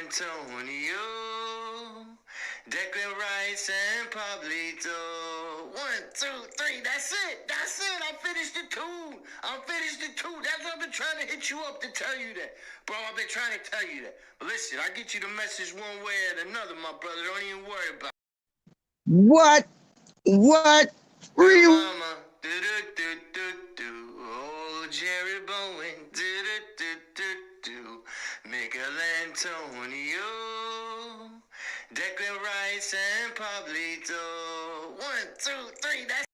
Antonio, Declan Rice, and Pablito. 1, 2, 3. That's it. That's it. I finished the tune. That's what I've been trying to hit you up to tell you that. Bro, I've been trying to tell you that. But listen, I get you the message one way or another, my brother. Don't even worry about it. What? Mama, do-do-do-do-do. Oh, Jerry Bowen, do-do-do-do-do. Miguel Antonio, Declan Rice, and Pablito. 1, 2, 3. That's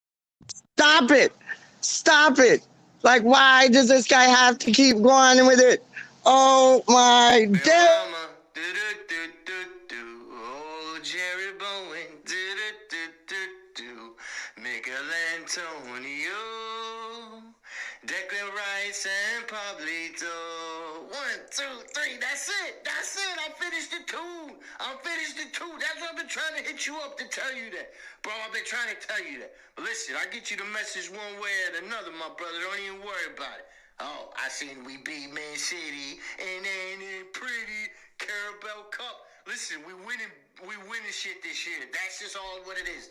Stop it. Like, why does this guy have to keep going with it? Oh my God. Mama, do-do-do-do-do. Oh, Jerry Bowen, do-do-do-do-do. Miguel Antonio, Declan Rice, and Pablito. 1, 2, 3. That's it. I finished the tune. That's what I've been trying to hit you up to tell you that. Bro, I've been trying to tell you that. But listen, I get you the message one way or another, my brother. Don't even worry about it. Oh, I seen we beat Man City, and ain't it pretty? Carabao Cup. Listen, we winning shit this year. That's just all what it is.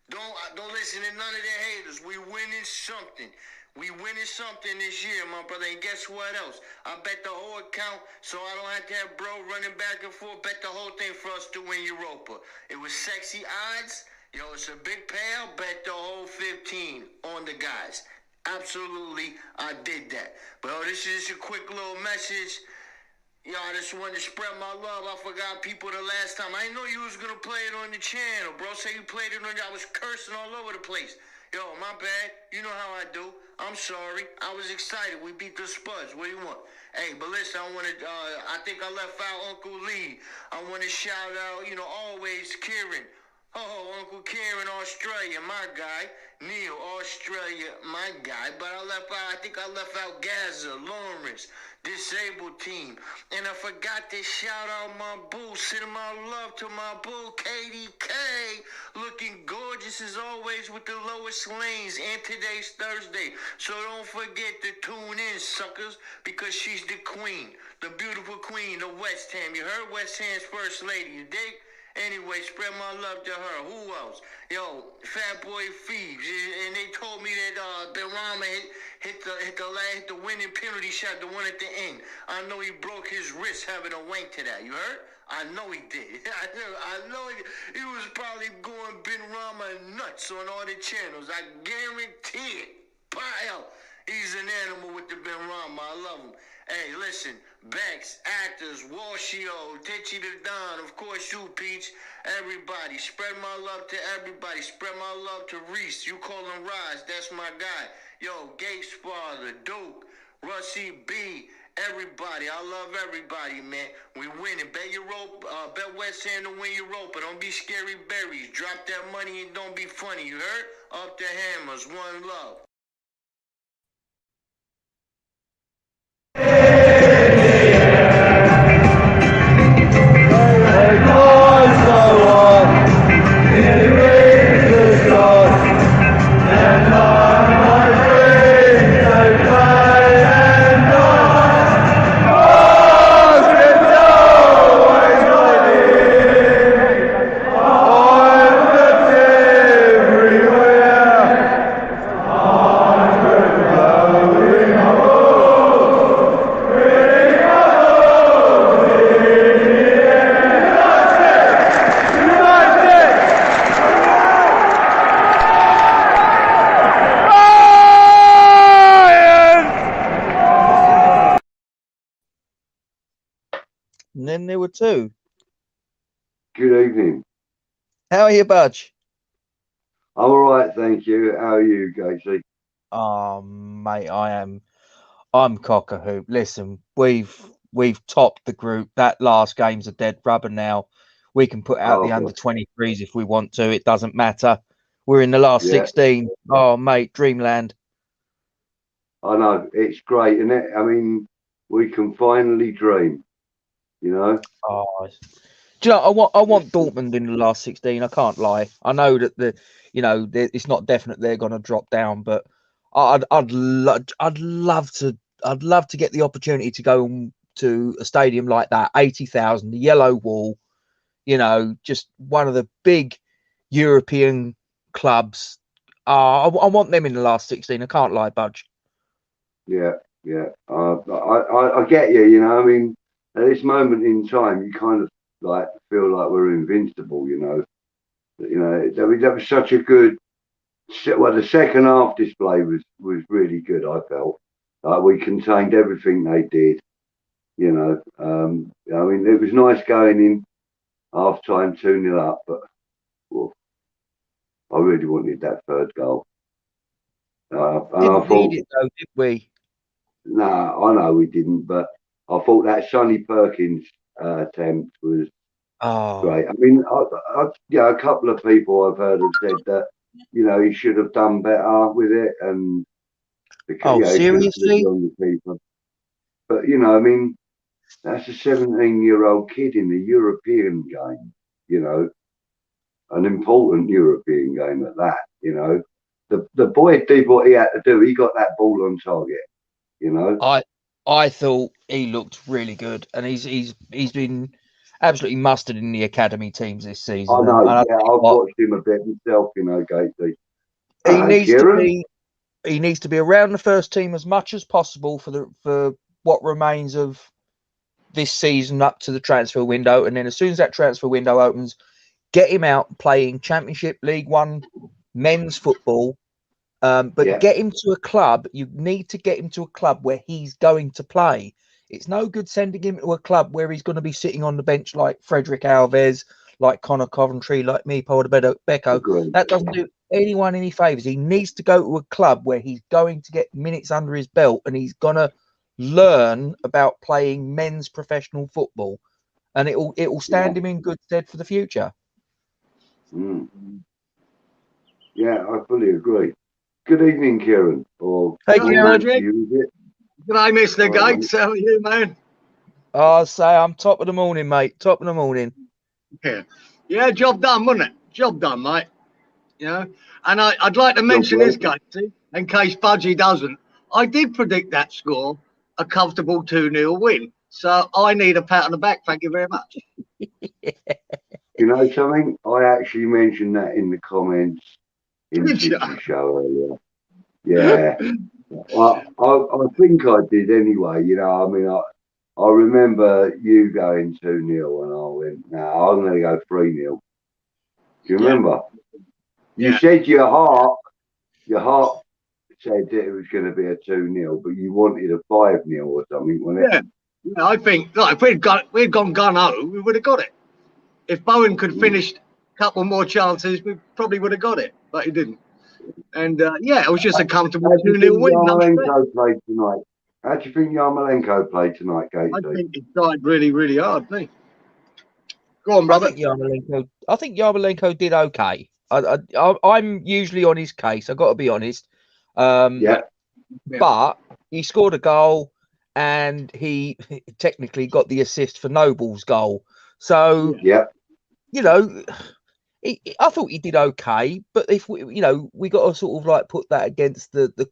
Don't listen to none of their haters. We winning something. We winning something this year, my brother. And guess what else? I bet the whole account, so I don't have to have bro running back and forth. Bet the whole thing for us to win Europa. It was sexy odds. Yo, it's a big payout. Bet the whole 15 on the guys. Absolutely, I did that. But this is just a quick little message. Yo, I just wanted to spread my love. I forgot people the last time. I didn't know you was going to play it on the channel, bro. Say you played it on I was cursing all over the place. Yo, my bad. You know how I do. I'm sorry. I was excited. We beat the Spuds. What do you want? Hey, but listen, I think I left out Uncle Lee. I want to shout out, always Kieran. Oh, Uncle Kieran, Australia, my guy. Neil, Australia, my guy. But I think I left out Gaza, Lawrence, Disabled Team. And I forgot to shout out my boo, sending my love to my boo, KDK. Looking gorgeous as always with the lowest lanes. And today's Thursday. So don't forget to tune in, suckers, because she's the queen. The beautiful queen of West Ham. You heard West Ham's first lady, you dig? Anyway, spread my love to her. Who else? Yo, Fat Boy Phoebes. And they told me that Benrahma hit the winning penalty shot, the one at the end. I know he broke his wrist having a wank to that. You heard? I know he did. I know he was probably going Benrahma nuts on all the channels. I guarantee it. Pile. He's an animal with the Benrahma. I love him. Hey, listen, Bex, actors, Washio, Titchy the Don, of course you, Peach, everybody. Spread my love to everybody. Spread my love to Reese. You call him Rise, that's my guy. Yo, Gates Father, Duke, Russie B, everybody. I love everybody, man. We winning. Bet bet West Ham to win Europa. Don't be scary berries. Drop that money and don't be funny, you heard? Up the hammers, one love. And then there were two. Good evening. How are you, Budge? I'm all right, thank you. How are you, Casey? Oh, mate, I'm cock a hoop. Listen, we've topped the group. That last game's a dead rubber now. We can put out the under 23s if we want to. It doesn't matter. We're in the last 16. Oh, mate, dreamland. I know, it's great, isn't it? I mean, we can finally dream, you know? Oh, do you know, I want Dortmund in the last 16. I can't lie. I know that it's not definite they're going to drop down, but I'd love to get the opportunity to go and to a stadium like that, 80,000, the yellow wall, you know, just one of the big European clubs. I want them in the last 16. I can't lie, Budge. Yeah, yeah. I get you. You know, I mean, at this moment in time, you kind of like feel like we're invincible. You know, that was such a good. Well, the second half display was really good. I felt like we contained everything they did. You know, I mean, it was nice going in half time 2-0 up, but well, I really wanted that third goal. And I Didn't thought, need it though, did we? nah, I know we didn't, but I thought that Sonny Perkins attempt was Oh, great. I mean, yeah, a couple of people I've heard have said that, you know, he should have done better with it, and oh, yeah, he should have put it seriously? on the keeper. But you know, I mean, that's a 17-year-old kid in a European game. You know, an important European game at that. You know, the boy did what he had to do. He got that ball on target. You know, I thought he looked really good, and he's been absolutely mustard in the academy teams this I season. And know. I Yeah, tell you I've what, watched him a bit myself. You know, Gately. he needs to Kieran. be he needs to be around the first team as much as possible for what remains of this season up to the transfer window, and then as soon as that transfer window opens, get him out playing Championship, League One, men's football. But Yeah, get him to a club. You need to get him to a club where he's going to play. It's no good sending him to a club where he's going to be sitting on the bench like Frederick Alves, like Connor Coventry, like me, Paul Becco. agreed. That doesn't do anyone any favours. He needs to go to a club where he's going to get minutes under his belt and he's going to learn about playing men's professional football, and it will Yeah. stand him in good stead for the future. Mm. Yeah, I fully agree. Good evening, Kieran. Or Hey, Hi, Kieran. Patrick. you, is it? Good I miss the All right, gates. How are you, man? I'll say I'm top of the morning, mate. Top of the morning. Yeah, job done, wasn't it? Job done, mate. You know, and I'd like to mention this, Katie, in case Budgie doesn't. I did predict that score, a comfortable 2-0 win. So I need a pat on the back. Thank you very much. You know something? I actually mentioned that in the comments in Did you? Chichi's show earlier. Yeah. Well, I think I did anyway. You know, I mean, I remember you going 2-0 and I went, no, I'm going to go 3-0. Do you remember? You Yeah. said your heart said that it was going to be a 2-0, but you wanted a 5-0 or something, wasn't it? Yeah, I think like, if we'd gone gun-ho, we would have got it. If Bowen could finish a couple more chances, we probably would have got it, but he didn't. And yeah, it was just a comfortable 2-0 win. Yarmolenko played tonight? How do you think Yarmolenko played tonight, I Gately? think he tried really, really hard, didn't he? Go on, I brother. think Yarmolenko did okay. I'm usually on his case. I've got to be honest. Yeah. But he scored a goal, and he technically got the assist for Noble's goal. So Yeah. you know, I thought he did okay. But if we got to sort of like put that against the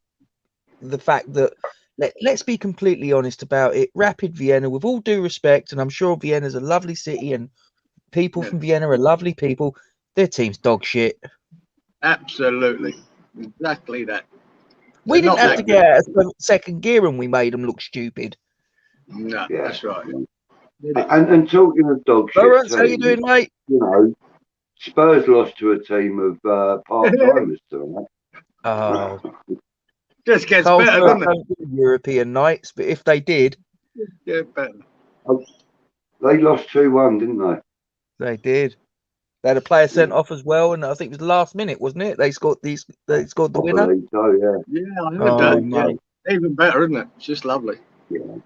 fact that let's be completely honest about it. Rapid Vienna, with all due respect, and I'm sure Vienna's a lovely city and people from Vienna are lovely people. Their team's dog shit. Absolutely. Exactly that. We They're didn't not have to that get out of second gear and we made them look stupid. No, Yeah. that's right. And talking of dog shit Lawrence, how you teams, doing, mate? you know, Spurs lost to a team of part-timers tonight. Oh, Just gets Carl better, Spurs doesn't it? don't do European nights, but if they did, Yeah, better. They lost 2-1, didn't they? they did. They had a player sent off as well, and I think it was last minute, wasn't it? They scored the I winner. believe so, yeah. Yeah, I heard Oh, that. mate. Yeah. Even better, isn't it? It's just lovely. Yeah.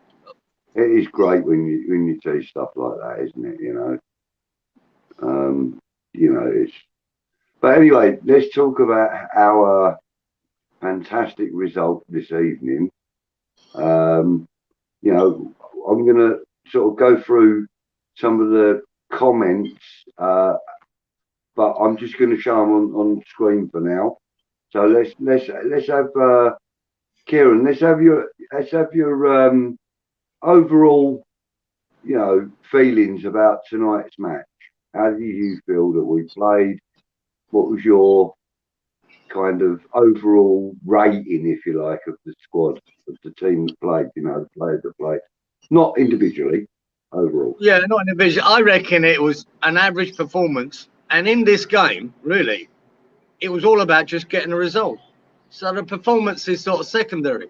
It is great when you see stuff like that, isn't it? It's. But anyway, let's talk about our fantastic result this evening. I'm going to sort of go through some of the comments, but I'm just going to show them on screen for now. So let's have Kieran. Let's have your overall you know, feelings about tonight's match? How did you feel that we played? What was your kind of overall rating, if you like, of the squad, of the team that played, you know, the players that played? Not individually, overall. Yeah, not individual. I reckon it was an average performance. And in this game, really, it was all about just getting a result. So the performance is sort of secondary.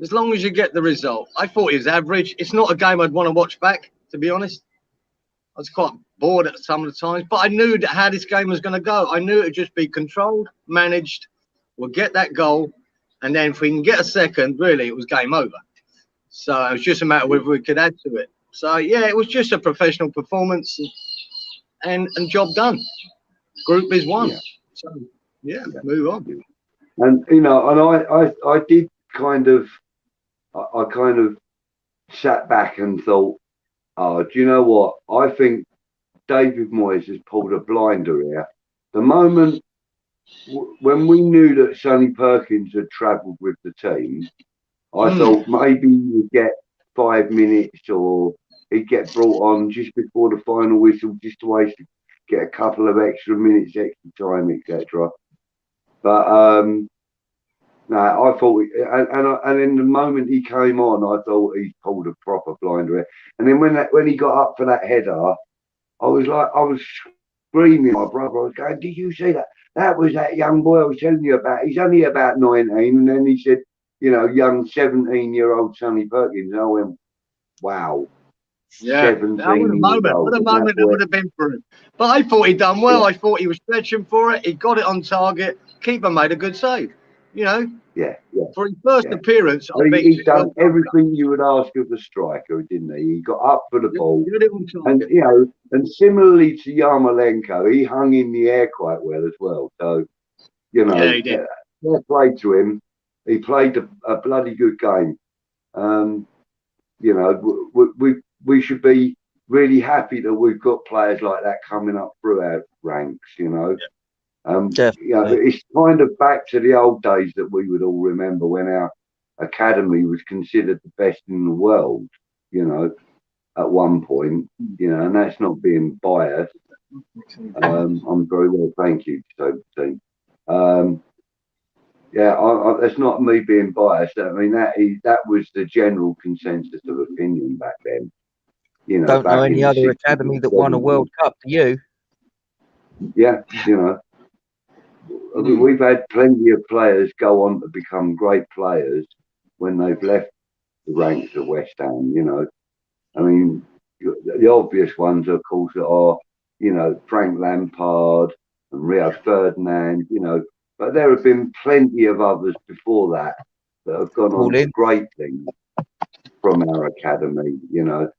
As long as you get the result. I thought it was average. It's not a game I'd want to watch back, to be honest. I was quite bored at some of the times, but I knew how this game was going to go. I knew it would just be controlled, managed. We'll get that goal, and then if we can get a second, really, it was game over. So it was just a matter of whether we could add to it. So yeah, it was just a professional performance, and job done. Group is won. Yeah. So yeah, move on. And you know, and I did kind of, I kind of sat back and thought, oh, do you know what? I think David Moyes has pulled a blinder here. The moment when we knew that Sonny Perkins had travelled with the team, I thought maybe he'd get 5 minutes, or he'd get brought on just before the final whistle, just to get a couple of extra minutes, extra time, etc. But no, I thought, and in the moment he came on, I thought he pulled a proper blinder. And then when he got up for that header, I was screaming, my brother. I was going, "Did you see that? That was that young boy I was telling you about. He's only about 19." And then he said, "You know, young 17-year-old Sonny Perkins." And I went, "Wow." Yeah, that was a moment. What a moment that would have been for him. But I thought he'd done well. Yeah. I thought he was stretching for it. He got it on target. Keeper made a good save. You know. Yeah. For his first appearance, I think he's done everything you would ask of the striker, didn't he? He got up for the ball, and you know, and similarly to Yarmolenko, he hung in the air quite well as well. So, you know, yeah, he did. Fair play to him. He played a bloody good game. You know, we should be really happy that we've got players like that coming up through our ranks. You know. Yeah. You know, it's kind of back to the old days that we would all remember, when our academy was considered the best in the world, you know, at one point, you know, and that's not being biased. I'm very well, thank you, Sophie. Yeah, that's not me being biased. I mean, that was the general consensus of opinion back then. You know, don't know any other academy that won a World Cup, do you? Yeah, you know. I mean, we've had plenty of players go on to become great players when they've left the ranks of West Ham, you know. I mean, the obvious ones, of course, are, you know, Frank Lampard and Rio Ferdinand, you know. But there have been plenty of others before that have gone on to great things from our academy, you know.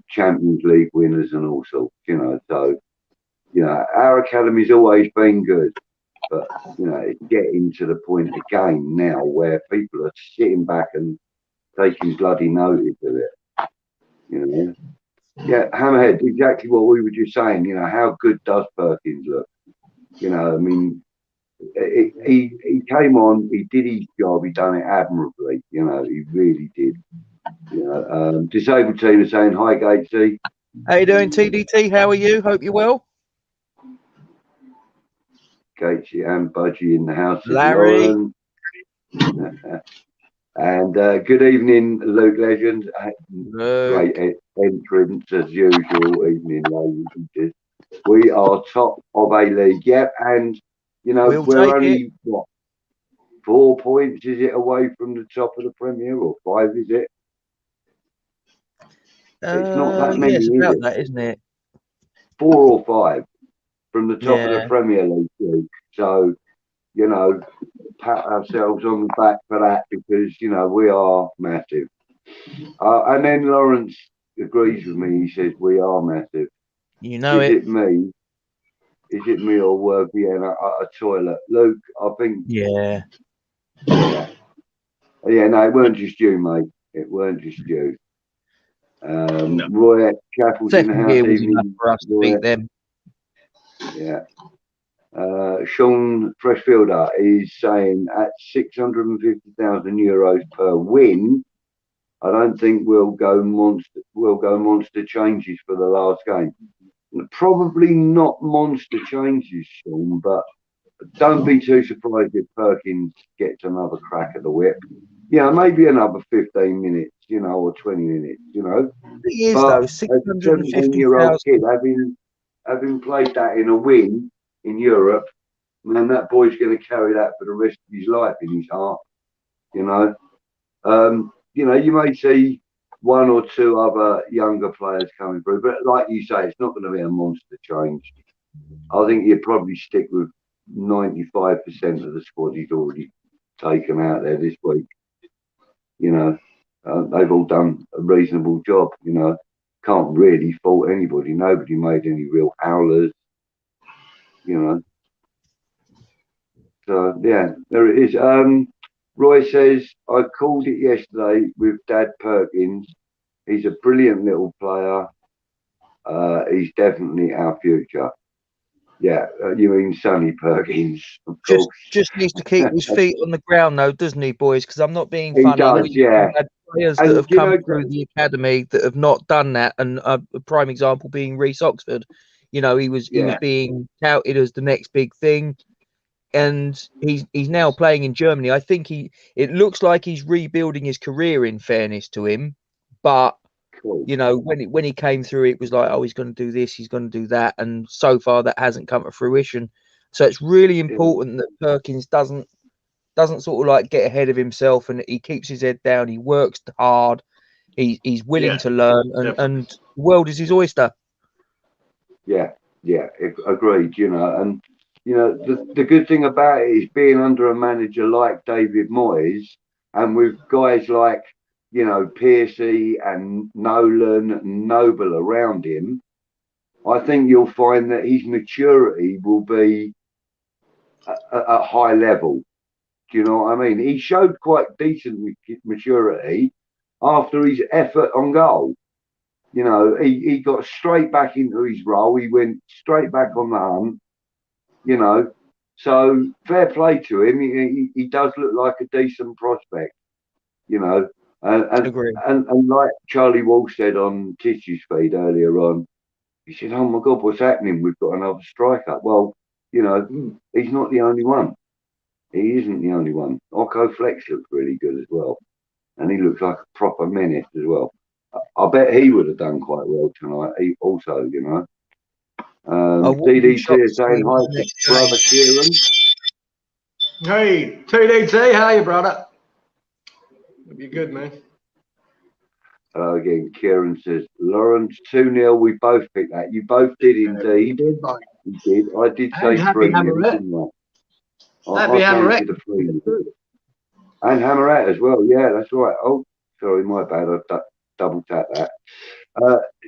Champions League winners and all sorts, you know. So, you know, our academy's always been good. But, you know, it's getting to the point again now where people are sitting back and taking bloody notice of it. You know? Yeah, Hammerhead, exactly what we were just saying. You know, how good does Perkins look? You know, I mean, he came on, he did his job, he done it admirably. You know, he really did. You know, disabled team is saying, "Hi, Gatesy." How you doing, TDT? How are you? Hope you're well. Gatesy and Budgie in the house. Larry. And good evening, Luke Legend. Great entrance as usual. Evening, ladies. We are top of a league, yep. And you know, we're only what, 4 points is it away from the top of the Premier, or 5 is it? It's not that many, it's about that, isn't it? 4 or 5 from the top of the Premier League. So, you know, pat ourselves on the back for that, because, you know, we are massive. And then Lawrence agrees with me. He says we are massive. You know Is it me? Is it me or were Vienna at a toilet? Luke, I think. Yeah. Yeah, no, it weren't just you, mate. It weren't just you. Roy Chappell's in the house. Second was enough for us to beat them. Yeah. Sean Freshfielder is saying at 650,000 euros per win, I don't think we'll will go monster changes for the last game. Probably not monster changes, Sean, but don't be too surprised if Perkins gets another crack at the whip. Yeah, maybe another 15 minutes, you know, or 20 minutes, you know. He is, but though, as a 17-year-old 650,000. kid, having played that in a win in Europe, man, that boy's going to carry that for the rest of his life in his heart, you know. You know, you may see one or two other younger players coming through, but like you say, it's not going to be a monster change. I think you'd probably stick with 95% of the squad he's already taken out there this week. You know, they've all done a reasonable job, you know. Can't really fault anybody. Nobody made any real howlers, you know. So, yeah, there it is. Roy says, I called it yesterday with Dad Perkins. He's a brilliant little player. He's definitely our future. Yeah, you mean Sonny Perkins, of course. Just needs to keep his feet on the ground, though, doesn't he, boys? Because I'm not being He funny. does, yeah. We've had players And that have you come know, through the academy that have not done that, and a prime example being Reece Oxford. You know, he was being touted as the next big thing, and he's now playing in Germany. I think it looks like he's rebuilding his career, in fairness to him, but. cool. You know, when he came through, it was like, oh, he's going to do this, he's going to do that, and so far that hasn't come to fruition. So it's really important that Perkins doesn't sort of like get ahead of himself, and he keeps his head down. He works hard. He's willing to learn, and the world is his oyster. Yeah, agreed. You know, and you know the good thing about it is being under a manager like David Moyes, and with guys like, you know, Piercy and Nolan and Noble around him, I think you'll find that his maturity will be at high level. Do you know what I mean? He showed quite decent maturity after his effort on goal. You know, he got straight back into his role. He went straight back on the hunt, you know. So fair play to him. He does look like a decent prospect, you know. And like Charlie Wall said on Tish's feed earlier on, he said, oh my God, what's happening? We've got another striker. Well, you know, he's not the only one. He isn't the only one. Occo Flex looks really good as well. And he looks like a proper menace as well. I bet he would have done quite well tonight. He also, you know. TDT is saying hi to brother Kieran. Hey, TDT, how are you, brother? Hope you're good, man. Again, Kieran says, Lawrence, 2-0. We both picked that. You both did indeed. You did, mate. You did. I did say 3-0, didn't I? Happy Hammerette. And Hammerette as well. Yeah, that's right. Oh, sorry, my bad. I double tapped that.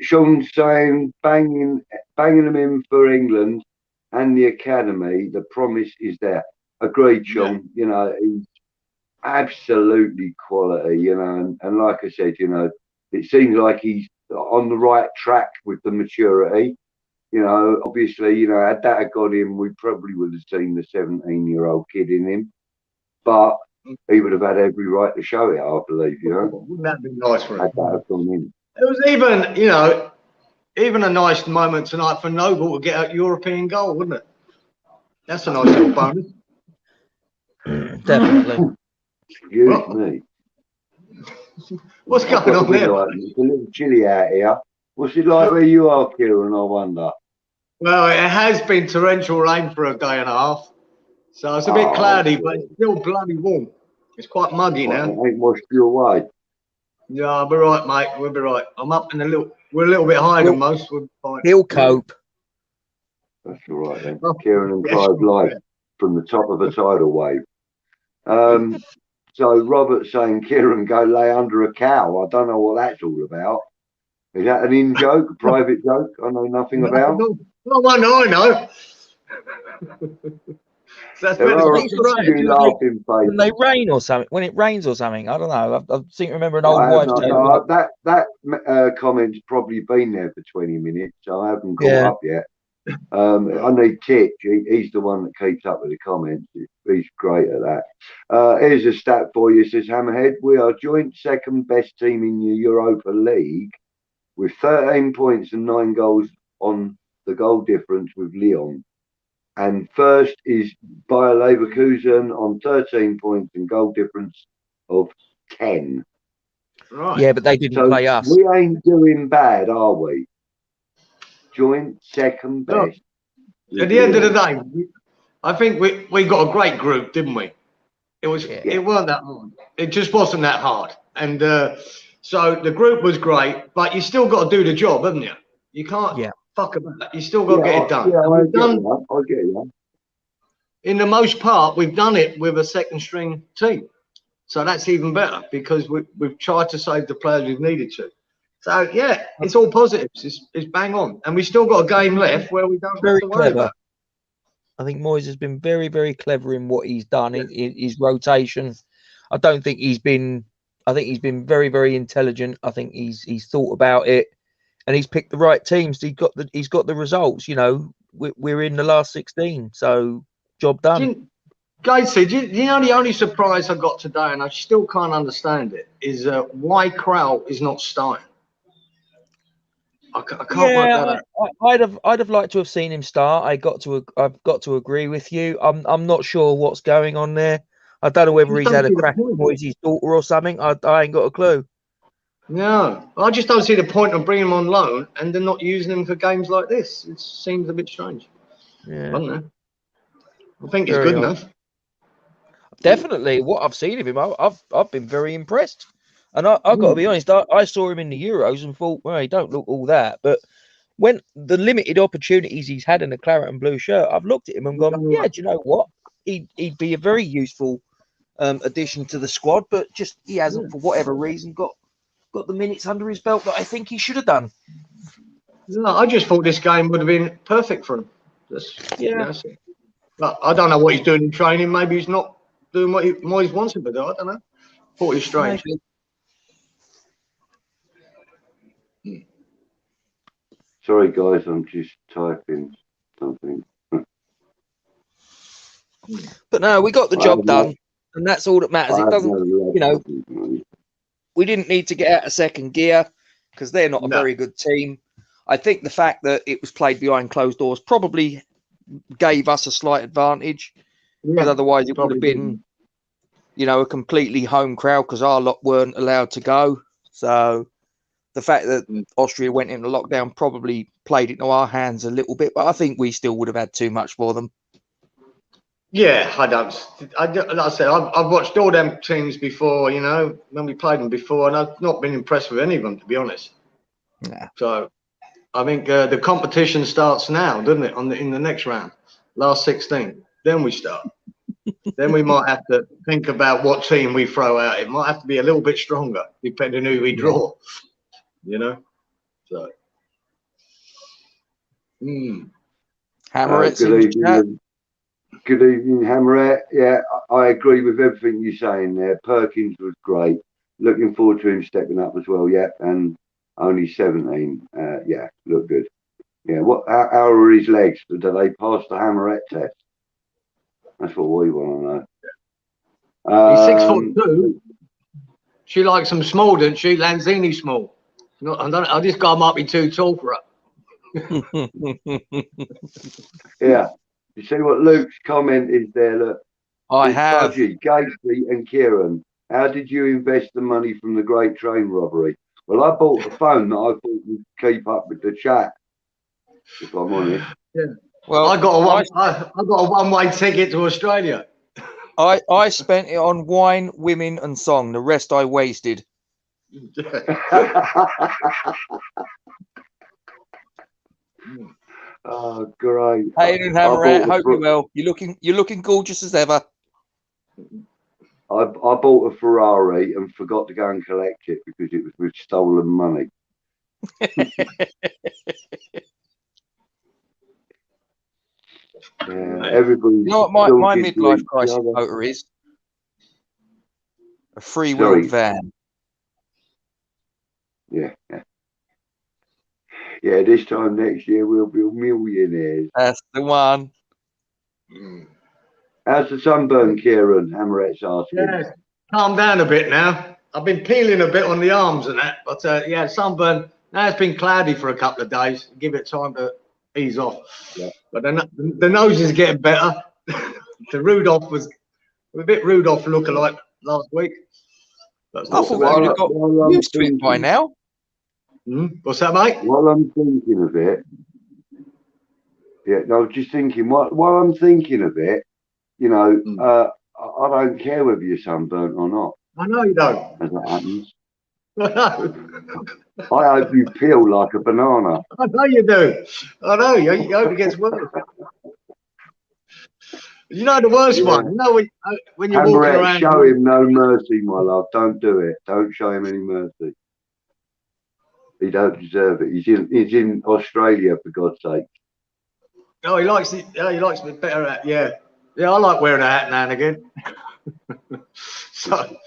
Sean saying banging them in for England and the academy. The promise is there. Agreed, Sean. You know, he's absolutely quality. You know, and like I said, you know, it seems like he's on the right track with the maturity. You know, obviously, you know, had that got him, we probably would have seen the 17-year-old kid in him. But he would have had every right to show it, I believe, you know. Wouldn't that be nice for him? Had that have gone in. It was even, you know, even a nice moment tonight for Noble to get a European goal, wouldn't it? That's a nice little bonus. Definitely. Excuse me. What's going on there? Like, it's a little chilly out here. What's it like where you are, Kieran, I wonder? Well, it has been torrential rain for a day and a half. So it's a bit cloudy, but it's still bloody warm. It's quite muggy now. It ain't washed you away. Yeah, I'll be right, mate. We'll be right. I'm up in we're a little bit higher than most. We'll be fine. He'll cope. That's all right then. Kieran and Clive live from the top of a tidal wave. So Robert's saying, Kieran, go lay under a cow. I don't know what that's all about. Is that an in joke, a private joke I know nothing about? No, I know. So that's when they rain or something, when it rains or something. I don't know. I seem to remember an old wife tale. That comment's probably been there for 20 minutes, so I haven't caught up yet. I need Titch. He's the one that keeps up with the comments. He's great at that. Here's a stat for you. It says, Hammerhead, we are joint second best team in the Europa League with 13 points and 9 goals on the goal difference with Lyon. And first is Bayer Leverkusen on 13 points and goal difference of 10. Right. Yeah, but they didn't play us. We ain't doing bad, are we? Joint second best. At the end of the day, I think we got a great group, didn't we? It weren't that hard. It just wasn't that hard. And so the group was great, but you still got to do the job, haven't you? You can't fuck about that. You still got to get it done. I get you. In the most part, we've done it with a second string team. So that's even better because we've tried to save the players we've needed to. So, yeah, it's all positives. It's bang on. And we still got a game left where we don't have to worry about it. I think Moyes has been very, very clever in what he's done in his rotation. I don't think he's been. I think he's been very, very intelligent. I think he's thought about it, and he's picked the right teams. He's got the results. You know, we're in the last 16, so job done. Guys, you know the only surprise I got today, and I still can't understand it, is why Krell is not starting. I can't work that out. I'd have liked to have seen him start. I've got to agree with you. I'm not sure what's going on there. I don't know whether he's had a crack with Moyes' daughter or something. I ain't got a clue. No, I just don't see the point of bringing him on loan and then not using him for games like this. It seems a bit strange. Yeah, I think he's good enough. Definitely, what I've seen of him, I've been very impressed. And I've got to be honest, I saw him in the Euros and thought, well, he don't look all that. But when the limited opportunities he's had in the claret and blue shirt, I've looked at him and gone, yeah, do you know what? He'd be a very useful addition to the squad, but just he hasn't, for whatever reason, got the minutes under his belt that I think he should have done. No, I just thought this game would have been perfect for him. But I don't know what he's doing in training. Maybe he's not doing what Moyes wants him to do. I don't know. Thought he's strange. Maybe. Sorry, guys, I'm just typing something. But no, we got the job done, and that's all that matters. It doesn't, you know, we didn't need to get out of second gear because they're not a very good team. I think the fact that it was played behind closed doors probably gave us a slight advantage, because otherwise it would have been, you know, a completely home crowd because our lot weren't allowed to go. So the fact that Austria went into lockdown probably played into our hands a little bit, but I think we still would have had too much for them. Yeah, like I said, I've watched all them teams before, you know, when we played them before, and I've not been impressed with any of them, to be honest. Yeah. So I think the competition starts now, doesn't it? In the next round, last 16. Then we start. Then we might have to think about what team we throw out. It might have to be a little bit stronger, depending on who we draw. You know, so. Hammeret's Good evening, Hammerette. Yeah, I agree with everything you're saying there. Perkins was great. Looking forward to him stepping up as well. Yeah, and only 17. Yeah, look good. Yeah, how are his legs? Do they pass the Hammerette test? That's what we want to know. He's 6'2". She likes them small, doesn't she? Lanzini small. This guy might be too tall for her. Yeah. You see what Luke's comment is there? Look, I have. Budgie, Gately and Kieran, how did you invest the money from the Great Train robbery? Well, I bought a phone that I thought would keep up with the chat, if I'm honest. Yeah. Well, I got a one-way ticket to Australia. I spent it on wine, women, and song. The rest I wasted. Oh, great! Hey, Hammerette, hope you're well. You're looking gorgeous as ever. I bought a Ferrari and forgot to go and collect it because it was with stolen money. Everybody. You know what my midlife crisis motor is? A three-wheeled van. Yeah. Yeah, this time next year we'll be millionaires. That's the one. How's the sunburn, Kieran? Hammerette's asking. Yeah, calm down a bit now. I've been peeling a bit on the arms and that, but yeah, sunburn Now it's been cloudy for a couple of days. Give it time to ease off. Yeah. But the nose is getting better. The Rudolph was a bit Rudolph lookalike last week. That's I not thought so I'd bad. have got used to it by now. What's that, mate? While I'm thinking of it, yeah, no, I was just thinking, while I'm thinking of it, you know, I don't care whether you're sunburnt or not, I know you don't. as it happens. I know. I hope you peel like a banana. I know you do. I know. You hope it gets worse. You know the worst one. You know when you're walking Hammerette, around. show him no mercy, my love. Don't do it. Don't show him any mercy. He don't deserve it. He's in Australia, for God's sake. Oh, he likes it. Yeah, he likes the better hat. Yeah, yeah. I like wearing a hat now and again. So,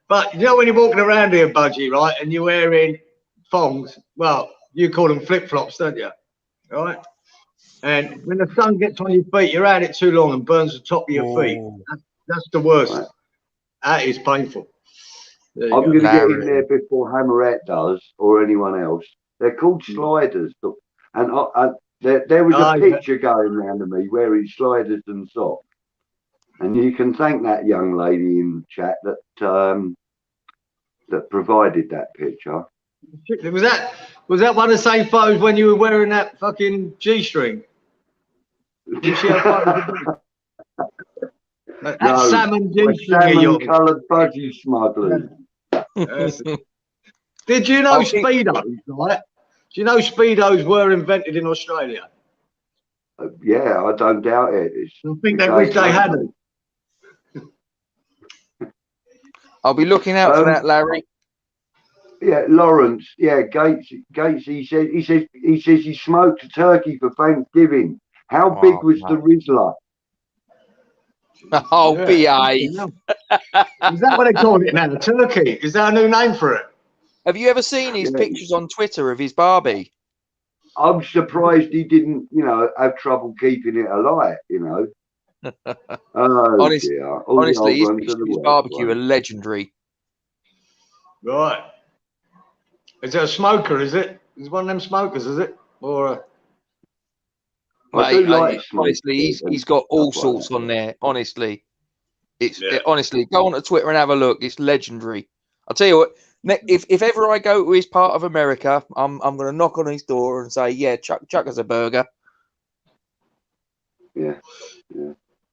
but you know when you're walking around here, Budgie, right, and you're wearing thongs. Well, you call them flip flops, don't you? Right. And when the sun gets on your feet, you're at it too long and burns the top of your feet. That's the worst. Right. That is painful. I'm going to get in there before Hammerette does, or anyone else. They're called sliders, and there was a picture going around of me wearing sliders and socks. And you can thank that young lady in the chat that provided that picture. Was that one of the same photos when you were wearing that fucking G-string? That salmon G-string. Salmon-coloured budgie smugglers. Did you know Speedos, right? Do you know Speedos were invented in Australia? Yeah, I don't doubt it. I think they wish they hadn't. I'll be looking out for that, Larry. Yeah, Lawrence. Yeah, Gates. He says he smoked a turkey for Thanksgiving. How big was the Rizzler? Oh, behave. Is that what they call it now? The turkey? Is that a new name for it? Have you ever seen his pictures on Twitter of his Barbie? I'm surprised he didn't, have trouble keeping it alive, Oh, honestly, his pictures of his barbecue are legendary. Right. Is it a smoker, is it? Is it one of them smokers, is it? Or honestly, he's got all sorts on there. Honestly, honestly, go on to Twitter and have a look. It's legendary. I'll tell you what. If ever I go to his part of America, I'm going to knock on his door and say, "Yeah, chuck us a burger." Yeah.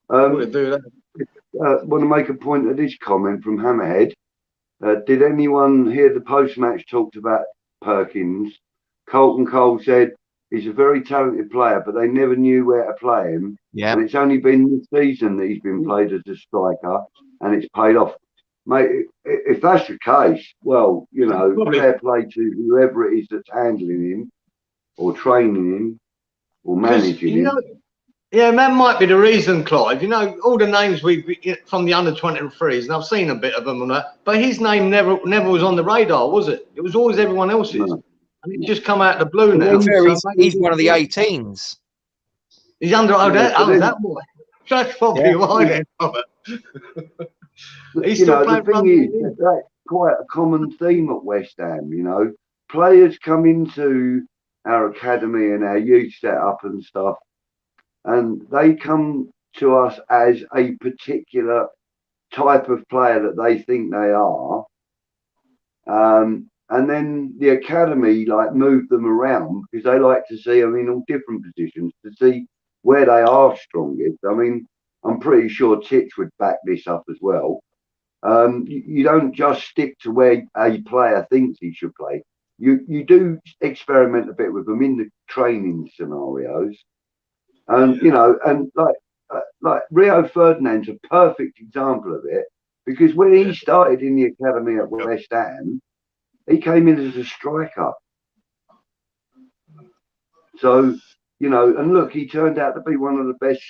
Want to make a point of this comment from Hammerhead. Did anyone hear the post-match talked about Perkins? Colton Cole said he's a very talented player, but they never knew where to play him. Yeah. And it's only been this season that he's been played as a striker, and it's paid off. Mate, if that's the case, well, fair play to whoever it is that's handling him or training him or managing him. Yeah, that might be the reason, Clive. All the names we from the under-23s, and I've seen a bit of them on that, but his name never was on the radar, was it? It was always everyone else's. No. And it just come out of the blue now. He's one of the 18s. He's under that boy. That's probably why then, Robert. The thing is, that's quite a common theme at West Ham, Players come into our academy and our youth setup and stuff, and they come to us as a particular type of player that they think they are. And then the academy move them around because they like to see them in all different positions to see where they are strongest. I mean, I'm pretty sure Titch would back this up as well. You don't just stick to where a player thinks he should play. You do experiment a bit with them in the training scenarios. And, and like Rio Ferdinand's a perfect example of it, because when he started in the academy at West Ham, he came in as a striker. So, and look, he turned out to be one of the best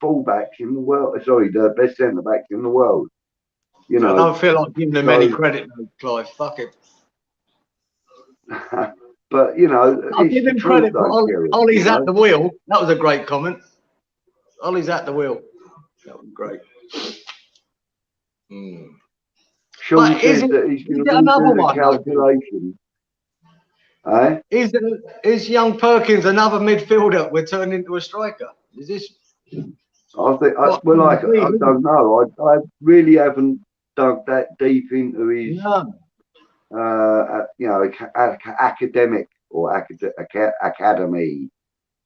fullbacks in the world. Sorry, the best centre backs in the world. I don't feel like giving him any credit, Clive. Fuck it. But I'll give him credit for Ollie's at the wheel. That was a great comment. Ollie's at the wheel. That was great. Sean says that he's going to do the calculation. Eh? Is young Perkins another midfielder we're turning into a striker? Is this? I think, I don't know. I really haven't dug that deep into his, academic or academy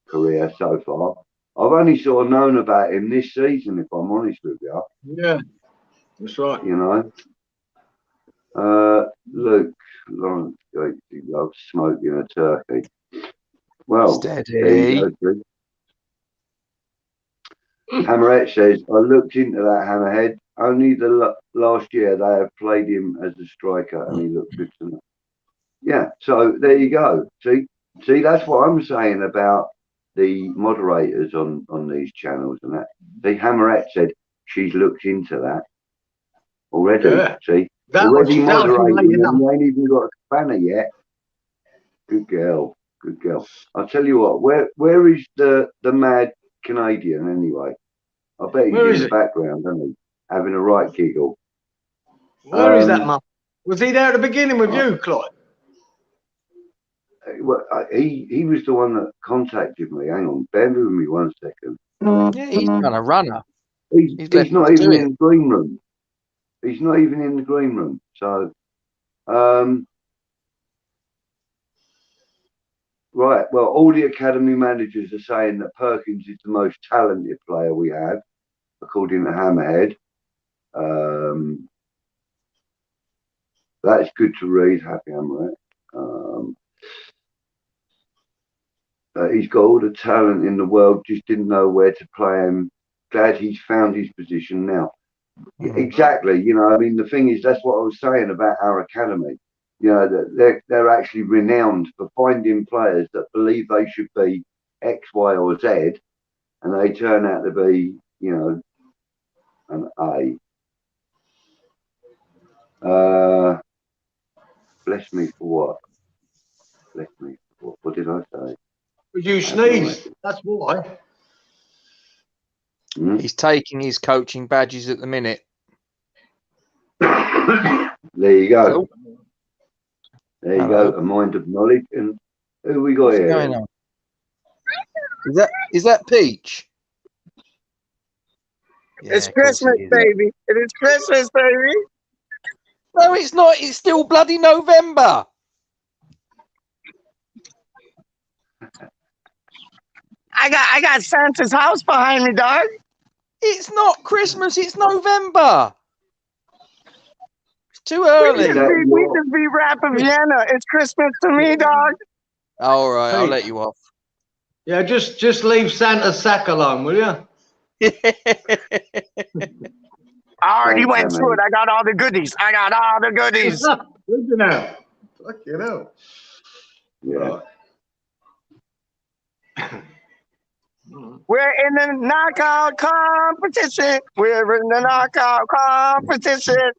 career so far. I've only sort of known about him this season, if I'm honest with you. Yeah, that's right. You know, Luke Lawrence, he loves smoking a turkey. Well, there you go. Hammerhead says, I looked into that Hammerhead. Only the last year they have played him as a striker and he looked good to me. Yeah, so there you go. See, that's what I'm saying about the moderators on these channels and that. The Hammerhead said she's looked into that already. Yeah. See, That already was moderating and you ain't even got a spanner yet. Good girl, good girl. I'll tell you what. Where is the mad Canadian anyway? I bet he's in the background, isn't he? Having a right giggle. Where is that, Mark? Was he there at the beginning with you, Clyde? Well, he was the one that contacted me. Hang on, bear with me 1 second. Yeah, he's done a runner. He's not even in the green room. He's not even in the green room. So, right. Well, all the academy managers are saying that Perkins is the most talented player we have, according to Hammerhead. That's good to read. Happy Hammerhead. He's got all the talent in the world, just didn't know where to play him. Glad he's found his position now. Exactly. You know, I mean, the thing is, that's what I was saying about our academy. You know, that they're actually renowned for finding players that believe they should be X, Y, or Z, and they turn out to be, you know, an A. Bless me for what? Bless me for what? What did I say? You sneezed. That's why. He's taking his coaching badges at the minute. There you go. Cool. There you go. A mind of knowledge. And who we got What's here? going on? Is that Peach? Yeah, it's Christmas, baby. It is Christmas, baby. No, it's not. It's still bloody November. I got Santa's house behind me, dog. It's not Christmas. It's November. It's too early. We just be rapping Vienna. It's Christmas to me, dog. All right, I'll let you off. Yeah, just leave Santa's sack alone, will you? I already went through it. I got all the goodies. I got all the goodies. Listen now. Fuck you know. Yeah. We're in the knockout competition. We're in the knockout competition.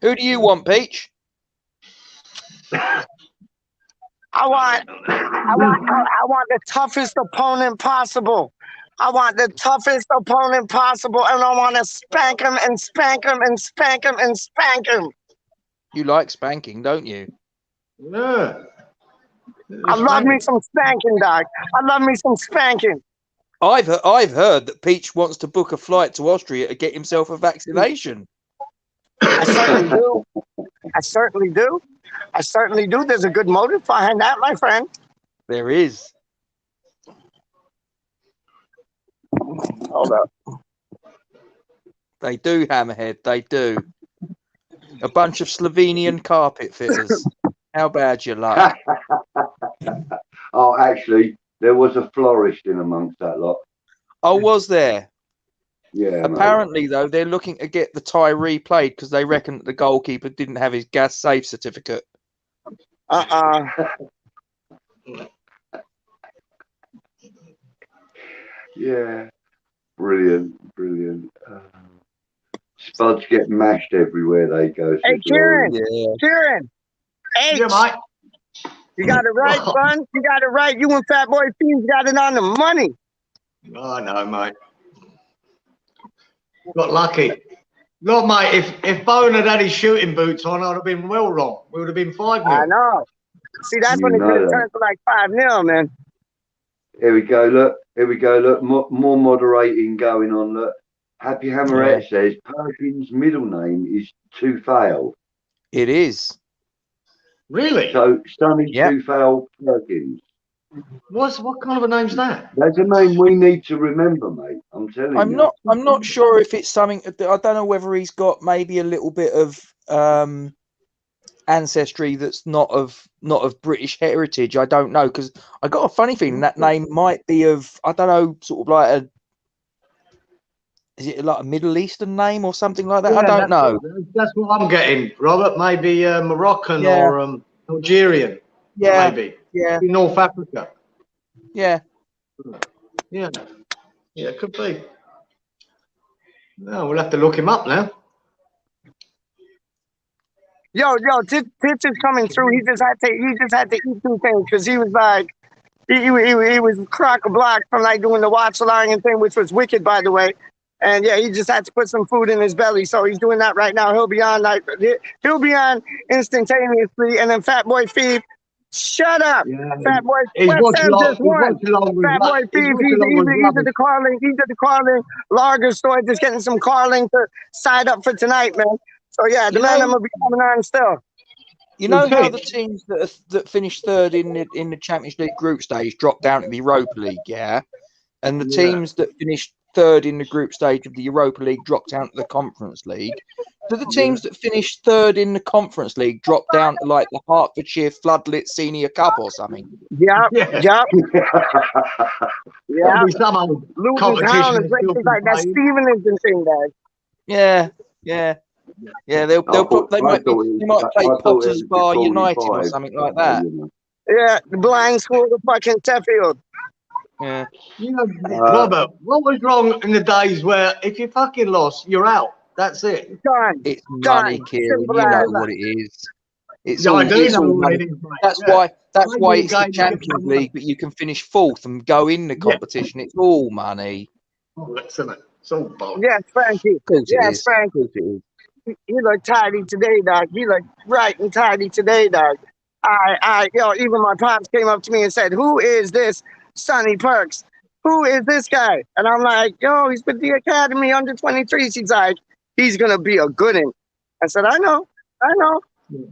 Who do you want, Peach? I want the toughest opponent possible. I want the toughest opponent possible, and I want to spank him and spank him and spank him and spank him. You like spanking, don't you? Yeah. I love me some spanking, dog. I love me some spanking. I've heard that Peach wants to book a flight to Austria to get himself a vaccination. I certainly do. I certainly do. I certainly do. There's a good motive behind that, my friend. There is. Hold up. They do, Hammerhead. They do. A bunch of Slovenian carpet fitters. How bad you luck? Oh, actually, there was a florist in amongst that lot. Oh, was there? Yeah. Apparently, though, they're looking to get the tie replayed because they reckon that the goalkeeper didn't have his gas safe certificate. Yeah. Brilliant. Spuds get mashed everywhere they go. Hey, Kieran. Kieran. H. Yeah, mate. You got it right, son. You got it right. You and Fat Boy Fiends got it on the money. Oh, no, mate. Got lucky. Look, mate, if Bone had his shooting boots on, I'd have been well wrong. We would have been 5-0. I know. See, that's You when it could know have that. turned to like 5-0, man. Here we go. Look. Here we go. Look. More moderating going on. Look. Happy Hammerette says Perkins' middle name is Tufale. It is. Really? So Sonny Yep. Tufale Perkins. What kind of a name's that? That's a name we need to remember, mate. I'm telling you. I'm not sure if it's something. I don't know whether he's got maybe a little bit of ancestry that's not of British heritage. I don't know, because I got a funny feeling that name might be of, I don't know, sort of like is it like a Middle Eastern name or something like that? Yeah, I don't know. That's what I'm getting, Robert. Maybe Moroccan or Algerian. Yeah, Maybe. yeah, Maybe North Africa. yeah. Yeah, it could be. No, we'll have to look him up now. Yo, Titch is coming through. He just had to eat two things because he was like, he was crock-a-block from like doing the watch lion thing, which was wicked, by the way. And yeah, he just had to put some food in his belly, so he's doing that right now. He'll be on instantaneously, and then Fat Boy Feeb, shut up, Yeah, Fat Boy. he's West Ham watching just won. Fat Boy Feeb, he's at the Carling Lager store, just getting some Carling to side up for tonight, man. So yeah, the man I'm gonna be coming on still. You know how the teams that finished third in the Champions League group stage dropped down to the Europa League, yeah, and the teams that finished third in the group stage of the Europa League dropped down to the Conference League. Do the teams that finished third in the Conference League drop down to like the Hertfordshire Floodlit Senior Cup or something? Yep. There'll be some old competition. Like that Stevenson thing, guys. Yeah. They might play Potters Bar United or something like that. Yeah, the blind school of fucking Sheffield. Yeah. You know, Robert, what was wrong in the days where if you fucking lost, you're out? That's it. Done. It's money, Kieran. You know what it is. It's all, I do it's know all what money. it is, mate. That's why it's the Champions League, but you can finish fourth and go in the competition. It's all money. Oh, isn't it? It's all bollocks. Yes, Frankie. Yes, Frankie. You look tidy today, dog. You look right and tidy today, dog. Even my pops came up to me and said, "Who is this Sonny Perks? Who is this guy?" And I'm like, "Yo, he's with the academy under 23s." He's like, "He's gonna be a good one." I said, "I know." He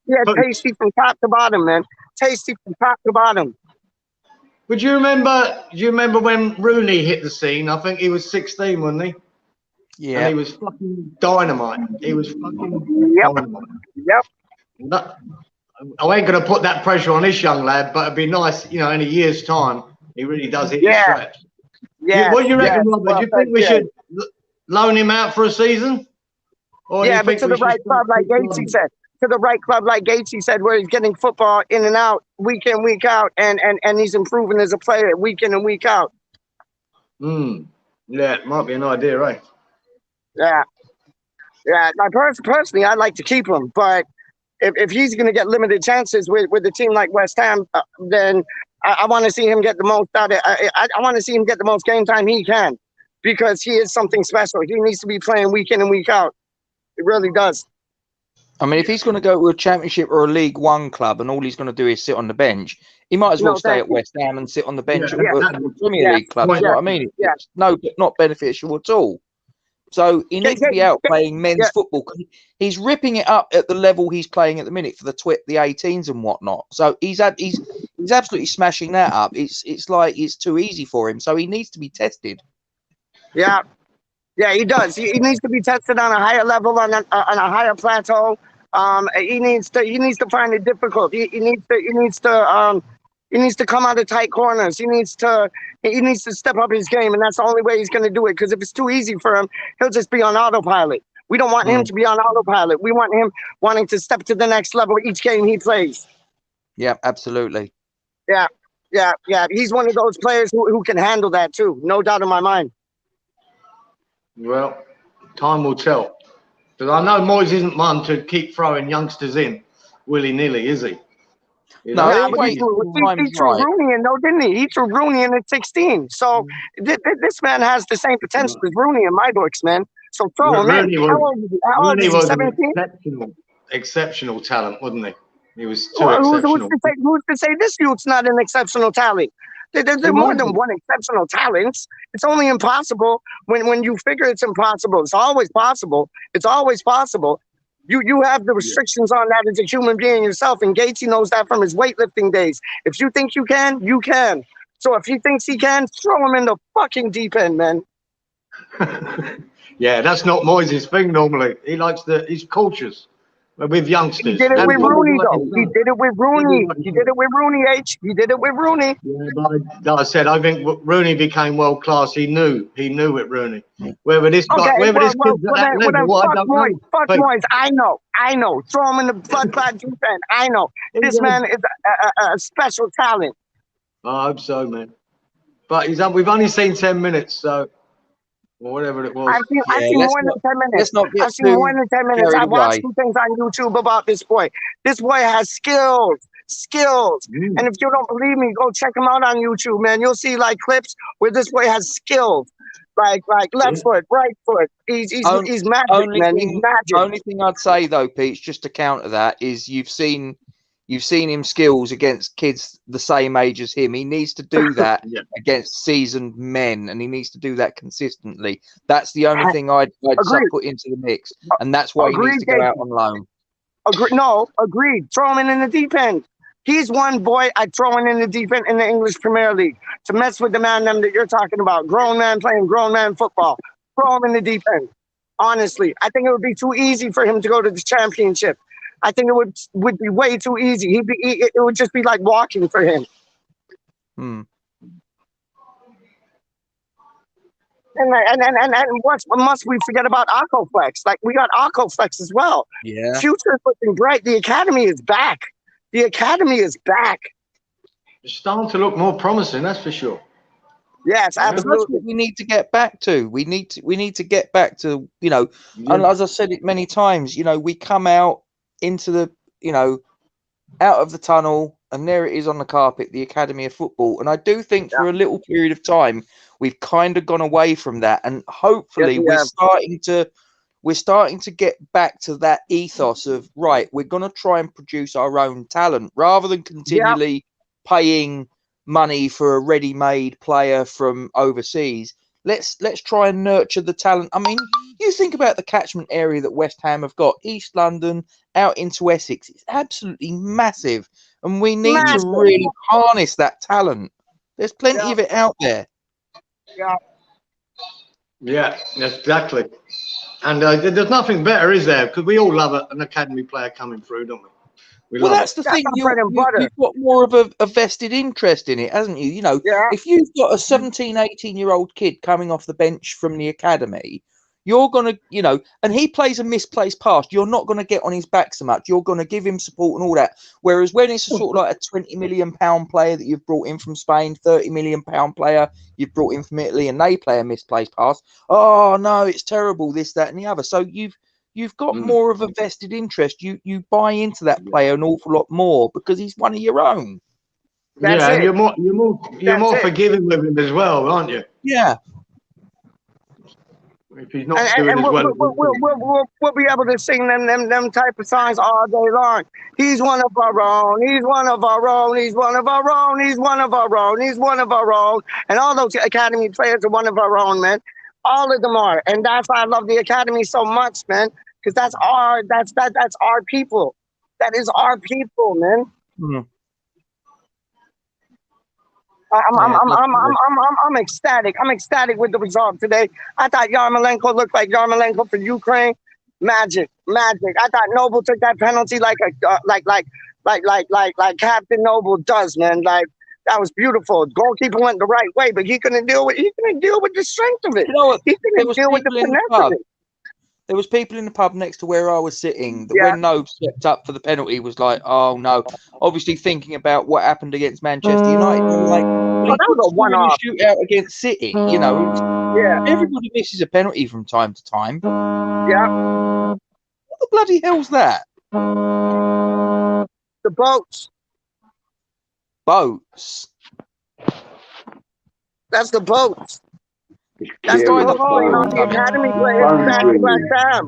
had tasty from top to bottom, man. Tasty from top to bottom. But do you remember when Rooney hit the scene? I think he was 16, wasn't he? Yeah. And he was fucking dynamite. He was fucking dynamite. Yep. I ain't going to put that pressure on this young lad, but it'd be nice, in a year's time, he really does hit the straps. Yeah. What do you reckon, Robert? Do you think we should loan him out for a season? Or but to the right club, like Gatesy said. To the right club, like Gatesy said, where he's getting football in and out, week in, week out, and he's improving as a player week in and week out. Yeah, it might be an idea, right? Yeah. Now, personally, I'd like to keep him, but if he's going to get limited chances with a team like West Ham, then I want to see him get the most out of it. I want to see him get the most game time he can, because he is something special. He needs to be playing week in and week out. It really does. I mean, if he's going to go to a Championship or a League One club and all he's going to do is sit on the bench, he might as well stay at West Ham and sit on the bench at the Premier League club. You know what I mean? It's not beneficial at all. So he needs to be out playing men's football. He's ripping it up at the level he's playing at the minute for the 18s and whatnot. So he's absolutely smashing that up. It's like it's too easy for him. So he needs to be tested. Yeah, he does. He needs to be tested on a higher level, on a higher plateau. He needs to find it difficult. He needs to come out of tight corners. He needs to step up his game, and that's the only way he's going to do it. Because if it's too easy for him, he'll just be on autopilot. We don't want him to be on autopilot. We want him wanting to step to the next level each game he plays. Yeah, absolutely. Yeah. He's one of those players who can handle that too. No doubt in my mind. Well, time will tell. Because I know Moyes isn't one to keep throwing youngsters in willy-nilly, is he? He threw Rooney in, though, didn't he? He threw Rooney in at 16. So this man has the same potential as Rooney in my books, man. So throw him in. How old is he? 17? Exceptional talent, wasn't he? He was too exceptional. Who's to say this youth's not an exceptional talent? They're more than one exceptional talents. It's only impossible when you figure it's impossible. It's always possible. It's always possible. You have the restrictions on that as a human being yourself, and Gatesy knows that from his weightlifting days. If you think you can, you can. So if he thinks he can, throw him in the fucking deep end, man. Yeah, that's not Moyes' thing normally. He's cautious with youngsters. He did it with Rooney, though. He did it with Rooney. He did it with Rooney, H. He did it with Rooney. Yeah, but like I said, I think Rooney became world class. He knew it, Rooney. Whether this kid's at that level, I don't know. Fuck Moyes. I know. Throw him in the blood clot deep end. I know. This man is a special talent. I hope so, man. But we've only seen 10 minutes, so or whatever it was. I've seen more than 10 minutes. I've seen more than 10 minutes. I watched some things on YouTube about this boy. This boy has skills. And if you don't believe me, go check him out on YouTube, man. You'll see like clips where this boy has skills. Like left foot, right foot. He's magic, man. He's magic. The only thing I'd say though, Pete, just to counter that, is you've seen him skills against kids the same age as him. He needs to do that against seasoned men, and he needs to do that consistently. That's the only thing I'd put into the mix, and that's why he needs to go out on loan. Agreed. Throw him in the deep end. He's one boy I'd throw in the deep end in the English Premier League to mess with the man that you're talking about. Grown man playing grown man football. Throw him in the deep end. Honestly, I think it would be too easy for him to go to the championship. I think it would be way too easy. It would just be like walking for him. And what must we forget about Aquaflex? Like, we got Aquaflex as well. Yeah. Future's looking bright. The academy is back. It's starting to look more promising, that's for sure. Yes, absolutely. That's what we need to get back to. We need to get back to, and as I said it many times, we come out into the, out of the tunnel, and there it is on the carpet, the Academy of Football. And I do think for a little period of time, we've kind of gone away from that. And hopefully we're starting to get back to that ethos of, right, we're going to try and produce our own talent rather than continually paying money for a ready-made player from overseas. Let's try and nurture the talent. I mean, you think about the catchment area that West Ham have got, East London, out into Essex. It's absolutely massive. And we need to really harness that talent. There's plenty of it out there. Yeah, exactly. And there's nothing better, is there? Because we all love an academy player coming through, don't we? Well, that's the thing. You've got more of a vested interest in it, hasn't you? If you've got a 17, 18-year-old kid coming off the bench from the academy, you're going to, and he plays a misplaced pass, you're not going to get on his back so much. You're going to give him support and all that. Whereas when it's a sort of like a £20 million player that you've brought in from Spain, £30 million player you've brought in from Italy, and they play a misplaced pass, oh, no, it's terrible, this, that, and the other. So you've got more of a vested interest. You buy into that player an awful lot more because he's one of your own. And you're more forgiving with him as well, aren't you? Yeah. If he's not doing as well, we'll be able to sing them type of songs all day long. He's one of our own. He's one of our own. He's one of our own. He's one of our own. He's one of our own. And all those academy players are one of our own, man. All of them are, and that's why I love the academy so much, man. Because that's our people. That is our people, man. I'm ecstatic. I'm ecstatic with the result today. I thought Yarmolenko looked like Yarmolenko for Ukraine. Magic. I thought Noble took that penalty like Captain Noble does, man. Like, that was beautiful. The goalkeeper went the right way, but he couldn't deal with the strength of it. He couldn't deal with the finesse of it. There was people in the pub next to where I was sitting that when Noble stepped up for the penalty was like, oh no. Obviously thinking about what happened against Manchester United. Like, that was a one-off shootout against City. Everybody misses a penalty from time to time. Yeah. What the bloody hell's that? The boats. That's the boats. That's why the playing on the academy players back time.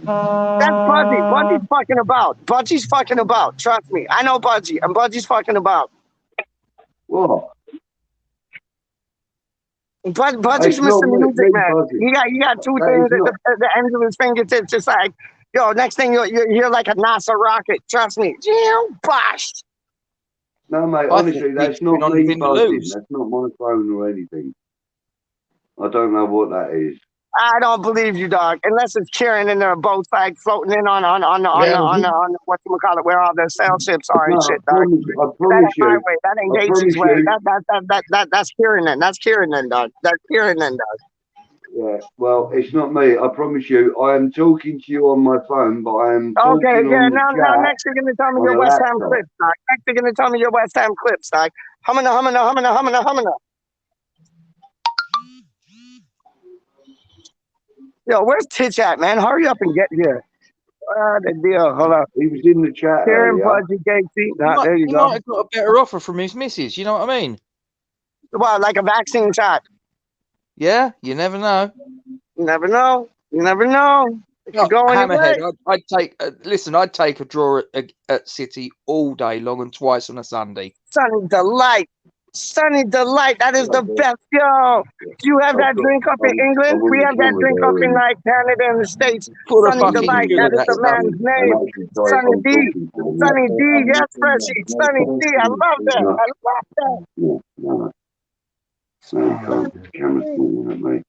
That's Budgie. Budgie's fucking about. Budgie's fucking about. Trust me. I know Budgie, and Budgie's fucking about. What? Budgie's It's not Mr. Music, me, man. Budgie. He got two That things is at not. the ends of his fingertips, just like, yo, next thing you're here like a NASA rocket. Trust me. Bosh. No, mate, I honestly, thought that's he'd not been on me win to buzzing. lose. That's not my phone or anything. I don't know what that is. I don't believe you, dog. Unless it's Kieran and they're both like floating in on the whatchamacallit, where all the sail ships are and No, shit, I dog. That promise ain't my you. way. That ain't I Gates's promise way. you. That's Kieran then. That's Kieran then, dog. That's Kieran then, dog. Yeah, well, it's not me. I promise you. I am talking to you on my phone, but I am talking Okay, yeah. on the Now chat next you're gonna tell me on your a West Ham laptop. clips, dog. Next you're gonna tell me your West Ham clips, dog. Humming. Yo, where's Titch at, man? Hurry up and get here. The deal. Hold up. He was in the chat Kieran, earlier. Budgie, Gatesy. There you He go. might have got a better offer from his missus. You know what I mean? Well, like a vaccine shot. Yeah, you never know. You never know. You never know. It could go Hammerhead, anyway. I'd take. Listen, I'd take a draw at City all day long and twice on a Sunday. Sunny delight. Sunny delight. That is the best. Yo, do you have that drink up in England? We have that drink up in like Canada and the States. Put a Sunny fucking delight. queue That of is that the stuff. man's name. Sunny D. Sunny D. Yes, Freshie. Sunny D. I love that. I love that. No, you can't. The camera's moving at me.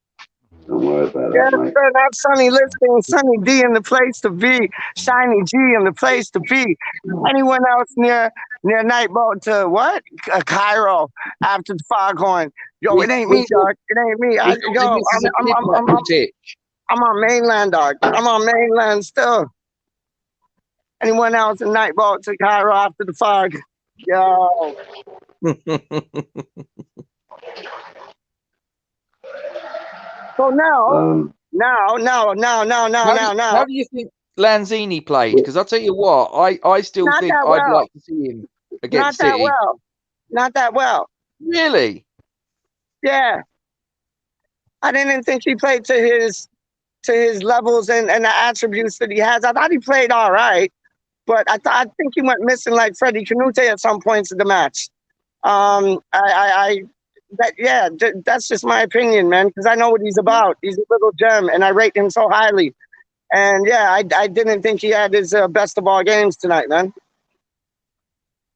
Don't worry about Yes, that, mate. sir. That's Sunny listening. Sunny D in the place to be. Shiny G in the place to be. Anyone else near Nightboat to what? Cairo after the foghorn. Yo, it ain't me, dog. It ain't me. I'm on mainland, dog. I'm on mainland still. Anyone else in Nightboat to Cairo after the fog? Yo. So now. How do you think Lanzini played? Because I'll tell you what, I still Not think that I'd well. like to see him against Not that City. well. Not that well. Really? Yeah. I didn't think he played to his levels and the attributes that he has. I thought he played all right, but I think he went missing like Freddie Canute at some points of the match. That's just my opinion, man, because I know what he's about. He's a little gem, and I rate him so highly. And yeah, I didn't think he had his best of all games tonight, man.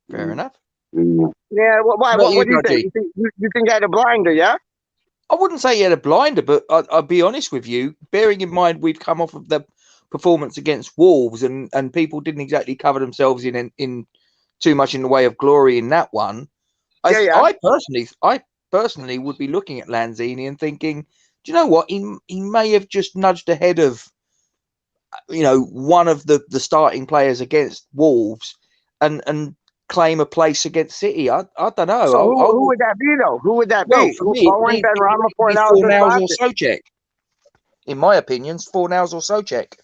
Fair enough. Yeah, why? What do you think? You think he had a blinder? Yeah. I wouldn't say he had a blinder, but I'll be honest with you. Bearing in mind we've come off of the performance against Wolves, and people didn't exactly cover themselves in too much in the way of glory in that one. I personally would be looking at Lanzini and thinking, do you know what? He may have just nudged ahead of, one of the starting players against Wolves, and claim a place against City. I don't know. So who would that be though? Who would that well, be? For me, Owen, Ben Rama, Fornals or Souček. In my opinion, Fornals or Souček.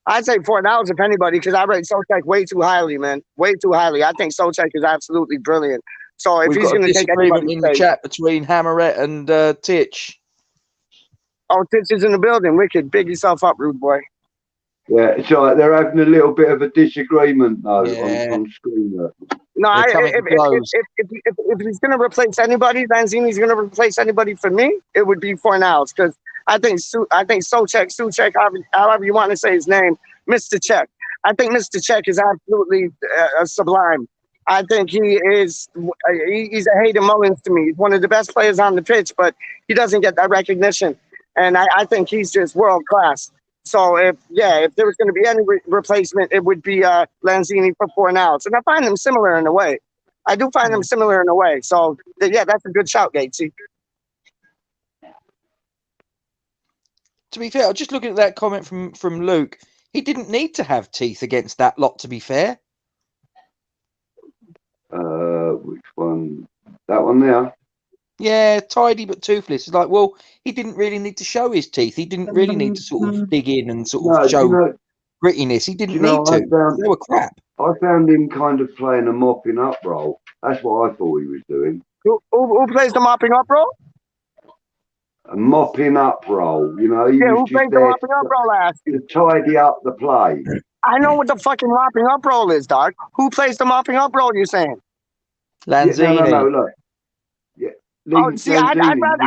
I'd say Fornals if anybody, because I rate Souček way too highly, man. Way too highly. I think Souček is absolutely brilliant. So if he's going to take anybody in the chat between Hammerette and Titch. Oh, Titch is in the building. Wicked. Big yourself up, rude boy. Yeah, it's all right. They're having a little bit of a disagreement though on screen. No, if he's going to replace anybody, Lanzini's going to replace anybody for me. It would be Fornals, because I think Souček, however you want to say his name, Mr. Czech. I think Mr. Czech is absolutely sublime. I think he's a Hayden Mullins to me. He's one of the best players on the pitch, but he doesn't get that recognition. And I think he's just world class. So if there was going to be any replacement, it would be Lanzini for Fornals. And I find them similar in a way. I do find them similar in a way. So yeah, that's a good shout, Gatesy. To be fair, I'm just looking at that comment from Luke. He didn't need to have teeth against that lot, to be fair. Which one? That one there? Yeah, tidy but toothless. It's like, well, he didn't really need to show his teeth. He didn't really need to sort of dig in and sort of show grittiness. He didn't need to. They were crap. I found him kind of playing a mopping up role. That's what I thought he was doing. Who plays the mopping up role? mopping up role. You know, he Yeah, was who just plays the there mopping up role last? to tidy up the play. I know what the fucking mopping up role is, dog. Who plays the mopping up role, you're saying? Yeah, Lanzini. no, look. Yeah, Oh, see, I'd rather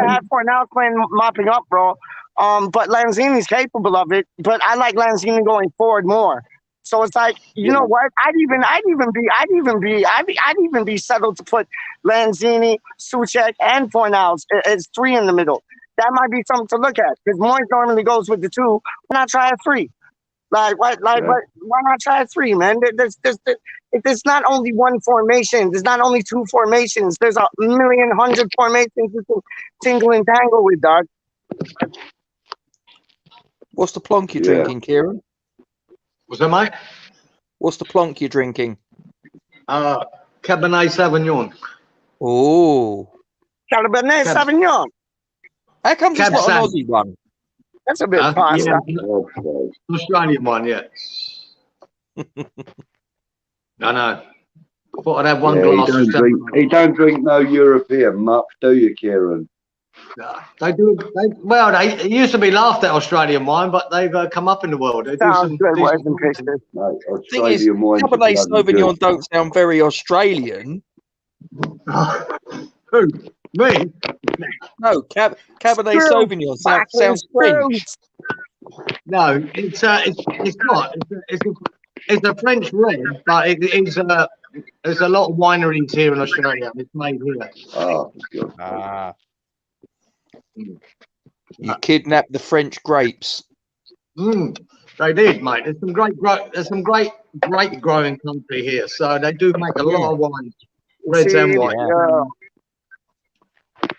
have Cornell playing mopping up, bro. But Lanzini's capable of it. But I like Lanzini going forward more. So it's like, you know what? I'd even be settled to put Lanzini, Suchek, and Fornals as 3 in the middle. That might be something to look at because Moyes normally goes with the 2. Why not try a 3? Why not try a 3, man? There's not only one formation. There's not only 2 formations. There's 100 formations you can tingle and tangle with, dog. What's the plonk you're drinking, Kieran? What's that, mate? What's the plonk you're drinking? Cabernet Sauvignon. Oh. Cabernet Sauvignon. How comes it's not an Aussie one? That's a bit pasta. Australian one, yeah. I know. I thought I'd have one glass. He don't drink no European much, do you, Kieran? They do. It used to be laughed at Australian wine, but they've come up in the world. They do some good decent No, thing is, Cabernet Sauvignon don't sound very Australian. Who? Me? No, Cabernet Sauvignon sounds French. No, it's not. It's a French red, but there's a lot of wineries here in Australia. It's made here. Oh, good. You kidnapped the French grapes. They did, mate. There's some great grape growing country here, so they do make a lot of wines, reds and white. Yeah.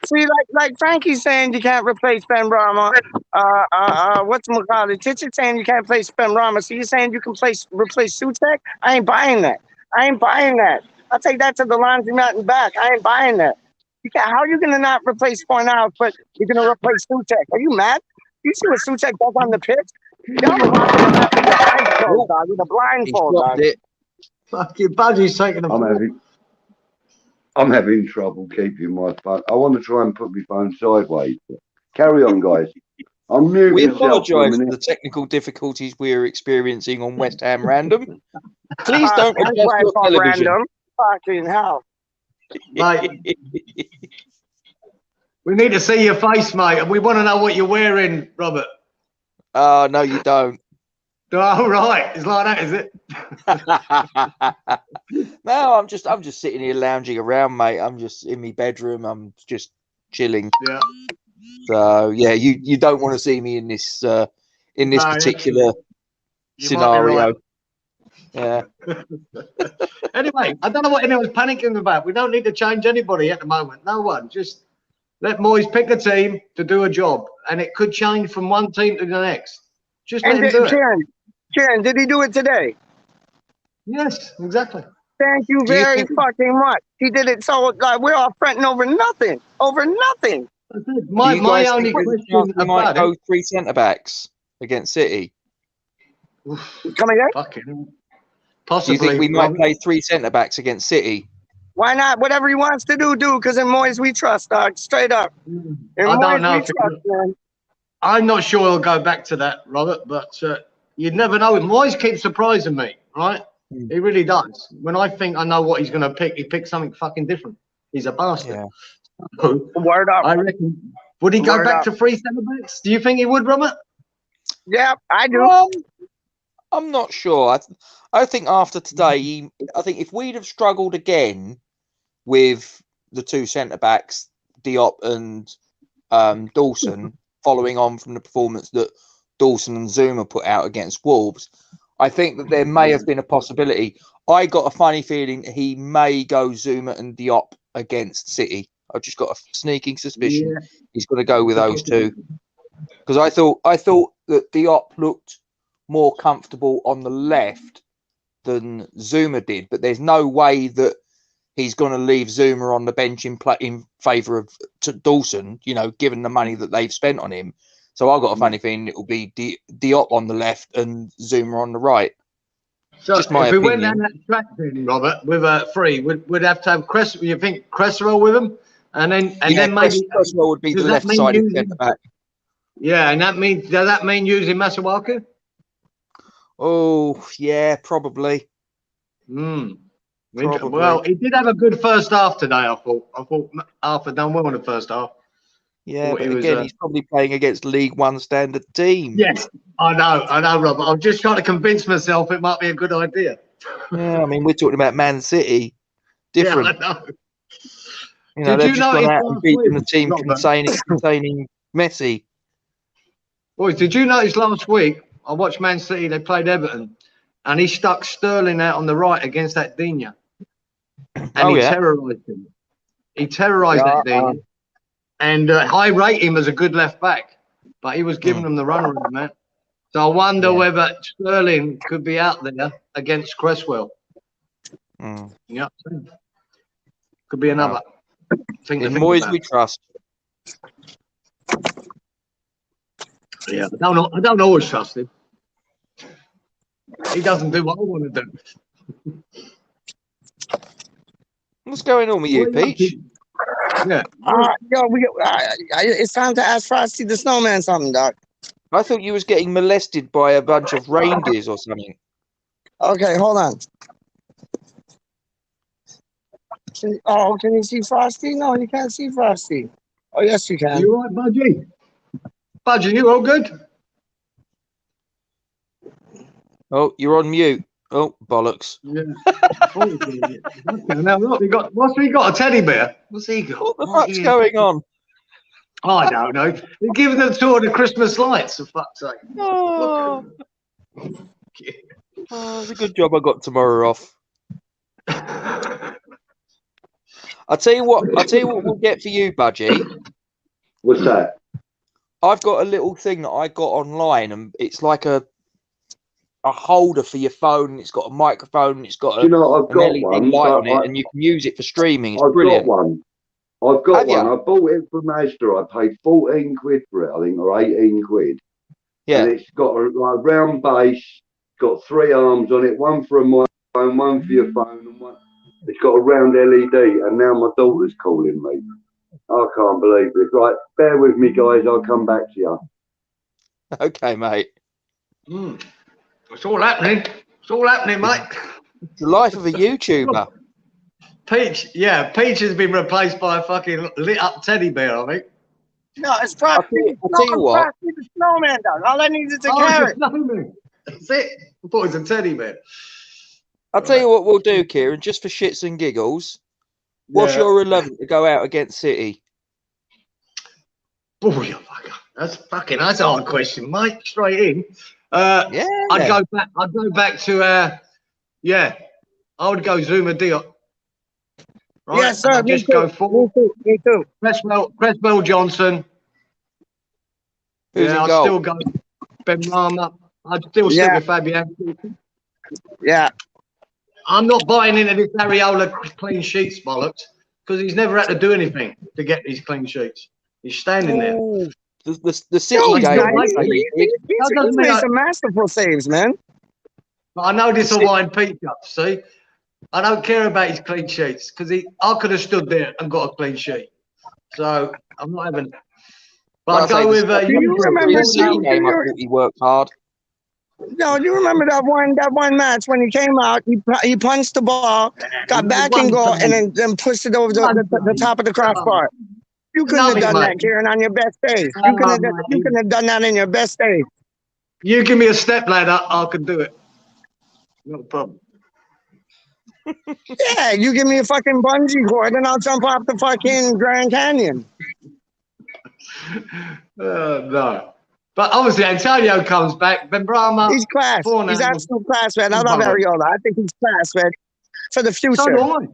See, like Frankie's saying you can't replace Ben Rama. Whatchamacallit? Titch's saying you can't replace Ben Rama. So you're saying you can replace Suchek? I ain't buying that. I'll take that to the laundromat and back. I ain't buying that. How are you going to not replace Fornals, but you're going to replace Suchek? Are you mad? You see what Suchek does on the pitch? Y'all are watching him with a blindfold, dog. With a blindfold, dog. Fucking Budgie's taking a I'm having trouble keeping my phone. I want to try and put my phone sideways. Carry on, guys. I'm mute. We apologise for the technical difficulties we're experiencing on West Ham Random. Please don't adjust your television. Random. Fucking hell. Mate, we need to see your face, mate, and we want to know what you're wearing, Robert. Oh, no, you don't. Oh, right. It's like that, is it? No, I'm just sitting here lounging around, mate. I'm just in my bedroom. I'm just chilling. Yeah. So yeah, you don't want to see me in this particular scenario. Right. Yeah. Anyway, I don't know what anyone's panicking about. We don't need to change anybody at the moment. No one. Just let Moyes pick a team to do a job, and it could change from one team to the next. Just let him do it. Kieran, did he do it today? Yes, exactly. Thank you very fucking much. He did it so we're all fretting over nothing. My only question might go 3 centre backs against City. Come again? Fucking possibly. Do you think we might play 3 centre backs against City? Why not? Whatever he wants to do, because in Moyes we trust, dog. Straight up. I don't know. I'm not sure he'll go back to that, Robert, but you'd never know. Moyes keeps surprising me, right? He really does. When I think I know what he's going to pick, he picks something fucking different. He's a bastard. Yeah. Word up. I reckon. Would he go back to 3 centre backs? Do you think he would, Robert? Yeah, I do. I'm not sure. I think after today, I think if we'd have struggled again with the 2 centre backs, Diop and Dawson, following on from the performance that Dawson and Zuma put out against Wolves, I think that there may have been a possibility. I got a funny feeling he may go Zuma and Diop against City. I've just got a sneaking suspicion he's going to go with those 2, because I thought that Diop looked more comfortable on the left than Zuma did, but there's no way that he's going to leave Zuma on the bench in favour of Dawson, given the money that they've spent on him. So I've got a funny feeling it will be Diop on the left and Zuma on the right. So just my opinion. We went down that track then, Robert, with 3, we'd have to have Cresswell. You think Cresswell with him? And then maybe Cresswell would be the does that left mean side using- centre back. Yeah, and does that mean using Masuaku? Oh, yeah, probably. Probably. Probably. Well, he did have a good first half today. I thought Arthur done well in the first half. Yeah, Thought but he was, again, he's probably playing against League One standard team. Yes, I know, Robert. I'm just trying to convince myself it might be a good idea. Yeah, I mean, we're talking about Man City. Different. Yeah, I know. You know, Did they've you just gone notice out and last beaten the week, team Robert? containing Messi. Boys, did you notice last week? I watched Man City. They played Everton, and he stuck Sterling out on the right against that Digne, and he terrorised him. He terrorised that Digne, and I rate him as a good left back, but he was giving them the runaround, man. So I wonder whether Sterling could be out there against Cresswell. Yeah, could be another thing to In think Moyes about. we trust. Yeah, I don't always trust him. He doesn't do what I want to do. What's going on with you, Peach? Yeah. It's time to ask Frosty the Snowman something, Doc. I thought you was getting molested by a bunch of reindeers or something. Okay, hold on. Can you see Frosty? No, you can't see Frosty. Oh, yes, you can. You all right, Budgie? Budgie, you all good? Oh, you're on mute. Oh, bollocks. Yeah. Now, what's he got? A teddy bear? What's he got? What the fuck's going on? I don't know. They're giving them tour of the Christmas lights, for fuck's sake. Oh, it's a good job I got tomorrow off. I'll tell you what we'll get for you, Budgie. What's that? I've got a little thing that I got online, and it's like a holder for your phone. It's got a microphone. It's got I've got LED one, light on it, and you can use it for streaming. It's I've brilliant. got one. I've got Have one. you? I bought it from Asda. I paid 14 quid for it, I think, or 18 quid. Yeah. And it's got a round base, got 3 arms on it, one for a microphone, one for your phone, and one. It's got a round LED, and now my daughter's calling me. I can't believe it. Right, bear with me, guys. I'll come back to you. Okay, mate. It's all happening. It's all happening, mate. It's the life of a YouTuber. Peach has been replaced by a fucking lit up teddy bear, I think. No, it's Frosty. I'll tell you what. Frosty the Snowman, Doc. All I need is a Oh, carrot. that's it. I thought it was a teddy bear. I'll tell you what we'll do, Kieran, just for shits and giggles. What's your 11 to go out against City? Boy, that's a hard question, mate. Straight in. I'd go back to I would go Zuma Diop. Right? Yes, sir. I'd just go forward. Me too. Cresswell Johnson. Who's in I'd goal? still go Ben Rama. I'd still stick with Fabian. Yeah. I'm not buying into this Areola clean sheets bollocks because he's never had to do anything to get these clean sheets. He's standing there. Ooh, the City No, game. He's made some masterful saves, man. But I know this will wind Pete up. See, I don't care about his clean sheets because I could have stood there and got a clean sheet. So I'm not having. But I'd go with. you remember the City game? I thought he worked hard. No, you remember that one match when he came out? He punched the ball, got back in goal, and then pushed it over the top of the crossbar. You couldn't have done that, Kieran, on your best days. You couldn't have done that in your best days. You give me a step ladder, I could do it. No problem. Yeah, you give me a fucking bungee cord, and I'll jump off the fucking Grand Canyon. No. But obviously, Antonio comes back. Ben Brahma. He's class. He's absolute class, man. I love Areola. I think he's class, man. For the future. So do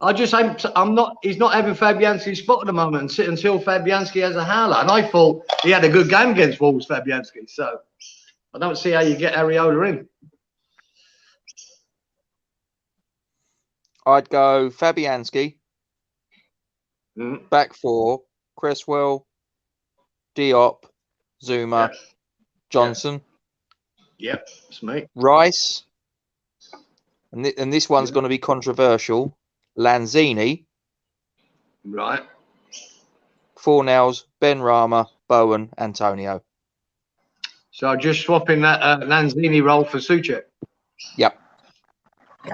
I just I'm not. He's not having Fabianski's spot at the moment, and sit until Fabianski has a howler. And I thought he had a good game against Wolves, Fabianski. So I don't see how you get Areola in. I'd go Fabianski, back 4, Cresswell, Diop, Zuma, Johnson. Yep, it's me. Rice, and this one's going to be controversial. Lanzini, Right. Fornals, Ben Rama, Bowen, Antonio. So just swapping that Lanzini role for Souček. Yep.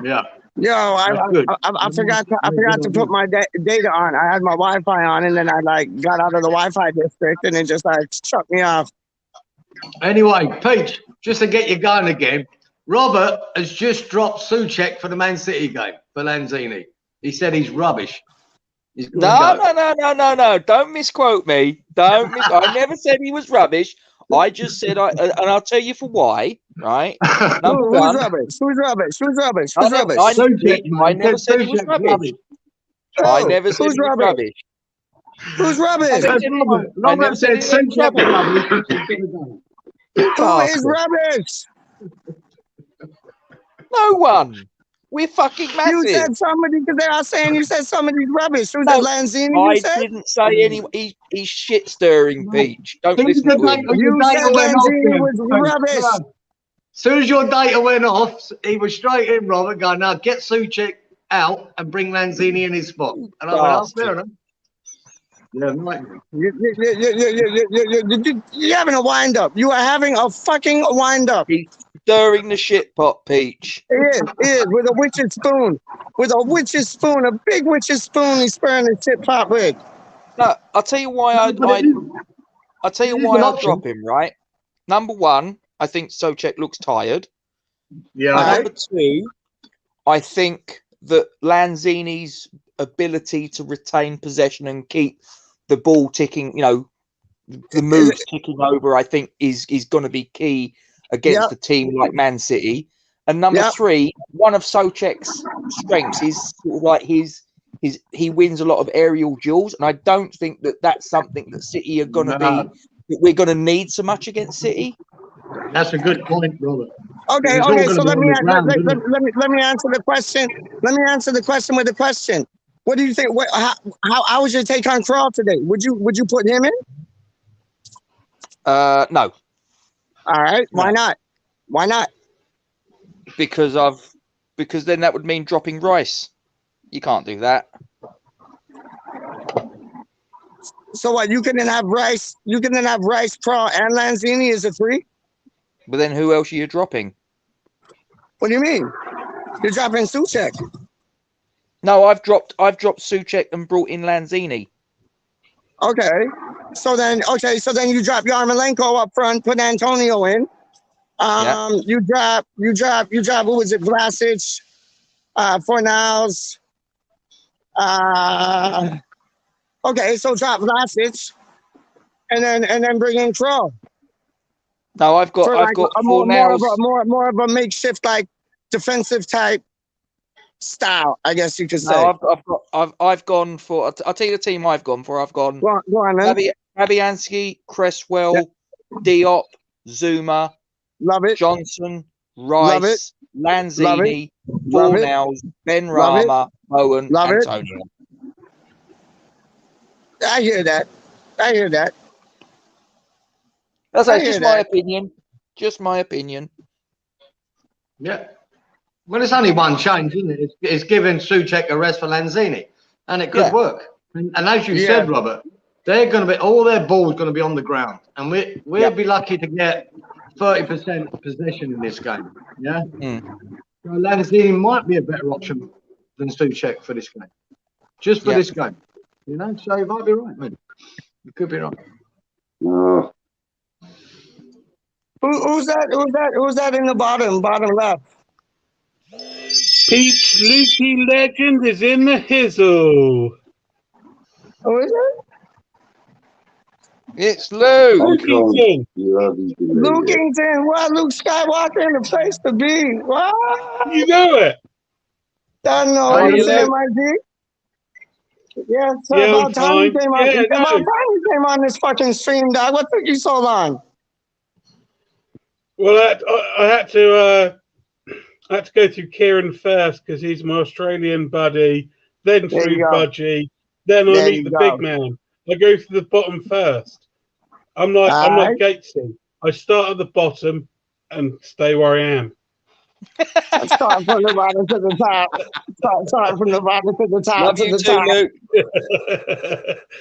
Yeah. Yo, I forgot to put my data on. I had my Wi-Fi on, and then I like got out of the Wi-Fi district, and it just like shut me off. Anyway, Peach, just to get you going again, Robert has just dropped Souček for the Man City game for Lanzini. He said he's rubbish. He's No. Don't misquote me. I never said he was rubbish. I just said and I'll tell you for why. Right? Who's rubbish? Who's rubbish? Who's rubbish? Who's rubbish? I never said he was rubbish. I never said he was rubbish. Who's rubbish? Robert said Souček rubbish. Who is rubbish? No one. We're fucking massive. You said somebody, because they are saying you said somebody's rubbish. Who's that, Lanzini? I didn't say anyone. He's shit stirring, Peach. Don't listen to him. You said Lanzini was rubbish. As soon as your data went off, he was straight in, Robert, going, now get Souček out and bring Lanzini in his spot. And I went, oh, fair enough. Yeah, right. You're having a wind-up. You are having a fucking wind-up. He's stirring the shit pot, Peach. It is, with a witch's spoon. With a witch's spoon, a big witch's spoon he's stirring the shit pot with. No, I'll tell you why I'll tell you why I'll drop him, right? Number one, I think Souček looks tired. Yeah. Number two, I think that Lanzini's ability to retain possession and keep the ball ticking, the moves ticking over, I think is going to be key against a team like Man City. And number three, one of Souček's strengths is sort of like he wins a lot of aerial duels, and I don't think that that's something that City are going to we're going to need so much against City. That's a good point, Robert. Okay. So let me answer the question. Let me answer the question with a question. What do you think? How was your take on Krall today? Would you put him in? No. All right. Why not? Why not? Because then that would mean dropping Rice. You can't do that. So what? You can then have Rice. You can then have Rice, Krall, and Lanzini as a three. But then who else are you dropping? What do you mean? You're dropping Souček. No, I've dropped Souček and brought in Lanzini. Okay. So then you drop Yarmolenko up front, put Antonio in. You drop who was it? Vlasic, Fornals. Okay, so drop Vlasic and then bring in Krall. No, I've got more of a makeshift like defensive type style, I guess you could say. No, I've gone for. I'll tell you the team I've gone for. I've gone. Go on, man. Fabianski, Cresswell, Diop, Zuma, love it. Johnson, Rice, Lanzini, Fornals, Ben Rama, Bowen, Antonio. I hear that. That's just my opinion. Just my opinion. Yeah. Well, it's only one change, isn't it? It's giving Souček a rest for Lanzini, and it could work. And as you said, Robert, they're going to be all their balls going to be on the ground, and we'll be lucky to get 30% possession in this game. Yeah. So Lanzini might be a better option than Souček for this game, just for this game. So you might be right, man. You could be right. No. Who's that in the bottom left? Peach Lukey Legend is in the hizzle. Who is it? It's Luke. Lukington. Lukington. What? Luke Skywalker in the place to be. What? You know it. I know. What you saying, my G? Yeah, about time you came on. About time you came on this fucking stream, dog. What took you so long? Well, I had to go through Kieran first because he's my Australian buddy. Then through Budgie. Then I meet the big man. I go to the bottom first. I'm like Gatesy. I start at the bottom and stay where I am. Start from the bottom to the top. Start from the bottom to the top. Love to you the too, top. Luke.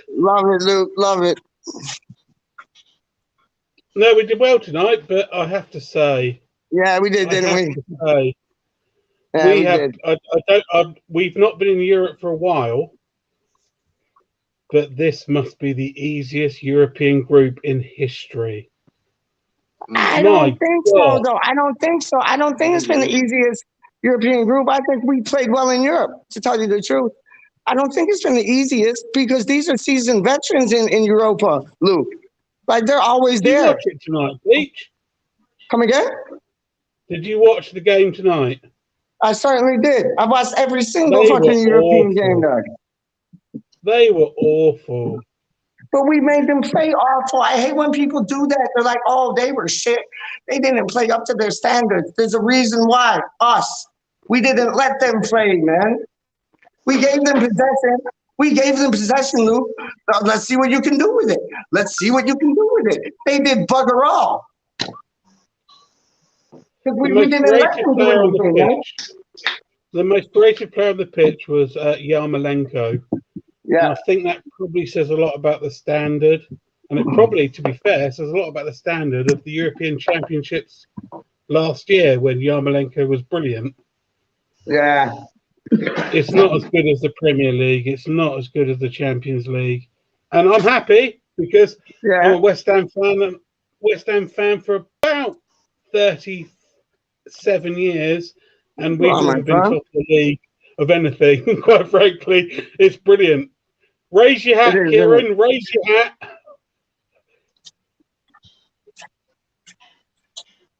Love it, Luke. Love it. No, we did well tonight, but I have to say, Yeah, we did, didn't we? Yeah, we have. did. We've not been in Europe for a while, but this must be the easiest European group in history. I don't think so, though. I don't think so. I don't think it's been the easiest European group. I think we played well in Europe, to tell you the truth. I don't think it's been the easiest because these are seasoned veterans in Europa, Luke. Like, they're always Did you there. watch it tonight, Peach? Come again? Did you watch the game tonight? I certainly did. I watched every single They fucking were European awful. game there. They were awful. But we made them play awful. I hate when people do that. They're like, oh, they were shit. They didn't play up to their standards. There's a reason why. Us. We didn't let them play, man. We gave them possession. We gave them possession, Luke. Let's see what you can do with it. Let's see what you can do with it. They did bugger all. We didn't let them do anything, man. The most creative player on the pitch was Yarmolenko. Yeah. And I think that probably says a lot about the standard. And it probably, to be fair, says a lot about the standard of the European Championships last year when Yarmolenko was brilliant. Yeah. It's not as good as the Premier League. It's not as good as the Champions League. And I'm happy because I'm a West Ham fan for about 37 years. And we've never been top of the league of anything, quite frankly. It's brilliant. Raise your hat, Kieran. Raise your hat.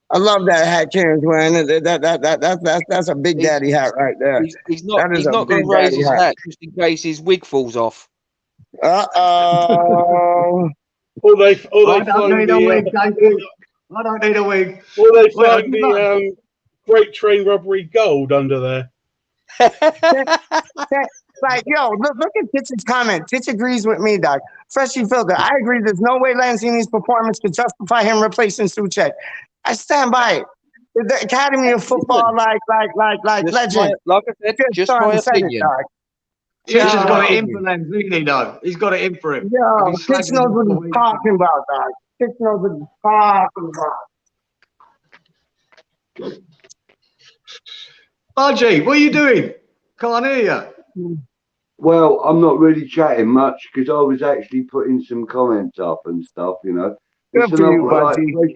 I love that hat Kieran's wearing. That's a big daddy hat right there. He's not going to raise his hat just in case his wig falls off. Uh-oh. I don't need a wig. I don't need a wig. Or they find the Great Train Robbery gold under there. Like, yo, look at Titch's comment. Titch agrees with me, Doc. Freshly filtered. I agree. There's no way Lanzini's performance could justify him replacing Souček. I stand by it. The Academy of Football, like legend. Like I said, just my opinion. He's just got it in for Lanzini, though. He's got it in for him. Yeah, Titch knows what he's talking about, Doc. Titch knows what he's talking about. Budgie, what are you doing? Can't hear you. Well, I'm not really chatting much because I was actually putting some comments up and stuff, you know. Good for you, Budgie.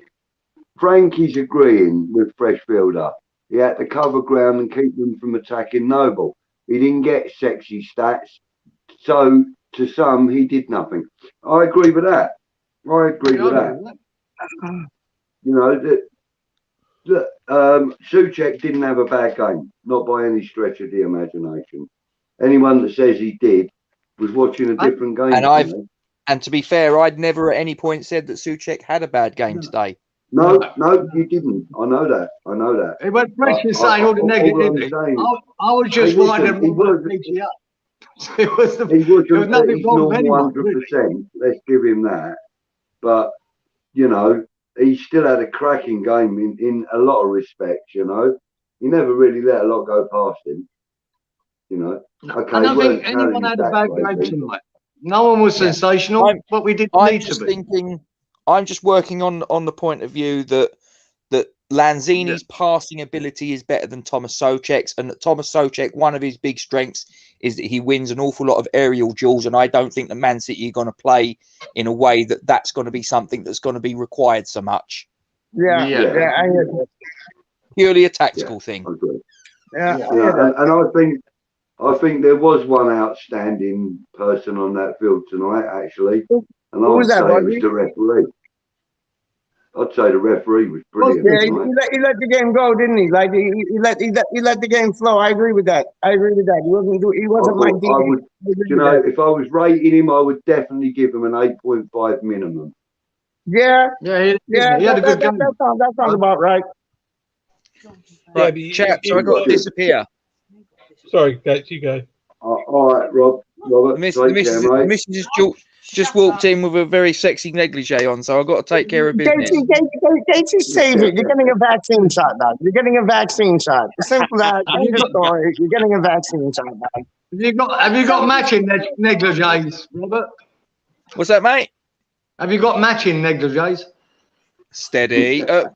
Frankie's agreeing with Freshfielder. He had to cover ground and keep them from attacking Noble. He didn't get sexy stats, so to some, he did nothing. I agree with that. You know, Souček didn't have a bad game, not by any stretch of the imagination. Anyone that says he did was watching a different game. And to be fair, I'd never at any point said that Souček had a bad game today. No, you didn't. I know that. It went fresh and saying all the negativity. I was just winding him up. He wasn't nothing wrong with anyone, 100%. Let's give him that. But, you know, he still had a cracking game in a lot of respects, you know. He never really let a lot go past him. You know. Okay, I don't think anyone had a bad game tonight. No one was sensational, but we didn't need to be. I'm just working on the point of view that Lanzini's passing ability is better than Thomas Souček's, and that Thomas Souček, one of his big strengths is that he wins an awful lot of aerial duels, and I don't think that Man City are going to play in a way that's going to be something that's going to be required so much. Yeah. Purely a tactical thing. And I think there was one outstanding person on that field tonight, actually. And I'd say it was the referee. I'd say the referee was brilliant. Yeah, he let the game go, didn't he? Like he let the game flow. I agree with that. He wasn't my team. You know, if I was rating him, I would definitely give him an 8.5 minimum. Yeah. He had a good game. That sounds about right. Right, chaps, I got to disappear. Sorry, Gates, you go. All right, Robert. The missus just walked in with a very sexy negligee on, so I've got to take care of business. Casey, save it. You're getting a vaccine shot, dog. You're getting a vaccine shot. Simple as end of story. You're getting a vaccine shot, dog. Have you got matching negligees, Robert? What's that, mate? Have you got matching negligees? Steady. She won't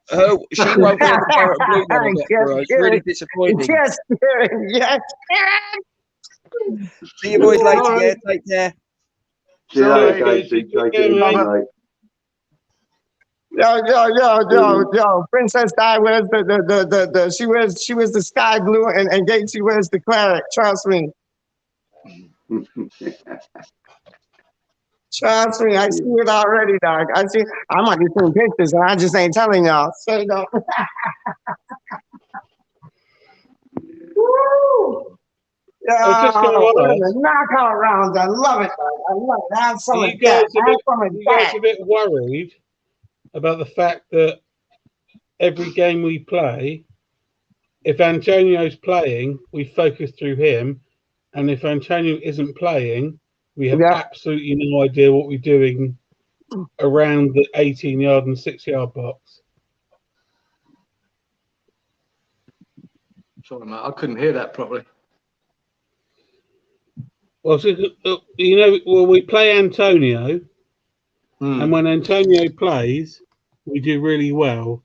wear the carrot blue one I got for her. It's really disappointing. Yes, yes. See you boys later. Yeah, take care. See you later, Casey. Take care, mate. Yo, Princess Di wears the she wears the sky blue and Gacy wears the claret. Trust me. Trust me, I see it already, dog. I might be seeing pictures and I just ain't telling y'all. So you know. Woo! Yeah, knockout rounds. I love it, dog. I love it. Have some of that. You guys a bit worried about the fact that every game we play, if Antonio's playing, we focus through him, and if Antonio isn't playing, we have absolutely no idea what we're doing around the 18-yard and 6-yard box. Sorry, mate, I couldn't hear that properly. Well, so, we play Antonio, and when Antonio plays, we do really well.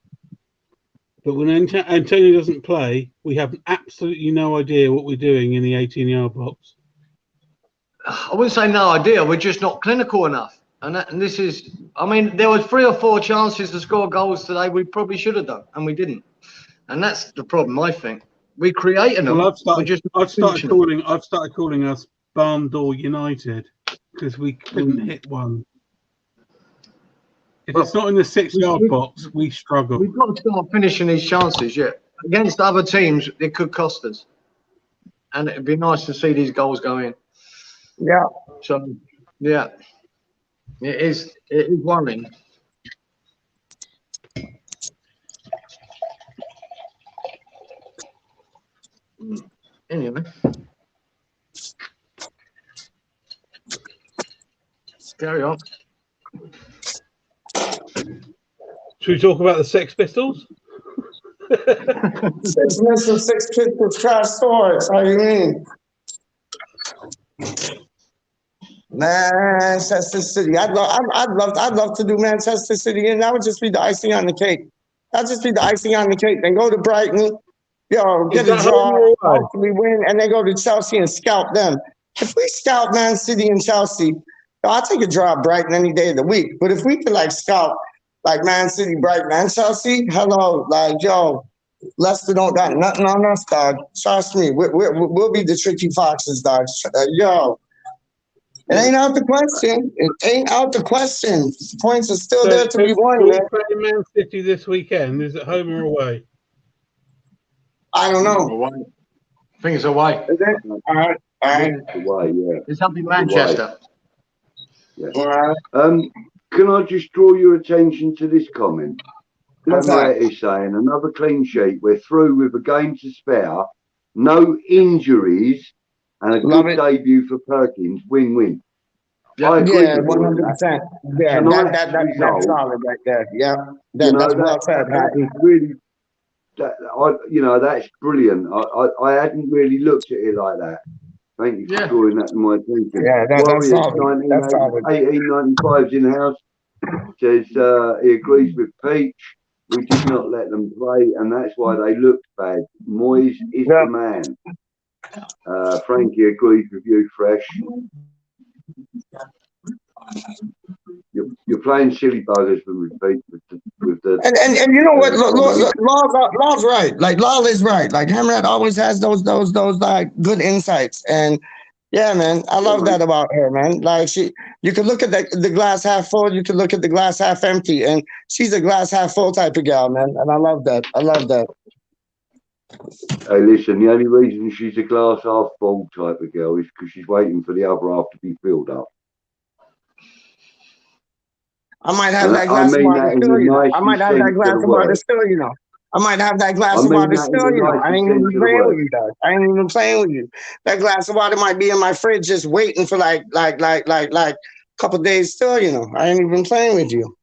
But when Antonio doesn't play, we have absolutely no idea what we're doing in the 18-yard box. I wouldn't say no idea. We're just not clinical enough. And this is, I mean, there was 3 or 4 chances to score goals today we probably should have done, and we didn't. And that's the problem, I think. We created them. Well, I've started calling us Barn Door United because we couldn't hit one. If it's not in the 6-yard box, we struggle. We've got to start finishing these chances, Against other teams, it could cost us. And it'd be nice to see these goals go in. Yeah. So, yeah. It is worrying. Anyway. Carry on. Should we talk about the Sex Pistols? 6 missiles, 6 pistols, crash swords. How you mean? Manchester City. I'd love to do Manchester City, and that would just be the icing on the cake. That'd just be the icing on the cake. Then go to Brighton, get a draw, hopefully win, and then go to Chelsea and scalp them. If we scalp Man City and Chelsea, I'll take a draw at Brighton any day of the week. But if we could scalp Man City, Brighton, and Chelsea, hello, Leicester don't got nothing on us, dog. Trust me, we'll be the tricky foxes, dog. It ain't out the question. It ain't out the question. The points are still there to be won, man. Play Man City this weekend. Is it home or away? I don't know. I think it's away. Is it? All right. It's away, yeah. It's up in Manchester. Yeah. Can I just draw your attention to this comment? Hamlet is saying another clean sheet. We're through with a game to spare, no injuries, and a good debut for Perkins. Win-win. Yeah, 100%. Yeah, that's solid right there. Yeah, that's well said. It's really, that's brilliant. I hadn't really looked at it like that. Thank you for drawing that to my attention. Yeah, that's solid. That's solid. 1895's in the house. Says he agrees with Peach. We did not let them play, and that's why they looked bad. Moyes is the man. Frankie agrees with you, Fresh. You're playing silly buggers with the and you know what? Law's right. Law is right. Hamrat always has those good insights. And yeah, man, I love that about her, man. You could look at the glass half full, you could look at the glass half empty, and she's a glass half full type of gal, man. And I love that. Hey, listen, the only reason she's a glass half full type of girl is because she's waiting for the other half to be filled up. I might have that glass of water still, you know. I might have that glass of water still, you know. I ain't even playing with you, dog. I ain't even playing with you. That glass of water might be in my fridge just waiting for like couple days still, you know. I ain't even playing with you.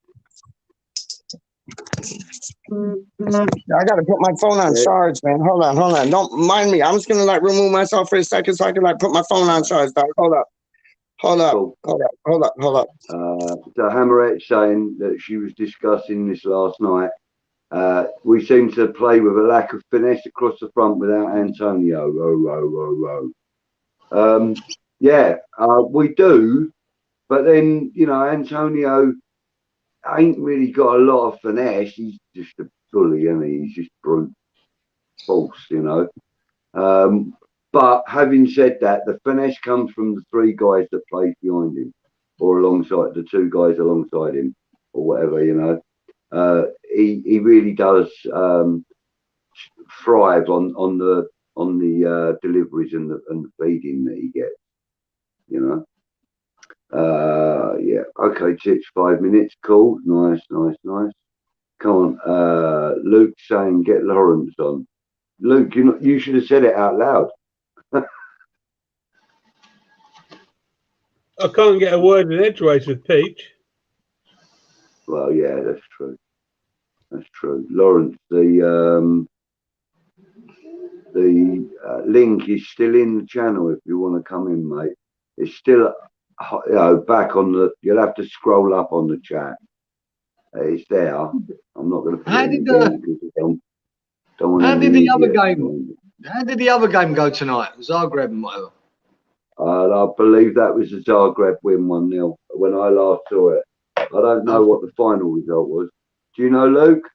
I gotta put my phone on charge, man. Hold on. Don't mind me. I'm just gonna like remove myself for a second so I can like put my phone on charge, dog. Hold up. Cool. So Hammerette's saying that she was discussing this last night. We seem to play with a lack of finesse across the front without Antonio. We do, but then, you know, Antonio ain't really got a lot of finesse. He's just a bully, and he's just brute force, you know. But having said that, the finesse comes from the three guys that play behind him, or alongside the two guys alongside him, or whatever, you know. He really does thrive on the deliveries and the feeding that he gets, you know. Yeah, okay, Tits, 5 minutes, cool, nice. Come on, Luke saying get Lawrence on. Luke, you should have said it out loud. I can't get a word in edgeways with Peach. Well, yeah, that's true. Lawrence, the link is still in the channel if you want to come in, mate. It's still, you know, back on the. You'll have to scroll up on the chat. It's there. I'm not going to put it again because I don't want. How did the other game? How did the other game go tonight? Zagreb and whatever. I believe that was a Zagreb win 1-0 when I last saw it. I don't know what the final result was. Do you know, Luke?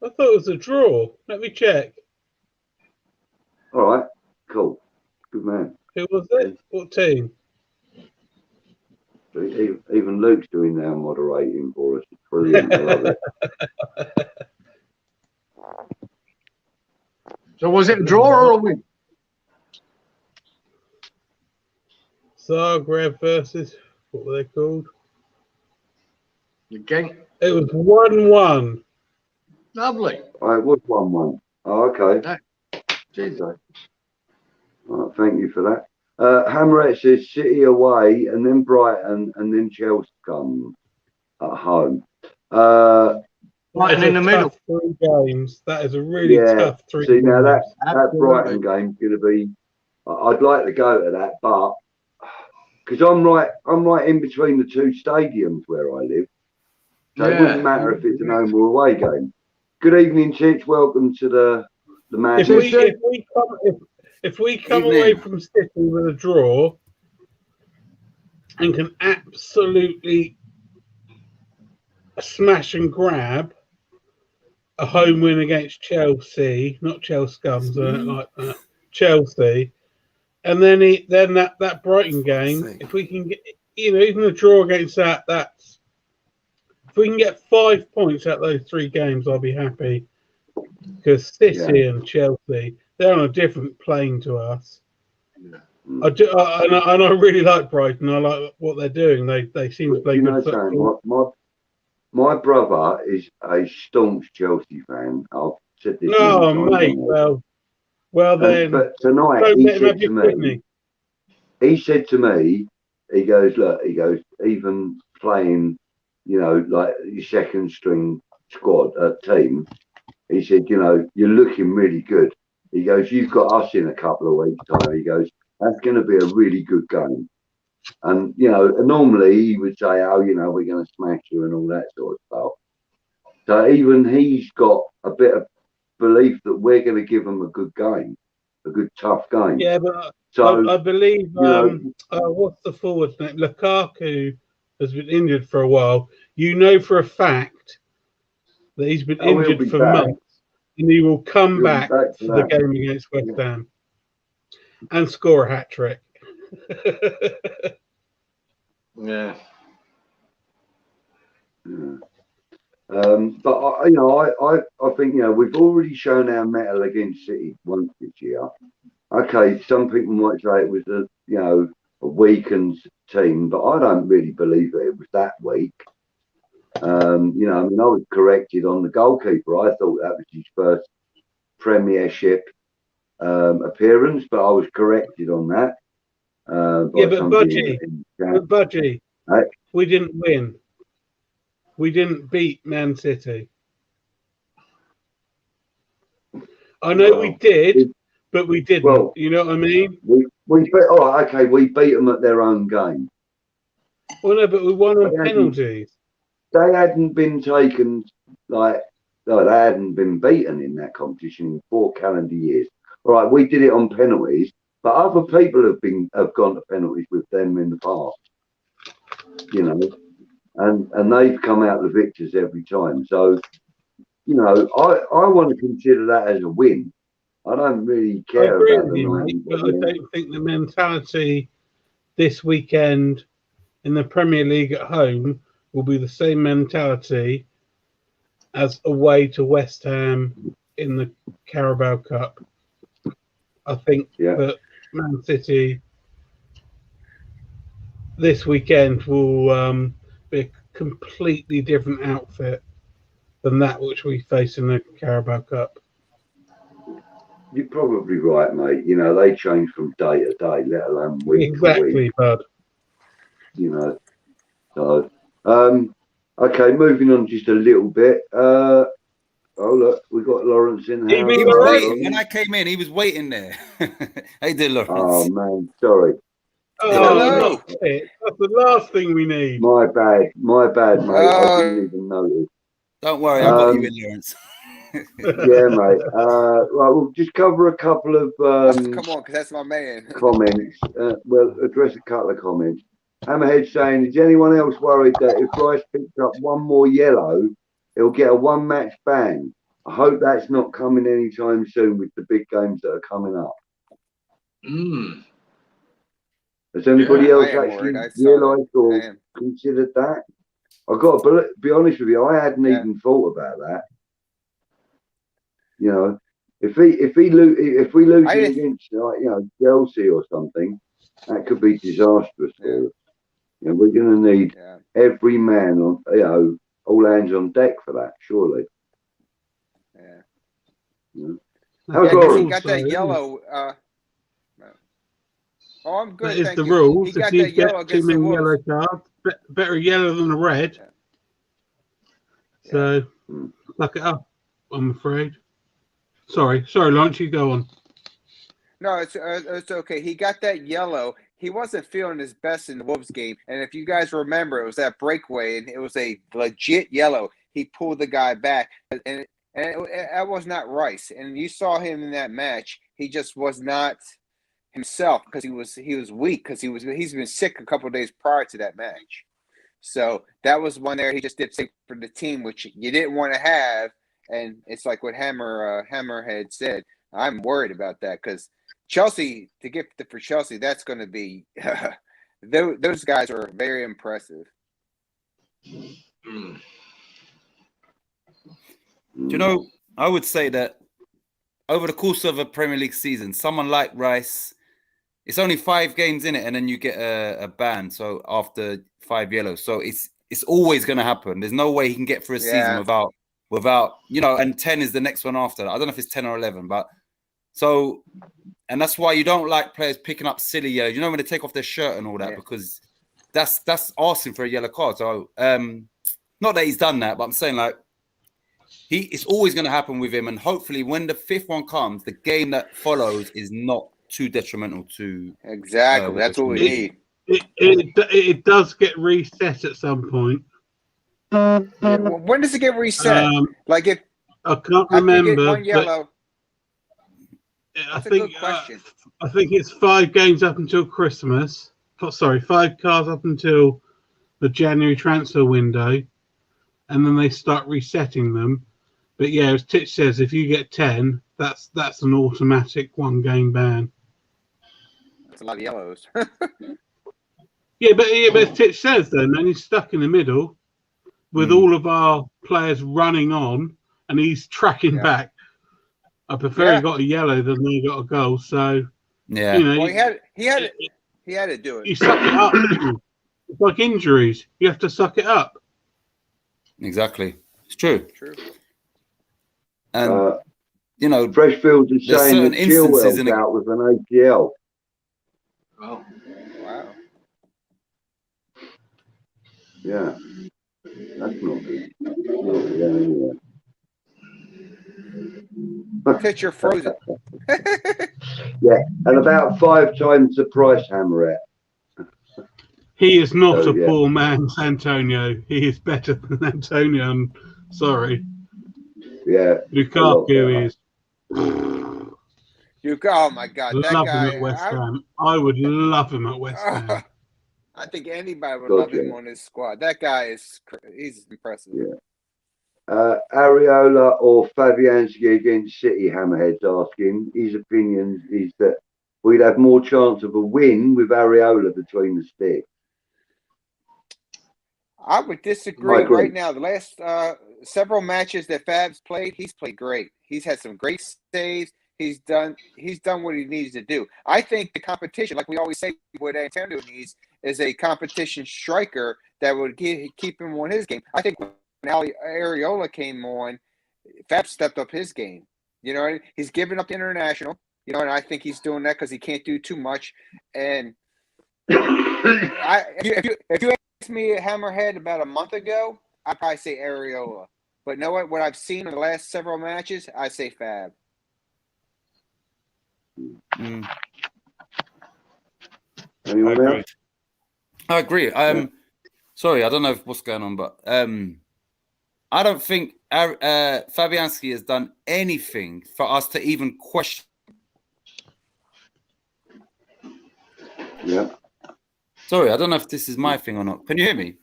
I thought it was a draw. Let me check. All right, cool. Good man. Who was it? What team? Even Luke's doing now moderating for us. It's brilliant. I love it. So was it a draw or a win? Zagreb versus, what were they called? The game. It was 1-1. Lovely. Oh, it was 1-1. Oh, okay. Jesus. Okay. All right, thank you for that. Hammerette says City away and then Brighton and then Chelsea come at home. Brighton in the middle. 3 games. That is a really tough 3 games. Now that Brighton game's going to be. I'd like to go to that, but because I'm right in between the two stadiums where I live, so it wouldn't matter if it's an home or away game. Good evening, Chich. Welcome to the man. If we come away from City with a draw and can absolutely smash and grab a home win against Chelsea, not Chelsea Scums, like that, Chelsea, and then that Brighton game, if we can get, you know, even a draw against that's if we can get 5 points out of those 3 games, I'll be happy. Because City and Chelsea, they're on a different plane to us. I do, and I really like Brighton. I like what they're doing. They seem to play good football. My brother is a staunch Chelsea fan. I've said this. Oh, mate. Well then. But tonight he said to me, he goes, look, even playing, you know, like your second string squad team. He said, you know, you're looking really good. He goes, you've got us in a couple of weeks' time. He goes, that's going to be a really good game. And, you know, normally he would say, oh, you know, we're going to smash you and all that sort of stuff. So even he's got a bit of belief that we're going to give them a good game, a good, tough game. Yeah, but I believe, what's the forward's name? Lukaku has been injured for a while. You know for a fact that he's been injured for months, and he will come back for the game against West Ham and score a hat trick. Yeah. But you know, I think, you know, we've already shown our mettle against City once this year. Okay, some people might say it was a weakened team, but I don't really believe that it was that weak. You know, I mean, I was corrected on the goalkeeper. I thought that was his first Premiership appearance, but I was corrected on that. Budgie, Right? we didn't win. We didn't beat Man City. I know we did, but we didn't. Well, you know what I mean? We beat. All right, okay. We beat them at their own game. Well, no, but we won on penalties. They hadn't been taken they hadn't been beaten in that competition in 4 calendar years. All right, we did it on penalties, but other people have gone to penalties with them in the past. You know, and they've come out the victors every time. So, you know, I want to consider that as a win. I don't really care about the 90. But I don't think the mentality this weekend in the Premier League at home will be the same mentality as away to West Ham in the Carabao Cup. I think that Man City this weekend will be a completely different outfit than that which we face in the Carabao Cup. You're probably right, mate. You know, they change from day to day, let alone week to week. Bud. You know, so okay, moving on just a little bit. Oh look, we got Lawrence in the house. He was waiting when I came in. He was waiting there. Hey, did Lawrence? Oh man, sorry. Oh, that's the last thing we need. My bad, mate. I didn't even notice. Don't worry, I got you in, Lawrence. Yeah, mate. Right, we'll just cover a couple of come on, because that's my man. Comments. We'll address a couple of comments. Hammerhead saying, is anyone else worried that if Rice picks up one more yellow, he'll get a 1-match ban? I hope that's not coming anytime soon with the big games that are coming up. Has anybody else actually realised or considered that? I've got to be honest with you, I hadn't even thought about that. You know, if we lose against Chelsea or something, that could be disastrous for us. You know, we're going to need every man on, all hands on deck for that, surely. Yeah. You know? How's Lawrence? He got that yellow. I'm good. That is the rules. He got that yellow against the Wolves. Yellow card, better yellow than a red. Yeah. So, look it up, I'm afraid. Sorry, Lawrence, you go on. No, it's okay. He got that yellow. He wasn't feeling his best in the Wolves game. And if you guys remember, it was that breakaway, and it was a legit yellow. He pulled the guy back, and that was not Rice. And you saw him in that match. He just was not himself because he was weak because he's been sick a couple of days prior to that match. So that was one there he just did sick for the team, which you didn't want to have. And it's like what Hammerhead said. I'm worried about that because Chelsea, to get for Chelsea, that's going to be those guys are very impressive. Do you know, I would say that over the course of a Premier League season, someone like Rice, it's only 5 games in it, and then you get a ban. So after 5 yellows, so it's always going to happen. There's no way he can get through a season without and 10 is the next one after that. I don't know if it's 10 or 11, but so, and that's why you don't like players picking up silly yellows. You know, when they take off their shirt and all that, because that's asking for a yellow card. So not that he's done that, but I'm saying like it's always going to happen with him, and hopefully when the 5th one comes, the game that follows is not too detrimental to that's what we need. It does get reset at some point. When does it get reset? Like if I can't remember. One yellow. I think it's 5 games up until Christmas. 5 cards up until the January transfer window, and then they start resetting them. But yeah, as Titch says, if you get 10, that's an automatic 1-game ban. That's a lot of yellows. Yeah, but as Titch says, then he's stuck in the middle with all of our players running on, and he's tracking back. I prefer he got a yellow than they got a goal. So he had to do it. You suck it up. It's like injuries. You have to suck it up. Exactly, it's true. And Freshfield is saying that Chilwell's out with an ACL. Oh. Wow. Yeah. That's not good. Yeah. Pitch, you're frozen. Yeah, and about 5 times the price, Hammer it. He is not So, a poor man's Antonio. He is better than Antonio. I'm sorry. Yeah. Lukaku is. Oh my God, that Love guy! him at West Ham. I would love him at West Ham. I think anybody would love him on his squad. That guy he's impressive. Yeah. Areola or Fabianski against City, Hammerhead's asking. His opinion is that we'd have more chance of a win with Areola between the sticks. I would disagree right now. The last several matches that Fab's played, he's played great. He's had some great saves. He's done what he needs to do. I think the competition, like we always say, what Antonio needs is a competition striker that would keep him on his game. I think when Areola came on, Fab stepped up his game. You know, he's giving up the international. You know, and I think he's doing that because he can't do too much. And if you asked me at Hammerhead about a month ago, I'd probably say Areola. But you know what? What I've seen in the last several matches, I say Fab. Anyone else? I agree. Sorry, I don't know what's going on, but I don't think Fabianski has done anything for us to even question. Yeah. Sorry, I don't know if this is my thing or not. Can you hear me?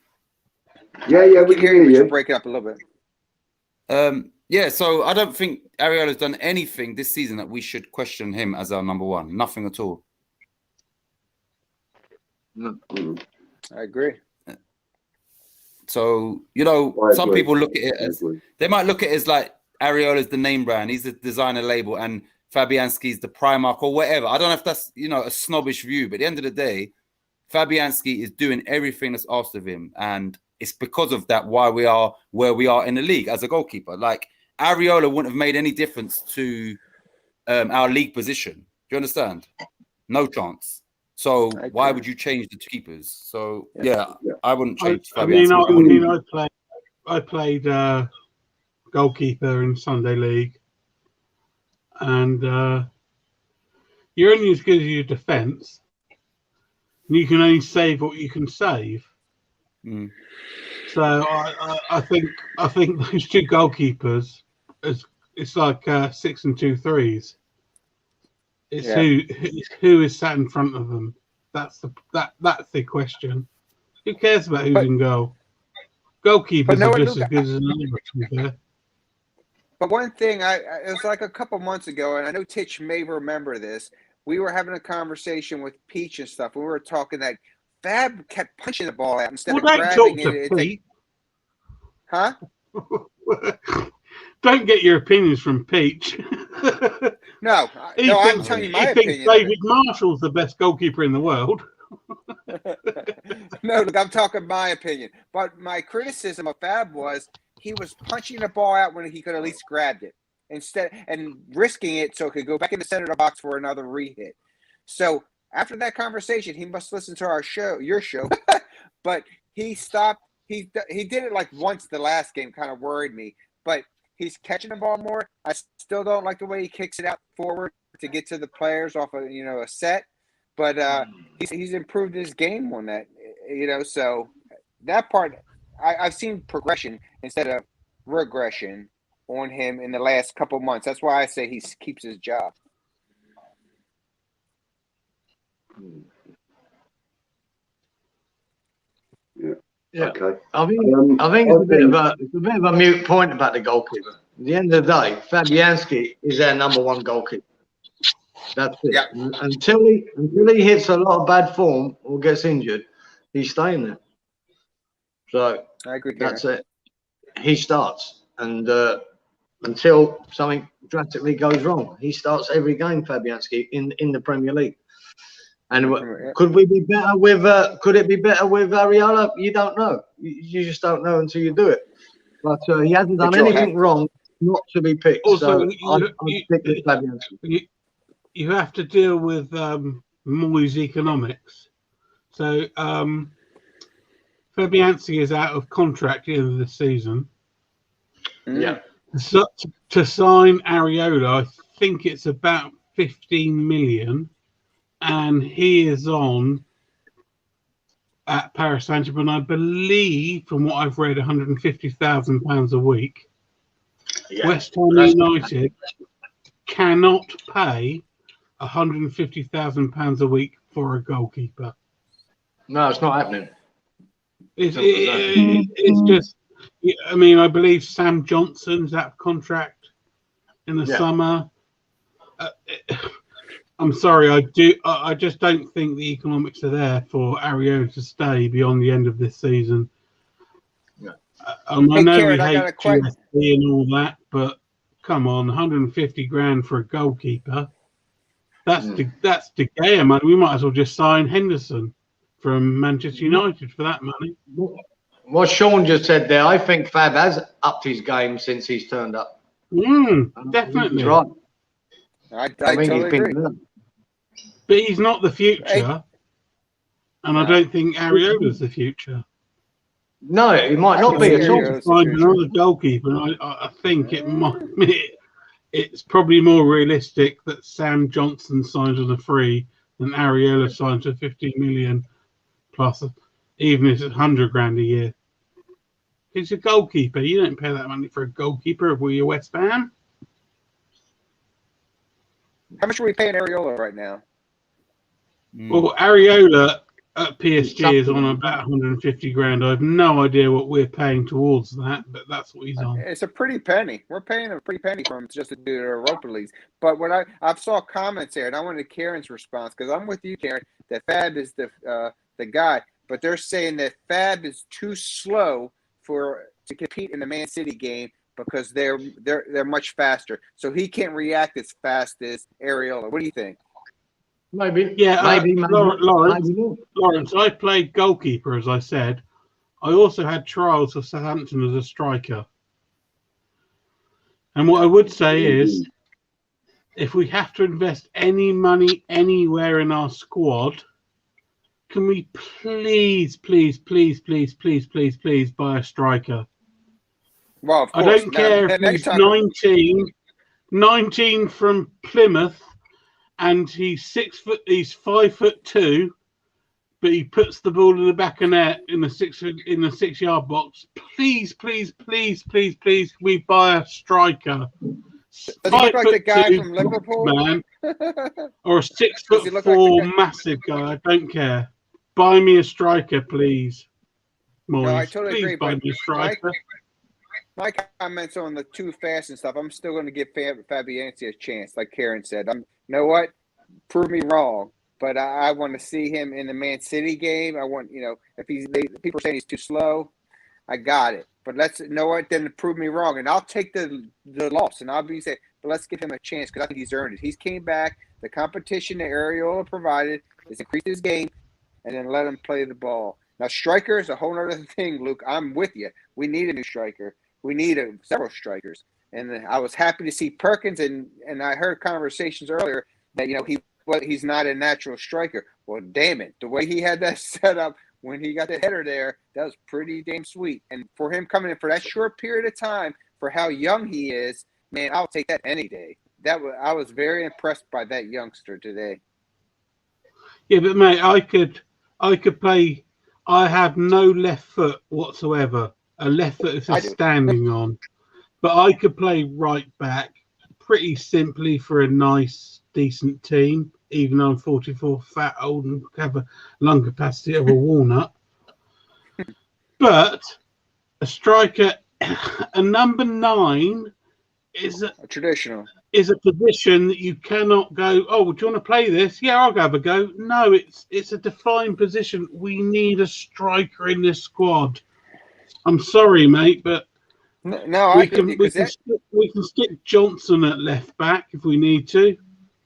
Yeah, we can hear you. Break it up a little bit. Yeah, so I don't think Areola's done anything this season that we should question him as our number one. Nothing at all. I agree. So, you know, some people look at it as, they might look at it as like Areola's the name brand, he's the designer label, and Fabianski's the Primark or whatever. I don't know if that's, you know, a snobbish view, but at the end of the day, Fabianski is doing everything that's asked of him. And it's because of that why we are where we are in the league as a goalkeeper. Like, Areola wouldn't have made any difference to our league position. Do you understand? No chance. So why would you change the two keepers? So yeah. I wouldn't change. I played goalkeeper in Sunday League, and you're only as good as your defence. You can only save what you can save. So I think those two goalkeepers, it's like 6 and 2 3s. It's who is sat in front of them. That's the question. Who cares about who's in goal? Goalkeepers are just as good as another. But one thing, it was like a couple months ago, and I know Titch may remember this. We were having a conversation with Peach and stuff. We were talking that Fab kept punching the ball out instead of grabbing it. Huh? Don't get your opinions from Peach. No, I'm telling you my opinion. David Marshall's the best goalkeeper in the world. No, look, I'm talking my opinion. But my criticism of Fab was he was punching the ball out when he could at least grabbed it instead and risking it so it could go back in the center of the box for another rehit. So after that conversation, he must listen to our show, your show. But he stopped. He did it like once the last game, kind of worried me. But he's catching the ball more. I still don't like the way he kicks it out forward to get to the players off of a set. But he's improved his game on that. So that part I've seen progression instead of regression on him in the last couple months. That's why I say he keeps his job. Yeah. Okay. I think it's a bit of a mute point about the goalkeeper. At the end of the day, Fabianski is our number one goalkeeper. That's it. Yeah. Until he hits a lot of bad form or gets injured, he's staying there. So I agree. That's it. He starts, and until something drastically goes wrong, he starts every game. Fabianski in the Premier League. And could we be better with? Could it be better with Areola? You don't know. You just don't know until you do it. But he hasn't done anything wrong not to be picked. Also, so I'd stick with Fabianski. You have to deal with Moyes economics. So Fabianski is out of contract at the end of the season. Yeah. So, to sign Areola, I think it's about 15 million, and he is on at Paris Saint-Germain, I believe, from what I've read, £150,000 a week. Yeah. West Ham United cannot pay £150,000 a week for a goalkeeper. No, it's not happening. It's just, I mean, I believe Sam Johnson's out of contract in the summer. I'm sorry, I just don't think the economics are there for Areola to stay beyond the end of this season. Yeah. I know Karen, we I got hate a question. GSP and all that, but come on, 150 grand for a goalkeeper. That's De Gea money. We might as well just sign Henderson from Manchester United for that money. What Sean just said there, I think Fab has upped his game since he's turned up. Definitely. He's right. I totally agree. But he's not the future, and I don't think Areola's the future. No, it might not be at all. Find another goalkeeper, and I think it's probably more realistic that Sam Johnson signs on a free than Areola signs for 50 million plus, even if it's 100 grand a year. He's a goalkeeper. You don't pay that money for a goalkeeper if we're West Ham. How much are we paying Areola right now? Well, Areola at PSG is on about 150 grand. I have no idea what we're paying towards that, but that's what he's on. It's a pretty penny. We're paying a pretty penny for him just to do the Europa Leagues. But what I saw comments there, and I wanted Karen's response, because I'm with you, Karen, that Fab is the guy. But they're saying that Fab is too slow to compete in the Man City game because they're much faster. So he can't react as fast as Areola. What do you think? Maybe. Yeah, maybe. Lawrence, I played goalkeeper, as I said. I also had trials for Southampton as a striker. And what I would say is, if we have to invest any money anywhere in our squad, can we please buy a striker? Well, of course. I don't care if he's 19 from Plymouth, and he's 5'2", but he puts the ball in the back of net in the 6-yard box. Please, we buy a striker. Does he look like the guy from Liverpool? Man, or a 6'4" massive guy. I don't care. Buy me a striker, please. Moyes. No, I totally agree. Buy me a striker. My comments on the too fast and stuff, I'm still going to give Fabianski a chance, like Karen said. You know what? Prove me wrong. But I want to see him in the Man City game. I want, if people are saying he's too slow, I got it. But then prove me wrong. And I'll take the loss. And I'll be saying, but let's give him a chance because I think he's earned it. He's came back. The competition that Areola provided has increased his game, and then let him play the ball. Now, striker is a whole other thing, Luke. I'm with you. We need a new striker. We need several strikers. And I was happy to see Perkins, and I heard conversations earlier that, he's not a natural striker. Well, damn it. The way he had that set up when he got the header there, that was pretty damn sweet. And for him coming in for that short period of time, for how young he is, man, I'll take that any day. I was very impressed by that youngster today. Yeah, but mate, I could play. I have no left foot whatsoever. A left foot is standing on, but I could play right back pretty simply for a nice, decent team. Even though I'm 44, fat, old, and have a lung capacity of a walnut. But a striker, a number 9, is a traditional. Is a position that you cannot go, oh, do you want to play this? Yeah, I'll have a go. No, it's a defined position. We need a striker in this squad. I'm sorry, mate, but we can stick Johnson at left back if we need to.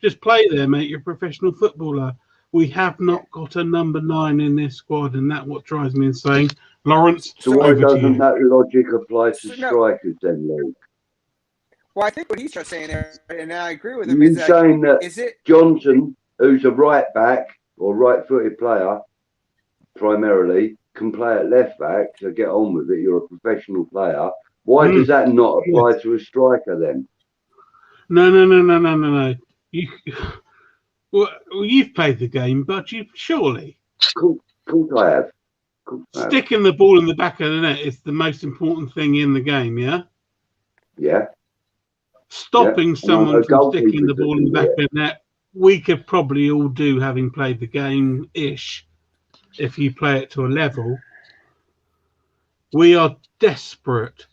Just play there, mate. You're a professional footballer. We have not got a number 9 in this squad, and that's what drives me insane. Lawrence, so why doesn't that logic apply to strikers then, Luke? Well, I think what he's saying there, and I agree with him, saying that Johnson who's a right back or right-footed player primarily can play at left back, so get on with it. You're a professional player. Why does that not apply to a striker then? No. Well, you've played the game, but you surely. Cool I have. Sticking the ball in the back of the net is the most important thing in the game, yeah? Yeah. Stopping someone from sticking the ball in the back of the net, we could probably all do, having played the game-ish, if you play it to a level. We are desperate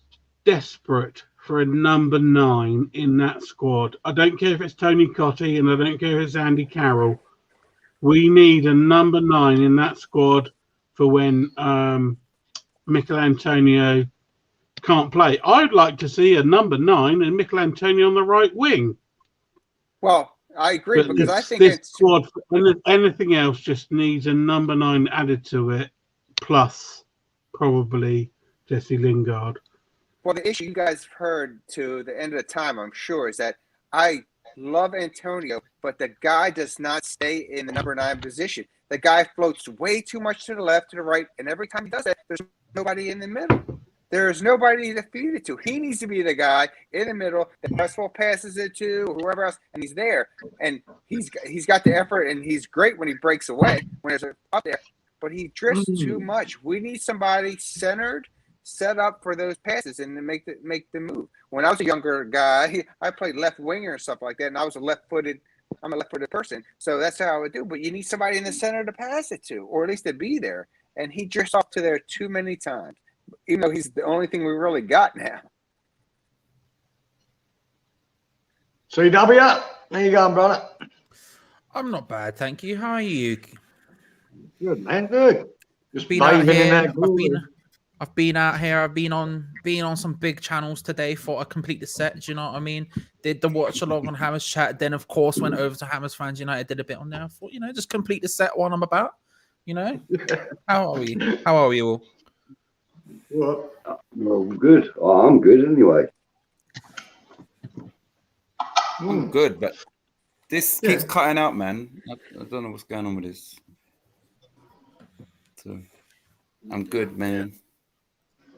for a number 9 in that squad. I don't care if it's Tony Cottee and I don't care if it's Andy Carroll. We need a number 9 in that squad for when Mikel Antonio can't play. I'd like to see a number 9 and Mikel Antonio on the right wing. Well, I agree, but because I think this squad, anything else just needs a number 9 added to it, plus probably Jesse Lingard. Well, the issue you guys have heard to the end of the time, I'm sure, is that I love Antonio, but the guy does not stay in the number 9 position. The guy floats way too much to the left, to the right, and every time he does that, there's nobody in the middle. There's nobody to feed it to. He needs to be the guy in the middle that Cresswell passes it to, or whoever else, and he's there. And he's got the effort, and he's great when he breaks away, when there's up there. But he drifts too much. We need somebody centered, set up for those passes, and to make the move. When I was a younger guy, I played left winger and stuff like that, and I was I'm a left-footed person, so that's how I would do. But you need somebody in the center to pass it to, or at least to be there. And he drifts off to there too many times, even though he's the only thing we really got now. CW, how you going, brother? I'm not bad, thank you. How are you? Good, man. Good. Just been out here. I've been out here. I've been on some big channels today. Thought I'd complete the set. Do you know what I mean? Did the watch along on Hammers Chat. Then of course went over to Hammers Fans United. Did a bit on there. I thought, just complete the set while I'm about. How are we? How are we all? Well, good. Oh, I'm good anyway. I'm good, but this keeps cutting out, man. I don't know what's going on with this. So, I'm good, man.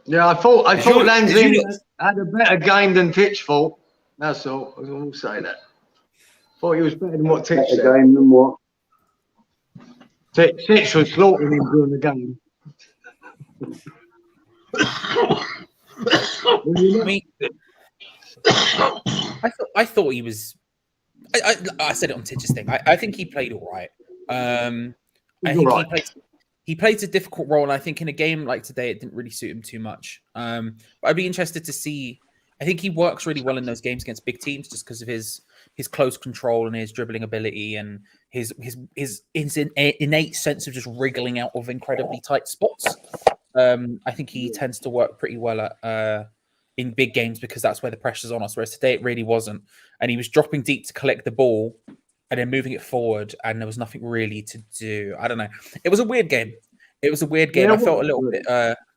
Yeah, I thought Lanzini had a better game than Titchful. That's all. I will say that. Thought he was better than what Titch said. Better game than what? Titch was slaughtering him during the game. I thought he was. I said it on Titch's thing. I think he played all right. I think he plays a difficult role, and I think in a game like today, it didn't really suit him too much. But I'd be interested to see. I think he works really well in those games against big teams, just because of his close control and his dribbling ability and his innate sense of just wriggling out of incredibly tight spots. I think he tends to work pretty well at in big games, because that's where the pressure's on us. Whereas today it really wasn't, and he was dropping deep to collect the ball and then moving it forward, and there was nothing really to do. I don't know. It was a weird game. I felt a little bit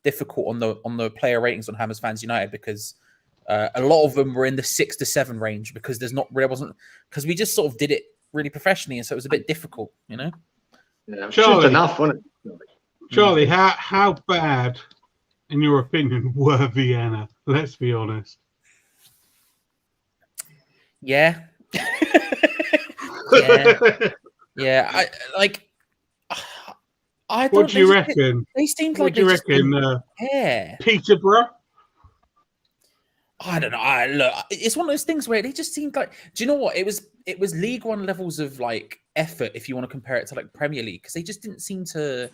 difficult on the player ratings on Hammers Fans United, because a lot of them were in the 6 to 7 range, because because we just sort of did it really professionally, and so it was a bit difficult, Yeah, Charlie, just enough, wasn't it? Charlie, how bad, in your opinion, were Vienna? Let's be honest. Yeah. Yeah. What do you reckon? They seemed like. What do you reckon? Peterborough. I don't know. Look, it's one of those things where they just seemed like. Do you know what? It was League One levels of like effort, if you want to compare it to like Premier League, because they just didn't seem to.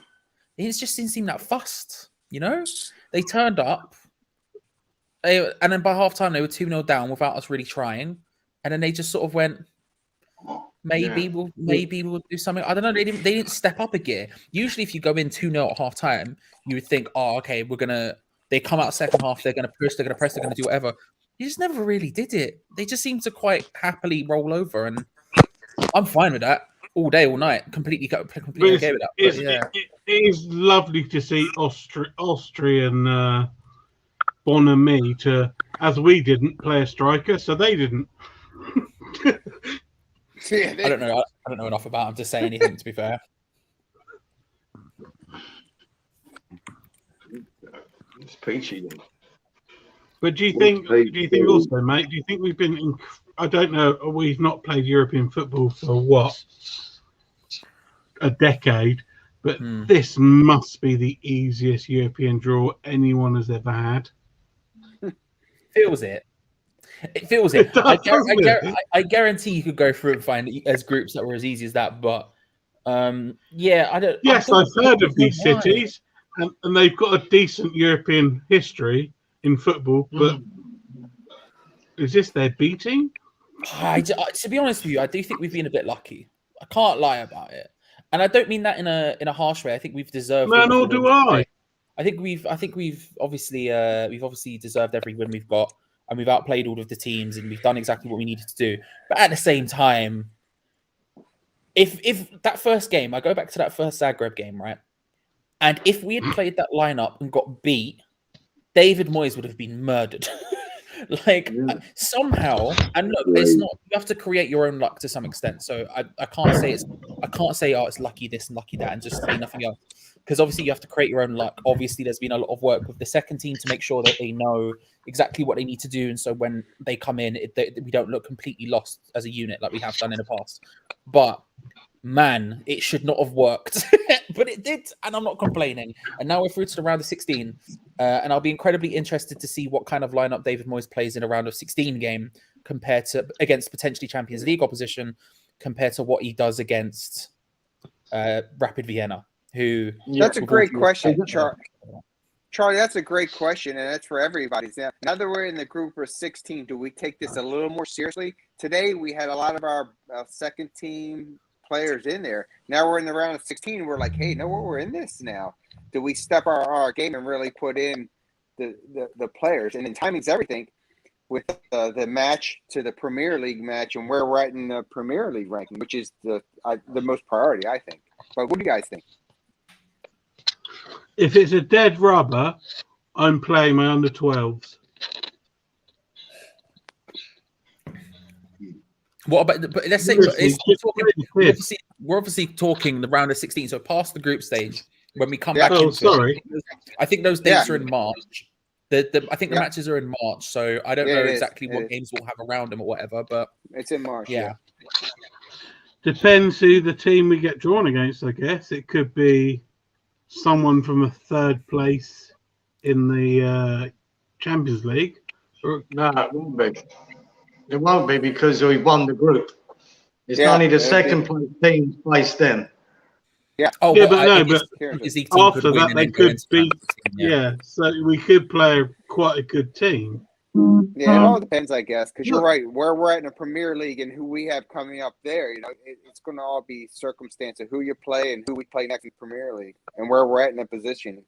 It just didn't seem that fussed. They turned up, and then by half time they were 2-0 down without us really trying, and then they just sort of went. Maybe we'll do something. I don't know. They didn't step up a gear. Usually, if you go in 2-0 at half time, you would think, oh, okay, they come out second half, they're gonna push, they're gonna press, they're gonna do whatever. You just never really did it. They just seemed to quite happily roll over, and I'm fine with that all day, all night. Completely okay with that. It is lovely to see Austrian Bon and me as we didn't play a striker, so they didn't. I don't know. I don't know enough about him to say anything. To be fair, it's peachy. Then. But do you think also, mate? Do you think we've been? I don't know. We've not played European football for what, a decade, but this must be the easiest European draw anyone has ever had. Feels it. It feels it. I guarantee you could go through and find as groups that were as easy as that. But yeah, I don't. Yes, I've heard of these cities, and they've got a decent European history in football. But is this their beating? To be honest with you, I do think we've been a bit lucky. I can't lie about it, and I don't mean that in a harsh way. I think we've deserved. No, nor do I. I think we've obviously deserved every win we've got, and we've outplayed all of the teams, and we've done exactly what we needed to do. But at the same time, if that first game, I go back to that first Zagreb game, right? And if we had played that lineup and got beat, David Moyes would have been murdered. Somehow, and look, it's not. You have to create your own luck to some extent. So I can't say it's lucky this and lucky that, and just say nothing else. Because obviously you have to create your own luck. Obviously, there's been a lot of work with the second team to make sure that they know exactly what they need to do, and so when they come in, we don't look completely lost as a unit like we have done in the past. But man, it should not have worked, but it did, and I'm not complaining. And now we're through to the round of 16, and I'll be incredibly interested to see what kind of lineup David Moyes plays in a round of 16 game compared to against potentially Champions League opposition, compared to what he does against Rapid Vienna. That's a great question, Charlie. That's a great question, and that's for everybody. Now that we're in the group of 16, do we take this a little more seriously? Today we had a lot of our second team players in there. Now we're in the round of 16. We're like, hey, no, we're in this now. Do we step our game and really put in the players? And then timing's everything with the match to the Premier League match and where we're at in the Premier League ranking, which is the most priority, I think. But what do you guys think? If it's a dead rubber, I'm playing my under 12s. What about? But let's say we're obviously talking the round of 16, so past the group stage when we come back. Oh, sorry. I think those dates are in March. I think the matches are in March, so I don't know exactly what games we'll have around them or whatever. But it's in March. Yeah. Depends who the team we get drawn against. I guess it could be someone from a third place in the Champions League. No, it won't be. It won't be because we won the group. It's only the second place team placed then. Yeah. Oh, yeah, but after that they could beat. Yeah, so we could play quite a good team. Yeah, it all depends, I guess, because you're right. Where we're at in the Premier League and who we have coming up there, it's going to all be circumstance of who you play and who we play next in the Premier League and where we're at in the position.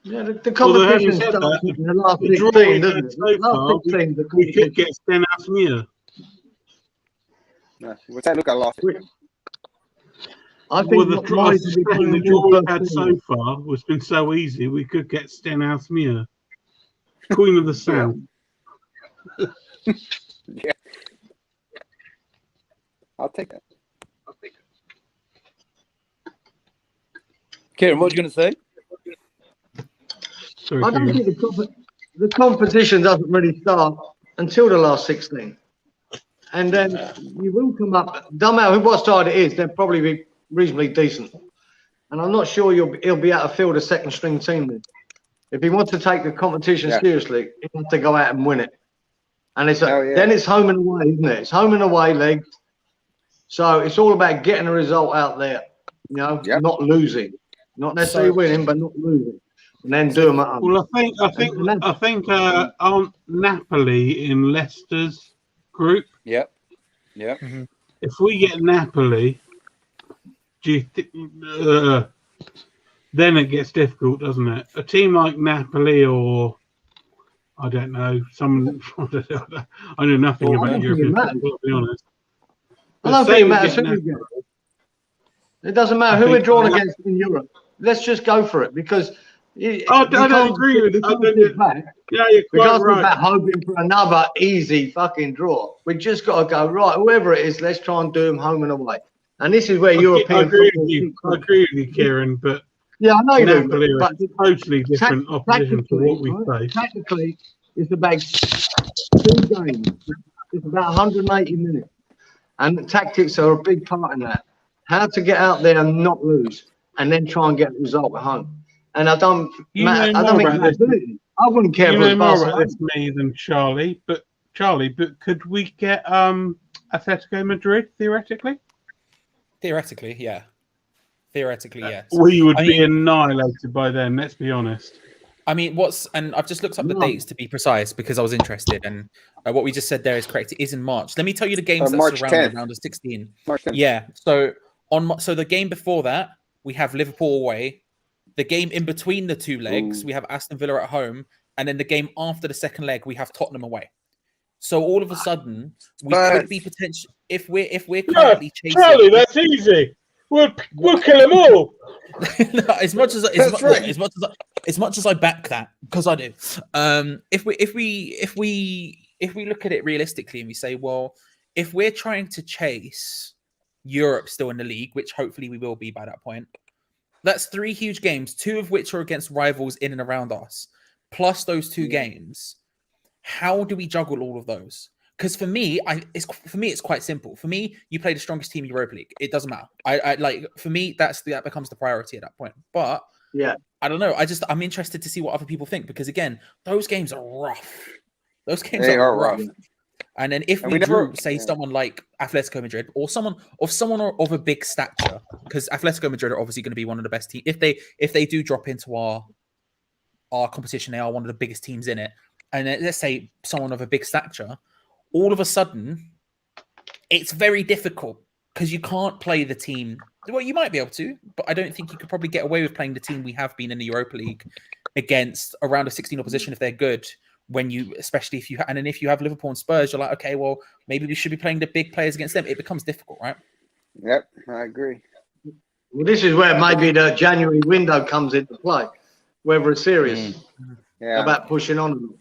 Yeah, the competition starts in the last 16, doesn't it? So far, we could get Sten Asmir. What's that? Look, I lost it. I think the draw we've had so far has been so easy, we could get Sten Asmir, Queen of the South. Yeah. I'll take that. Kieran, what are you going to say? Sorry, I don't think the competition doesn't really start until the last 16. And then you will come up, no matter what side it is, they'll probably be reasonably decent. And I'm not sure he'll be able to field a second string team then. If he wants to take the competition seriously, he has to go out and win it. And then it's home and away, isn't it? It's home and away legs. So it's all about getting a result out there, not losing. Not necessarily winning, but not losing. And then do them at home. Well, I think aren't Napoli in Leicester's group? Yep. Yep. Mm-hmm. If we get Napoli, do you think then it gets difficult, doesn't it? A team like Napoli or I don't know, I know nothing about European football, to be honest. I don't think it matters who we get. It doesn't matter who we're drawn against in Europe. Let's just go for it because I don't agree with it. Yeah, you're quite right. Back hoping for another easy fucking draw. We just got to go, right, whoever it is, let's try and do them home and away. And this is where European I agree football. I agree with you, Kieran, but yeah, I know you Napoli do, but totally different opposition to what we face. Technically, it's about 2 games. It's about 180 minutes. And tactics are a big part in that. How to get out there and not lose, and then try and get the result at home. And I wouldn't care you if know it was more Barcelona. about this me than Charlie, but could we get Atletico Madrid theoretically? Theoretically, yeah. Theoretically, yes. We would be annihilated by then, let's be honest. I mean, and I've just looked up the dates to be precise because I was interested, and what we just said there is correct. It is in March. Let me tell you the games that's around round of 16. March 10th. Yeah. So the game before that, we have Liverpool away. The game in between the 2 legs, we have Aston Villa at home, and then the game after the second leg, we have Tottenham away. So all of a sudden, we could be potential if we're currently chasing. Charlie, that's easy. We'll kill them all. As much as I back that, because I do. If we look at it realistically and we say, well, if we're trying to chase Europe still in the league, which hopefully we will be by that point, that's 3 huge games, 2 of which are against rivals in and around us, plus those 2 games. How do we juggle all of those? Because for me, it's quite simple. For me, you play the strongest team in Europa League. It doesn't matter. I like, for me, that becomes the priority at that point. But yeah, I don't know. I'm interested to see what other people think, because again, those games are rough. Those games are rough. And then if we drew, say, someone like Atletico Madrid or someone of a big stature, because Atletico Madrid are obviously going to be one of the best teams. If they do drop into our competition, they are one of the biggest teams in it. And then, let's say someone of a big stature, all of a sudden, it's very difficult because you can't play the team. Well, you might be able to, but I don't think you could probably get away with playing the team we have been in the Europa League against a round of 16 opposition if they're good. Especially if you have Liverpool and Spurs, you're like, okay, well, maybe we should be playing the big players against them. It becomes difficult, right? Yep, I agree. Well, this is where maybe the January window comes into play, where we're serious about pushing on.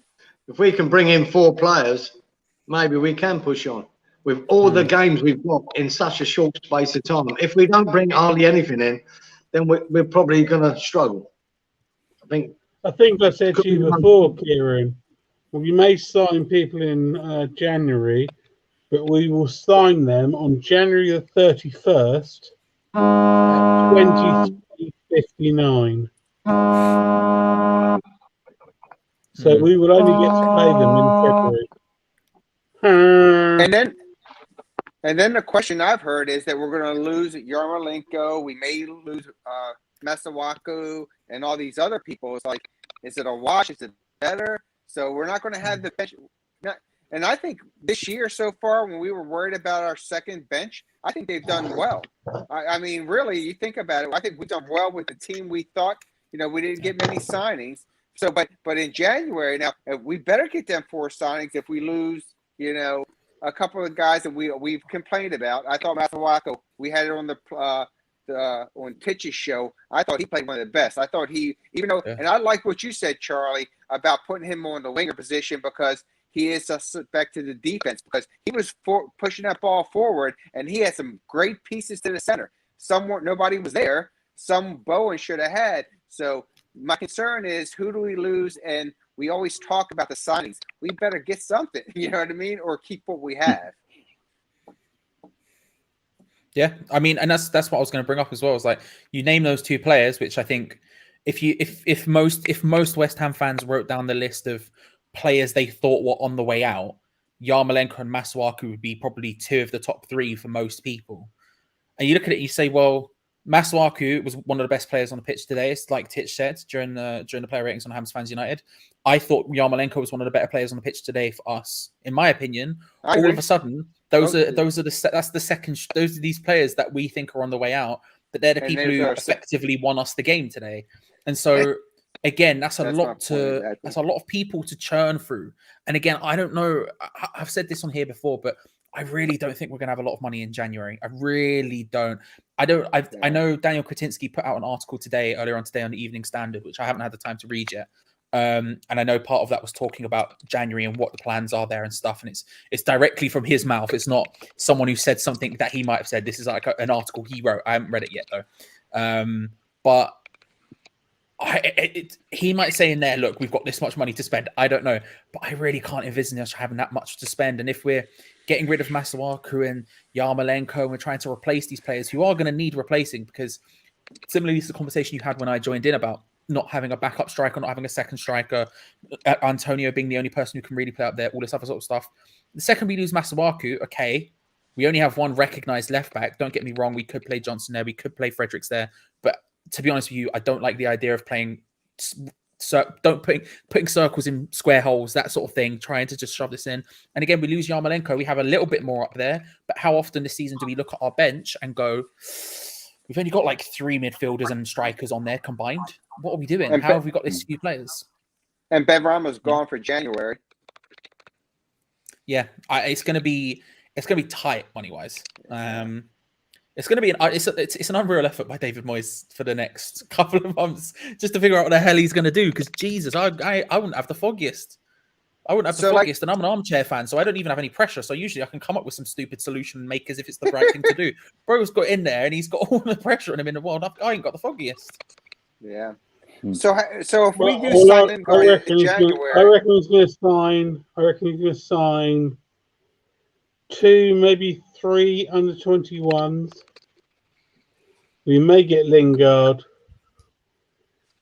If we can bring in 4 players, maybe we can push on with all the games we've got in such a short space of time. If we don't bring hardly anything in, then we're probably going to struggle. I think I said to you before, Kieran, we may sign people in January, but we will sign them on January the 31st, 23:59. So we will only get to play them in February. And then the question I've heard is that we're going to lose Yarmolenko. We may lose Masuaku and all these other people. It's like, is it a wash? Is it better? So we're not going to have the bench. And I think this year so far, when we were worried about our second bench, I think they've done well. I mean, really, you think about it, I think we've done well with the team we thought. We didn't get many signings. So, but in January, now, we better get them 4 signings if we lose, a couple of guys that we've complained about. I thought Masuaku, we had it on on Titch's show. I thought he played one of the best. I thought and I like what you said, Charlie, about putting him on the winger position, because he is back to the defense, because he was pushing that ball forward, and he had some great pieces to the center. Nobody was there. Some Bowen should have had. So my concern is, who do we lose? And we always talk about the signings. We better get something, you know what I mean? Or keep what we have. Yeah, I mean, and that's what I was going to bring up as well. It's like, you name those 2 players, which I think if most West Ham fans wrote down the list of players they thought were on the way out, Yarmolenko and Masuaku would be probably 2 of the top 3 for most people. And you look at it, and you say, well, Masuaku was one of the best players on the pitch today. It's like Titch said during the player ratings on Hams Fans United. I thought Yarmolenko was one of the better players on the pitch today for us, in my opinion. All of a sudden, those are these players that we think are on the way out, but they're the people who effectively won us the game today. And so again, that's a lot of people to churn through. And again, I don't know. I've said this on here before, but I really don't think we're going to have a lot of money in January. I really don't. I know Daniel Kretinsky put out an article earlier on today on the Evening Standard, which I haven't had the time to read yet. And I know part of that was talking about January and what the plans are there and stuff. And it's directly from his mouth. It's not someone who said something that he might have said. This is like an article he wrote. I haven't read it yet though. But he might say in there, look, we've got this much money to spend. I don't know, but I really can't envision us having that much to spend. And if we're getting rid of Masuaku and Yarmolenko, and we're trying to replace these players who are going to need replacing, because similarly to the conversation you had when I joined in about not having a backup striker, not having a second striker, Antonio being the only person who can really play up there, all this other sort of stuff. The second we lose Masuaku, okay, we only have one recognized left back. Don't get me wrong, we could play Johnson there, we could play Fredericks there, but to be honest with you, I don't like the idea of playing, putting circles in square holes, that sort of thing, trying to just shove this in. And again, we lose Yarmolenko. We have a little bit more up there, but how often this season do we look at our bench and go, we've only got like 3 midfielders and strikers on there combined? What are we doing? How have we got these few players? And Ben Rama's gone for January. Yeah, it's going to be tight money wise. It's going to be it's an unreal effort by David Moyes for the next couple of months just to figure out what the hell he's going to do. Because Jesus, I wouldn't have the foggiest. I wouldn't have the foggiest, and I'm an armchair fan, so I don't even have any pressure. So usually I can come up with some stupid solution and make as if it's the right thing to do. Bro's got in there, and he's got all the pressure on him in the world. I ain't got the foggiest. Yeah. So if we do well, sign I reckon January, I reckon he's going to sign 2, maybe 3 under 21s. We may get Lingard,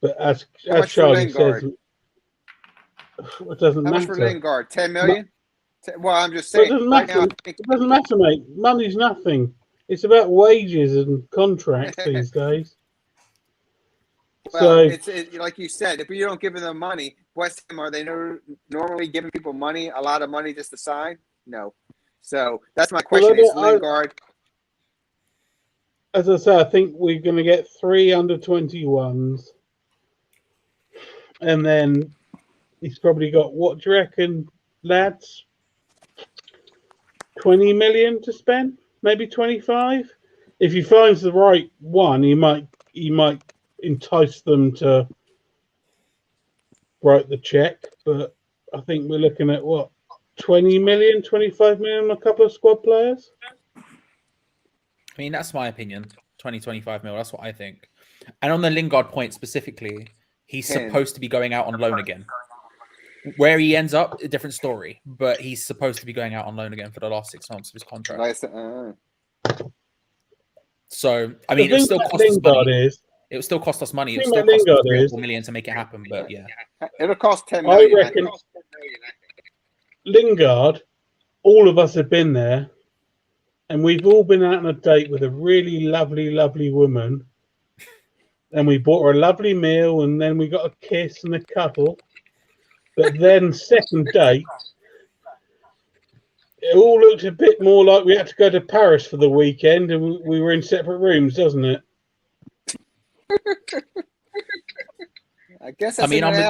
but as Charlie says, it doesn't matter. How much for Lingard? 10 million? Well, I'm just saying. It doesn't matter. It doesn't matter, mate. Money's nothing. It's about wages and contracts these days. Well, it's like you said, if you don't give them money, West Ham, are they normally giving people money, a lot of money just to sign? No. So that's my question. Is Lingard? As I say, I think we're going to get 3 under 21s. And then he's probably got, what do you reckon, lads? 20 million to spend? Maybe 25? If he finds the right one, he might entice them to write the check. But I think we're looking at, what, 20 million, 25 million on a couple of squad players? I mean, that's my opinion. 25 mil. That's what I think. And on the Lingard point specifically, he's supposed to be going out on loan again. Where he ends up, a different story. But he's supposed to be going out on loan again for the last 6 months of his contract. So, I mean, it would still cost us money. It would still cost us money. It would still cost us 3 or 4 million to make it happen. But yeah, it'll cost 10 million. I reckon Lingard. All of us have been there. And we've all been out on a date with a really lovely, lovely woman. And we bought her a lovely meal, and then we got a kiss and a cuddle. But then second date, it all looked a bit more like we had to go to Paris for the weekend, and we were in separate rooms, doesn't it? I guess. I mean, I'm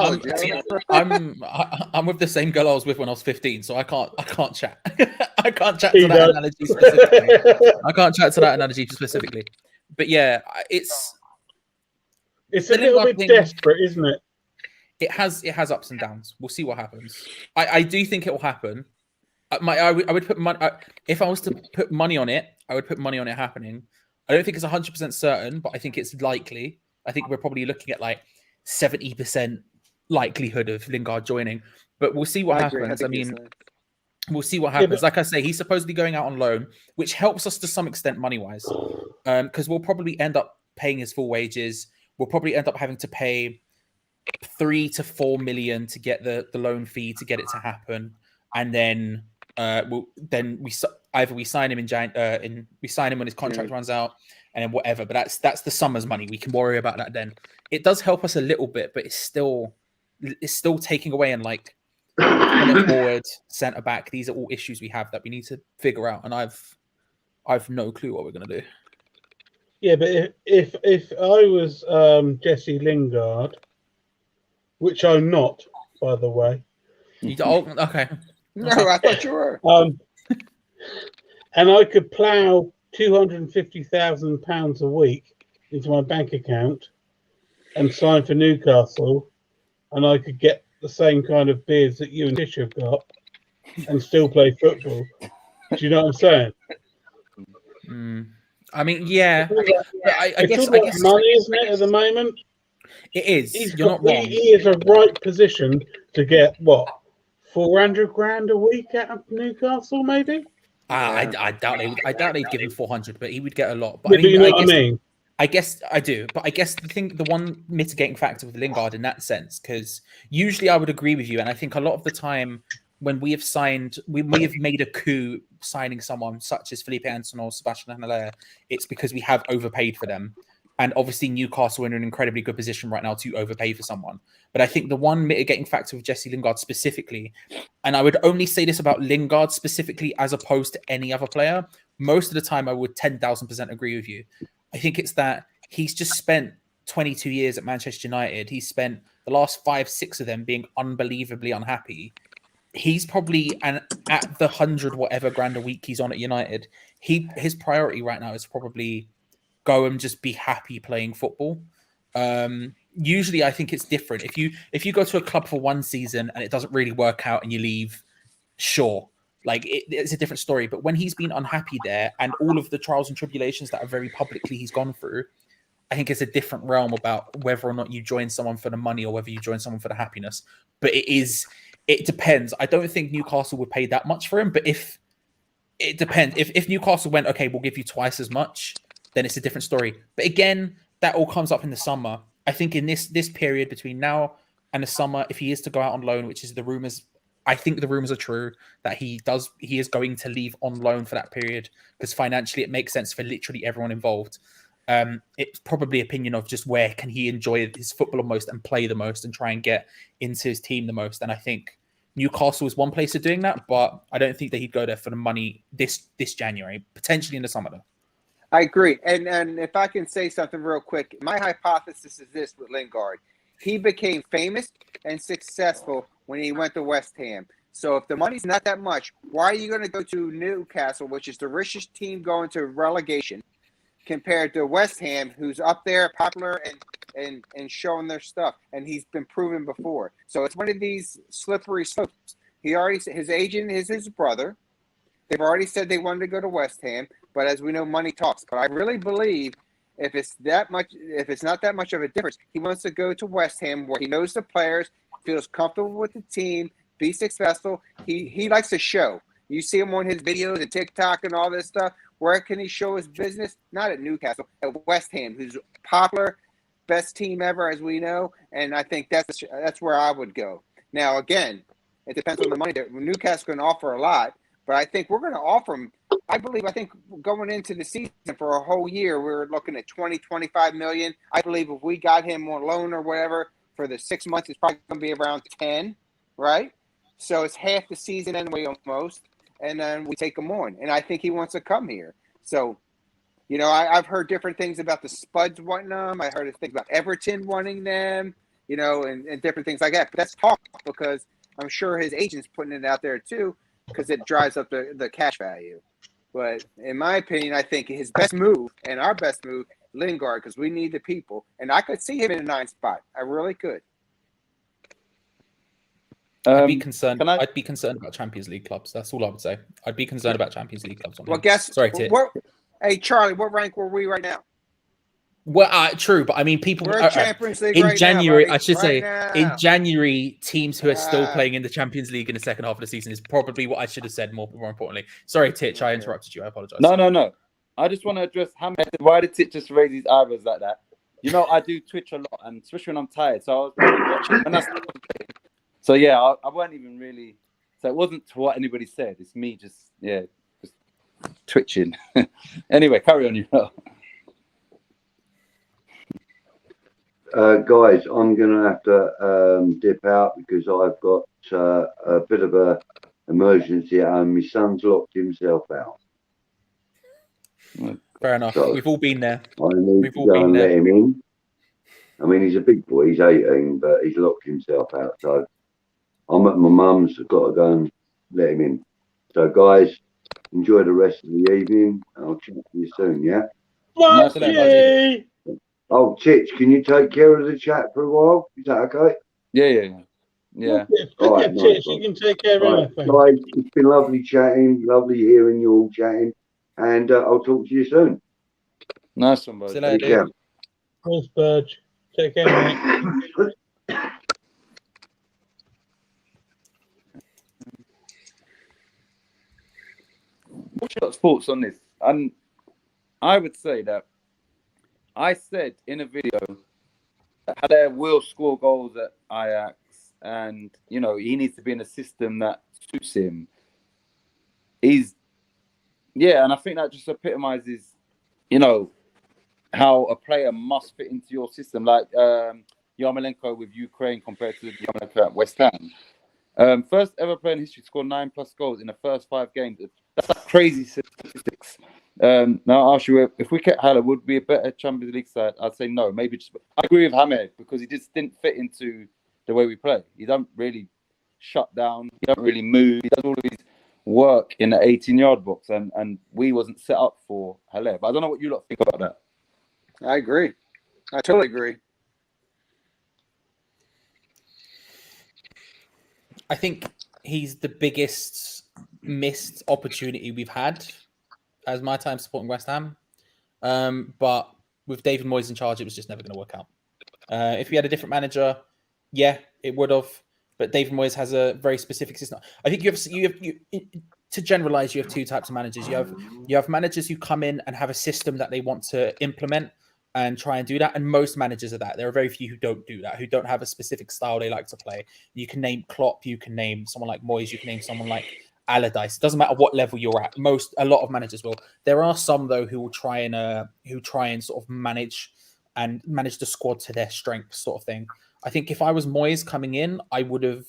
with the same girl I was with when I was 15, so I can't chat. I can't chat to that analogy specifically. I can't chat to that analogy specifically. But yeah, it's a little bit desperate, isn't it? It has ups and downs. We'll see what happens. I do think it will happen. I would put money if I was to put money on it. I would put money on it happening. I don't think it's 100% certain, but I think it's likely. I think we're probably looking at like 70% likelihood of Lingard joining, but we'll see what happens. I mean, we'll see what happens. Like I say, he's supposed to be going out on loan, which helps us to some extent money-wise, because we'll probably end up paying his full wages. We'll probably end up having to pay 3 to 4 million to get the loan fee to get it to happen, and then we sign him we sign him when his contract runs out, and then whatever. But that's the summer's money. We can worry about that then. It does help us a little bit, but it's still taking away, and like forward, centre back. These are all issues we have that we need to figure out, and I've no clue what we're gonna do. Yeah, but if I was Jesse Lingard, which I'm not, by the way. Okay. No, I thought you were. And I could plough £250,000 a week into my bank account and sign for Newcastle, and I could get the same kind of beards that you and Tish have got and still play football. Do you know what I'm saying? I mean, yeah. I guess money, isn't it, at the moment? It is. You're not wrong. He is a right position to get what, 400 grand a week out of Newcastle, maybe. I doubt they'd give him 400, but he would get a lot. But Yeah, you know what I mean? I guess I do, but I guess the one mitigating factor with Lingard in that sense, because usually I would agree with you, and I think a lot of the time when we have signed, we have made a coup signing someone such as Felipe Anderson or Sebastian Haller, it's because we have overpaid for them. And obviously Newcastle are in an incredibly good position right now to overpay for someone. But I think the one mitigating factor with Jesse Lingard specifically, and I would only say this about Lingard specifically as opposed to any other player, most of the time I would 10,000% agree with you. I think it's that he's just spent 22 years at Manchester United. He's spent the last 5-6 of them being unbelievably unhappy. He's probably at the 100 whatever grand a week he's on at United. His priority right now is probably go and just be happy playing football. Usually I think it's different. If you go to a club for one season and it doesn't really work out and you leave, sure, like it's a different story. But when he's been unhappy there and all of the trials and tribulations that are very publicly he's gone through, I think it's a different realm about whether or not you join someone for the money or whether you join someone for the happiness. But it depends. I don't think Newcastle would pay that much for him, but it depends. If Newcastle went, okay, we'll give you twice as much, then it's a different story. But again, that all comes up in the summer. I think in this period between now and the summer, if he is to go out on loan, which is the rumors, I think the rumors are true that he is going to leave on loan for that period because financially it makes sense for literally everyone involved. It's probably opinion of just where can he enjoy his football the most and play the most and try and get into his team the most. And I think Newcastle is one place of doing that, but I don't think that he'd go there for the money this January, potentially in the summer though. I agree. And if I can say something real quick, my hypothesis is this with Lingard. He became famous and successful when he went to West Ham. So if the money's not that much, why are you going to go to Newcastle, which is the richest team going to relegation, compared to West Ham, who's up there, popular and showing their stuff, and he's been proven before. So it's one of these slippery slopes. His agent is his brother. They've already said they wanted to go to West Ham, but as we know, money talks. But I really believe if it's not that much of a difference, he wants to go to West Ham where he knows the players, feels comfortable with the team, be successful. He likes to show. You see him on his videos and TikTok and all this stuff. Where can he show his business? Not at Newcastle, at West Ham, who's popular, best team ever, as we know. And I think that's where I would go. Now, again, it depends on the money. Newcastle can offer a lot, but I think we're going to offer him. I think going into the season for a whole year, we're looking at 20-25 million. I believe if we got him on loan or whatever for the 6 months, it's probably going to be around 10, right? So it's half the season anyway, almost. And then we take him on. And I think he wants to come here. So, you know, I've heard different things about the Spuds wanting them. I heard things about Everton wanting them, you know, and different things like that. But that's talk because I'm sure his agent's putting it out there too because it drives up the cash value. But in my opinion, I think his best move and our best move, Lingard, because we need the people. And I could see him in a 9 spot. I really could. I'd be concerned. I'd be concerned about Champions League clubs. That's all I would say. I'd be concerned about Champions League clubs. Well, sorry, hey, Charlie, what rank were we right now? Well, true, but I mean, people we're in Champions League in right January. Now, I should say now. In January, teams who are still playing in the Champions League in the second half of the season is probably what I should have said. More importantly, sorry, Titch, I interrupted you. I apologize. No. I just want to address why did Titch just raise his eyebrows like that? You know, I do Twitch a lot, and especially when I'm tired. So I was watching, and that's. So yeah, I weren't even really. So it wasn't to what anybody said. It's me just twitching. Anyway, carry on, you know. Guys, I'm gonna have to dip out because I've got a bit of a emergency at home. My son's locked himself out. Fair enough. So we've all been there. I need to go and let him in. I mean, he's a big boy. He's 18, but he's locked himself out. So I'm at my mum's. I've got to go and let him in. So, guys, enjoy the rest of the evening. I'll chat to you soon, yeah? Budgie! Oh, Titch, can you take care of the chat for a while? Is that okay? Yeah. All right, nice. You can take care of anything. Guys, it's been lovely chatting, lovely hearing you all chatting, and I'll talk to you soon. Nice one, bud. See you later, dude. Thanks, Budge. Take care, mate. What's your thoughts on this? And I would say that I said in a video that Haller will score goals at Ajax, and you know he needs to be in a system that suits him. And I think that just epitomizes, you know, how a player must fit into your system, like Yarmolenko with Ukraine compared to Yarmolenko at West Ham. First ever player in history to score 9+ goals in the first 5 games. That's like crazy statistics. Now I'll ask you, if we kept Haller, would we be a better Champions League side? I'd say no. Maybe just. I agree with Hamed because he just didn't fit into the way we play. He don't really shut down. He don't really move. He does all of his work in the 18-yard box, and we wasn't set up for Haller. But I don't know what you lot think about that. I agree. I totally agree. I think he's the biggest missed opportunity we've had as my time supporting West Ham. But with David Moyes in charge, it was just never going to work out. If we had a different manager, yeah, it would have. But David Moyes has a very specific system. I think you have to generalize, you have 2 types of managers. You have managers who come in and have a system that they want to implement and try and do that. And most managers are that. There are very few who don't do that, who don't have a specific style they like to play. You can name Klopp, you can name someone like Moyes, you can name someone like Allardyce. It doesn't matter what level you're at. A lot of managers will. There are some though who will try and sort of manage the squad to their strengths, sort of thing. I think if I was Moyes coming in, I would have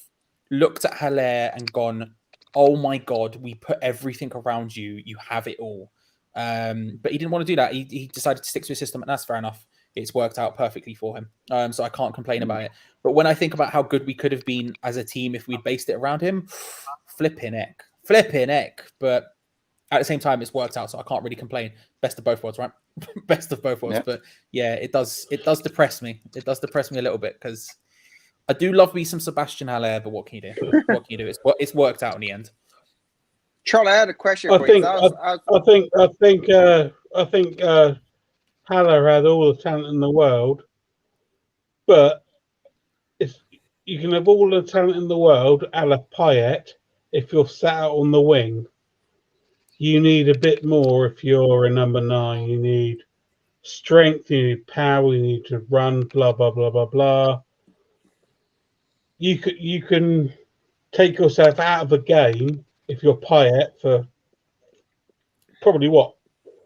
looked at Haller and gone, "Oh my God, we put everything around you. You have it all." But he didn't want to do that. He decided to stick to his system, and that's fair enough. It's worked out perfectly for him. So I can't complain about it. But when I think about how good we could have been as a team if we'd based it around him, flipping heck. But at the same time, it's worked out, so I can't really complain. Best of both worlds, right? Best of both worlds. Yeah. But yeah, it does depress me. It does depress me a little bit because I do love me some Sebastian Haller, but what can you do? What can you do? It's worked out in the end. Charlie, I had a question for you. I think Haller had all the talent in the world, but you can have all the talent in the world, a la Payet, if you're sat out on the wing. You need a bit more if you're a number 9. You need strength, you need power, you need to run, blah, blah, blah, blah, blah. You can take yourself out of a game if you're Payet for probably,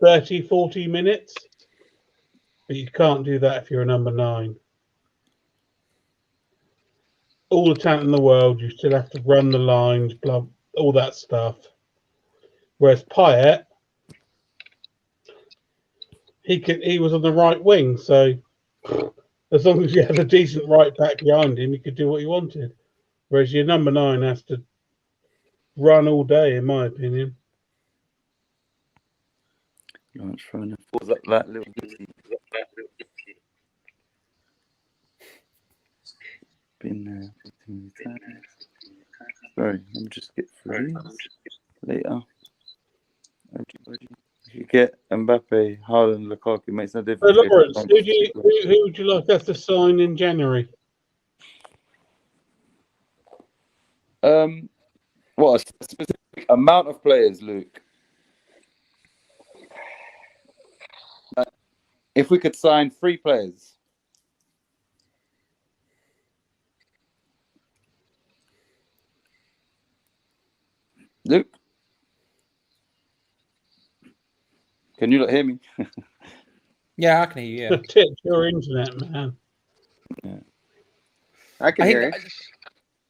30, 40 minutes? But you can't do that if you're a number 9. All the talent in the world, you still have to run the lines, blah, all that stuff. Whereas Payet, he was on the right wing, so as long as you had a decent right back behind him, he could do what he wanted. Whereas your number 9 has to run all day, in my opinion. I'm trying to pause up that little bit. Been there 15 times. Sorry, let me just get through later. You get Mbappe, Haaland, Lukaku, makes no difference. Lawrence, who would you like us to sign in January? What, a specific amount of players, Luke? If we could sign 3 players. Luke? Can you not hear me? Yeah, I can hear you. Yeah. Your internet, man. Yeah. I can hear you.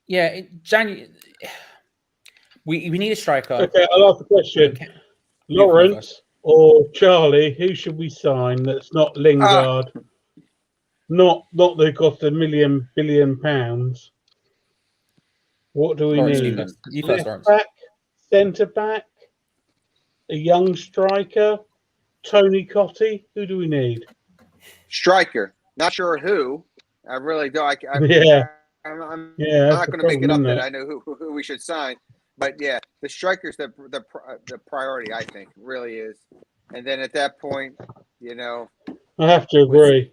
Yeah, January. We need a striker. Okay, I'll ask a question. Okay. Lawrence or Charlie, who should we sign that's not Lingard? Not they cost £1 billion. What do we Lawrence, need? you first, Left back, centre back. a young striker, Tony Cottee. Who do we need? Striker. Not sure who. I really don't. I'm not going to make it up that I know who we should sign. But yeah, the striker's the priority, I think, really is. And then at that point, you know, I have to agree.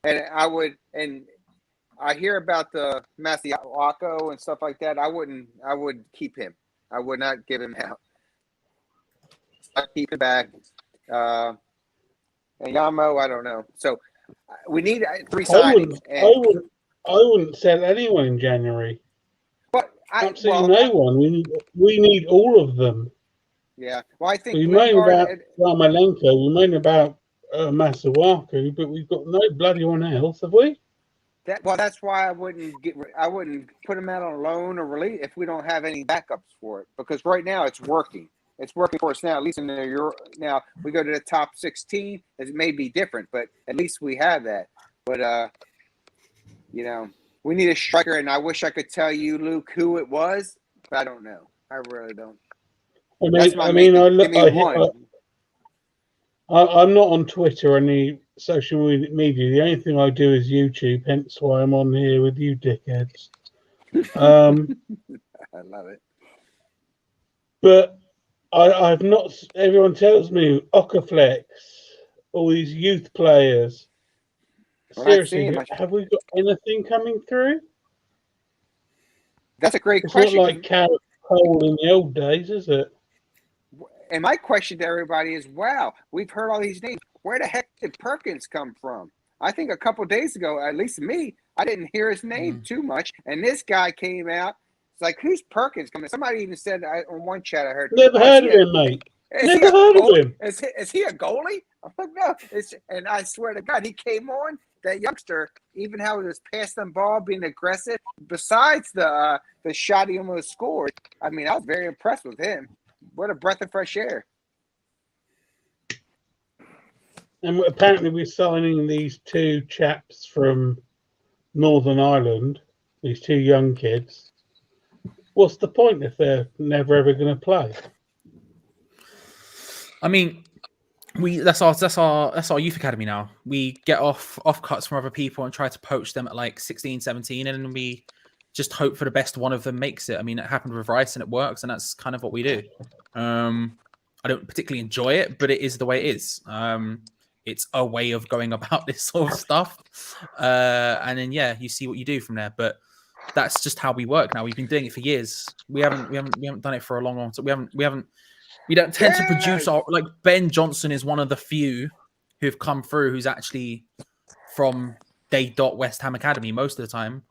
And I hear about the Masiako and stuff like that. I would keep him. I would not give him out. I'd keep him back. And Yamo, I don't know. So we need 3 signings. I wouldn't sell anyone in January. But absolutely no one. We need all of them. Yeah. Well, I think we moan about Yarmolenko, we moan about Masuaku, but we've got no bloody one else, have we? That's why I wouldn't put him out on loan or release if we don't have any backups for it. Because right now it's working. It's working for us now. At least in the Euro. Now we go to the top 16. It may be different, but at least we have that. But you know, we need a striker, and I wish I could tell you, Luke, who it was, but I don't know. I really don't. I'm not on Twitter or any social media. The only thing I do is YouTube, hence why I'm on here with you dickheads. I love it. But I've not. Everyone tells me Okaflex, all these youth players. Seriously, have we got anything coming through? That's a great question. It's not like Carrot Cole in the old days, is it? And my question to everybody is, wow, we've heard all these names. Where the heck did Perkins come from? I think a couple of days ago, at least me, I didn't hear his name too much. And this guy came out. It's like, who's Perkins coming? Somebody even said on one chat I heard. Never heard of him, mate. Never heard of him. Is he a goalie? I'm like, no. And I swear to God, he came on, that youngster, even how he was passing the ball, being aggressive. Besides the shot he almost scored, I mean, I was very impressed with him. What a breath of fresh air. And apparently we're signing these 2 chaps from Northern Ireland, these 2 young kids. What's the point if they're never ever going to play? I mean, that's our youth academy now. We get off cuts from other people and try to poach them at like 16, 17, and we just hope for the best one of them makes it. I mean, it happened with Rice and it works, and that's kind of what we do. I don't particularly enjoy it, but it is the way it is. It's a way of going about this sort of stuff. And then, yeah, you see what you do from there. But that's just how we work now. We've been doing it for years. We haven't done it for a long time. We don't tend to produce like Ben Johnson is one of the few who've come through who's actually from West Ham Academy. Most of the time,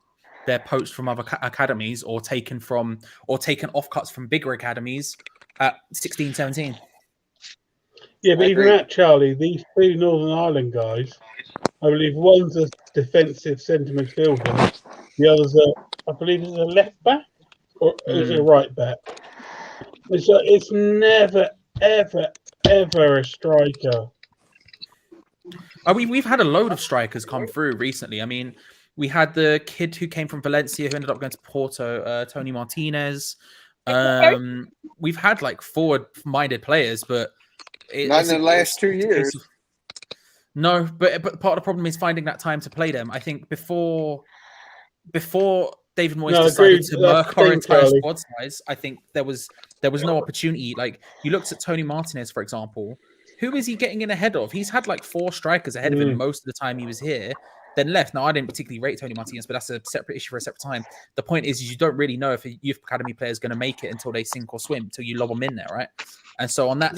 they're poached from other academies or taken off cuts from bigger academies at 16, 17. Yeah, but even that, Charlie, these 2 Northern Ireland guys, I believe one's a defensive centre midfielder, the other's I believe is a left back or is it a right back? It's never, ever, ever a striker. We've had a load of strikers come through recently. I mean, we had the kid who came from Valencia who ended up going to Porto, Tony Martinez. We've had like forward-minded players, but not in the last 2 years. No, but part of the problem is finding that time to play them. I think before David Moyes decided to murk our entire squad size, I think there was no opportunity. Like, you looked at Tony Martinez, for example. Who is he getting in ahead of? He's had like 4 strikers ahead of him most of the time he was here, then left. Now, I didn't particularly rate Tony Martinez, but that's a separate issue for a separate time. The point is you don't really know if a youth academy player is going to make it until they sink or swim, until you lob them in there, right? And so on that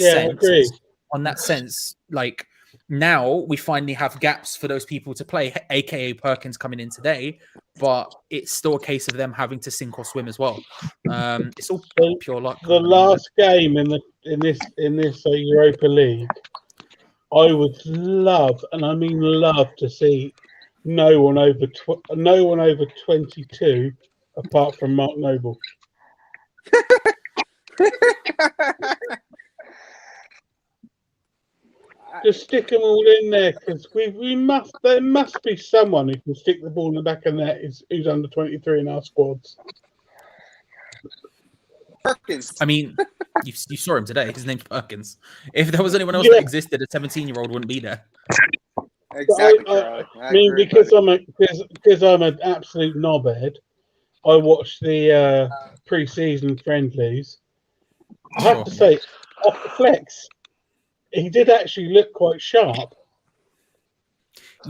sense, like, now we finally have gaps for those people to play, aka Perkins coming in today, but it's still a case of them having to sink or swim as well. It's all pure luck. The last game in this Europa League, I would love, and I mean love, to see no one over 22 apart from Mark Noble. Just stick them all in there, because there must be someone who can stick the ball in the back of the net who's under 23 in our squads. Perkins. I mean, you saw him today. His name's Perkins. If there was anyone else that existed, a 17-year-old wouldn't be there. Exactly, Charlie. I mean, because I'm an absolute knobhead, I watched the pre-season friendlies. I have to say, off the flex, he did actually look quite sharp.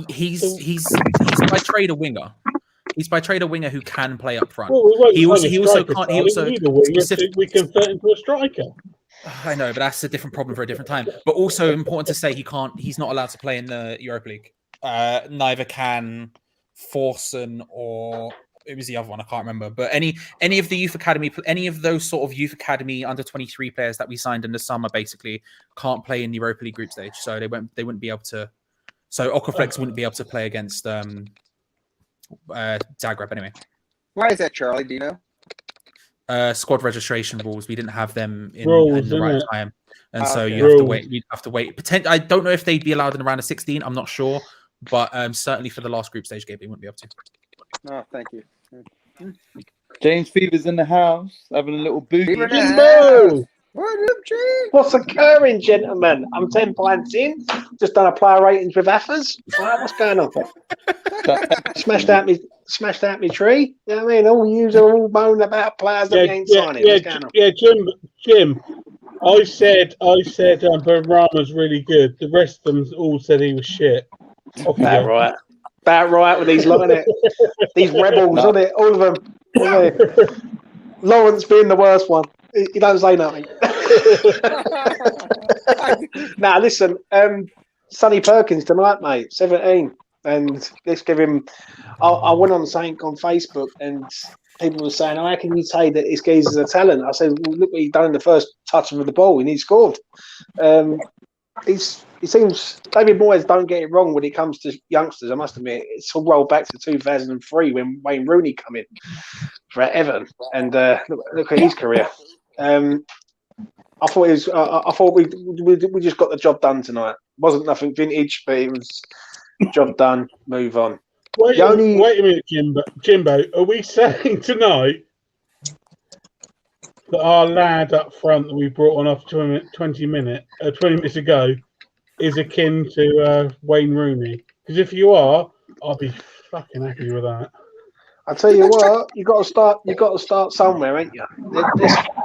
He's by trade a winger. He's by trade a winger who can play up front. Well, he also can't. He also we convert into a striker. I know, but that's a different problem for a different time. But also important to say, he's not allowed to play in the Europa League. Neither can Forsen or it was the other one, I can't remember. But any of the youth academy, any of those sort of youth academy under 23 players that we signed in the summer basically can't play in the Europa League group stage. So they wouldn't be able to. So Okaflex wouldn't be able to play against Zagreb anyway. Why is that, Charlie? Do you know? Squad registration rules. We didn't have them in the right time, and so you have to wait. You'd have to wait. I don't know if they'd be allowed in the round of 16. I'm not sure, but certainly for the last group stage game, they wouldn't be able to. Oh, thank you. James Fever's in the house, having a little boogie. Jimbo! What's occurring, gentlemen? I'm 10 pints in. Just done a player ratings with Affers. Right, what's going on? Smashed out me tree. You know what I mean? All you are all moaning about players that we ain't signing. What's going on? Yeah, Jim. I said Rama's really good. The rest of them all said he was shit. About right. About right with these lot, innit? These rebels, isn't it? All of them. Lawrence being the worst one. He don't say nothing. Now, listen, Sonny Perkins tonight, mate, 17. And let's give him... I went on something on Facebook and people were saying, how can you say that this guy's a talent? I said, well, look what he done in the first touch of the ball and he scored. He seems... David Moyes don't get it wrong when it comes to youngsters, I must admit. It's all rolled back to 2003 when Wayne Rooney come in for Everton. And look at his career. I thought we just got the job done tonight. It wasn't nothing vintage, but it was job done. Move on. Wait a minute, Jimbo. Are we saying tonight that our lad up front that we brought on off 20 minutes ago is akin to Wayne Rooney? Because if you are, I'll be fucking happy with that. I tell you what, you got to start somewhere, ain't you?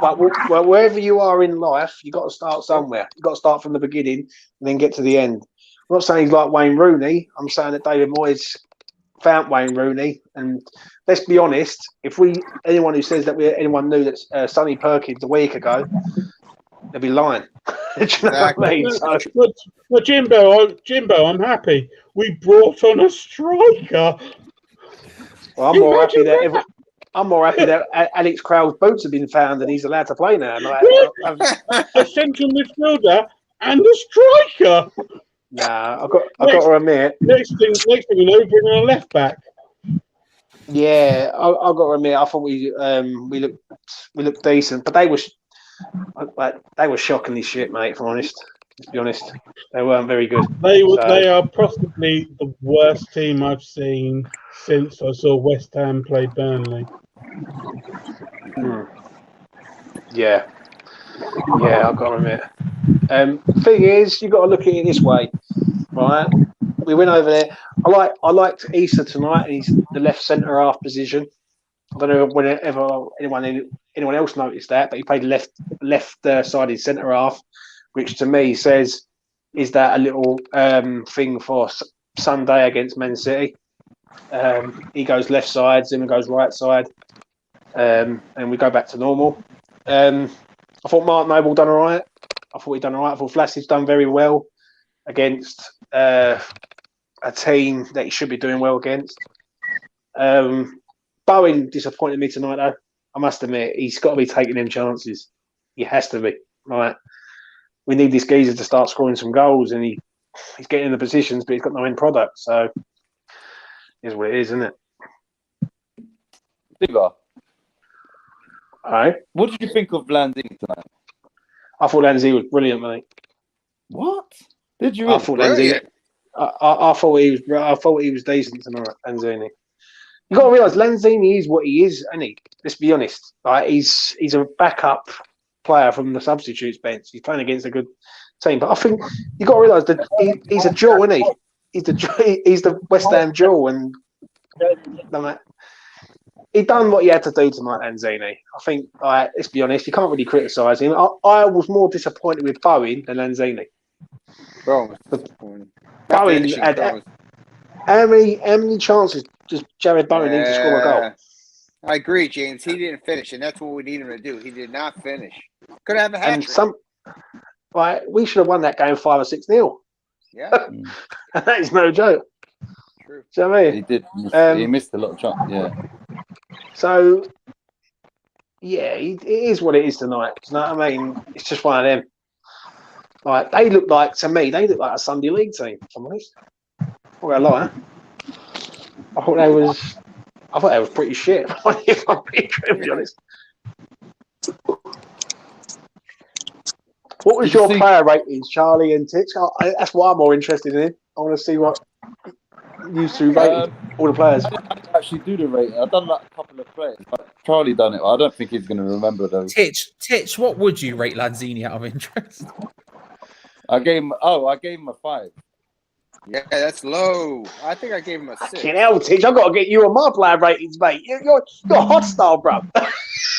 Well, wherever you are in life, you got to start somewhere. You got to start from the beginning and then get to the end. I'm not saying he's like Wayne Rooney. I'm saying that David Moyes found Wayne Rooney, and let's be honest. If anyone who says that anyone knew that Sonny Perkins a week ago, they'll be lying. Do you know what I mean? Well, Jimbo, I'm happy. We brought on a striker. Well, I'm more happy that Alex Crowell's boots have been found and he's allowed to play now. A central midfielder and a striker. Nah, I've got to admit. Next thing you know, bringing a left back. Yeah, I've got to admit. I thought we looked decent, but they were shockingly shit, mate. If I'm honest, to be honest, they weren't very good. They are possibly the worst team I've seen since I saw West Ham play Burnley. Yeah, I've got to admit. Thing is, you've got to look at it this way, right? We went over there. I liked Issa tonight. He's the left centre half position. I don't know whenever anyone else noticed that, but he played left sided centre half, which to me says, is that a little thing for Sunday against Man City? He goes left side, Zimmer goes right side, and we go back to normal. I thought Mark Noble done all right. I thought Vlasic done very well against a team that he should be doing well against. Bowen disappointed me tonight, though. I must admit, he's got to be taking them chances. He has to be. Right? We need this geezer to start scoring some goals, and he's getting in the positions, but he's got no end product. So, is what it is, isn't it? Digger. Alright. What did you think of Lanzini tonight? I thought Lanzini was brilliant, mate. What? Did you? I thought Lanzini. I thought he was decent tonight, Lanzini. You got to realise Lanzini is what he is, isn't he? Let's be honest. Like he's a backup player from the substitutes bench. He's playing against a good team, but I think you got to realise that he's a jewel, isn't he? He's the West Ham jewel, and he done what he had to do tonight, Lanzini. I think, let's be honest, you can't really criticise him. I was more disappointed with Bowen than Lanzini. Bro, Bowen had how many chances does Jared Bowen need to score a goal? I agree, James. He didn't finish, and that's what we need him to do. He did not finish. Could have a hat trick. We should have won that game 5 or 6-0. Yeah, that is no joke. True. Do you know what I mean? He did. He missed a lot of chances. Yeah. So, yeah, it is what it is tonight. You know what I mean? It's just one of them. Like they look like a Sunday League team. If I'm honest. I'm not gonna lie. I thought they was pretty shit. If I'm being honest. What was your player ratings, Charlie and Titch? That's what I'm more interested in. I want to see what you two rated all the players. I didn't actually do the rating. I've done like a couple of players. But Charlie done it. I don't think he's going to remember those. Titch, what would you rate Lanzini out of interest? I gave him a 5. Yeah, that's low. I think I gave him a 6. Fucking hell, Titch, I've got to get you on my player ratings, mate. You're hostile, bro.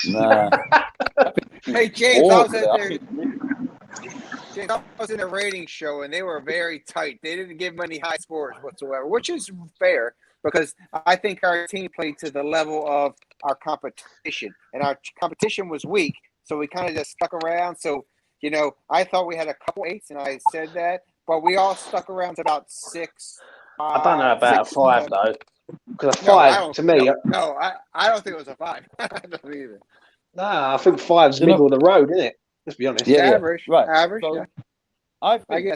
Nah. Hey, James, I was in a rating show, and they were very tight. They didn't give many high scores whatsoever, which is fair because I think our team played to the level of our competition, and our competition was weak, so we kind of just stuck around. So, I thought we had a couple 8s, and I said that, but we all stuck around to about 6. I don't know about 5, though, because a 5, to me... No, I don't think it was a 5. I don't either. Nah, I think 5's middle of the road, isn't it? Let's be honest. Yeah, average. Right. Average, So, yeah. I think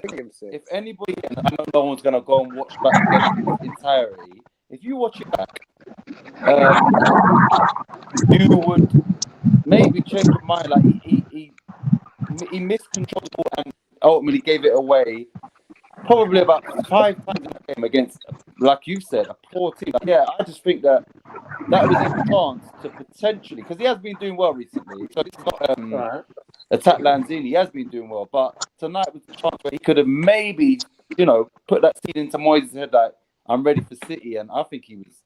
if anybody, and I know no one's going to go and watch back the entirety, if you watch it back, you would maybe change your mind. Like he missed control and ultimately gave it away probably about 5 times in the game against, like you said, a poor team. Yeah, I just think that was his chance to potentially, because he has been doing well recently, so it's not attack Lanzini. He has been doing well, but tonight was the chance where he could have maybe, put that seed into Moyes' head that I'm ready for City, and I think he was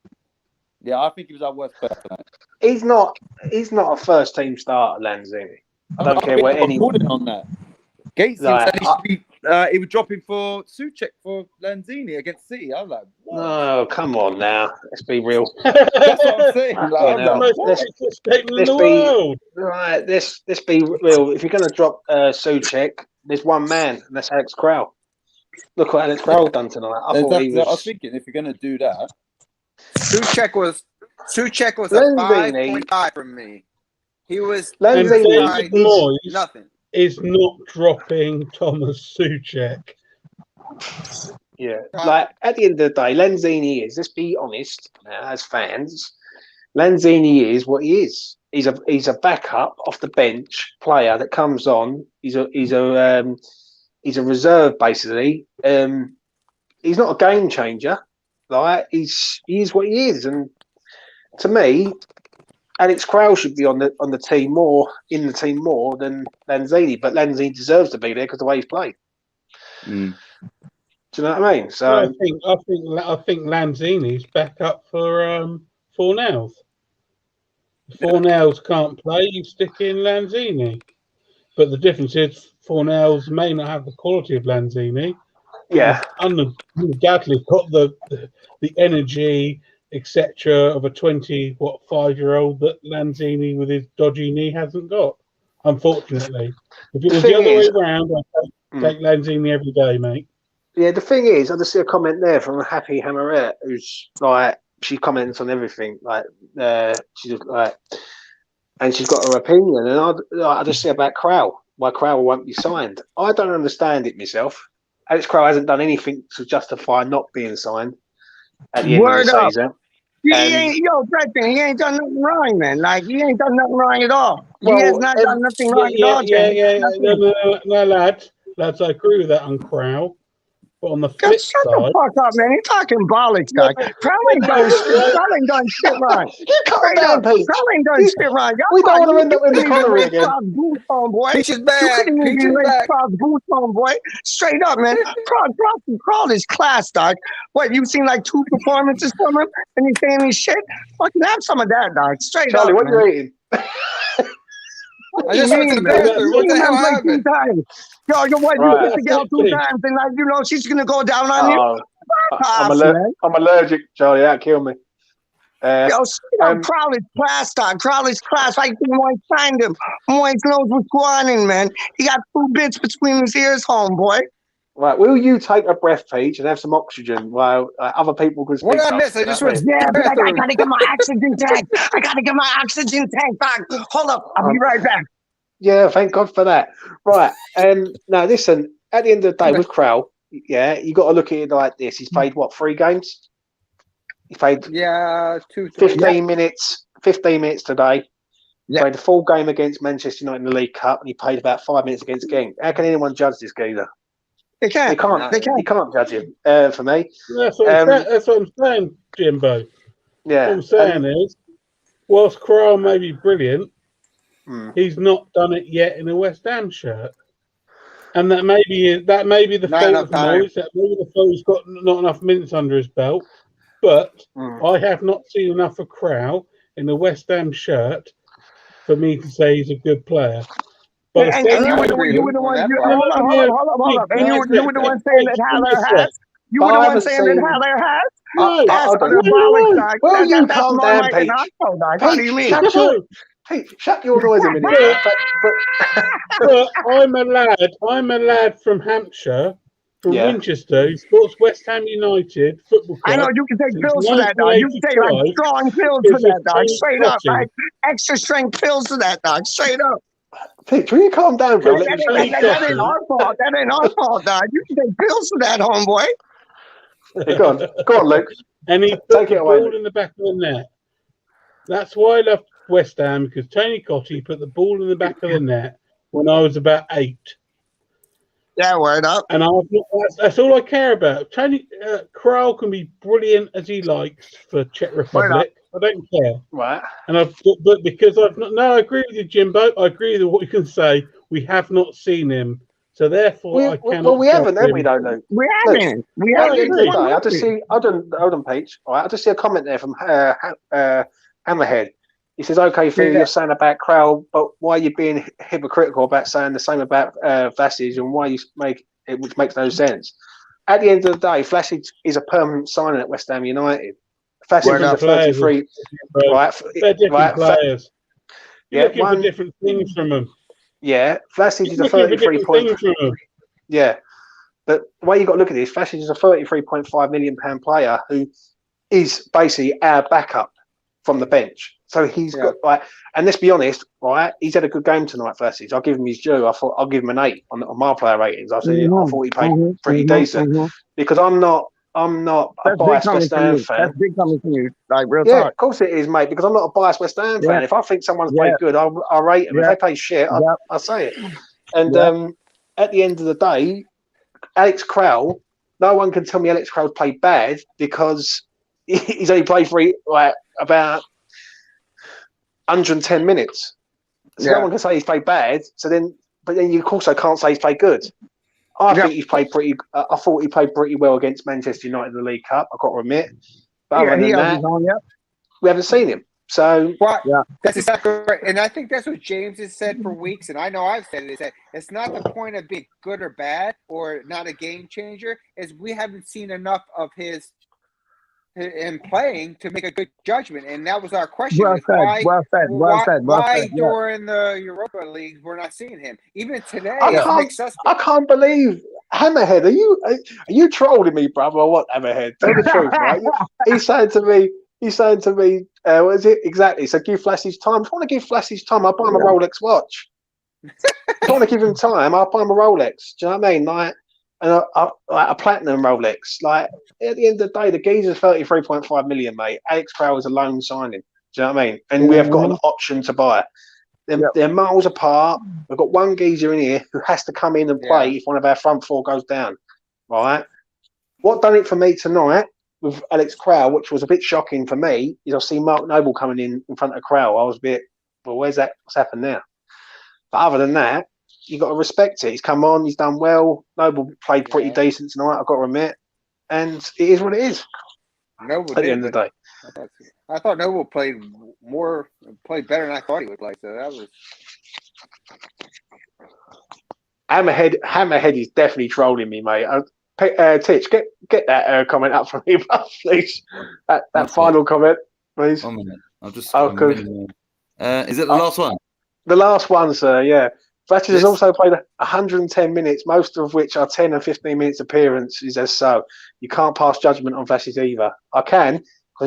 our worst player tonight. He's not a first team starter, Lanzini. I don't care where anyone on that. Gates said he would drop him for Souček for Lanzini against City. I was like, what? Oh, come on now. Let's be real. That's what I'm saying. Let's be real. If you're going to drop Souček, there's one man, and that's Alex Crowell. Look what Alex Crowell done tonight. I was thinking, if you're going to do that. Souček was a 5.5 from me. He was nothing. Is not dropping Thomas Souček. Yeah, like at the end of the day, Lanzini is. Let's be honest, now, as fans, Lanzini is what he is. He's a backup off the bench player that comes on. He's a reserve basically. He's not a game changer. Like he is what he is, and to me, Alex Crowell should be on the team more than Lanzini, but Lanzini deserves to be there because the way he's played. Mm. Do you know what I mean? So I think Lanzini's back up for Fornals. If Fornals can't play, you stick in Lanzini. But the difference is Fornals may not have the quality of Lanzini. Yeah, undoubtedly got the energy, etc., of a 5-year-old that Lanzini with his dodgy knee hasn't got. Unfortunately, if it was the other way around, I'd take Lanzini every day, mate. Yeah, the thing is, I just see a comment there from Happy Hammerette, who's like, she comments on everything, like she's like, and she's got her opinion, and I just see about Crowell, why Crowell won't be signed. I don't understand it myself. Alex Crowell hasn't done anything to justify not being signed at the end of the season. He ain't done nothing wrong, man. Like, he ain't done nothing wrong at all. He has not done nothing wrong at all. No, lads, I agree with that on Crowell. But on the flip Shut side, the fuck up, man. You're talking bollocks, guy. Crowell ain't done shit right. You calm down, Peach. Crowell ain't done shit right. We don't want to end up in the Connery again. Boots on, boy. Peach is You back. couldn't even Peach is lace back. Crowell's boots on, boy. Straight up, man. Crowell is class, dog. What, you seen like 2 performances from him and you saying any shit? Fucking have some of that, dog. Straight Charlie, up, what man. you eating? I just went to the bathroom. What the hell happened? Yo, what, you Right. kiss the girl 2 times and like, you know, she's gonna go down on you? I'm allergic, Charlie. That killed me. Yo, Crowell is class, dog. Crowell is class. I think Moise signed him. Moise knows what's going on, man. He got 2 bits between his ears, homeboy. Right, will you take a breath, Peach, and have some oxygen while other people can speak? What did I miss? I just went. Yeah, but I gotta get my oxygen tank. Dog. Hold up, I'll be right back. Yeah, thank God for that. Right, now listen. At the end of the day, with Crowell, yeah, you got to look at it like this. He's played what, 3 games? He played 15 minutes. 15 minutes today. Yeah. Played a full game against Manchester United in the League Cup, and he played about 5 minutes against Genk. How can anyone judge this geezer? They can't. You can't judge him. For me, that's what I'm saying, Jimbo. Yeah. What I'm saying is, whilst Crowell may be brilliant, he's not done it yet in a West Ham shirt, and that may be the fault of Moyes. That maybe the fault he's got not enough minutes under his belt. But I have not seen enough of Crowell in a West Ham shirt for me to say he's a good player. But and you were the one. Hold up. And you were the one saying that Haller has. You were the one saying that Haller has. No, that's diabolic. Well, you that's calm more down, like Peach. an Arco, dog. How do you mean? Shut your noise a minute. But I'm a lad from Hampshire, from Winchester, who supports West Ham United Football Club. I know you can take pills for that, dog. You can take like strong pills for that, dog. Straight up, right? Extra strength pills for that, dog. Straight up. Peach, will you calm down, bro? That ain't our fault. That ain't our fault, dog. You can take pills for that, homeboy. Hey, go on, Luke. And he put the ball in the back of the net. That's why I love West Ham, because Tony Cottee put the ball in the back of the net when I was about 8. Yeah, word up. And that's all I care about. Tony Crowell can be brilliant as he likes for Czech Republic. I don't care. Right. And but because I've not. No, I agree with you, Jimbo. I agree with what you can say. We have not seen him, so therefore I cannot. Well, we haven't, have we? Don't know. We haven't. We haven't. I just see. Hold on, Peach. All right, I just see a comment there from Hammerhead. He says, "Okay, Phil, you're saying about Crowell, but why are you being hypocritical about saying the same about Vlasic, and why you make it, which makes no sense? At the end of the day, Vlasic is a permanent signing at West Ham United. Vlasic is a 33, right? They're different players. You're looking for different things from them. Yeah, Vlasic is a 33 point. Yeah, but the way you got to look at this, Vlasic is a £33.5 million player who is basically our backup from the bench. So he's got and let's be honest, right? He's had a good game tonight. Vlasic, I'll give him his due. I'll give him an 8 on my player ratings. I thought he played pretty decent because I'm not a biased West Ham fan. That's big coming from you, like real talk. talk. Of course it is, mate. Because I'm not a biased West Ham fan. If I think someone's played good, I'll rate them. If they play shit, I'll say it. And at the end of the day, Alex Crowell, no one can tell me Alex Crowell's played bad because he's only played for about 110 minutes. So no one can say he's played bad. But then you also can't say he's played good. I think he's played pretty. I thought he played pretty well against Manchester United in the League Cup. I've got to admit. But other than that, we haven't seen him. So that's exactly right. And I think that's what James has said for weeks, and I know I've said it, is that it's not the point of being good or bad or not a game changer, is we haven't seen enough of him playing to make a good judgment. And that was our question. Well said. Why during the Europa League we're not seeing him? Even today, I can't believe Hammerhead. Are you trolling me, brother, or what, Hammerhead? Tell the truth, right? He's saying to me, what is it exactly? So give Vlasic time. If I want to give Vlasic time, I'll buy him a Rolex watch. If I want to give him time, I'll buy him a Rolex. Do you know what I mean? Like a platinum Rolex. Like at the end of the day, the geezer's 33.5 million, mate. Alex Crowell is a loan signing. Do you know what I mean? And we have got an option to buy. They're miles apart. We've got one geezer in here who has to come in and play if one of our front four goes down. Right? What done it for me tonight with Alex Crowell, which was a bit shocking for me, is I see Mark Noble coming in front of Crowell. I was a bit, well, where's that? What's happened now? But other than that, you got to respect it. He's come on, he's done well. Noble played pretty decent tonight, I've got to admit. And it is what it is. Noble at the end of the day. I thought Noble played better than I thought he would play. So that was. Hammerhead is definitely trolling me, mate. Titch, get that comment up from me, please. That final comment, please. 1 minute. I'll just. Is it the last one? The last one, sir. Yeah. Thatcher has also played 110 minutes, most of which are 10 and 15 minutes appearances. As so, you can't pass judgment on Vassis either. I can because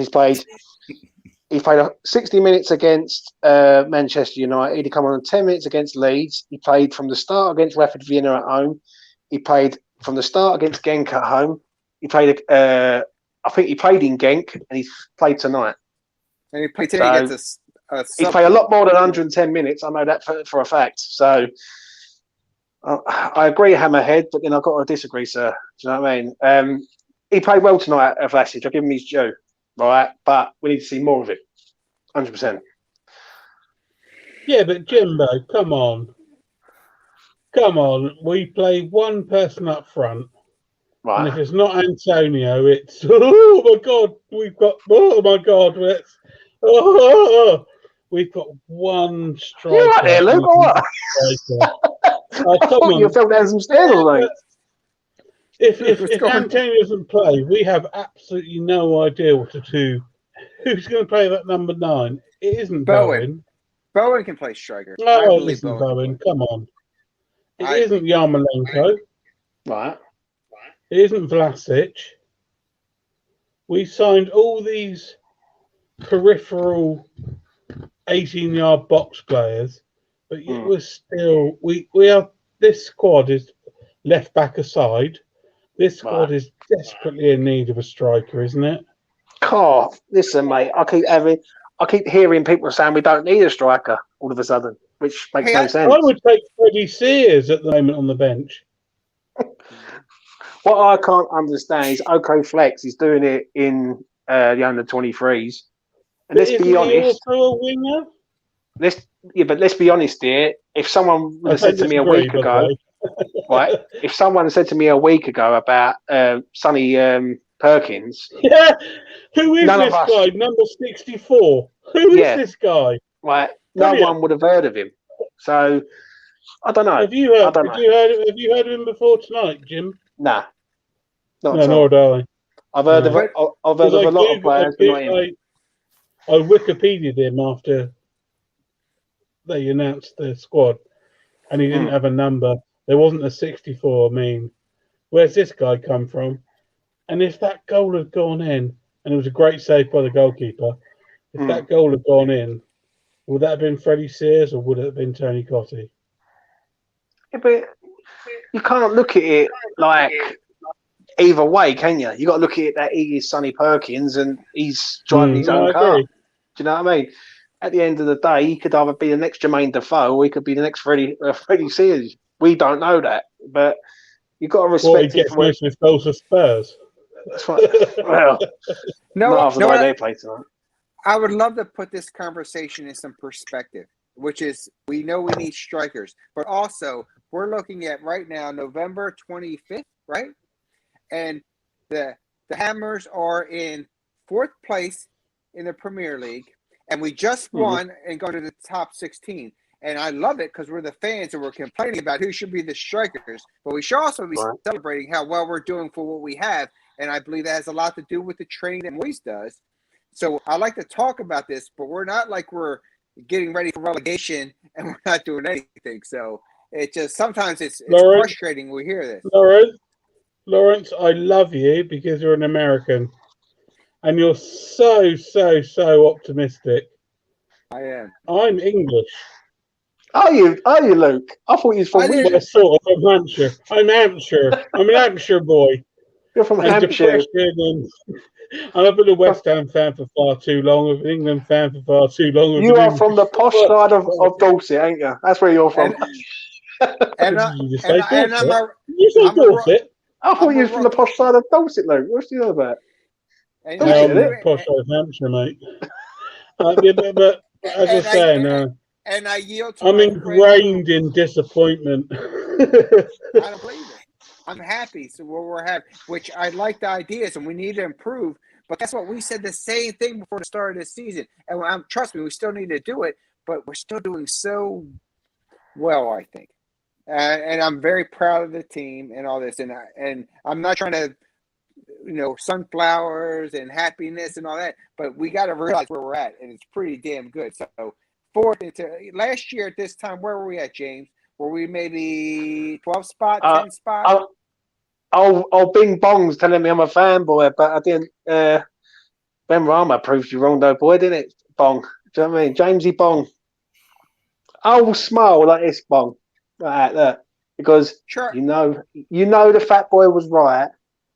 he's played 60 minutes against Manchester United. He come on 10 minutes against Leeds. He played from the start against Rapid Vienna at home. He played from the start against Genk at home. He played. I think he played in Genk, and he's played tonight. And he played today against he's played a lot more than 110 minutes. I know that for a fact. So I agree, Hammerhead, but then I've got to disagree, sir. Do you know what I mean? He played well tonight at Vlasic. I'll give him his due, right? But we need to see more of it. 100%. Yeah, but Jimbo, come on. Come on. We play one person up front. Right. And if it's not Antonio, it's, oh my God, we've got one striker. You right there, Luke, or what? I thought you fell down some stairs or something. If Antonio doesn't play, we have absolutely no idea what to do. Who's going to play that number 9? It isn't Bowen. Bowen can play striker. Oh, listen, Bowen, come on. It isn't Yarmolenko. Right. It isn't Vlasic. We signed all these peripheral 18-yard box players, but it was still we have this squad is left back aside. This squad is desperately in need of a striker, isn't it? Listen, mate. I keep hearing people saying we don't need a striker all of a sudden, which makes no sense. I would take Freddie Sears at the moment on the bench. What I can't understand is OK Flex is doing it in the under 23s. And let's be honest. Also a winger? Let's be honest here. If someone would have said to me a week ago, right? If someone said to me a week ago about Sonny Perkins, yeah, who is this guy? Number 64. Who is this guy? Right, no one would have heard of him. So I don't know. Have you heard of him before tonight, Jim? Nah, nor do I. I've heard of a lot of players, but not him. I Wikipedia'd him after they announced the squad, and he didn't have a number. There wasn't a 64. I mean, where's this guy come from? And if that goal had gone in, and it was a great save by the goalkeeper, if that goal had gone in, would that have been Freddie Sears or would it have been Tony Cottee? Yeah, but you can't look at it like either way, can you? You got to look at it that he is Sonny Perkins and he's driving his own car. Do you know what I mean? At the end of the day, he could either be the next Jermaine Defoe or he could be the next Freddie Sears. We don't know that, but you've got to respect he gets most of his goals for Spurs. That's right. Well, not after the way they play tonight. I would love to put this conversation in some perspective, which is we know we need strikers, but also we're looking at right now November 25th, right? And the Hammers are in 4th place in the Premier League, and we just won and go to the top 16. And I love it because we're the fans and we're complaining about who should be the strikers, but we should also be celebrating how well we're doing for what we have. And I believe that has a lot to do with the training that Moise does. So I like to talk about this, but we're not like we're getting ready for relegation and we're not doing anything. So it just sometimes it's frustrating when we hear this. Lawrence, I love you because you're an American and you're so optimistic. I am. I'm English. Are you, Luke? I thought you was from sort of from Hampshire. I'm Hampshire. I'm an Hampshire boy. You're from Hampshire. I've been a West Ham fan for far too long. I've been an England fan for far too long. You are from the posh side of Dorset, ain't you? That's where you're from. And you say Dorset? I thought you was from the posh side of Dorset, Luke. What's the other about? Posh side of Hampshire, mate. But as I was saying, and I yield to I'm my ingrained in disappointment. I don't believe it. I'm happy. So we're happy, which I like the ideas, and we need to improve. But guess what? We said the same thing before the start of the season, and trust me, we still need to do it. But we're still doing so well, I think. And I'm very proud of the team and all this. And I'm not trying to, sunflowers and happiness and all that. But we got to realize where we're at, and it's pretty damn good. So last year at this time, where were we at, James? Were we maybe 12 spot, 10 spot? Bing Bong's telling me I'm a fanboy, but I didn't. Ben Rama proved you wrong, though, boy, didn't it? Bong. Do you know what I mean? Jamesy Bong. I will smile like this, Bong. Like that. Because you know the fat boy was right,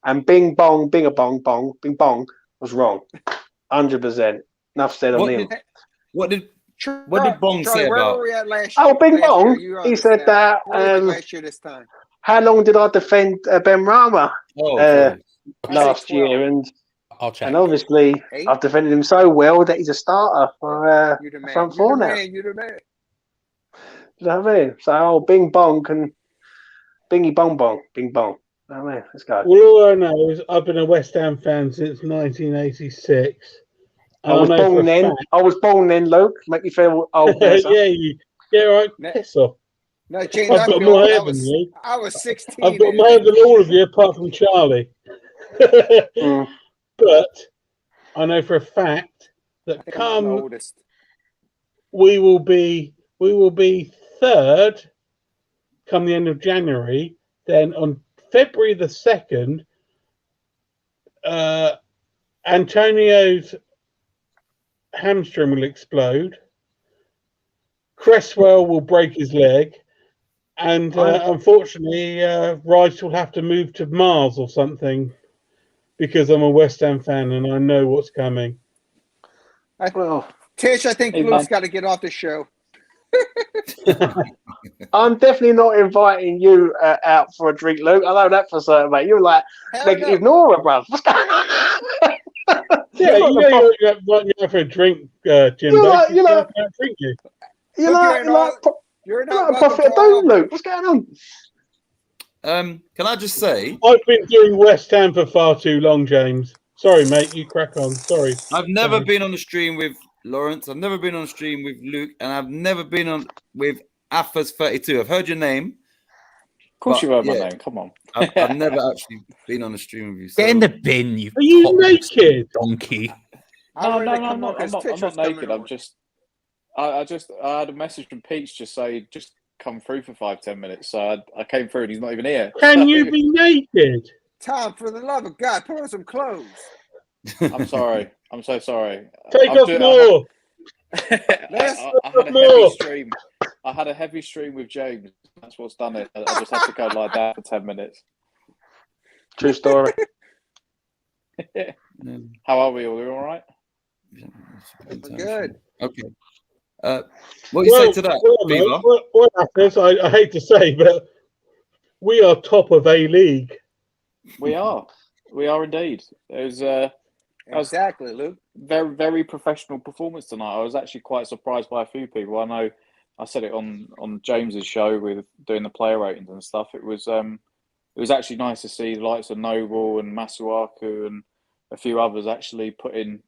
and Bing Bong, Bing Bong was wrong. 100%. Enough said on him. What did Bong say where about? Were we at last year? Bing Bong. He said that. Last year this time. How long did I defend Ben Rama last year? And I'll check. And obviously, I've defended him so well that he's a starter for front four now. You're the man. You know what I mean? So, Bing Bong can Bingy Bong Bong, Bing Bong. You know what I mean? Let's go. Well, all I know is I've been a West Ham fan since 1986. I was born then, Luke. Make you feel old. Yeah, right. Piss off. No, James, I've got more hair than you. I was 16. I've got more hair than all of you, apart from Charlie. But I know for a fact that we will be third come the end of January. Then on February the 2nd, Antonio's hamstring will explode. Cresswell will break his leg. And unfortunately, Rice will have to move to Mars or something because I'm a West Ham fan and I know what's coming. Tish, I think Luke's got to get off the show. I'm definitely not inviting you out for a drink, Luke. I know that for certain, mate. You're like negative Nora, bruv. What's going on? Yeah, you're inviting me out for a drink, Jimbo. You're not a prophet of doom, Luke. What's going on? Can I just say, I've been doing West Ham for far too long, James. Sorry, mate. You crack on. Sorry. I've never been on the stream with Lawrence. I've never been on the stream with Luke, and I've never been on with Afas32. I've heard your name. Of course, you heard my name. Come on. I've never actually been on the stream with you. So. Get in the bin, you. Are you naked, donkey? No, I'm not naked. I had a message from Peach just say just come through for 5-10 minutes. So I came through and he's not even here. Can you be naked? Tom, for the love of God, put on some clothes. I'm sorry. I'm so sorry. Take off more. I had a heavy stream. I had a heavy stream with James. That's what's done it. I just had to go like that for 10 minutes. True story. How are we? Are we all right? Good. Okay. What do you say to that, Beaver? Well, I hate to say, but we are top of A-League. We are indeed. It was exactly, Luke. Very, very professional performance tonight. I was actually quite surprised by a few people. I know I said it on James's show with doing the player ratings and stuff. It was actually nice to see the likes of Noble and Masuaku and a few others actually put in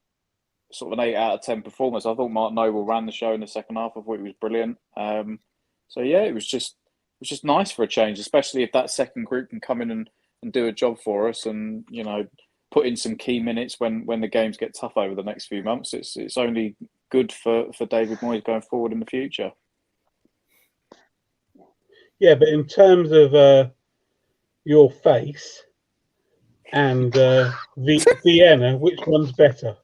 sort of an 8 out of 10 performance. I thought Mark Noble ran the show in the second half. I thought it was brilliant. So yeah, it was just nice for a change, especially if that second group can come in and do a job for us and, put in some key minutes when the games get tough over the next few months. It's only good for David Moyes going forward in the future. Yeah, but in terms of your face and Vienna, which one's better?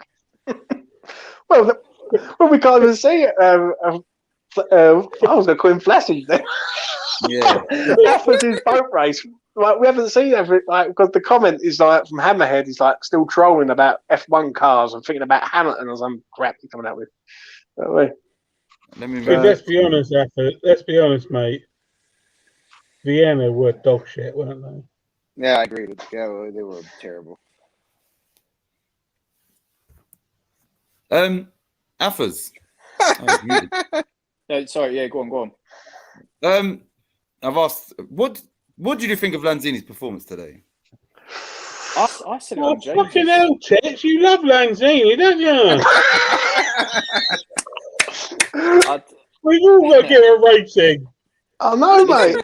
Well, we can't even see it. I was going to call him Flassy then. Yeah. That was his boat race. Like, we haven't seen everything, because the comment is like from Hammerhead, he's like still trolling about F1 cars and thinking about Hamilton or some crap he's coming out with. Let's be honest, Arthur. Let's be honest, mate. Vienna were dog shit, weren't they? Yeah, I agree. Yeah, they were terrible. Affers. Yeah, sorry. Yeah, go on. I've asked, what did you think of Lanzini's performance today? I said it on James. Fucking hell, Tits, you love Lanzini, don't you? We all got to give a rating. I know, mate.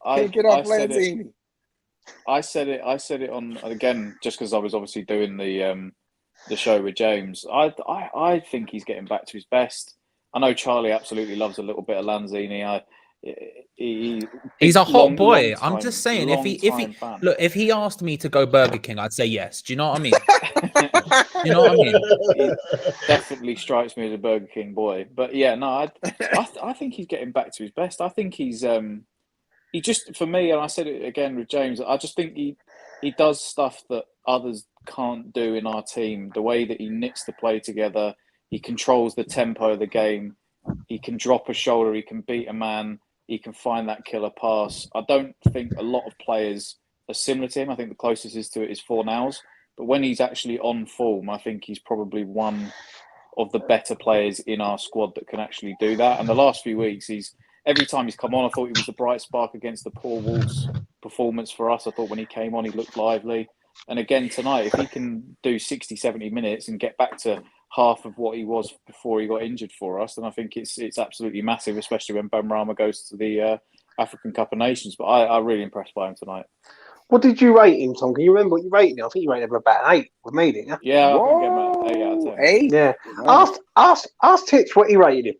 Can't get off Lanzini. I said it on again just because I was obviously doing the show with James. I think he's getting back to his best. I know Charlie absolutely loves a little bit of Lanzini. He's a hot boy. I'm just saying, if he asked me to go Burger King, I'd say yes. Do you know what I mean? You know what I mean? He definitely strikes me as a Burger King boy. But yeah, no, I think he's getting back to his best. I think he just, for me, and I said it again with James, I just think he does stuff that others can't do in our team. The way that he knits the play together, he controls the tempo of the game. He can drop a shoulder. He can beat a man. He can find that killer pass. I don't think a lot of players are similar to him. I think the closest is to it is Fornals. But when he's actually on form, I think he's probably one of the better players in our squad that can actually do that. And the last few weeks, every time he's come on, I thought he was the bright spark against the poor Wolves performance for us. I thought when he came on, he looked lively. And again, tonight, if he can do 60, 70 minutes and get back to half of what he was before he got injured for us, then I think it's absolutely massive, especially when Benrahma goes to the African Cup of Nations. But I'm really impressed by him tonight. What did you rate him, Tom? Can you remember what you rated him? I think you rated him about an 8 with me, didn't you? Yeah, I think give him an 8 out of 10. 8? Yeah. Wow. Ask Titch what he rated him.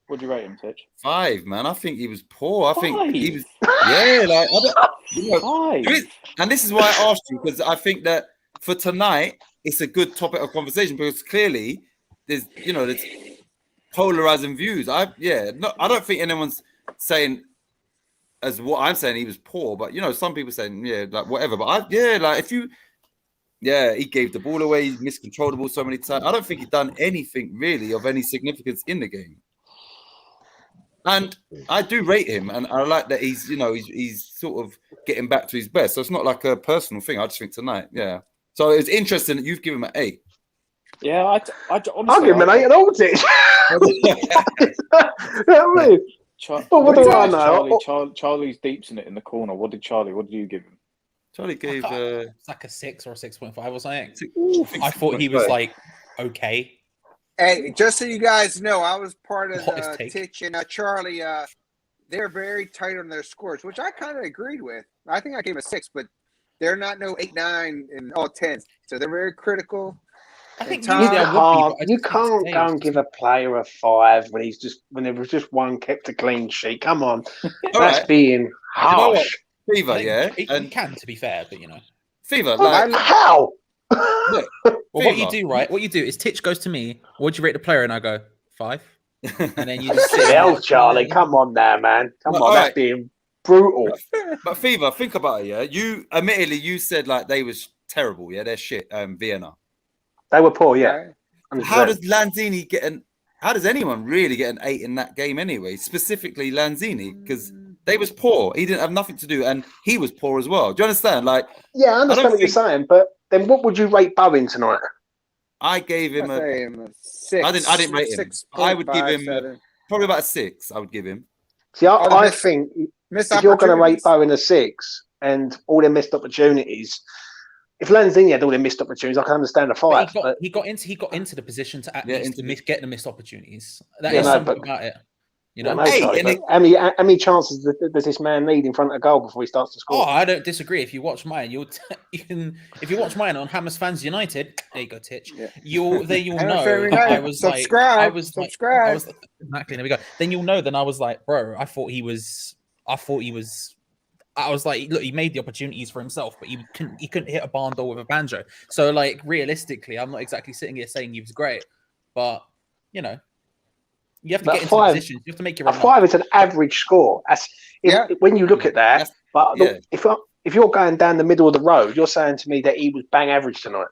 What do you rate him, Titch? 5, man. I think he was poor. I think he 5? was, yeah, like, I don't, you know, 5? and this is why I asked you, because I think that for tonight, it's a good topic of conversation because clearly there's polarizing views. I don't think anyone's saying as what I'm saying he was poor, but some people saying like whatever. But he gave the ball away, he miscontrolled the ball so many times. I don't think he'd done anything really of any significance in the game. And I do rate him, and I like that he's sort of getting back to his best. So it's not like a personal thing. I just think tonight, yeah. So it's interesting that you've given him an 8. Yeah, honestly, I'll give him an 8 and all it. You know what I mean? What do I know? Charlie's deeps in it in the corner. What did you give him? Charlie gave it's like a 6 or a 6.5 or something. I thought he was like okay. Hey, just so you guys know, I was part of Titch and Charlie. They're very tight on their scores, which I kind of agreed with. I think I gave him a 6, but they're not 8, 9, and all 10s. So they're very critical. I think you can't go and give a player a 5 when there was just one kept a clean sheet. Come on, that's being harsh. Fever, yeah, he can, to be fair, but Fever, like how? Look, well, what you do, right? What you do is Titch goes to me. What do you rate the player? And I go 5. And then you just say, hell, Charlie, come on now, man. Come on, that's being brutal. But Fever, think about it, yeah. You admittedly you said like they was terrible, yeah. They're shit. Vienna. They were poor, yeah. How does Lanzini how does anyone really get an 8 in that game anyway? Specifically Lanzini, because they was poor. He didn't have nothing to do, and he was poor as well. Do you understand? Like, yeah, I understand what you're saying, but then what would you rate Bowen tonight? I gave him a 6. I didn't rate him. 6. I would give him probably about a 6. I would give him. See, I think if you're going to rate Bowen a 6 and all their missed opportunities, if Lanzini had all their missed opportunities, I can understand a 5. But he got into the position to at least get the missed opportunities. That is something about it. How many chances does this man need in front of goal before he starts to score? Oh, I don't disagree. If you watch mine, if you watch mine on Hammers Fans United, there you go, Titch. Yeah. You'll know I was subscribe. Exactly. There we go. Then you'll know. Then I was like, bro, I thought he was. I was like, look, he made the opportunities for himself, but he couldn't hit a barn door with a banjo. So, like, realistically, I'm not exactly sitting here saying he was great, but you have to get into positions. You have to make your own. 5 is an average score. When you look at that. But if you're going down the middle of the road, you're saying to me that he was bang average tonight.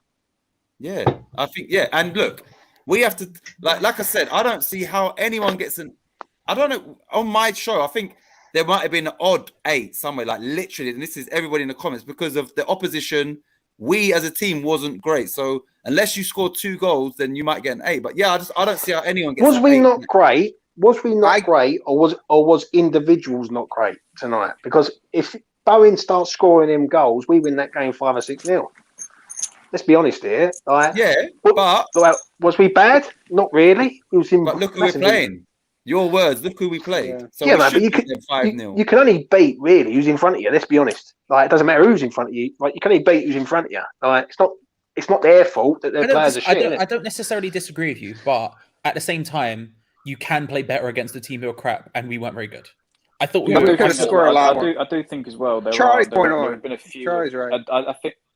Yeah, I think And look, we have to like I said, I don't see how anyone gets I don't know on my show. I think there might have been an odd 8 somewhere, like literally, and this is everybody in the comments, because of the opposition. We as a team wasn't great. So unless you score 2 goals, then you might get an 8. But yeah, I don't see how anyone gets. Was we 8. not great? Was we not great, or was individuals not great tonight? Because if Bowen starts scoring him goals, we win that game 5 or 6-0. Let's be honest here. Like, yeah, but was we bad? Not really. It was but look who we're playing. Your words. Look who we played. Yeah. So yeah, we man, but you can only beat really who's in front of you. Let's be honest. Like, it doesn't matter who's in front of you. Like, you can only beat who's in front of you. Like, it's not their fault that their players are shit. I don't necessarily disagree with you, but at the same time, you can play better against a team who are crap, and we weren't very good. I thought we were going to score a lot. I do think as well. There have been a few. Charlie's right.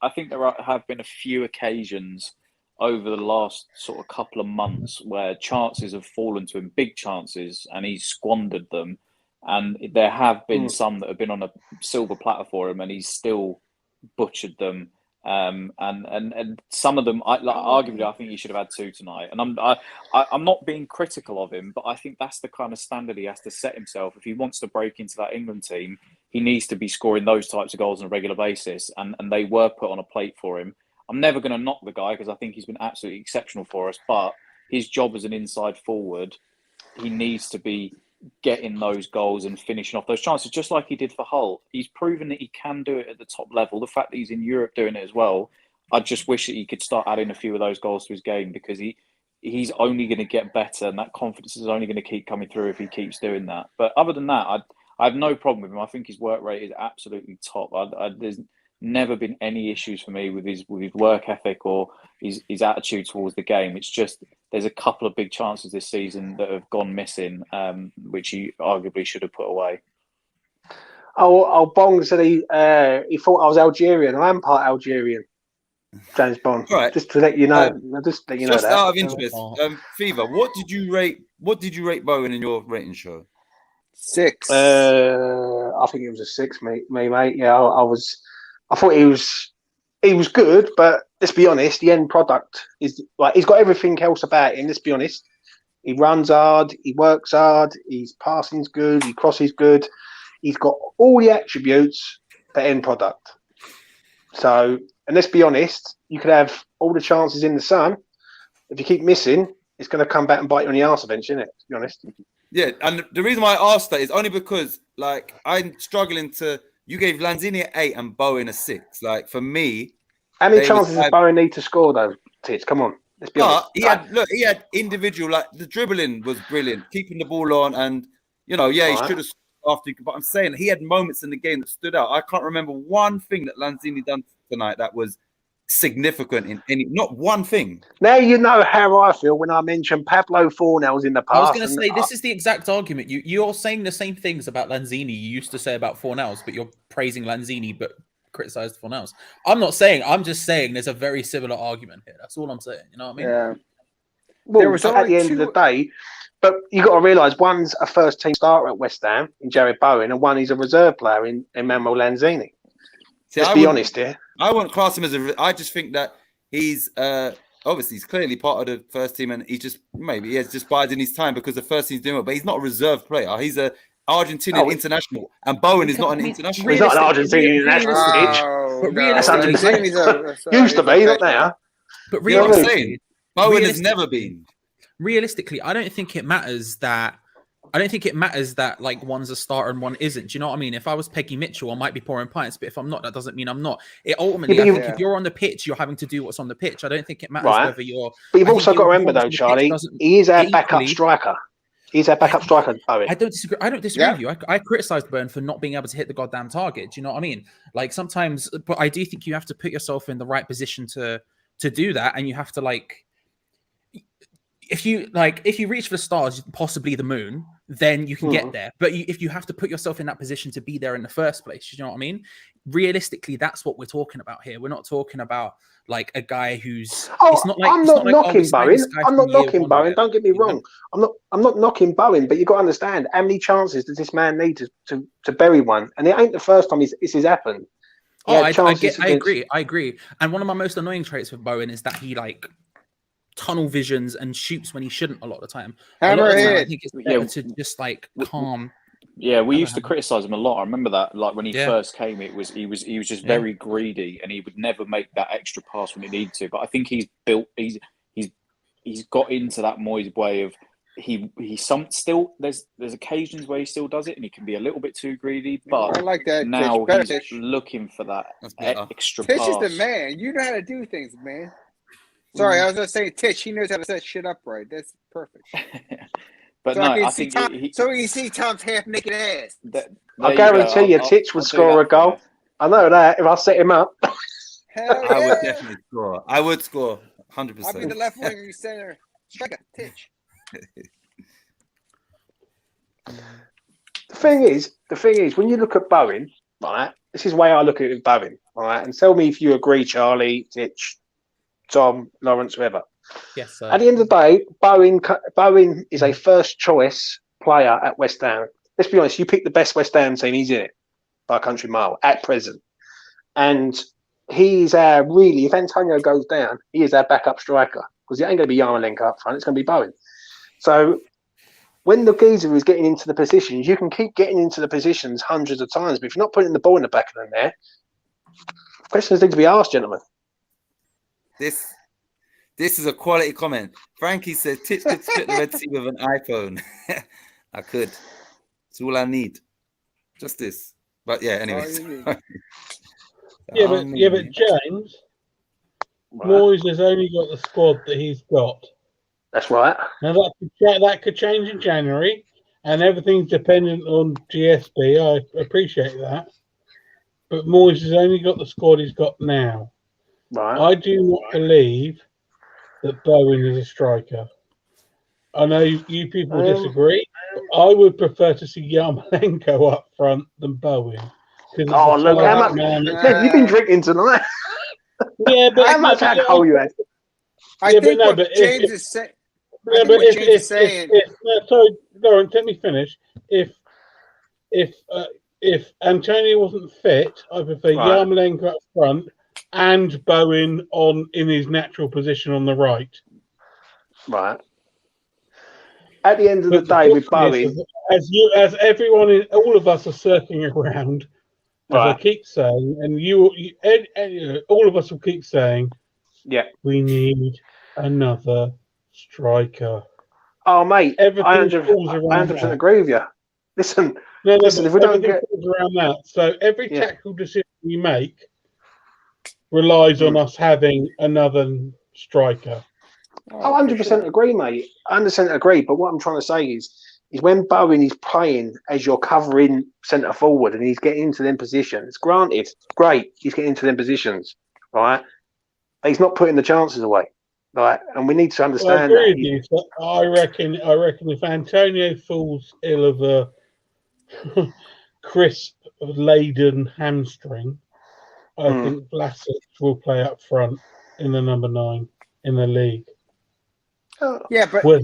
I think there have been a few occasions over the last sort of couple of months where chances have fallen to him, big chances, and he's squandered them. And there have been some that have been on a silver platter for him, and he's still butchered them. And some of them, arguably, I think he should have had 2 tonight. And I'm not being critical of him, but I think that's the kind of standard he has to set himself. If he wants to break into that England team, he needs to be scoring those types of goals on a regular basis. And they were put on a plate for him. I'm never going to knock the guy because I think he's been absolutely exceptional for us. But his job as an inside forward, he needs to be getting those goals and finishing off those chances, just like he did for Hull. He's proven that he can do it at the top level. The fact that he's in Europe doing it as well, I just wish that he could start adding a few of those goals to his game, because he's only going to get better, and that confidence is only going to keep coming through if he keeps doing that. But other than that, I have no problem with him. I think his work rate is absolutely top. There's never been any issues for me with his work ethic or his attitude towards the game. It's just there's a couple of big chances this season that have gone missing, which he arguably should have put away. Oh, Bong said he thought I was Algerian. I am part Algerian. James Bond. Right. Just to let you know. Just out of interest, Fever, what did you rate Bowen in your rating show? 6. I think it was a 6, mate. Yeah, I thought he was good, but let's be honest, the end product is like he's got everything else about him. Let's be honest. He runs hard, he works hard, his passing's good, he crosses good. He's got all the attributes for end product. So, and let's be honest, you could have all the chances in the sun. If you keep missing, it's going to come back and bite you on the arse eventually, isn't it? To be honest. Yeah, and the reason why I asked that is only because, like, I'm struggling to. You gave Lanzini an 8 and Bowen a 6. Like, for me, how many chances does Bowen need to score though? Tits, come on, let's be honest. He had individual, like the dribbling was brilliant, keeping the ball on, and he should have scored after. But I'm saying he had moments in the game that stood out. I can't remember one thing that Lanzini done tonight that was significant in any, not one thing. Now you know how I feel when I mention Pablo Fornals in the past. I was going to say, this is the exact argument. You're saying the same things about Lanzini you used to say about Fornals, but you're praising Lanzini but criticised Fornals. I'm not saying, I'm just saying there's a very similar argument here. That's all I'm saying. You know what I mean? Yeah. Well, there was at the end of the day, but you got to realise one's a first team starter at West Ham in Jared Bowen, and one is a reserve player in Emmanuel Lanzini. Let's be honest here. I wouldn't class him as I just think that he's obviously he's clearly part of the first team, and he just maybe he has just biding his time because the first team's doing it. But he's not a reserve player. He's a Argentinian international, and Bowen is not an international. He's not an Argentinian international. But realistically, used to be, not now. But realistically, Bowen has never been. Realistically, I don't think it matters that like one's a starter and one isn't. Do you know what I mean? If I was Peggy Mitchell, I might be pouring pints, but if I'm not, that doesn't mean I'm not. It ultimately, I think if you're on the pitch, you're having to do what's on the pitch. I don't think it matters whether you're. But you've also got to remember, though, Charlie, he is our backup striker. He's our backup striker, Bowen. I don't disagree with you. I criticised Bowen for not being able to hit the goddamn target. Do you know what I mean? Like sometimes, but I do think you have to put yourself in the right position to do that, and you have to like. If you reach for the stars, possibly the moon, then you can get there. But if you have to put yourself in that position to be there in the first place, you know what I mean? Realistically, that's what we're talking about here. We're not talking about like a guy who's. I'm not knocking Bowen. I'm not knocking Bowen. Don't get me wrong. I'm not knocking Bowen. But you got to understand how many chances does this man need to bury one? And it ain't the first time this has happened. I agree. And one of my most annoying traits with Bowen is that he like. Tunnel visions and shoots when he shouldn't a lot of the time. I think it's better to just like calm Yeah, we used to criticize him a lot. I remember that. Like when he Yeah. first came, he was just very greedy, and he would never make that extra pass when he needed to. But I think he's got into that Moyes way of there's occasions where he still does it, and he can be a little bit too greedy. But I like that. now Tish. he's looking for that extra Tish pass. is the man. You know how to do things, man. Sorry, I was gonna say Tish. He knows how to set shit up right. That's perfect. But so no, I think so you can see Tom's half naked ass. I guarantee you, Titch would score a goal. I know that if I set him up. Hell yeah. I would definitely score. I would score 100%. I'll be the left winger, you center striker, Titch. The thing is, when you look at Bowen, right? This is the way I look at Bowen, right? And tell me if you agree, Charlie, Titch, Tom, Lawrence, whoever. Yes, sir. At the end of the day, Bowen is a first choice player at West Ham. Let's be honest, you pick the best West Ham team, he's in it by a country mile at present. And he's if Antonio goes down, he is our backup striker because it ain't going to be Yarmolenko up front, it's going to be Bowen. So when the geezer is getting into the positions, you can keep getting into the positions hundreds of times, but if you're not putting the ball in the back of them there, questions need to be asked, gentlemen. This is a quality comment. Frankie said Titch could split the Red Sea with an iPhone. I could. It's all I need. Just this. But yeah, anyways. But James, Moyes has only got the squad that he's got. That's right. Now that could change in January, and everything's dependent on GSB. I appreciate that, but Moyes has only got the squad he's got now. Right. I do not believe that Bowen is a striker. I know you people disagree. But I would prefer to see Yarmolenko up front than Bowen. Oh, look, how much you've been drinking tonight. Yeah, but how much alcohol you had? I think what James is saying. Sorry, Lawrence, let me finish. If Antonio wasn't fit, I prefer Yarmolenko up front and Bowen in his natural position on the right. Right. At the end of the day, with Bowen, as everyone, all of us are circling around, as I keep saying, and all of us will keep saying, we need another striker. Oh, mate, everything I 100% agree with you. Listen, if we don't get around that, so every tactical decision we make relies on us having another striker. Oh, 100% agree, mate. 100% agree. But what I'm trying to say is when Bowen is playing as your covering centre forward and he's getting into them positions, granted, great, he's getting into them positions, right? But he's not putting the chances away, right? And we need to understand I agree with you. So I reckon if Antonio falls ill of a crisp-laden hamstring, I think Vlasic will play up front in the number 9 in the league. Yeah, but real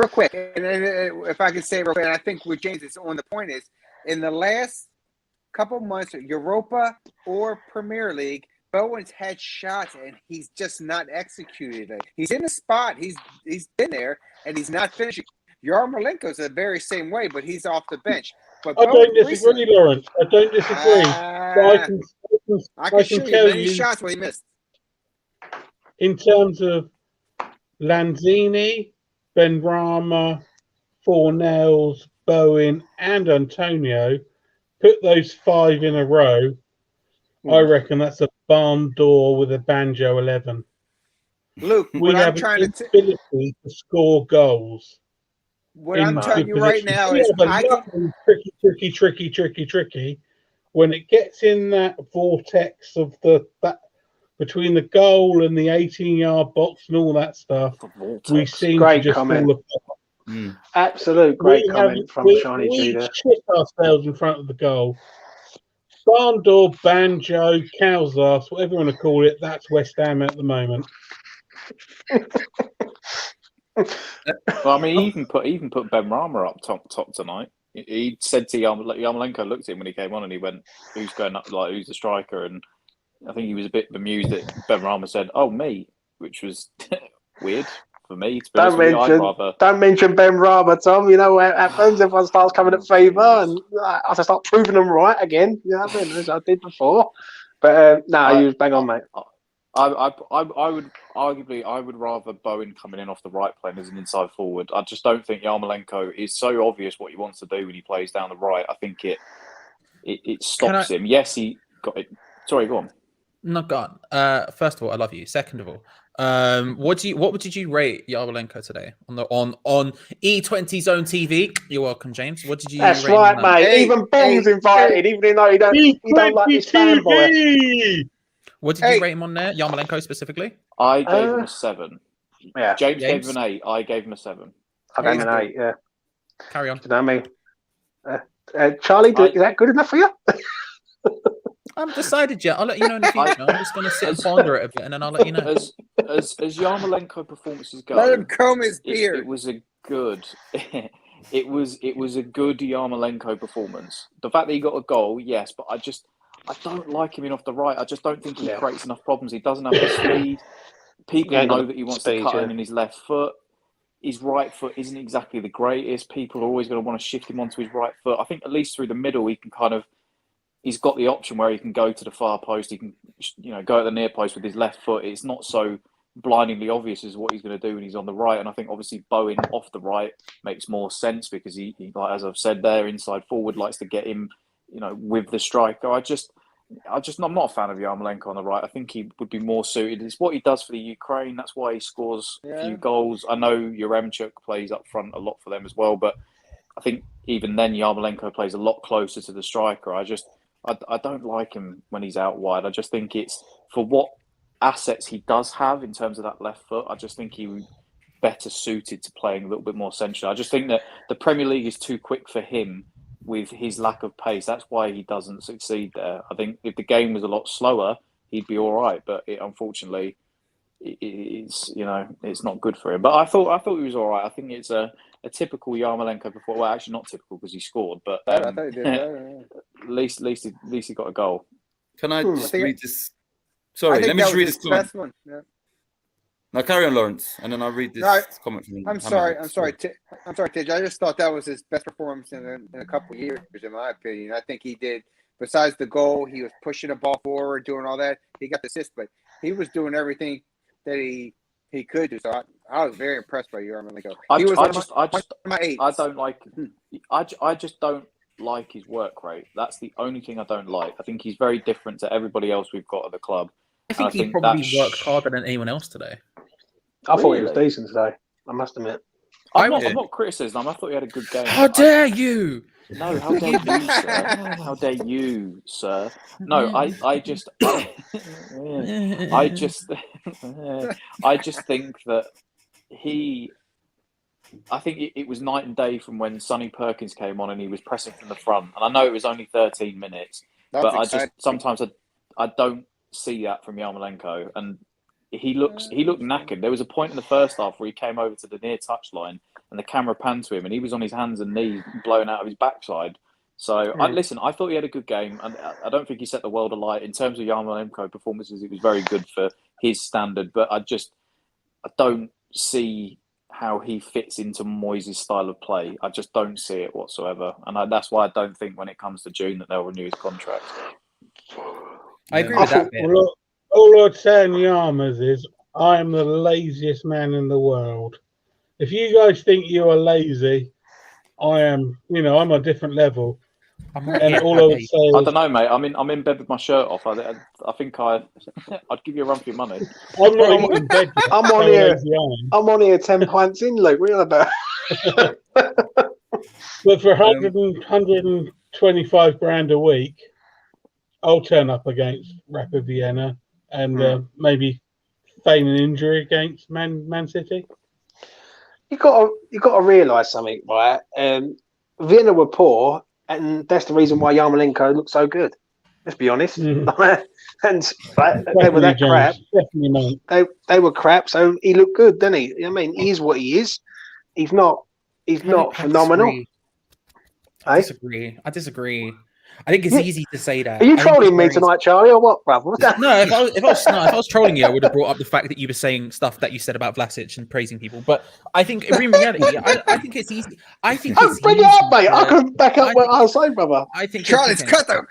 quick, and if I can say real quick, and I think what James is on the point is, in the last couple months, Europa or Premier League, Bowen's had shots and he's just not executed it. He's in the spot, he's been there, and he's not finishing. Yarmolenko's the very same way, but he's off the bench. But I don't disagree, Lawrence. I don't disagree. I can show tell you many shots where he missed. In terms of Lanzini, Benrahma, Fornells, Bowen, and Antonio, put those 5 in a row. I reckon that's a barn door with a banjo 11. Luke, we have an ability to score goals. What I'm telling you right now is tricky. When it gets in that vortex of between the goal and the 18-yard box and all that stuff, we seem to just fall apart. Absolute great comment from Shiny G there. We shit ourselves in front of the goal. Barn door, banjo, cow's ass, whatever you want to call it, that's West Ham at the moment. Well, I mean, he even put Benrahma up top tonight. He said to Yarmolenko, looked at him when he came on, and he went, "Who's going up? Like, who's the striker?" And I think he was a bit bemused that Benrahma said, "Oh, me," which was weird for me. To be honest with you, I'd rather... Don't mention Ben Rama, Tom. You know what happens? Everyone starts coming at fever, and I have to start proving them right again. You know what I mean? As I did before. But you bang on, mate. I would rather Bowen coming in off the right playing as an inside forward. I just don't think Yarmolenko is so obvious what he wants to do when he plays down the right. I think it stops him. Yes, he got it. Sorry, go on. No, go on. First of all, I love you. Second of all, what did you rate Yarmolenko today on E20 Zone TV? You're welcome, James. What did you? That's rate right, him mate. Even Ben's invited, even though he don't like this fanboy. What did you rate him on there? Yarmolenko specifically? I gave him a 7. Yeah. James gave him an 8. I gave him a 7. I gave him an 8. Yeah. Carry on. Do you know what I mean? Charlie, is that good enough for you? I haven't decided yet. I'll let you know in the future. I'm just going to sit and ponder it a bit, and then I'll let you know. As Yarmolenko performances go, let him comb his beard. It was a good. It was a good Yarmolenko performance. The fact that he got a goal, yes, but I don't like him in off the right. I just don't think he creates enough problems. He doesn't have the speed. People know that he wants to cut in his left foot. His right foot isn't exactly the greatest. People are always going to want to shift him onto his right foot. I think at least through the middle, he can he's got the option where he can go to the far post. He can, go at the near post with his left foot. It's not so blindingly obvious as what he's going to do when he's on the right. And I think obviously Bowen off the right makes more sense because he like, as I've said there, inside forward likes to get him, with the striker. I'm not a fan of Yarmolenko on the right. I think he would be more suited. It's what he does for the Ukraine. That's why he scores a few goals. I know Yaremchuk plays up front a lot for them as well, but I think even then Yarmolenko plays a lot closer to the striker. I don't like him when he's out wide. I just think it's for what assets he does have in terms of that left foot. I just think he would better suited to playing a little bit more centrally. I just think that the Premier League is too quick for him with his lack of pace. That's why he doesn't succeed there. I think if the game was a lot slower, he'd be all right. But unfortunately, it's not good for him. But I thought he was all right. I think it's a typical Yarmolenko before. Well, actually not typical because he scored, but I thought he did better. At least he got a goal. Can I just read this? Sorry, let me just read this comment. One. Yeah. Now carry on, Lawrence, and then I'll read this comment from. I'm sorry, Tidge. I just thought that was his best performance in a couple of years, in my opinion. I think he did. Besides the goal, he was pushing the ball forward, doing all that. He got the assist, but he was doing everything that he could do. So I was very impressed by Yarmolenko. I don't like. I just don't like his work rate. That's the only thing I don't like. I think he's very different to everybody else we've got at the club. I think he probably worked harder than anyone else today. I thought he was decent today. I must admit. I'm not criticising him. I thought he had a good game. How dare you? No, how dare you, sir? How dare you, sir? No, I just think that I think it was night and day from when Sonny Perkins came on and he was pressing from the front. And I know it was only 13 minutes, but sometimes I don't see that from Yarmolenko. And he looked knackered. There was a point in the first half where he came over to the near touchline and the camera panned to him and he was on his hands and knees blowing out of his backside. So I thought he had a good game, and I don't think he set the world alight in terms of Yarmolenko performances. It was very good for his standard, but I don't see how he fits into Moyes' style of play. I just don't see it whatsoever, and that's why I don't think when it comes to June that they'll renew his contract. I agree with that bit. All I'd say in Yarmers is I'm the laziest man in the world. If you guys think you are lazy, I am. I'm a different level. And all I would say is, I don't know, mate. I'm in bed with my shirt off. I think I'd give you a run for your money. I'm not even in bed. I'm on here. I'm on here 10 pints in, Luke. What are you on about? But for 125 grand a week, I'll turn up against Rapid Vienna and maybe feign an injury against Man City. You got to realise something, right? Vienna were poor, and that's the reason why Yarmolenko looked so good. Let's be honest. And they were that crap. They were crap, so he looked good, didn't he? I mean, he is what he is. He's not phenomenal. I disagree. I think it's easy to say that. Are you trolling me tonight, Charlie, or what, bruv? No, if I was trolling you, I would have brought up the fact that you were saying stuff that you said about Vlasic and praising people. But I think in reality, I think it's easy. I think it's bring it up, mate. I can back up what I was saying, brother. I think Charlie's cut them.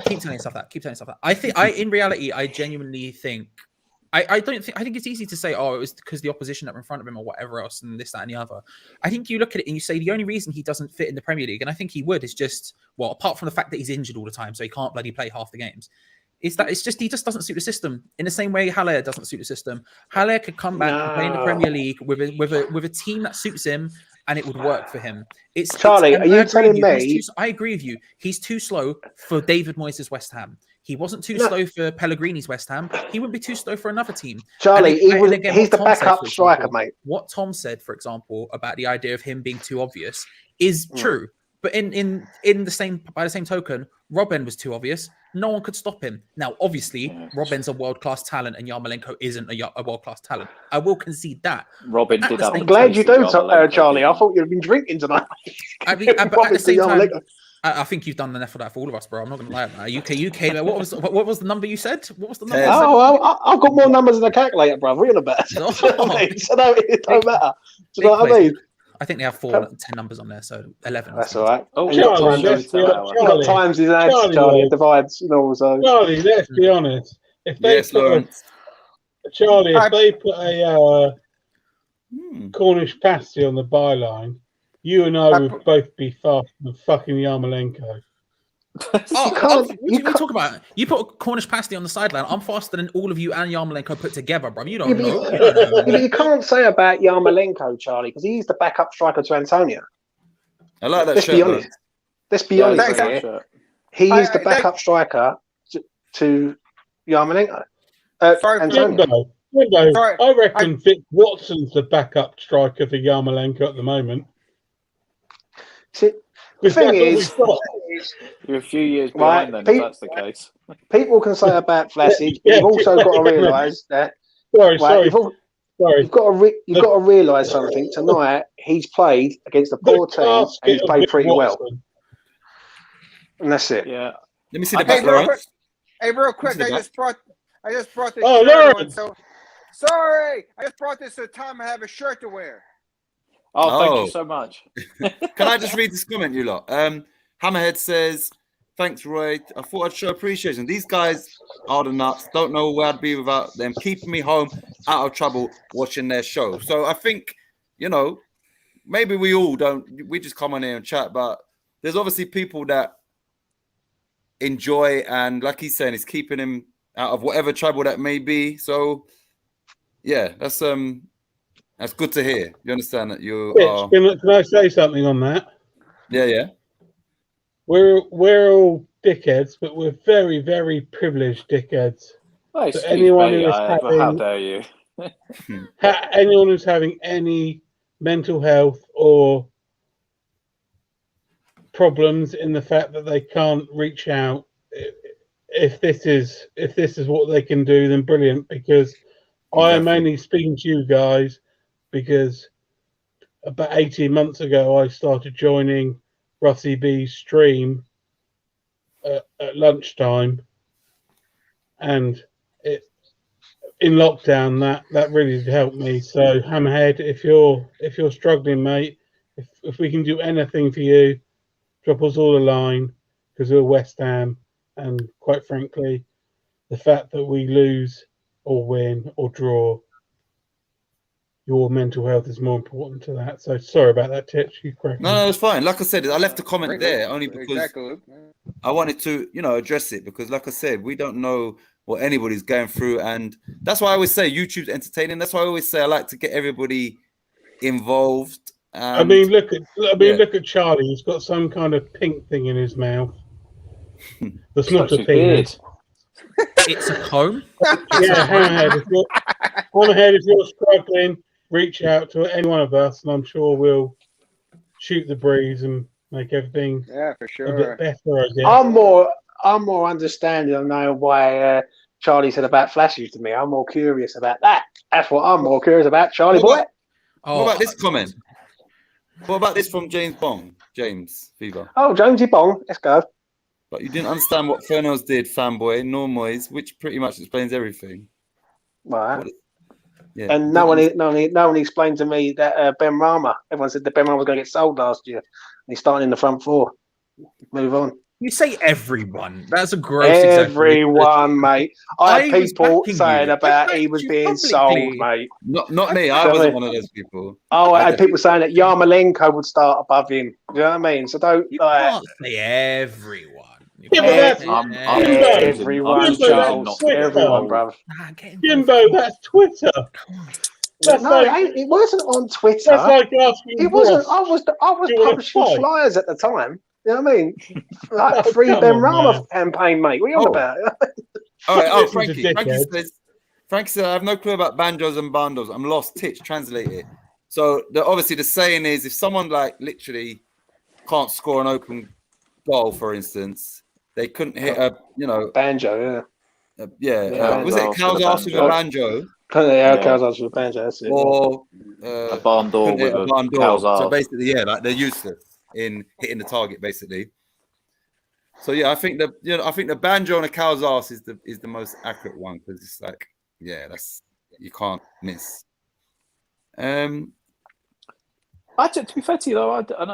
Keep telling yourself that. Keep telling yourself that. I think in reality, I genuinely think. I think it's easy to say, oh, it was because the opposition that were in front of him or whatever else and this, that, and the other. I think you look at it and you say the only reason he doesn't fit in the Premier League, and I think he would, is just, well, apart from the fact that he's injured all the time, so he can't bloody play half the games, is that he just doesn't suit the system. In the same way Haller doesn't suit the system. Haller could come back and play in the Premier League with a team that suits him, and it would work for him. Charlie, are you telling me? I agree with you. He's too slow for David Moyes' West Ham. He wasn't too slow for Pellegrini's West Ham. He wouldn't be too slow for another team. Charlie, he's the backup striker, mate. What Tom said, for example, about the idea of him being too obvious is true. But by the same token, Robben was too obvious. No one could stop him. Now, obviously, Robben's a world-class talent and Yarmolenko isn't a world-class talent. I will concede that. Robben did have. I'm glad you do, Charlie. I thought you'd been drinking tonight. But at the same time, I think you've done enough for that for all of us, bro. I'm not going to lie about that. What was the number you said? What was the number? I've got more numbers than a calculator, bro. We're in a bet. So it don't matter. Do you know what I mean? I think they have 10 numbers on there, so 11. That's all right. Oh, Charlie, times his ads, Charlie. It divides, so. Charlie, let's be honest. If they put a Cornish pasty on the byline, you and I would both be faster than fucking Yarmolenko. What are you talking about? You put a Cornish pasty on the sideline. I'm faster than all of you and Yarmolenko put together, bro. You don't know. You can't say about Yarmolenko, Charlie, because he's the backup striker to Antonio. I like that Let's shirt. Be honest. Let's be honest. He is the backup striker to Yarmolenko. Antonio. I reckon Vic Watson's the backup striker for Yarmolenko at the moment. See, the thing is, you're a few years behind then, if that's the case. People can say about Vlasic, but you've also got to realise that. You've got to realise something. Tonight, he's played against a poor team and he's played pretty well. And that's it. Yeah. Let me see the back, Lawrence. Hey, real quick, I just brought this. Oh, Lawrence! So sorry, I just brought this so Tom I have a shirt to wear. Oh, thank you so much. Can I just read this comment, you lot? Hammerhead says, thanks, Roy. I thought I'd show appreciation. These guys are the nuts. Don't know where I'd be without them. Keeping me home, out of trouble, watching their show. So I think, maybe we all don't. We just come on here and chat, but there's obviously people that enjoy, and like he's saying, it's keeping him out of whatever trouble that may be. So, yeah, that's good to hear. You understand that you are... Can I say something on that? Yeah. We're all dickheads, but we're very, very privileged dickheads. Oh, so anyone who is how dare you? Anyone who's having any mental health or problems in the fact that they can't reach out, if this is what they can do, then brilliant. Because I am only speaking to you guys because about 18 months ago I started joining Rusty B's stream at lunchtime, and in lockdown that really helped me. So Hammerhead, if you're struggling, mate, if we can do anything for you, drop us all a line, because we're West Ham, and quite frankly, the fact that we lose or win or draw, your mental health is more important to that. So sorry about that, Titch. You correct. No, it's fine. Like I said, I left a comment there only because I wanted to, address it, because like I said, we don't know what anybody's going through, and that's why I always say YouTube's entertaining. That's why I always say I like to get everybody involved. I mean, look at Charlie. He's got some kind of pink thing in his mouth. That's not a penis. It's a comb. Yeah, Hammerhead, if you're struggling, reach out to any one of us, and I'm sure we'll shoot the breeze and make everything for sure a bit better. I guess. I'm more understanding of now why Charlie said about flashes to me. I'm more curious about that. That's what I'm more curious about, Charlie boy. What about this comment? What about this from James Bong? James Fever. Oh, Jamesy Bong. Let's go. But you didn't understand what Fernels did, fanboy, nor Moyes, which pretty much explains everything. Right. What, yeah. And no one explained to me that Ben Rama. Everyone said that Ben Rama was going to get sold last year. And he's starting in the front four. Move on. You say everyone. That's a gross Everyone, mate. I had was people backing saying you. about he was being sold, mate. Not me. I wasn't one of those people. Oh, I had people saying that Yarmolenko would start above him. Do you know what I mean? So don't can't say everyone. Everyone, Charles. Everyone, bruv. Jimbo, that's Twitter. That's it wasn't on Twitter. That's like asking. It wasn't. I was publishing flyers at the time. You know what I mean? Like a free Ben Rama campaign, mate. What are you on about? All right. Frankie said, I have no clue about banjos and bandos. I'm lost. Titch, translate it. So obviously the saying is, if someone like literally can't score an open goal, for instance, they couldn't hit a banjo. Was it Cal's ass with a banjo? Cal's ass with a banjo. That's it. Or a barn door with a cow's ass. So basically, like they're useless in hitting the target, basically. So I think the banjo on a cow's ass is the most accurate one, because it's like, that's, you can't miss. To be fair to you though,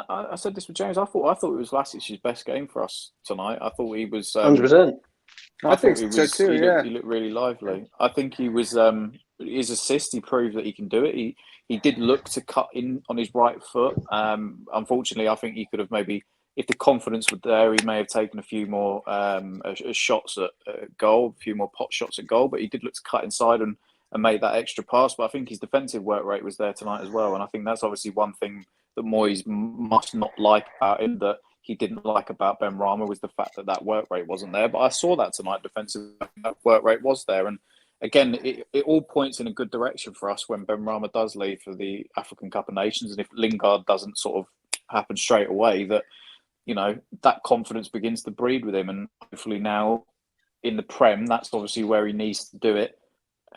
I said this with James. I thought it was Lasic's best game for us tonight. I thought he was 100%. I think so too. He looked really lively. I think he was his assist. He proved that he can do it. He did look to cut in on his right foot. Unfortunately, I think he could have maybe, if the confidence was there, he may have taken a few more shots at goal, a few more pot shots at goal. But he did look to cut inside and make that extra pass. But I think his defensive work rate was there tonight as well. And I think that's obviously one thing that Moyes must not like about him, that he didn't like about Ben Rama, was the fact that work rate wasn't there. But I saw that tonight, defensive work rate was there. And again, it all points in a good direction for us when Ben Rama does leave for the African Cup of Nations. And if Lingard doesn't sort of happen straight away, that, that confidence begins to breed with him. And hopefully now in the Prem, that's obviously where he needs to do it.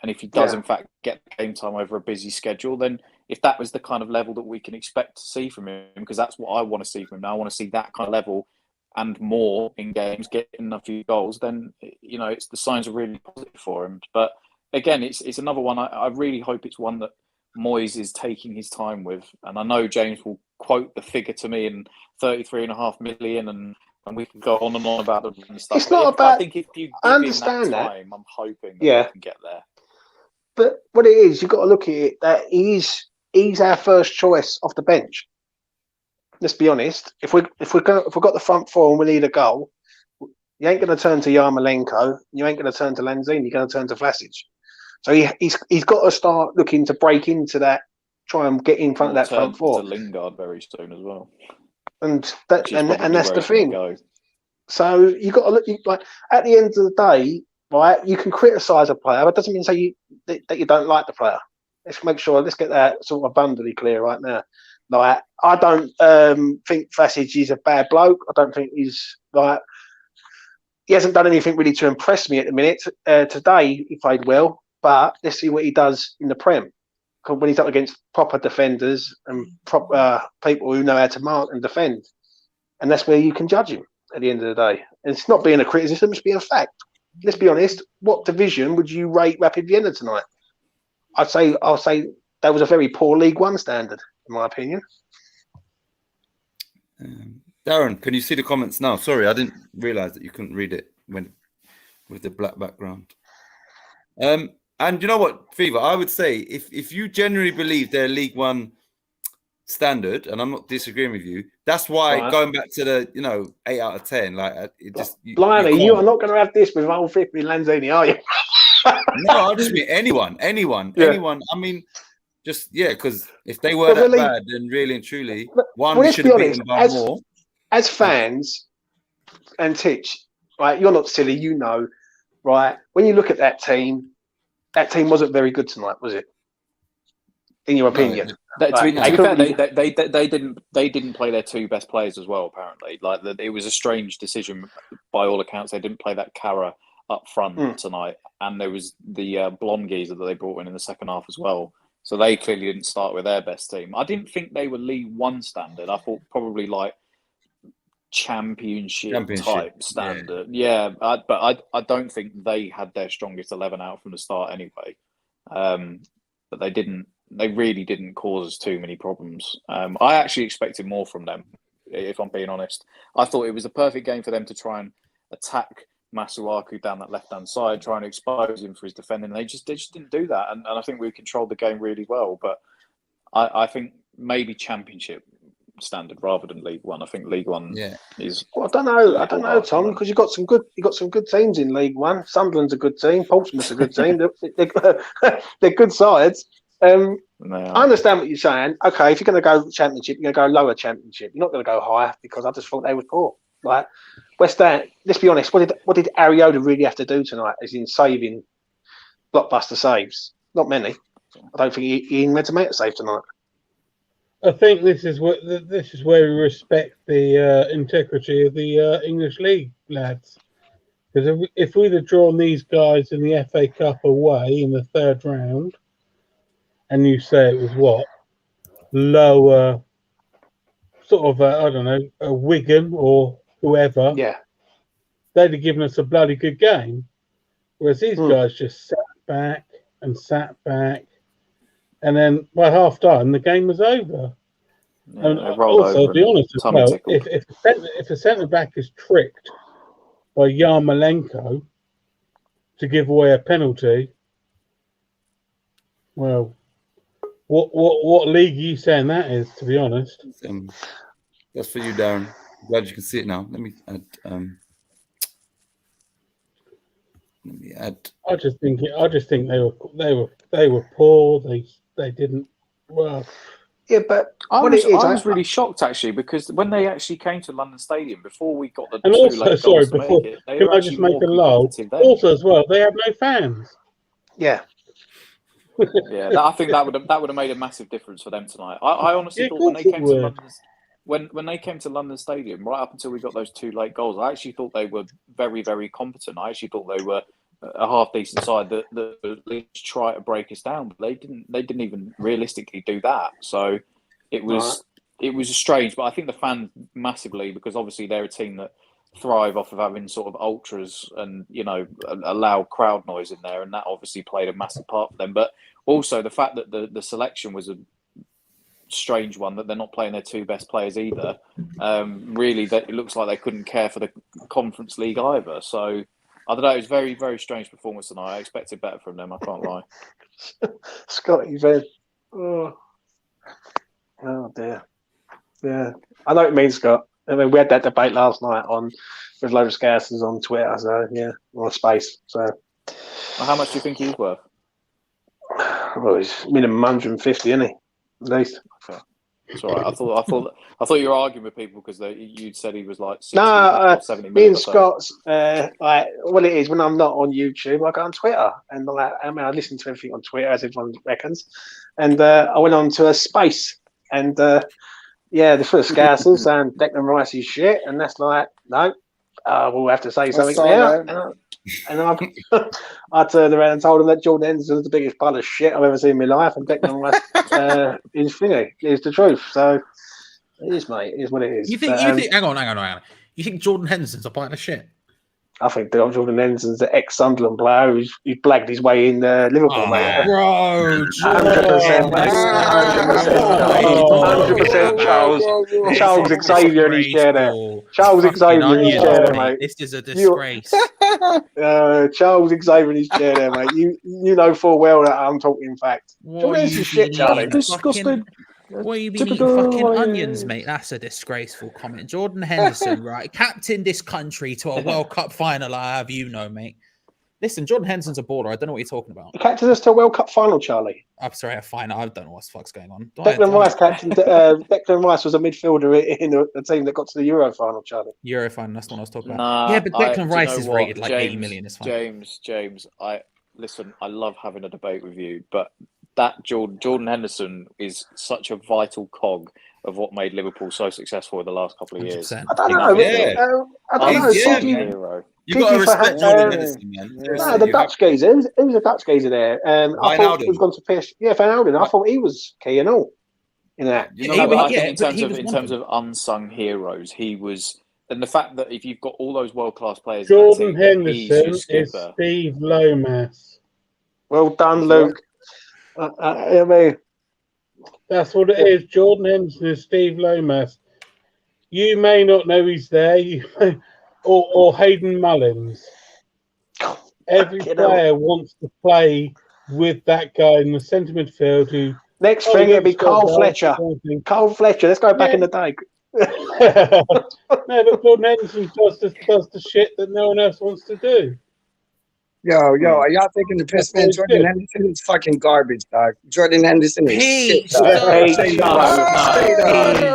And if he does, in fact, get game time over a busy schedule, then if that was the kind of level that we can expect to see from him, because that's what I want to see from him now, I want to see that kind of level and more in games, getting a few goals, then, it's the signs are really positive for him. But again, it's another one. I really hope it's one that Moyes is taking his time with. And I know James will quote the figure to me in 33.5 million, and we can go on and on about the stuff. It's not about. I think if you give him that time, I'm hoping that we can get there. But what it is, you've got to look at it that he's our first choice off the bench. Let's be honest. If we've got the front four and we need a goal, you ain't going to turn to Yarmolenko. You ain't going to turn to Lanzini. You're going to turn to Vlasic. So he's got to start looking to break into that, try and get in front of that front four. To Lingard very soon as well. And that's the thing. So you got to look like at the end of the day. Right, you can criticise a player, but it doesn't mean that you don't like the player. Let's make sure. Let's get that sort of abundantly clear right now. Like, I don't think Vlasic is a bad bloke. I don't think he's he hasn't done anything really to impress me at the minute. Today he played well, but let's see what he does in the Prem. When he's up against proper defenders and proper people who know how to mark and defend, and that's where you can judge him at the end of the day. And it's not being a criticism; it's being a fact. Let's be honest. What division would you rate Rapid Vienna tonight? I'll say that was a very poor League One standard, in my opinion. Darren, can you see the comments now? Sorry, I didn't realise that you couldn't read it with the black background. And you know what, Fever? I would say if you genuinely believe they're League One standard, and I'm not disagreeing with you, that's why going back to the 8 out of 10, like it just blimey, you are not going to have this with old 50 Lanzini, are you? No, I just mean anyone. I mean, just because if they were that bad, then really and truly, we should have beaten by more. As fans and Titch, right? You're not silly, right? When you look at that team wasn't very good tonight, was it? In your opinion? To be fair, they didn't play their two best players as well. Apparently, it was a strange decision by all accounts. They didn't play that Cara up front tonight, and there was the blonde geezer that they brought in the second half as well. So they clearly didn't start with their best team. I didn't think they were League One standard. I thought probably championship type standard. Yeah, but I don't think they had their strongest 11 out from the start anyway. But they didn't. They really didn't cause us too many problems. I actually expected more from them, if I'm being honest. I thought it was the perfect game for them to try and attack Masuaku down that left-hand side, trying to expose him for his defending. They just didn't do that, and I think we controlled the game really well. But I think maybe championship standard rather than League One. I think League One is. Well, I don't know, Tom, because you've got some good teams in League One. Sunderland's a good team. Portsmouth's a good team. They're good sides. I understand what you're saying. Okay, if you're going to go championship, you're going to go lower championship. You're not going to go higher, because I just thought they were poor. Like West Ham, let's be honest. What did AEuropean really have to do tonight? As in saving blockbuster saves? Not many. I don't think he even meant to make a save tonight. I think this is where we respect the integrity of the English League lads. Because if we'd have drawn these guys in the FA Cup away in the third round, and you say it was what, lower, sort of I don't know, a Wigan or whoever, they'd have given us a bloody good game. Whereas these guys just sat back, and then by half time the game was over. Yeah, and also, to be honest as well, if the centre back is tricked by Yarmolenko to give away a penalty, well, what league are you saying that is? To be honest, that's for you, Darren. Glad you can see it now. Let me add. I just think they were poor. They didn't. Well, yeah, but I was really shocked actually, because when they actually came to London Stadium before we got the two late goals to make it, they were actually more competitive then. Also, as well, they had no fans. Yeah. Yeah, I think that would have made a massive difference for them tonight. I honestly thought when they came to London, when they came to London Stadium, right up until we got those two late goals, I actually thought they were very, very competent. I actually thought they were a half decent side that at least try to break us down, but they didn't even realistically do that. So it was strange. But I think the fans massively, because obviously they're a team that thrive off of having sort of ultras and a loud crowd noise in there, and that obviously played a massive part for them. But also the fact that the selection was a strange one, that they're not playing their two best players either. Really, that it looks like they couldn't care for the Conference League either. So I don't know. It was very, very strange performance tonight. I expected better from them. I can't lie. Scotty, then. Oh dear. Yeah, I know what you mean, Scott. I mean, we had that debate last night with loads of scousers on Twitter. So yeah, on Space. So, well, how much do you think he's worth? Well, he's minimum 150, isn't he? At least. It's all right. I thought you were arguing with people because you'd said he was like 60 or 70 me million. and Scott's like what it is when I'm not on YouTube, I go on Twitter and I listen to everything on Twitter as everyone reckons, and I went on to a Space and the full of scousers and Declan Rice is shit, and that's like no, we'll have to say something now. And I turned around and told him that Jordan Henderson is the biggest pile of shit I've ever seen in my life, and Declan Rice is the truth. So it is, mate. It is what it is. You think? Hang on. You think Jordan Henderson's a pile of shit? I think Jordan Henderson's an ex-Sunderland player who's blagged his way in Liverpool, mate. Bro, 100% Charles Xavier in his chair there. Charles Xavier in his chair there, mate. This is a disgrace. Charles Xavier in his chair there, mate. You know full well that I'm talking fact. Jordan Henderson's shit, Charlie. Disgusting. What you been eating fucking onions, mate? That's a disgraceful comment. Jordan Henderson, right? Captained this country to a World Cup final, I have mate. Listen, Jordan Henderson's a baller. I don't know what you're talking about. He captained us to a World Cup final, Charlie. I'm sorry, a final. I don't know what the fuck's going on. Declan Rice was a midfielder in a team that got to the Euro final, Charlie. Euro final, that's what I was talking about. Yeah, but Declan Rice is rated like 80 million. It's fine. James, I love having a debate with you, but that Jordan Henderson is such a vital cog of what made Liverpool so successful in the last couple of years. 100%. I don't know. I don't know. You got to respect Jordan Henderson, man. No, the Dutch geezer. Who was a Dutch geezer there? I thought he was going to PSG. Yeah, Van Alden. I thought he was key and all in that. I think in terms of unsung heroes, he was And the fact that if you've got all those world-class players, Jordan in that team, he's your Henderson is skipper. Steve Lomas. Well done, Luke. I mean, that's what it is. Jordan Henderson is Steve Lomas. You may not know he's there, or Hayden Mullins. Every player wants to play with that guy in the centre midfield. Who next thing it'll be Cole Fletcher. Cole Fletcher. Let's go back in the day. No, but Jordan Henderson does the shit that no one else wants to do. Yo, are y'all taking the piss, man? Jordan Henderson is fucking garbage, dog. Jordan Henderson is shit, dog.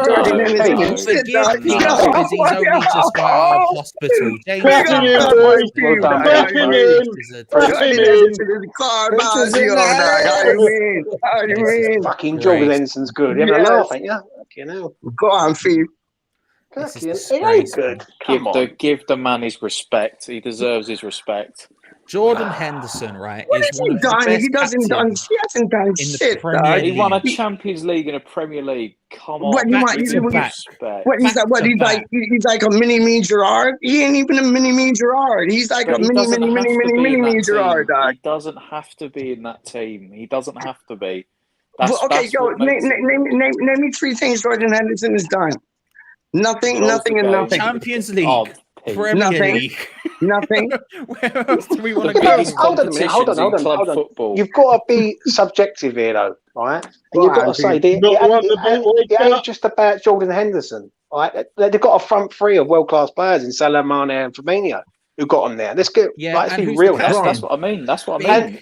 Jordan Henderson is shit, dog. Because he's only just got out of hospital. James, How do you mean? Fucking Jordan Henderson's good. You have a laugh, ain't you? Fucking hell. Go on, Fee. It ain't good. Give the man his respect. He deserves his respect. Jordan Henderson, right? What has he done? He hasn't done shit, dog. He won a Champions League and a Premier League. Come on, he's like a mini Gerard. He ain't even a mini Gerard. He's like a mini Gerard, dog. He doesn't have to be in that team. He doesn't have to be. Name me 3 things Jordan Henderson has done. Nothing, and nothing. Champions League, Premier League. Nothing. Where else do we want to go? Hold on. You've got to be subjective here, though, right? And you've got to say it ain't just about Jordan Henderson, right? They've got a front 3 of world-class players in Salah, Mane, and Firmino who got on there. Let's get let's be real. That's what I mean.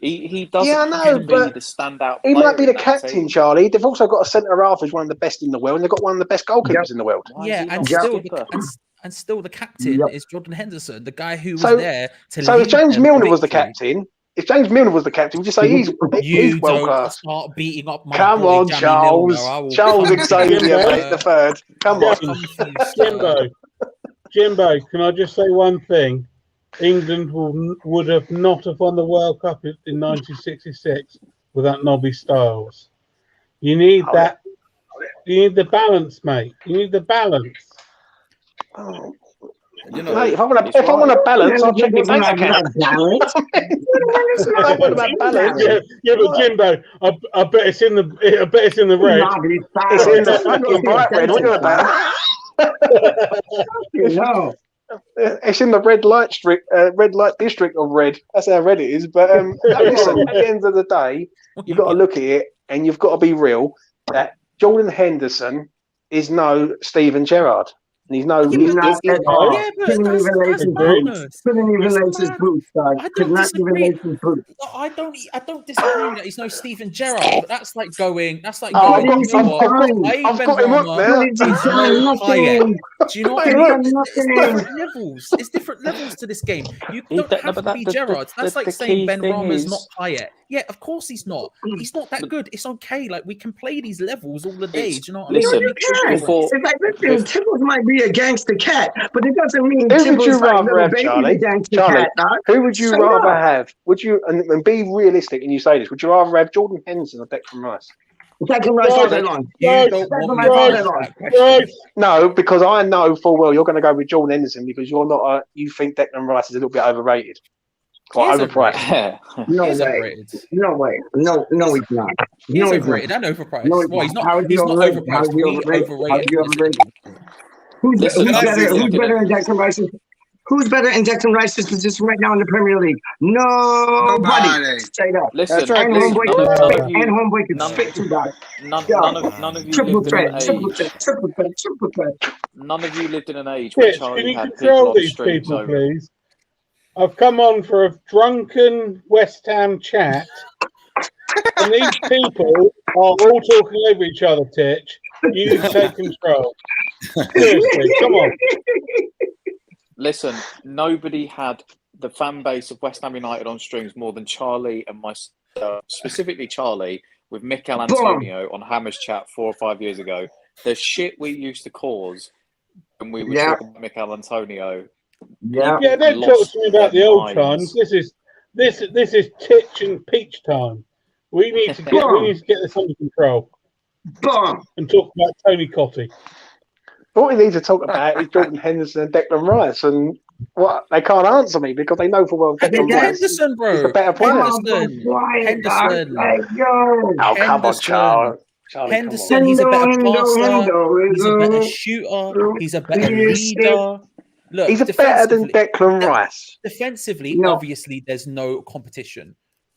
He doesn't have to be the standout. He might be the captain, Charlie. They've also got a centre half who's one of the best in the world, and they've got one of the best goalkeepers in the world. And still the captain is Jordan Henderson, the guy who was there to lead. So if James Milner was the captain, would you say he's world class? Start beating up my Come on, Charles. Charles Xavier, mate, the third. Come on. Jimbo, can I just say one thing? England would have not have won the World Cup in 1966 without Nobby Stiles. You need that. You need the balance, mate. You need the balance. You know, mate, if I want to balance, I'll check your bank account. Yeah, but Jimbo, I bet it's in the red. It's in the fucking bright red. What are you about? No. It's in the red light district of red. That's how red it is. But listen, at the end of the day, you've got to look at it, and you've got to be real. That Jordan Henderson is no Steven Gerrard. And he's no. Couldn't even lace his boots, dog. Could not even lace his boots. I don't disagree that he's no Steven Gerrard, but that's like going. I've got him up there. Do you know what I mean? It's different levels. It's different levels to this game. You don't have to be Gerrard. That's like saying Ben Rama's not Payet. Yeah, of course he's not. He's not that good. It's okay. Like we can play these levels all the day. Do you know what I mean? Listen, Tibbs might be a gangster cat, but it doesn't mean who would you rather have, Charlie? Who would you rather have? Would you and be realistic and you say this? Would you rather have Jordan Henderson or Declan Rice? Declan Rice all day long. No, because I know full well you're going to go with Jordan Henderson because you're not. You think Declan Rice is a little bit overrated. Quite overpriced. No way. No, he's not. He's overrated and overpriced. No, he's not. He's not overpriced. Who's better in Declan Rice's? Who's better in Declan Rice's position right now in the Premier League? Nobody. Straight up. Listen, and Homeboy can spit too bad. None of you triple threat. None of you lived in an age where Charlie had people on these streams people, please. I've come on for a drunken West Ham chat, and these people are all talking over each other, Titch. You take control. Seriously, come on. Listen, nobody had the fan base of West Ham United on streams more than Charlie and myself, specifically Charlie, with Mikel Antonio on Hammer's chat 4 or 5 years ago. The shit we used to cause when we were talking about Mikel Antonio. Yeah, don't talk to me about the old times. This is Titch and Peach time. We need to get this under control. Boom. And talk about Tony Cottee. All we need to talk about is Jordan Henderson and Declan Rice, and what they can't answer me because they know for well Declan Rice Henderson, bro. is the better player. Henderson. Oh, come on, Charlie. Henderson, he's a better passer. He's a better shooter. He's a better leader. Look, he's better than Declan Rice. Defensively, obviously, there's no competition.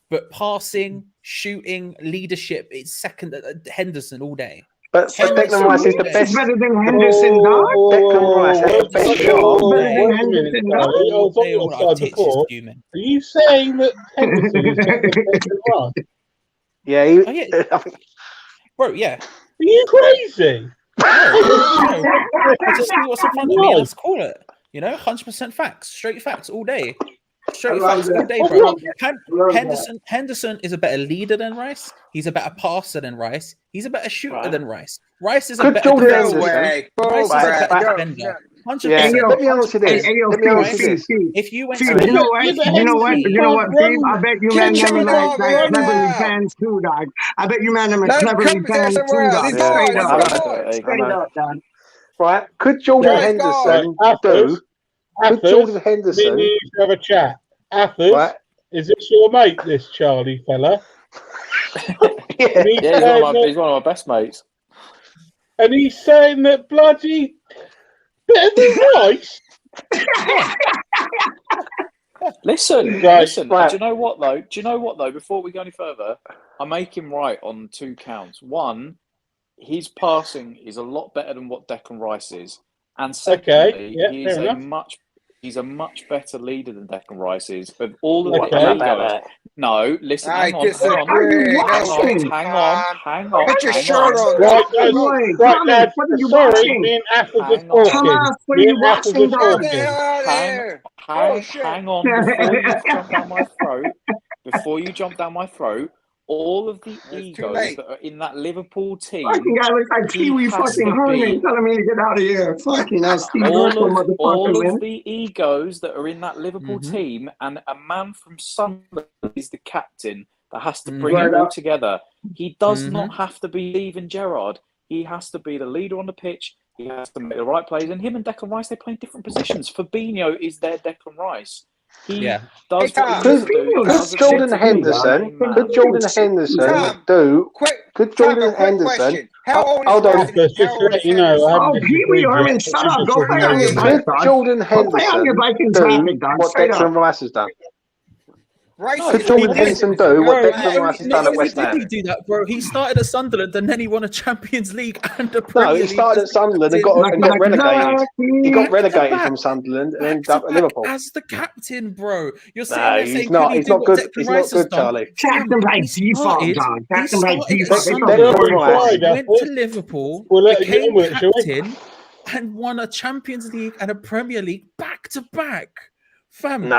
But passing, shooting, leadership, it's second Henderson all day. But Declan Rice is the best. Better than Henderson, dog. Declan Rice has the best shot. Are you saying that Henderson is better than Declan Rice? Yeah, bro, yeah. Are you crazy? No. I just see what's in front of me and let's call it. 100% facts, straight facts all day. Straight facts all day, bro. Henderson is a better leader than Rice. He's a better passer than Rice. He's a better shooter than Rice. Rice is a better defender. Rice is a better defender. 100%. Let me answer this. If you went to you know what, Steve? I bet you man them like cleverly fans too, dog. I bet you man them are cleverly fans too, dog. Straight up, dog. Right? Could Jordan Henderson do? Could Jordan Henderson? We need to have a chat. Athos, right? Is this your mate, this Charlie fella? Yeah, he's one of my best mates. And he's saying that bloody better than Rice. Listen. Right. Do you know what though? Before we go any further, I make him right on 2 counts. One, his passing is a lot better than what Declan Rice is, and secondly, he's a much better leader than Declan Rice is. Of all of the egos. No, listen, hang on. Put your shirt on. Right, lads. Sorry, me and Athos are talking. What are you watching, dog? Hang on. Before you jump down my throat, all of the egos that are in that Liverpool team. Fucking guy looks like Pee-wee fucking Herman telling me to get out of here. Fucking hell, Steve all of the egos that are in that Liverpool team, and a man from Sunderland is the captain that has to bring it all together. He does not have to be Steven Gerrard. He has to be the leader on the pitch. He has to make the right plays. And him and Declan Rice, they play in different positions. Fabinho is their Declan Rice. He does what he needs to do. Could Jordan Henderson do? Could Jordan Henderson? Hold on. Just to let you know, Pee-wee Herman, shut up. Go play on your bike, Could Jordan Henderson do what Declan Rice has done? Could Jordan Henderson do what Declan Rice has done at West Ham? He did that, bro. He started at Sunderland and then he won a Champions League and a Premier League. No, he started at Sunderland and got relegated. He got relegated from Sunderland and ended up at Liverpool. As the captain, bro. You're saying he's not good. He's not good, Charlie. Captain by default, John. Captain by default. Went to Liverpool, became captain, and won a Champions League and a Premier League back to back. Fam,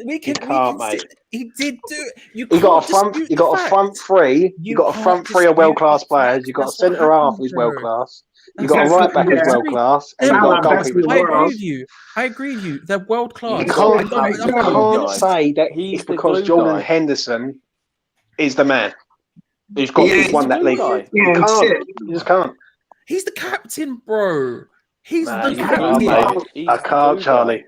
we can mate. He did do it. You got a front three. You got a front three of world class players. You got a centre half who's world class. You got a right back who's world class, and you got a goalkeeper who's world class. I agree with you. They're world class. You can't say that it's because Jordan Henderson is the man who's won that league. You just can't. He's the captain, bro. He's the captain. I can't, Charlie.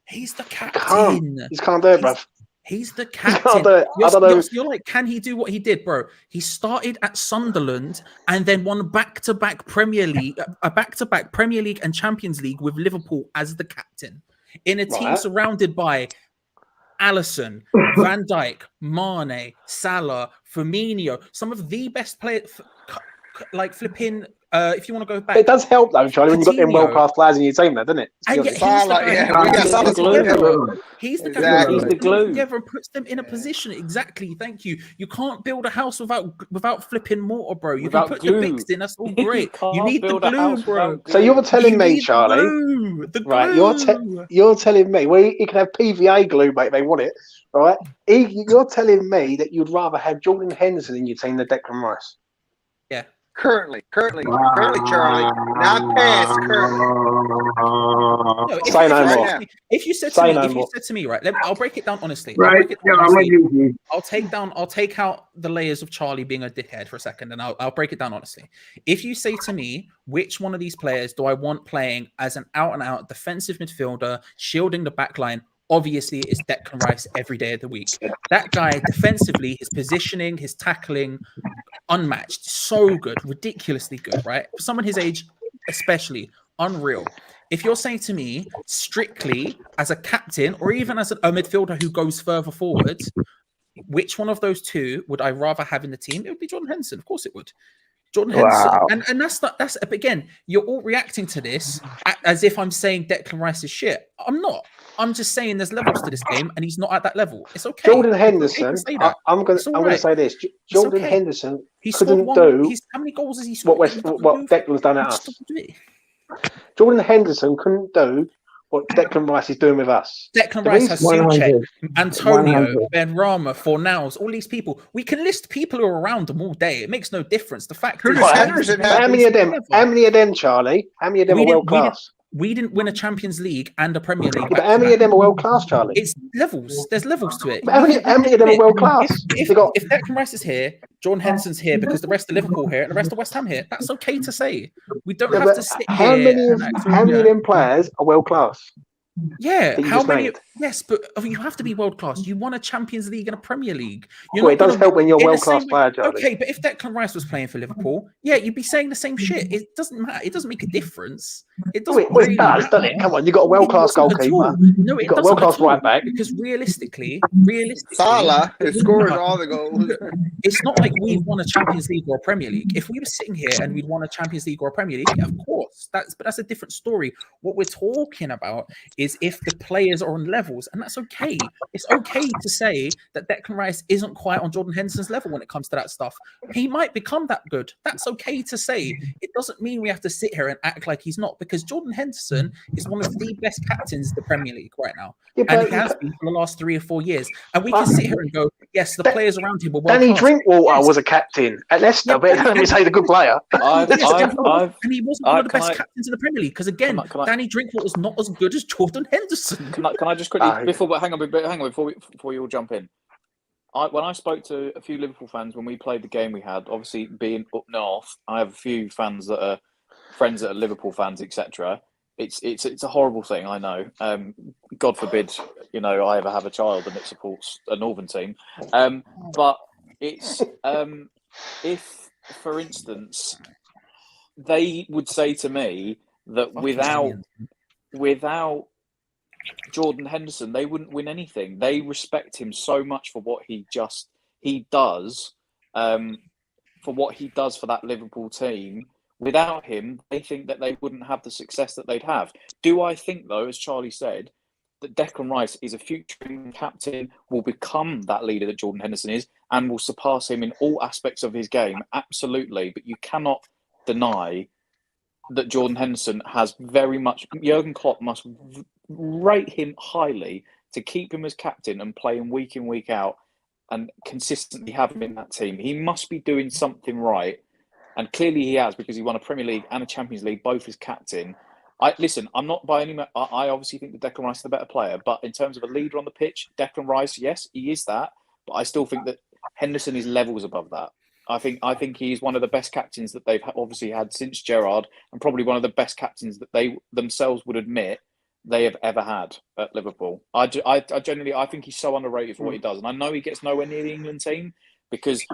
He's the captain. He can't do it, bruv. He's the captain. You're like, can he do what he did, bro? He started at Sunderland and then won back-to-back Premier League and Champions League with Liverpool as the captain in a team surrounded by Alisson, Van Dijk, Mane, Salah, Firmino, some of the best players. Like flipping, if you want to go back, it does help though, Charlie, when you've got them world class players in your team, there, doesn't it? He's the glue. Together and puts them in a position. Exactly. Thank you. You can't build a house without flipping mortar, bro. You can put the bricks in. That's all great. You need the glue, bro. So you're telling me, Charlie, right? You're telling me, well, you can have PVA glue, mate. If they want it, right? You're telling me that you'd rather have Jordan Henderson in your team than Declan Rice. Yeah. Currently, Charlie, not past. Currently. No, Say no more. If you said to me, right, I'll break it down honestly. Right. I'll break it down Yeah, I'm honestly. with you. I'll take out the layers of Charlie being a dickhead for a second, and I'll break it down honestly. If you say to me, which one of these players do I want playing as an out-and-out defensive midfielder, shielding the back line? Obviously, it's Declan Rice every day of the week. That guy, defensively, his positioning, his tackling, unmatched. So good, ridiculously good, right? For someone his age, especially, unreal. If you're saying to me, strictly as a captain or even as a midfielder who goes further forward, which one of those two would I rather have in the team? It would be Jordan Henderson. Of course it would. Jordan Henderson. And that's again, you're all reacting to this as if I'm saying Declan Rice is shit. I'm not. I'm just saying there's levels to this game and he's not at that level. It's okay. Jordan Henderson, I'm going to say this. Jordan Henderson couldn't do how many goals has he scored? what Declan's done at us. Jordan Henderson couldn't do what Declan Rice is doing with us. Declan Rice has Souček, Antonio, Benrahma, Fornals, all these people. We can list people who are around them all day. It makes no difference. The fact is, how many of them, Charlie? How many of them are world class? We didn't win a Champions League and a Premier League. But how many of them are world class, Charlie? It's levels. There's levels to it. How many of them are world class? If Declan Rice is here, Jordan Henderson's here because the rest of Liverpool here and the rest of West Ham here. That's okay to say. We don't have to sit here. How many of them players are world class? Yeah, how many? Yes, but you have to be world class. You won a Champions League and a Premier League. It does help when you're world class player, Charlie. Okay, but if Declan Rice was playing for Liverpool, yeah, you'd be saying the same shit. It doesn't matter. It doesn't make a difference. It doesn't. It does, doesn't it? Come on, you got a world class goalkeeper. No, you got a world class right back. Because realistically, Salah is scoring all the goals. It's not like we've won a Champions League or a Premier League. If we were sitting here and we'd won a Champions League or a Premier League, of course, that's a different story. What we're talking about is if the players are on levels, and that's okay. It's okay to say that Declan Rice isn't quite on Jordan Henderson's level when it comes to that stuff. He might become that good. That's okay to say. It doesn't mean we have to sit here and act like he's not, because Jordan Henderson is one of the best captains in the Premier League right now. And he has been for the last 3 or 4 years. And we can sit here and go, yes, the players around him were well. Danny Drinkwater was a captain at Leicester, but let me say the good player. And he wasn't one of the best captains in the Premier League, because again, Danny Drinkwater is not as good as Jordan Henderson. Can I just quickly hang on before you all jump in? When I spoke to a few Liverpool fans when we played the game we had, obviously being up north, I have a few fans that are friends that are Liverpool fans, etc. It's a horrible thing, I know. God forbid, I ever have a child and it supports a northern team. But it's if, for instance, they would say to me that without Jordan Henderson, they wouldn't win anything. They respect him so much for what he does, for what he does for that Liverpool team. Without him, they think that they wouldn't have the success that they'd have. Do I think, though, as Charlie said, that Declan Rice is a future captain, will become that leader that Jordan Henderson is, and will surpass him in all aspects of his game? Absolutely. But you cannot deny that Jordan Henderson has very much... Jurgen Klopp must rate him highly to keep him as captain and play him week in, week out, and consistently have him in that team. He must be doing something right. And clearly he has, because he won a Premier League and a Champions League, both as captain. I'm not by any means... I obviously think that Declan Rice is the better player, but in terms of a leader on the pitch, Declan Rice, yes, he is that. But I still think that Henderson is levels above that. I think he's one of the best captains that they've obviously had since Gerrard, and probably one of the best captains that they themselves would admit they have ever had at Liverpool. I genuinely think he's so underrated for what he does, and I know he gets nowhere near the England team because,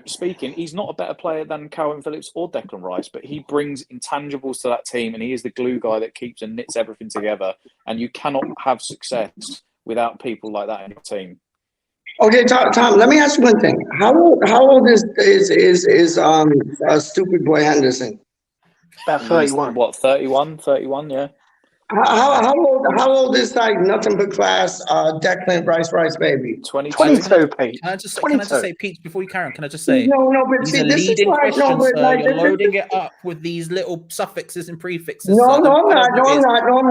speaking, he's not a better player than Calvin Phillips or Declan Rice, but he brings intangibles to that team, and he is the glue guy that keeps and knits everything together. And you cannot have success without people like that in your team. Okay, Tom. Let me ask you one thing. How old is stupid boy Henderson? About 31. What, 31? 31, yeah. How old is like nothing but class? Declan Rice baby. 22, Pete. Can I just say, Pete, before you carry on, can I just say, no, but these see, are this is leading why questions, sir. like, You're loading it up with these little suffixes and prefixes. No, sir. I'm not.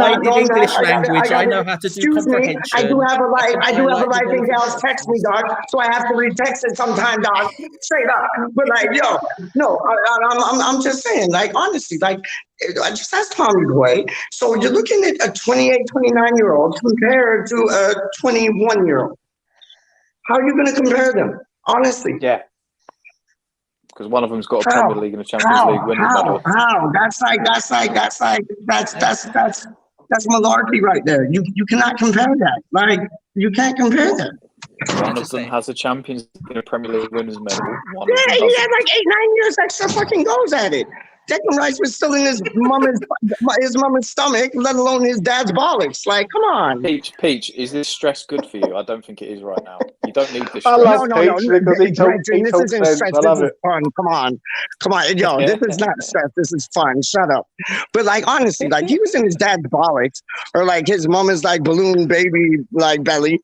I did English I language. I gotta, know how to do excuse me. comprehension. I do have a life. I do have a life, and developing gals text me, dog. So I have to retext it sometime, dog. Straight up. But like, yo, no, I'm just saying, like, honestly, like, I just asked Tommy Boy. So you're looking at a 28, 29-year-old compared to a 21-year-old. How are you going to compare them? Honestly. Yeah. Because one of them's got a Premier League and a Champions League winning medal. How? That's malarkey right there. You cannot compare that. Like, you can't compare that. One of them has a Champions League and a Premier League winners medal. Yeah, he had like 8-9 years extra fucking goes at it. Declan Rice was still in his mama's stomach, let alone his dad's bollocks. Like, come on. Peach, is this stress good for you? I don't think it is right now. You don't need this stress. I love Peach because he talks sense. I love it. Fun. Come on. Yo, this is not stress. This is fun. Shut up. But like, honestly, like he was in his dad's bollocks or like his mama's like balloon baby like belly.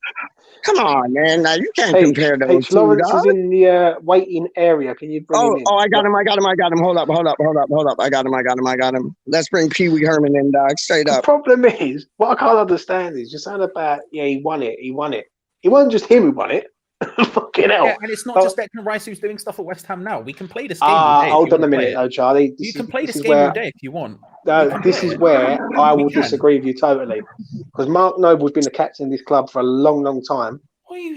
Come on, man. Now you can't compare those two. Lawrence is in the waiting area. Can you bring him in? I got him. Hold up. I got him. Let's bring Pee Wee Herman in, dog. Straight up. The problem is, what I can't understand is you're saying about, he won it. It wasn't just him who won it. Fucking hell. Yeah, and it's not just Declan Rice who's doing stuff at West Ham now. We can play this game all day. Hold on a minute, though, Charlie. You can play this game all day if you want. No, this is where I will disagree with you totally. Because Mark Noble's been the captain of this club for a long, long time.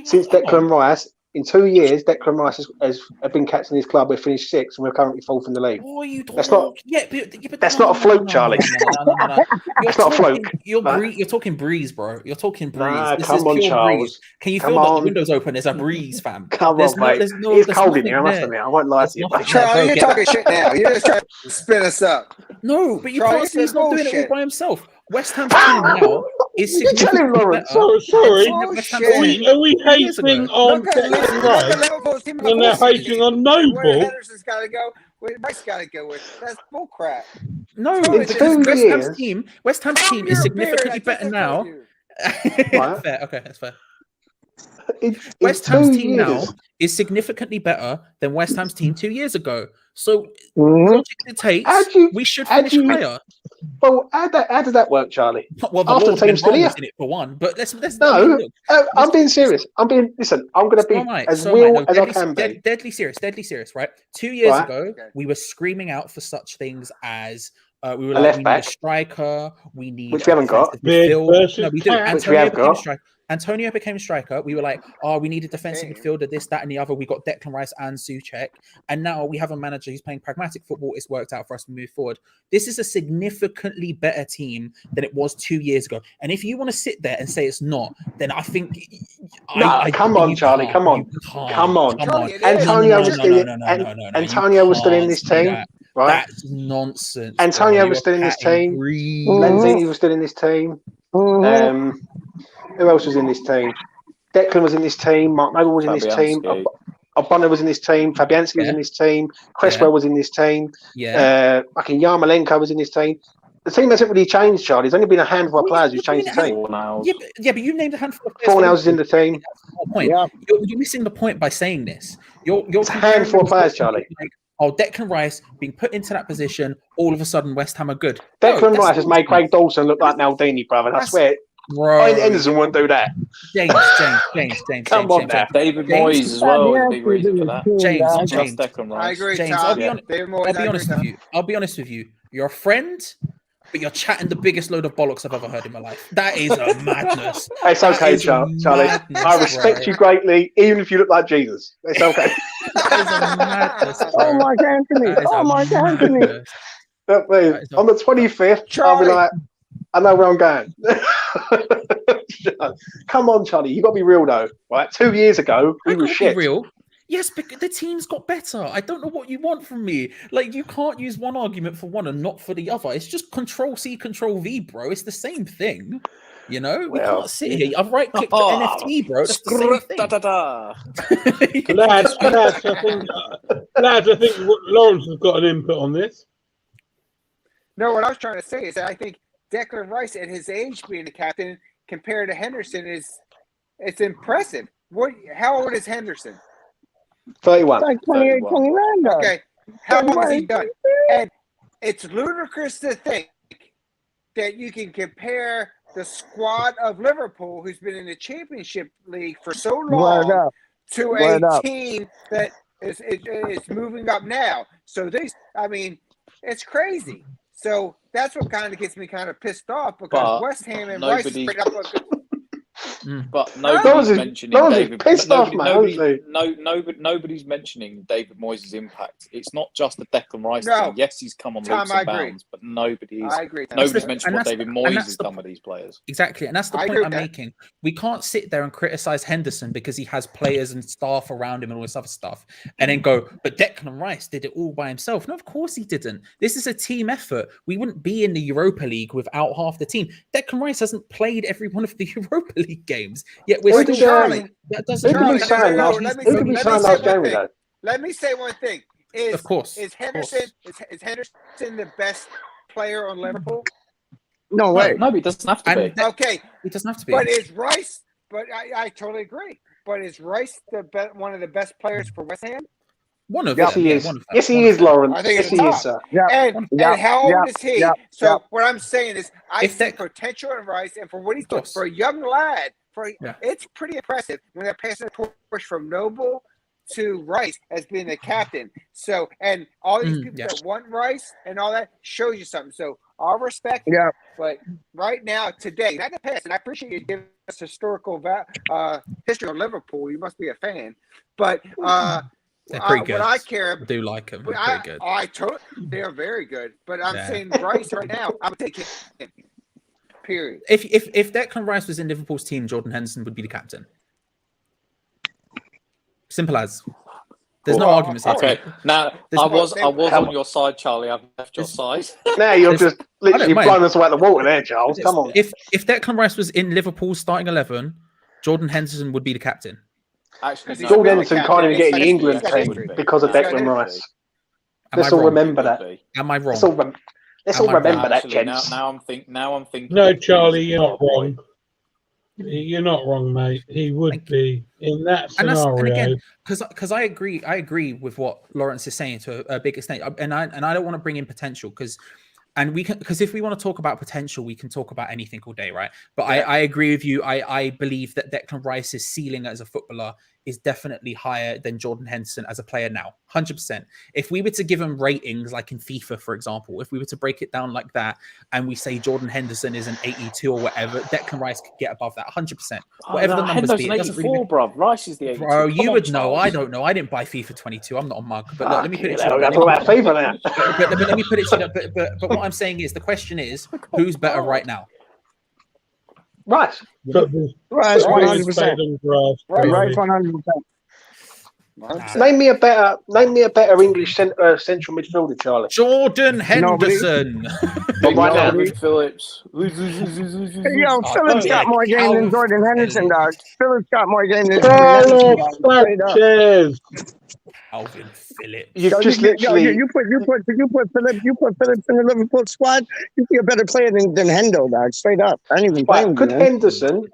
Since Declan Rice, in 2 years, Declan Rice has been captain of this club. We've finished 6th and we're currently 4th in the league. That's not a fluke, Charlie. That's not a fluke. You're talking breeze, bro. You're talking breeze. Come on, Charles. Breeze. Can you feel that the windows open? There's a breeze, fam. Come on, mate. It's cold in here, I must admit. I won't lie to you. Charlie, you're talking shit now. You're just trying to spin us up. No, but you can't see he's not doing it all by himself. West Ham's team now is significantly better. Sorry. Are we hating on Declan Rice and they're hating on Noble? Henderson's got to go. Rice got to go with. That's bullcrap. No, West Ham's team is significantly better now. Fair, okay, that's fair. West Ham's team now is significantly better than West Ham's team 2 years ago. So logic dictates we should finish higher. Well, how does that work, Charlie? Well, the After the team's still here. in it for one, but let's no. I'm being serious. I'm going to be as real as I can be. Deadly serious, right? 2 years ago, we were screaming out for such things as we were like, we need a striker, we need which we haven't got. No, we do. Which we have got. Antonio became a striker. We were like, we need a defensive midfielder, this, that, and the other. We got Declan Rice and Souček. And now we have a manager who's playing pragmatic football. It's worked out for us to move forward. This is a significantly better team than it was 2 years ago. And if you want to sit there and say it's not, then I think... come on, Charlie. Come on. Antonio was still in this team. Right? That's nonsense. Antonio was still in this team. Lanzini was still in this team. Who else was in this team? Declan was in this team. Mark Noble was in this team. Obama was in this team. Fabianski was in this team. Cresswell was in this team. Fucking Yarmolenko was in this team. The team hasn't really changed, Charlie. There's only been a handful of players who've changed the team. Yeah, but you named a handful of players. Fornals is in the team. You're missing the point by saying this. It's a handful of players, Charlie. Declan Rice being put into that position, all of a sudden West Ham are good. Declan Rice has made Craig Dawson look like Maldini, brother. I swear. Ryan Henderson won't do that. James. Come on now. David Moyes as well is a big reason for that. James. Declan Rice. I agree, James, I'll be honest with you. You're a friend, but you're chatting the biggest load of bollocks I've ever heard in my life. That is a madness. It's okay, Charlie. I respect you greatly, even if you look like Jesus. It's okay. That is a madness. Oh, Mark Anthony. On the 25th, Charlie. I'll be like, I know where I'm going. Come on, Charlie. You got to be real, though. Right? 2 years ago, we were shit. Real. Yes, but the team's got better. I don't know what you want from me. Like, you can't use one argument for one and not for the other. It's just Control-C, Control-V, bro. It's the same thing. You know? We can't sit here. I've right-clicked the NFT, bro. That's the same thing. Lads, I think Lawrence has got an input on this. No, what I was trying to say is that I think Declan Rice at his age being the captain compared to Henderson it's impressive. How old is Henderson? 31. Like 28, 29. Okay. How long has he done? And it's ludicrous to think that you can compare the squad of Liverpool, who's been in the Championship League for so long, to a team that is moving up now. So it's crazy. So that's what kind of gets me kind of pissed off because West Ham and Rice is straight up. But nobody's mentioning David. Nobody's mentioning David Moyes' impact. It's not just the Declan Rice thing. Yes, he's come on leaps and bounds, but nobody's mentioned what David Moyes has done with these players. Exactly, and that's the point I'm making. We can't sit there and criticize Henderson because he has players and staff around him and all this other stuff, and then go, but Declan Rice did it all by himself. No, of course he didn't. This is a team effort. We wouldn't be in the Europa League without half the team. Declan Rice hasn't played every one of the Europa League games, yet we're still Charlie. That doesn't Let me say one thing. Of course. Is Henderson the best player on Liverpool? No way. No, he doesn't have to be. Okay. He doesn't have to be. But is Rice, I totally agree. But is Rice one of the best players for West Ham? One of them. Yes, he is, Lawrence. I think yes, he is, sir. And how old is he? So what I'm saying is, I see potential in Rice, and for what he's doing for a young lad, it's pretty impressive when they're passing the torch from Noble to Rice as being the captain. So, and all these people that want Rice and all that shows you something. So, all respect. Yeah. But right now, today, not the past, and I appreciate you giving us historical history of Liverpool. You must be a fan. But they're pretty good. What I care, I do like them. They're pretty good. They are very good. But I'm saying Rice right now, I would take him. Period. If Declan Rice was in Liverpool's team, Jordan Henderson would be the captain. Simple as. There's no arguments. Okay. Now I was on your side, Charlie. I've left your side. Now you're just literally blowing us away at the water there, Charles. Come on. If Declan Rice was in Liverpool's starting 11, Jordan Henderson would be the captain. Actually, Jordan Henderson can't even get the England team because of Declan Rice. Let's all remember that. Am I wrong? Let's all remember that, gents. Now I'm thinking. No, Charlie, you're not wrong. You're not wrong, mate. He would be in that scenario. And again, because I agree with what Lawrence is saying to a big extent, and I don't want to bring in potential because if we want to talk about potential, we can talk about anything all day, right? But I agree with you. I believe that Declan Rice's ceiling as a footballer is definitely higher than Jordan Henderson as a player now, 100%. If we were to give him ratings like in FIFA, for example, if we were to break it down like that, and we say Jordan Henderson is an 82 or whatever, Declan Rice could get above that, 100%. Whatever the numbers be, it doesn't really. Bruv. Rice is the 82. Bro, you would know. I don't know. I didn't buy FIFA 22. I'm not a mug. But look, let me put it to you. Let me put it to you. But what I'm saying is, the question is, who's better right now? Rice. Rice, 100%. Rice, 100%. Name me a better English central midfielder, Charlie. Jordan Henderson. Right now. Phillips. Yo, Phillips got more game than Jordan Henderson, dog. Phillips got more game than Jordan Henderson. Alvin Phillips. You put Phillips in the Liverpool squad. You be a better player than Hendo, dog. Straight up. I ain't even playing. Could Henderson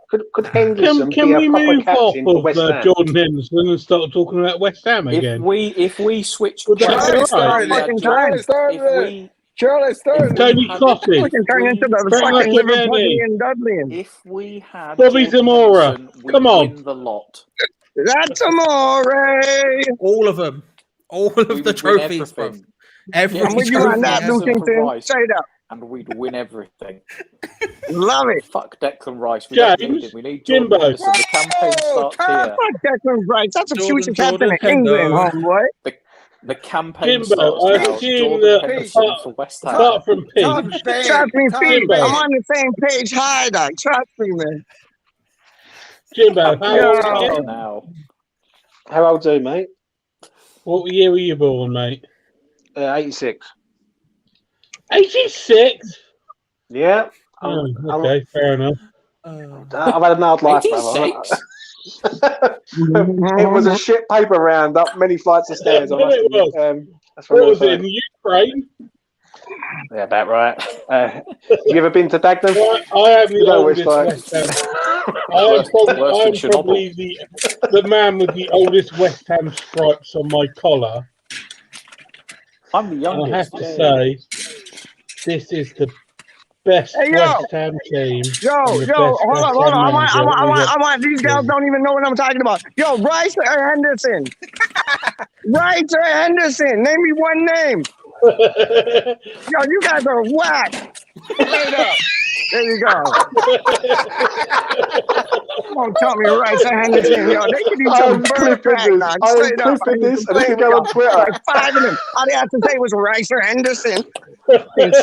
can we move off of Jordan Henderson and start talking about West Ham again? If we switch, Charlie started. Tony Coffey. Turn into the fucking Liverpoolian Dudleyan. If we had Bobby Zamora, come on. Win the lot. That's amore. All of them. All of the trophies, bro. Every trophy. Straight up. And we'd win everything. Love it. Fuck Declan Rice. We need Jimbo. The campaign starts here. Fuck Declan Rice. That's a future captain of England, homeboy. The campaign Jimbo, I assume that apart from Pete. Trust me, Pete. I'm on the same page. Hi, dog. Trust me, man. Jimbo, how old now? How old are you, mate? What year were you born, mate? 86. 86? Yeah. Okay, fair enough. I've had an hard life, brother. It was a shit paper round up many flights of stairs. What was it, in Ukraine? Yeah, about right. You ever been to Dagenham? I am the oldest like... West Ham. I am probably the man with the oldest West Ham stripes on my collar. I'm the youngest. And I have to say, this is the best West Ham team. Hold on. I want these guys don't even know what I'm talking about. Yo, Rice or Henderson? Rice or Henderson? Name me one name. Yo, you guys are whack. Straight up. There you go. Don't tell me Rice or Henderson. Yo, they could use some bird back now. Straight up. This and go on Twitter. Like 5 of them. All they have to say was Rice or Henderson. Was it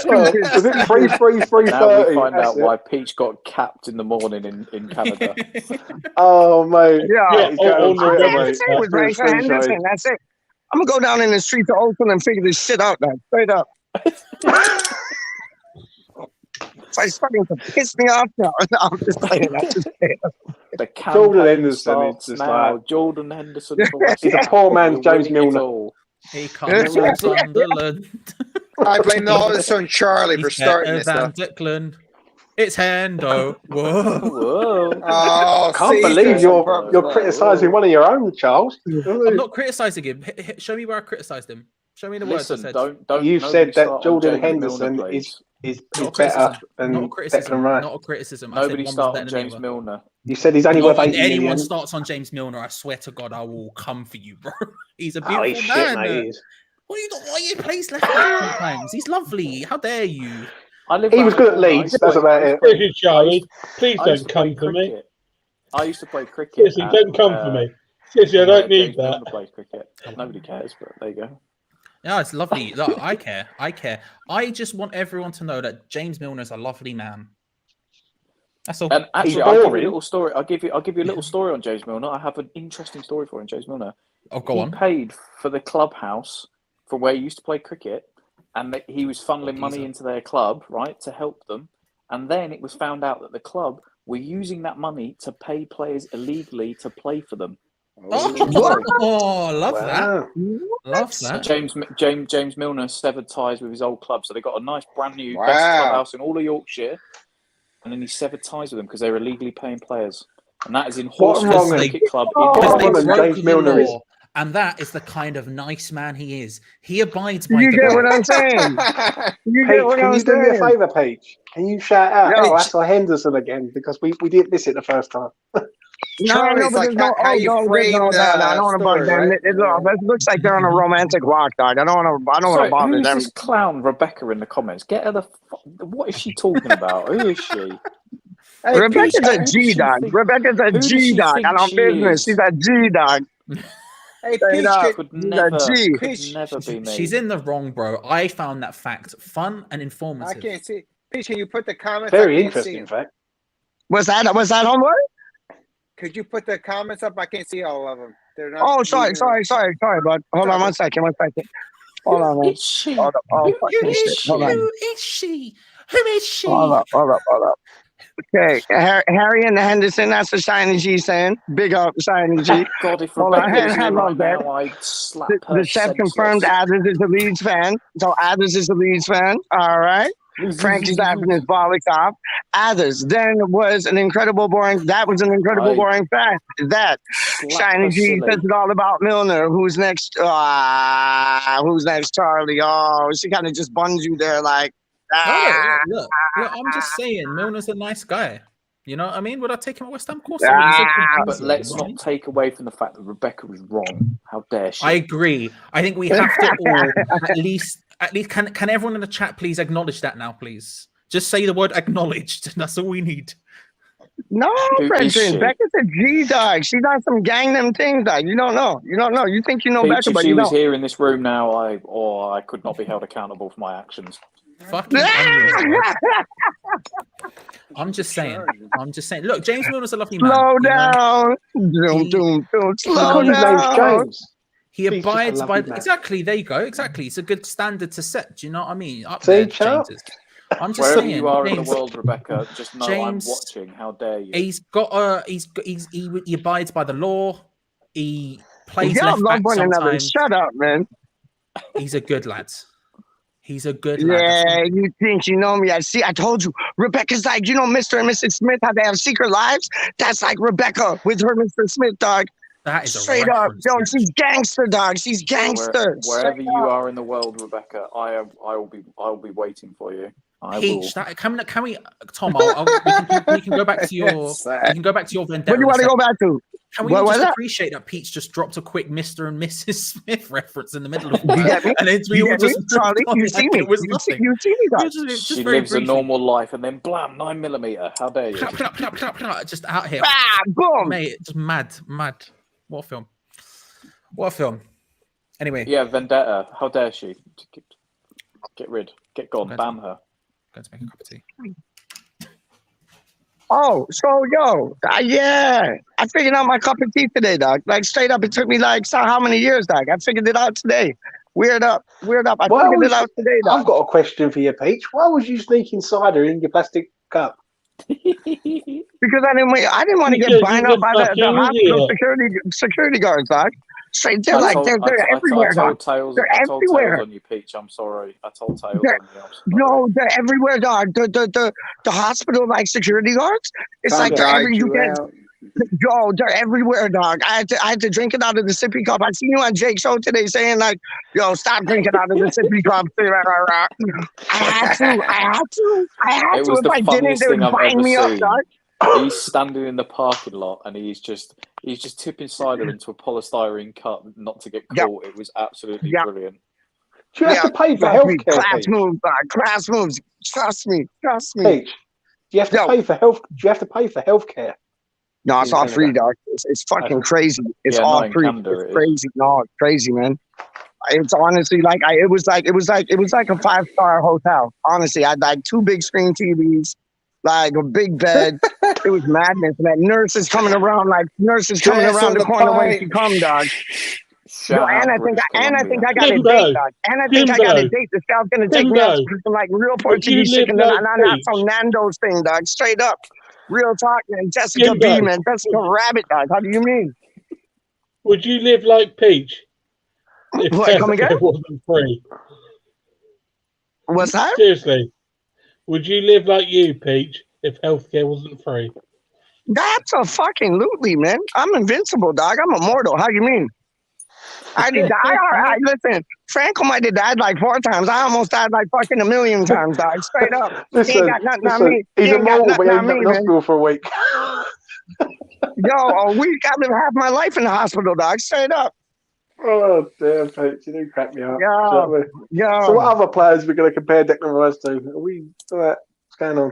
3-3-3-30? Now we find out why Peach got capped in the morning in Canada. Oh, mate. Yeah. All they have to say was Rice or Henderson. That's it. I'm going to go down in the streets of Oakland and figure this shit out, man. Straight up. It's starting to piss me off now. No, I'm just playing. The Jordan Henderson is just now. like... Jordan Henderson. He's a poor man's James Milner. He comes from Sunderland. I blame all this on Charlie for starting this stuff. Declan. It's Hendo. Whoa. Oh, I can't believe you're criticising one of your own, Charles. I'm not criticising him. Show me where I criticised him. Show me the words I said. You've said that Jordan Henderson is better than Declan Rice. Not a criticism. Nobody start on James Milner. You said he's only worth 80 million. Anyone starts on James Milner, I swear to God, I will come for you, bro. He's a beautiful man. Shit, mate, why you plays left back sometimes? He's lovely. How dare you? He was good at Leeds. That's about it. Thank you, Charlie. Please don't come for me. I used to play cricket. Seriously, don't come for me. Seriously, I don't need that. Milner plays cricket. Nobody cares, but there you go. No, it's lovely. Look, I care. I just want everyone to know that James Milner is a lovely man. That's all. And actually, I'll give you a little story. I'll give you a little story on James Milner. I have an interesting story for him, James Milner. Oh, go on. He paid for the clubhouse from where he used to play cricket, and he was funneling money into their club, right, to help them. And then it was found out that the club were using that money to pay players illegally to play for them. Love that. Love So that. James Milner severed ties with his old club, so they got a nice brand new best clubhouse in all of Yorkshire, and then he severed ties with them because they were illegally paying players, and that is in Horse Cricket Club in James Milner is. And that is the kind of nice man he is. He abides by. You get what I'm saying? Can you do me a favour, Paige? Can you shout out, that's our Henderson again, because we didn't miss it the first time. No, but there's no. I don't want to bug them. It looks like they're on a romantic walk, dog. I don't want to bother them. Who's this clown Rebecca in the comments? Get her the. What is she talking about? Who is she? Hey, Rebecca's a G dog. Rebecca's a G dog. I don't business. She's a G dog. Hey, Peach could never be me. She's in the wrong, bro. I found that fact fun and informative. I can't see. Peach, can you put the comments? Very interesting, in fact. Was that homework? Could you put the comments up? I can't see all of them. They're not. Oh, sorry, bud. Hold on one second. Hold on, man. Who is she? Hold up. Who is she? Hold up. Okay, Harry and Henderson. That's the Shiny G saying. Big up, Shiny G. God, if Hold on, Rebecca hang on, now, I'd slap her. The chef confirmed Adders is a Leeds fan. So Adders is a Leeds fan. All right. Frankie's laughing his bollocks off. Adders then was an incredible boring. That was an incredible boring fact. That Shiny G says it all about Milner. Who's next? Who's next? Charlie. Oh, she kind of just buns you there, like. Look, I'm just saying, Milner's a nice guy. You know what I mean? Would I take him at West Ham? Of course. But let's not take away from the fact that Rebecca was wrong. How dare she? I agree. I think we have to all at least can everyone in the chat please acknowledge that now, please? Just say the word acknowledged. That's all we need. No, Brenton. Becca's a G dog. She's on some Gangnam thing, dog. You don't know. You think you know Becca, but you don't. If she was here in this room now, I could not be held accountable for my actions. Fucking I'm just saying. Look, James Milner's a lovely man. Slow down. Slow down. He abides by exactly. There you go. Exactly. It's a good standard to set. Do you know what I mean? Up there, James. I'm just wherever saying. You are James, in the world, Rebecca. Just know James, I'm watching. How dare you? He abides by the law. He plays left back sometimes. Shut up, man. He's a good lad. He's a good lad. Yeah, you think you know me. I see. I told you. Rebecca's like, you know, Mr. and Mrs. Smith, how they have secret lives? That's like Rebecca with her Mr. Smith, dog. That is straight up. Yo, she's gangster, dog. She's gangster. Wherever you are in the world, Rebecca, I will be waiting for you. Peach, can we, Tom? We can go back to your. We can go back to your vendetta. What do you want to go back to? Can we just appreciate that Peach just dropped a quick Mr. and Mrs. Smith reference in the middle of it? You get me? And then we all just Charlie, you see me? You see me, dog. She lives a normal life, and then blam, 9mm. How dare you? Just out here. Boom, mate. Just mad. What a film. What a film. Anyway. Yeah, Vendetta. How dare she? Get gone. Ban her. Going to make a cup of tea. Oh, so yo, yeah, I figured out my cup of tea today, dog. Like straight up, it took me like how many years, dog? I figured it out today. Weird up. I figured it out today, dog. I've got a question for you, Peach. Why was you sneaking cider in your plastic cup? Because I didn't want to get bined up by the hospital security guards, dog. Straight, they're everywhere, dog. They're everywhere. Tales on you, Peach. I'm sorry. I told tales on you. No, they're everywhere, dog. The hospital like security guards. It's like they're everywhere, dog. I had to drink it out of the sippy cup. I seen you on Jake's show today saying like, "Yo, stop drinking out of the sippy cup." I had to. It was if the I didn't, funniest they would thing I've bind me ever up, seen. dog. He's standing in the parking lot and he's just tipping cider into a polystyrene cup not to get caught. It was absolutely brilliant. Do you have to pay for healthcare? Class moves, class moves. Trust me. Peach, do you have to pay for health? Do you have to pay for healthcare? No, it's all free, dog. It's fucking crazy. It's all free. It's crazy. No, it's crazy, man. It's honestly like it was like a 5-star hotel. Honestly, I had like 2 big screen TVs, like a big bed. It was madness. And that nurses coming around the corner when she come, dog. And I think I got a date, dog. And I think I got a date. This guy's gonna take me out to some like real Portuguese chicken, not some Nando's thing, dog. Straight up, real talk, man. Jessica B, man. Jessica Rabbit, dog. How do you mean? Would you live like Peach? What? Come again? It wasn't free. What's that? Seriously, would you live like you, Peach, if healthcare wasn't free? That's a fucking lootly, man. I'm invincible, dog. I'm immortal. How you mean? I did die. Listen, Franco might have died like 4 times. I almost died like fucking 1 million times, dog. Straight up. He ain't got nothing on me. He's immortal, but he ain't in hospital for a week. Yo, a week. I live half my life in the hospital, dog. Straight up. Oh, damn, Peach. You didn't crack me up. Yo. So what other players are we going to compare Declan Rice to? Are we what's going on?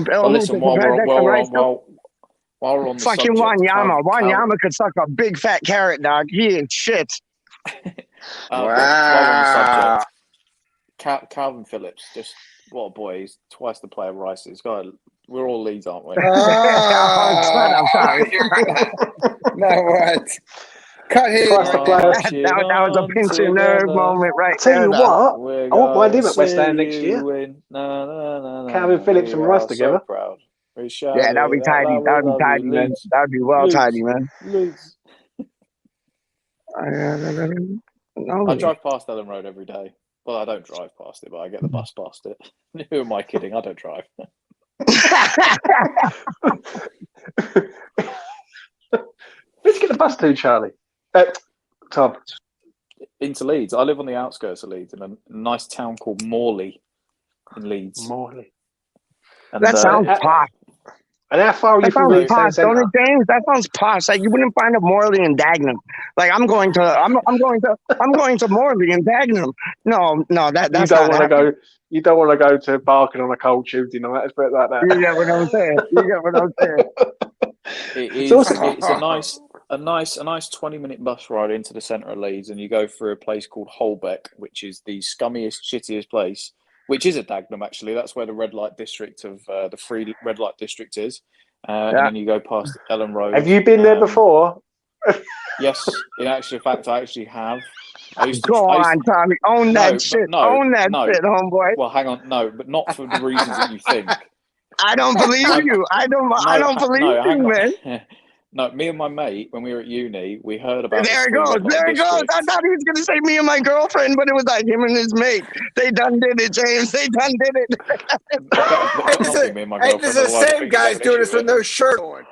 Well, listen, while we're on the fucking subject, Wanyama could suck a big fat carrot, dog. He ain't shit. Wow. Calvin Phillips, just what a boy. He's twice the player Rice is. We're all leads, aren't we? I'm sorry. No, what? Cut him. That was a pinch of nerve moment right there. Tell you what, I won't mind him at West Ham next year. Calvin Phillips and Rice together. Yeah, that'd be tidy. That'd be tidy, man. That'd be well tidy, man. I drive past Ellen Road every day. Well, I don't drive past it, but I get the bus past it. Who am I kidding? I don't drive. Let's get the bus to, Charlie. Tom. Into Leeds. I live on the outskirts of Leeds in a nice town called Morley in Leeds. Morley. And, that sounds posh. And how far are you from Leeds? Don't it, James? That sounds posh. Like you wouldn't find a Morley in Dagenham. Like I'm going to Morley in Dagenham. No, that's you don't want to go. You don't want to go to Barking on a cold Tuesday night. Let's put it like that. You get what I'm saying. It's a nice 20-minute bus ride into the centre of Leeds, and you go through a place called Holbeck, which is the scummiest, shittiest place. Which is at Dagenham, actually. That's where the red light district of the free red light district is. And then you go past Ellen Road. Have you been there before? Yes, in fact, I actually have. Go on, Tommy. Own that shit, homeboy. Well, hang on. No, but not for the reasons that you think. I don't believe you. I don't believe you, man. No, me and my mate, when we were at uni, we heard about There this it free goes. red light There it goes. district. I thought he was gonna say me and my girlfriend, but it was like him and his mate. They done did it, James. They done did it. And this is the same guys doing this with no shirt on.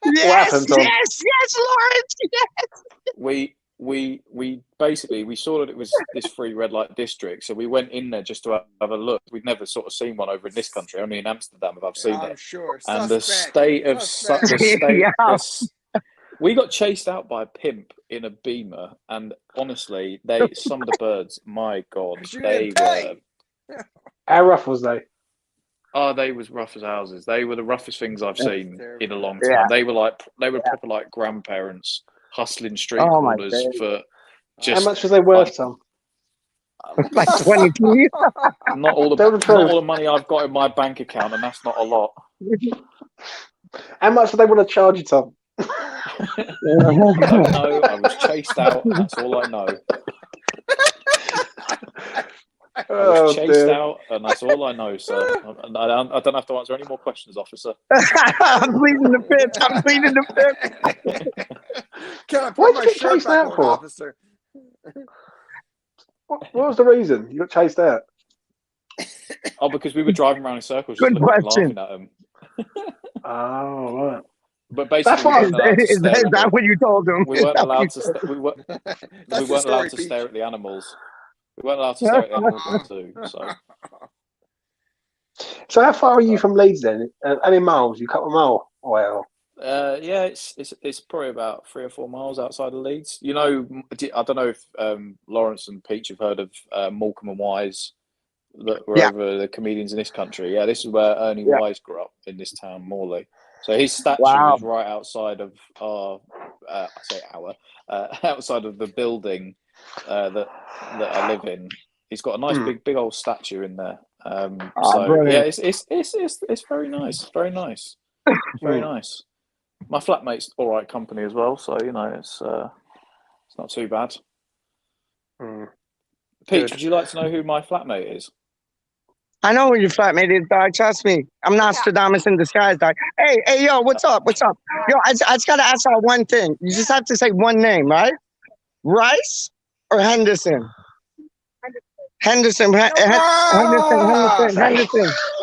Yes, happened, Tom? yes, Lawrence. Yes. We basically we saw that it was this free red light district, so we went in there just to have a look. We'd never sort of seen one over in this country. Only in Amsterdam have I seen I'm it. sure. And the state of we got chased out by a pimp in a Beamer, and honestly, some of the birds, my God, they were. How rough was they? Oh, they was rough as houses. They were the roughest things I've seen in a long time. They were proper like grandparents hustling street corners for just. How much was they worth, Tom? Like 22. Not all the money I've got in my bank account, and that's not a lot. How much do they want to charge you, Tom? I don't know. I was chased out. That's all I know. I was chased out, and that's all I know, sir. I don't have to answer any more questions, officer. I'm pleading the fifth. I'm pleading the fifth. Can I put my shirt back on, officer? What was the reason you got chased out? Oh, because we were driving around in circles, just Good looking question. and laughing at them. Oh, right. But basically, is that what you told them? We weren't allowed to. We weren't allowed to stare at the animals. We weren't allowed to stare at the animals too. So how far are you from Leeds then? How many miles? You couple of miles? Well. Yeah, it's probably about 3 or 4 miles outside of Leeds. You know, I don't know if Lawrence and Peach have heard of Morecambe and Wise, that were over the comedians in this country. Yeah, this is where Ernie Wise grew up, in this town, Morley. So his statue is right outside of outside of the building that I live in. He's got a nice big old statue in there. Yeah, it's very nice, very nice, very nice. My flatmate's all right company as well, so you know it's not too bad. Peach, would you like to know who my flatmate is? I know who your flatmate is, dog. Trust me. I'm Nostradamus in disguise, dog. Hey, yo, what's up? What's up? Yo, I just gotta ask y'all one thing. You just have to say one name, right? Rice or Henderson? Henderson. Henderson. All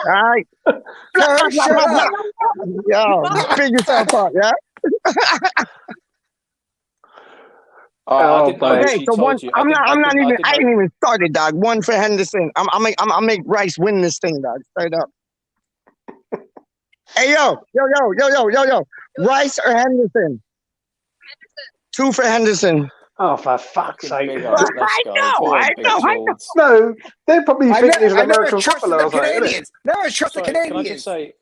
right. Shut up. Yo, figure yourself out, yeah? Okay, so one. I didn't even started, dog. One for Henderson. I'll make Rice win this thing, dog. Straight up. Hey, yo. Rice or Henderson? Two for Henderson. Oh, for fuck's sake! I know. No, they're probably thinking it's an American footballer. Never trust the Canadians. Can I just say?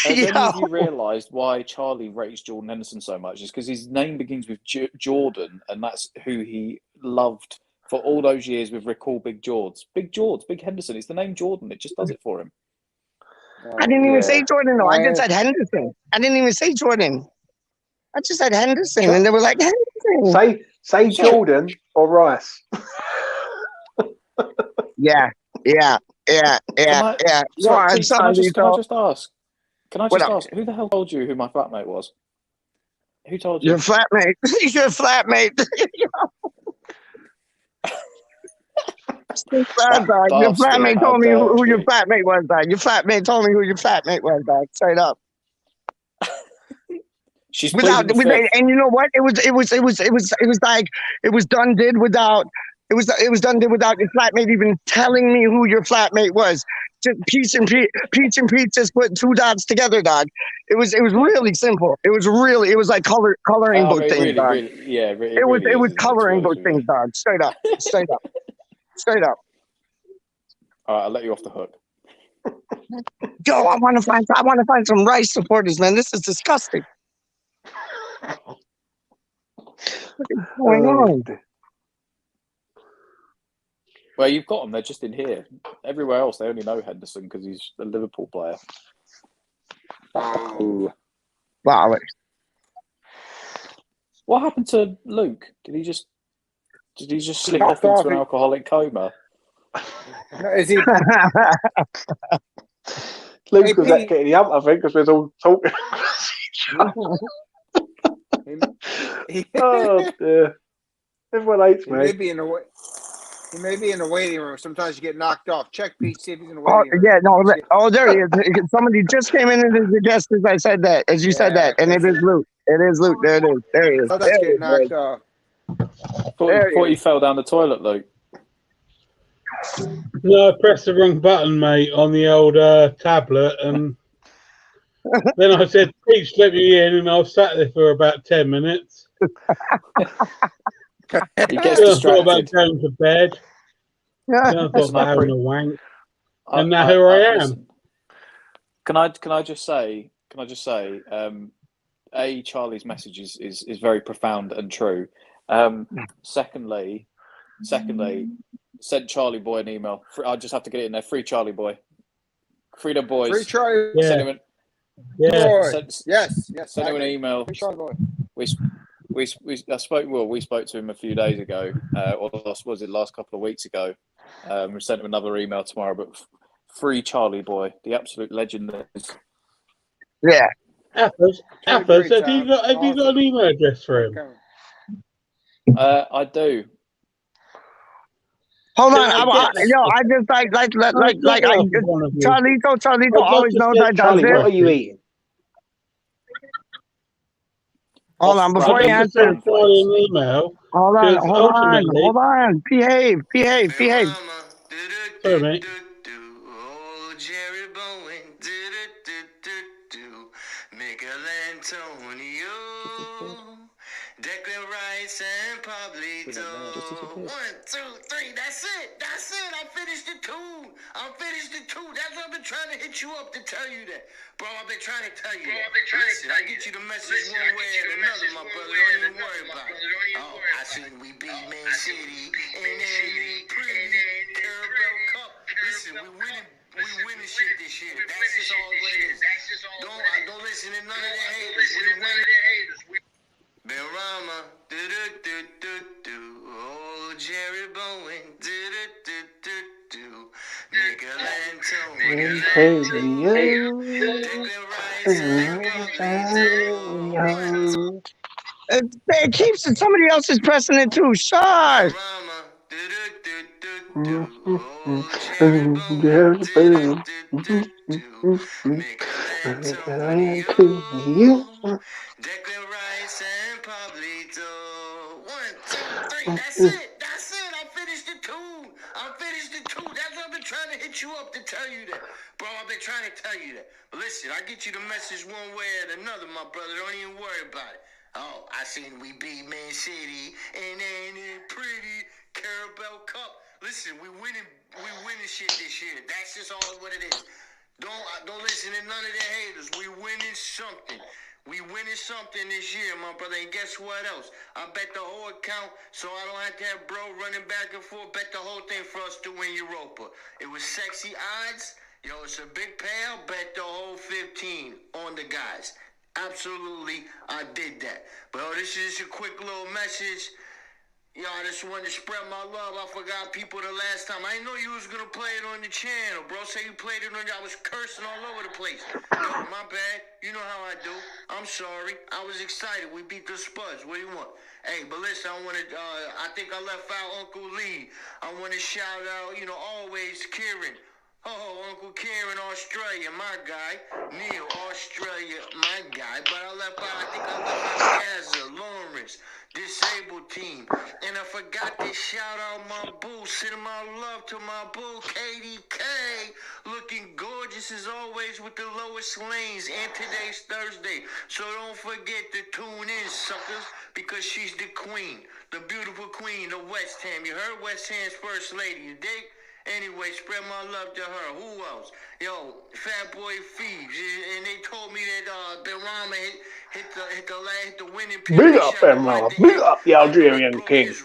Have any of you realised why Charlie rates Jordan Henderson so much? It's because his name begins with Jordan, and that's who he loved for all those years with Recall Big George. Big Henderson. It's the name Jordan. It just does it for him. I didn't even say Jordan, though. I just said Henderson. I didn't even say Jordan. I just said Henderson, and they were like, Henderson. Say Jordan or Rice. Yeah. Sorry, can I just ask? Can I just ask, who the hell told you who my flatmate was? Who told you? Your flatmate. Your flatmate. Your flatmate told me who your flatmate was, dog. Your flatmate told me who your flatmate was, dog. Straight up. She's and you know what? It was like it was done did without your flatmate even telling me who your flatmate was. Just Peach and Pete just put two dots together, dog. It was really simple. It was like coloring book things, dog. It was coloring book things, dog. Straight up. All right, I'll let you off the hook. Yo, I want to find some Rice supporters, man. This is disgusting. What's going on? Well, you've got them. They're just in here. Everywhere else, they only know Henderson because he's a Liverpool player. Wow. What happened to Luke? Did he just slip off into an alcoholic coma? No, is he? Luke was getting the hump, I think, because we're all talking. Oh dear. Everyone hates He me. may be in the He may be in the waiting room. Sometimes you get knocked off. Check Pete, see if he's in the waiting room. Yeah, no. Oh, there he is. Somebody just came in as a guest as I said that, as you said that, and it is Luke. It is Luke. There it is. There he is. Sometimes There get knocked off. Thought you fell down the toilet, Luke. No, I pressed the wrong button, mate, on the old tablet, and then I said, "Peach, let me in," and I sat there for about 10 minutes. He gets Then I thought about distracted. going to bed. Then I thought about having a wank, and now here I am. Listen, can I just say, Charlie's message is very profound and true. Secondly, send Charlie Boy an email. I just have to get it in there. Free Charlie Boy. Free the boys. Free Charlie. Yeah. Send him an, Yes. Send him an email. Free Charlie Boy. We spoke to him a few days ago, or was it last couple of weeks ago? We sent him another email tomorrow, but free Charlie Boy, the absolute legend that is. Yeah. Apples, have you got an email address for him? I do. Hold on, I just like Charlito always knows I does Charlie, this. what are you eating? Hold on, before you answer. Hold on. Behave. Sorry, mate. Declan Rice and Pablito. 1, 2, 3. That's it. I finished the tune. That's what I've been trying to hit you up to tell you that. Bro, I've been trying to tell you that. Listen, I get you the message one way or another, my brother. Don't even worry about it. Oh, I seen we beat Man City and then pretty Carabao Cup. Listen, we winning shit this year. That's just all what it is. Don't listen to none of the haters. We winning. Ben Rama, oh Jerry Bowen, Nickel It keeps somebody else is pressing it too. Shush. Declan Rice and Pablito. 1, 2, 3. That's it. I finished the tune. That's what I've been trying to hit you up to tell you that. Bro, I've been trying to tell you that. But listen, I get you the message one way or another, my brother. Don't even worry about it. Oh, I seen we beat Man City and then pretty Carabao Cup. Listen, we winning shit this year. That's just all what it is. Don't listen to none of the haters. We winning something. We winning something this year, my brother. And guess what else? I bet the whole account, so I don't have to have bro running back and forth. Bet the whole thing for us to win Europa. It was sexy odds. Yo, it's a big payout. Bet the whole 15 on the guys. Absolutely, I did that. But this is just a quick little message. Yo, I just wanted to spread my love. I forgot people the last time. I didn't know you was going to play it on the channel, bro. Say you played it on I was cursing all over the place. Yo, my bad. You know how I do. I'm sorry. I was excited. We beat the Spuds. What do you want? Hey, but listen, I want to, I think I left out Uncle Lee. I want to shout out, always Kieran. Oh, Uncle Kieran, Australia, my guy. Neil, Australia, my guy. But I left out Gaza, Lawrence, disabled team. And I forgot to shout out my boo, sending my love to my boo, KDK. Looking gorgeous as always with the lowest lanes. And today's Thursday. So don't forget to tune in, suckers, because she's the queen. The beautiful queen of West Ham. You heard West Ham's first lady, you dig? Anyway, spread my love to her. Who else? Yo, Fat Boy Phoebes. And they told me that Ben Rama hit the winning Big up Ben Rama. Big up the Algerian king.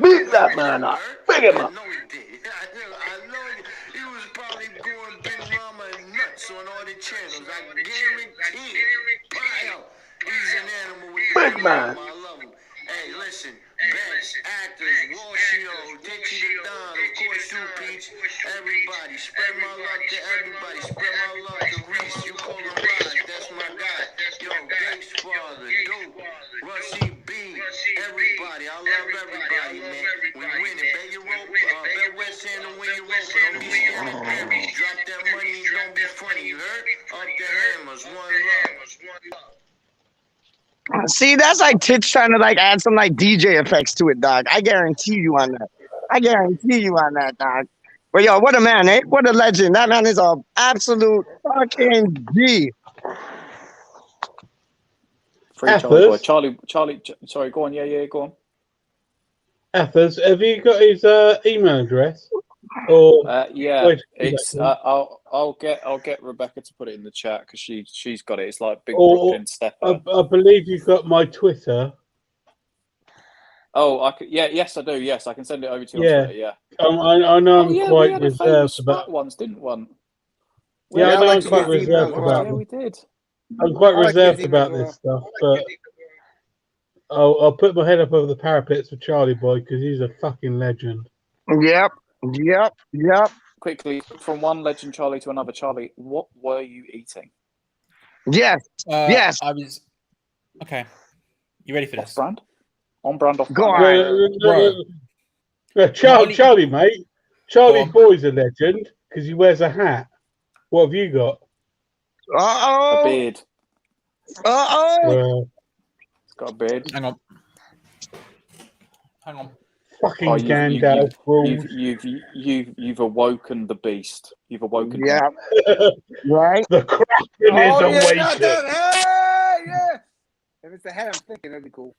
Big that man up. Big him up. I know he was probably going Ben Rama nuts on all the channels. I guarantee it. He's an animal with the big man. I love him. Hey, listen, best actors, Washio, Dickie the Don, of course you, Peach, everybody. Spread my love to everybody. Spread my love to Reese. You call him Raj, that's my guy. Yo, Base Father, Duke, Russie B, everybody. I love everybody, man. We winning. Bet your rope, bet West End to win your rope, but don't be scared of berries. Drop that money, don't be funny, you heard? Up the hammers, one love. See, that's like Titch trying to like add some like DJ effects to it, dog. I guarantee you on that. I guarantee you on that, dog. But yo, what a man, eh? What a legend. That man is a absolute fucking G. Free Charlie boy. Charlie, sorry, go on. Yeah, go on. Ethers, have you got his email address? Or yeah, it's I'll get Rebecca to put it in the chat because she's got it. It's like Big Brooklyn Stepper. I believe you've got my Twitter. Oh, yes, I do. Yes, I can send it over to you on Twitter. Yeah, I know I'm quite we had reserved about. Once, didn't one? Yeah, I know I'm quite reserved about. Yeah, we did. I'm quite reserved about this stuff, but I'll put my head up over the parapets for Charlie Boy because he's a fucking legend. Yep. Quickly, from one legend Charlie to another Charlie, what were you eating? Yes. Yes. I was. Okay. You ready for this? Brand? On brand off. Go on. Charlie, mate. Charlie Boy's a legend because he wears a hat. What have you got? Uh-oh. A beard. Uh-oh. It's got a beard. Hang on. Fucking Gandalf rules. You've awoken the beast. You've awoken. Yeah. Right. The Kraken is awakened. Yeah. If it's the head, I'm thinking that'd be cool.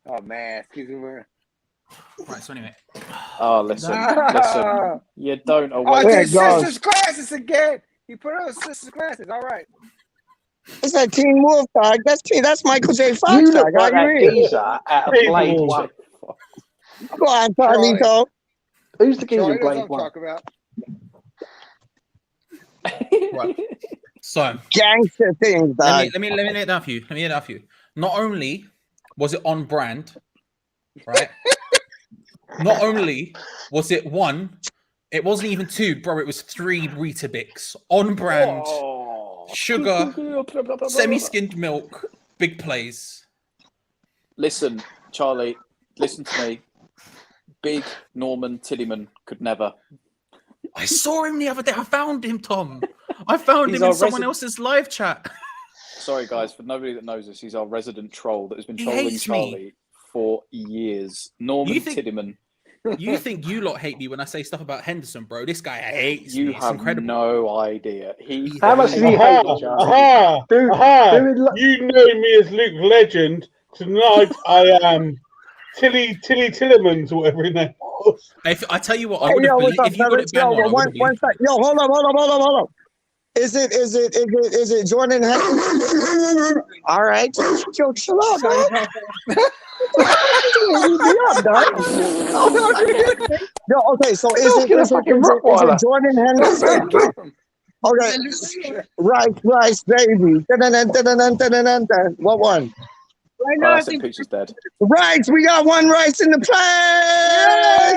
Oh man, excuse me. Right. So anyway. Oh, listen. You don't Oh, awaken. it's sister's glasses again. He put on sister's glasses. All right. It's that Teen Wolf, dog. That's Michael J. Fox, You dog. look like that geezer at a Blade One. Go on, Carlito. Who's the geezer Charlie in knows Blade what One? I'm talking about. Right. So gangster things, dog. Let me lay it down for you. Not only was it on brand, right? Not only was it one, it wasn't even two, bro. It was 3 Weetabix on brand. Sugar, semi-skimmed milk, big plays. Listen, Charlie, listen to me. Big Norman Tillman could never. I saw him the other day. I found him, Tom. I found him in someone else's live chat. Sorry, guys, for nobody that knows us, he's our resident troll that has been trolling Charlie for years. Norman Tillman. You think you lot hate me when I say stuff about Henderson, bro? This guy hates me. You It's have incredible. No idea. How much did he hate you, You know me as Luke Legend. Tonight I am Tilly Tillemans, whatever his name was. If I tell you what, I would have believed if you got it bang on. One sec. Yo, hold up. Is it Jordan Henderson? All right. Yo, chill out, dog. Yo, okay, so is it Jordan Henderson? Okay. Rice, baby. What one? Right now, I think Peach is dead. Rice, we got 1 Rice in the play.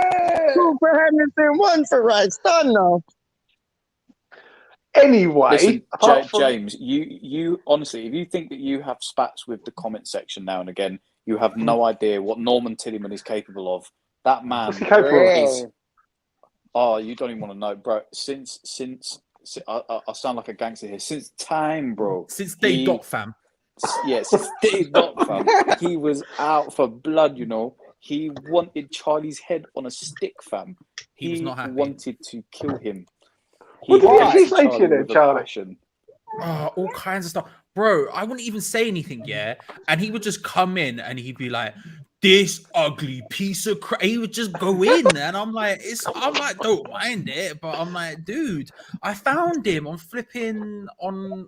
2 for Henderson, 1 for Rice. Done now. Anyway, listen, James, you honestly, if you think that you have spats with the comment section now and again, you have no idea what Norman Tillman is capable of. That man is. Oh, you don't even want to know, bro. Since I sound like a gangster here. Since time, bro. Since day dot, fam. Yeah, since day dot, fam. He was out for blood, you know. He wanted Charlie's head on a stick, fam. He was not happy. Wanted to kill him. What did he say to you then, Charlie? All kinds of stuff. Bro, I wouldn't even say anything, yeah? And he would just come in and he'd be like, this ugly piece of crap. He would just go in and I'm like, don't mind it. But I'm like, dude, I found him on flipping on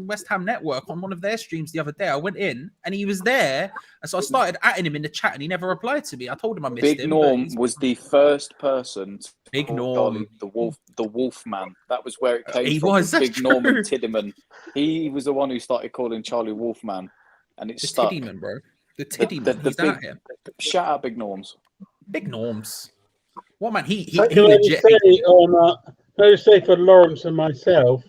West Ham Network on one of their streams the other day. I went in and he was there. And so I started atting him in the chat and he never replied to me. I told him I missed him. Big Norm was the first person to Big Norm. the Wolf Man. That was where it came he from. Was, Big true. Norman Tillman. He was the one who started calling Charlie Wolfman. and it's The stuck. Tiddyman, bro. The Tiddyman. He's out here. Shout out Big Norms. Big Norms. What man? He So can I just say for Lawrence and myself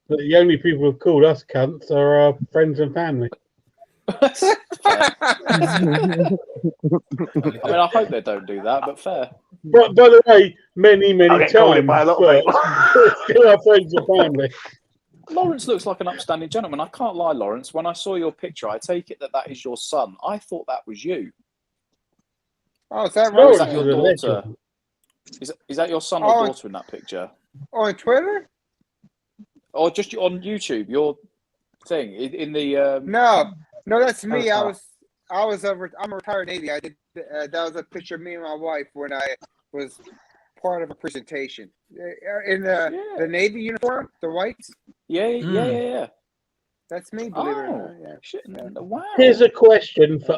that the only people who've called us cunts are our friends and family. I mean, I hope they don't do that, but fair. But by the way, many times, by a lot of but still our friends and family. Lawrence looks like an upstanding gentleman. I can't lie, Lawrence. When I saw your picture, I take it that is your son. I thought that was you. Oh, is that Or right? is that your daughter? Is that your son or daughter in that picture? On Twitter? Or just on YouTube? Your thing in the No, that's me. I'm a retired Navy. I did that was a picture of me and my wife when I was part of a presentation in the Navy uniform, the whites. Yeah. That's me. Believe it or not. Yeah. Wow. Here's a question for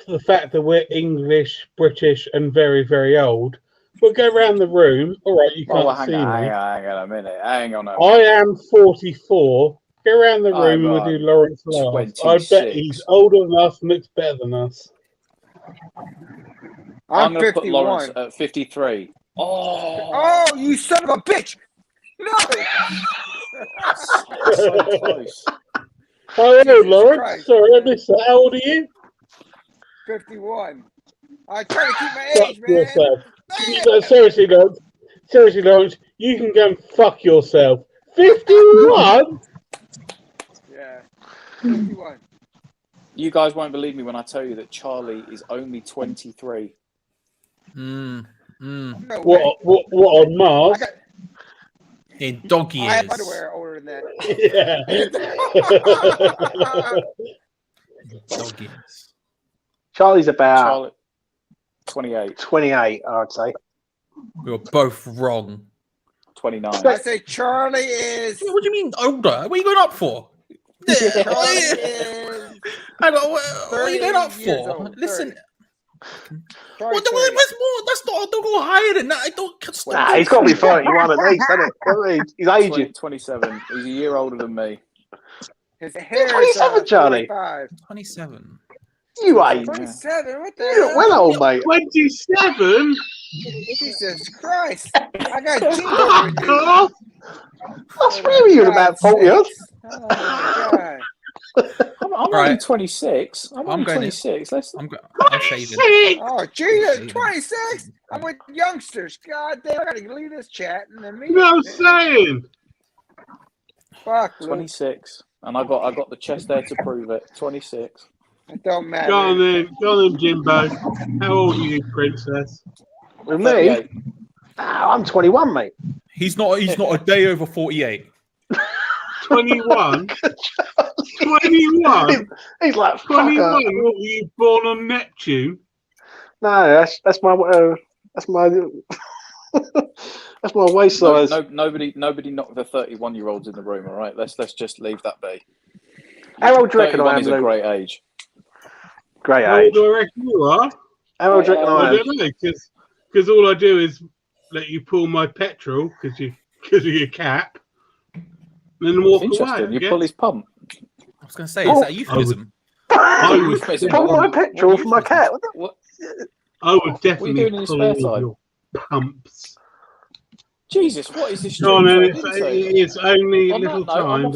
the fact that we're English, British, and very, very old. We'll go around the room. All right, you can't see me. Hang on a minute. Hang on. I am 44. Go around the room and we'll do Lawrence last. I bet he's older than us and looks better than us. I'm going to put Lawrence at 53. Oh, you son of a bitch! No! So close. Hello, Lawrence. Christ. Sorry, I missed that. How old are you? 51. I try to keep my age, man. Yourself. Seriously, Lawrence, you can go and fuck yourself. 51? Yeah, 51. You guys won't believe me when I tell you that Charlie is only 23. No what on Mars? In donkey years. I have underwear older than that. Yeah. Dog years. Charlie's about 28. 28, I'd say. We were both wrong. 29. I say Charlie is. What do you mean older? What are you going up for? Charlie is. What are you going up for? Old, Listen. What's more? That's not. Don't go higher than that. I don't. Nah, he's got to be 31 at least, hasn't it? He's aging. 27. He's a year older than me. His hair 27, Charlie. 27. You ain't. 27. What the You look well old, mate. 27. Jesus Christ! I got Jesus. What's wrong with you about 40 odd? Oh my God. I'm only 26. I'm only 26. I'm shaving. Oh, Jesus, 26? I'm with youngsters. God damn, I gotta leave this chat and then me. You know what I'm saying? Fuck, 26. And I got the chest there to prove it. 26. It don't matter. Go on then, Jimbo. How old are you, princess? With me? I'm 21, mate. He's not a day over 48. 21? 21? He's like 21. What, were you born on Neptune? No, that's my that's my waist size. Nobody knocked the 31-year-olds in the room. All right, let's just leave that be. How old do you reckon I am? Is a great age. Great age. How old do I reckon you are? How old do you reckon I am? I don't know, because all I do is let you pull my petrol because of your cap, and then walk away. You pull his pump. I was going to say, is that a euphemism? Pull my petrol from my cat. I would definitely pull all your pumps. Jesus, what is this? It's only a little time.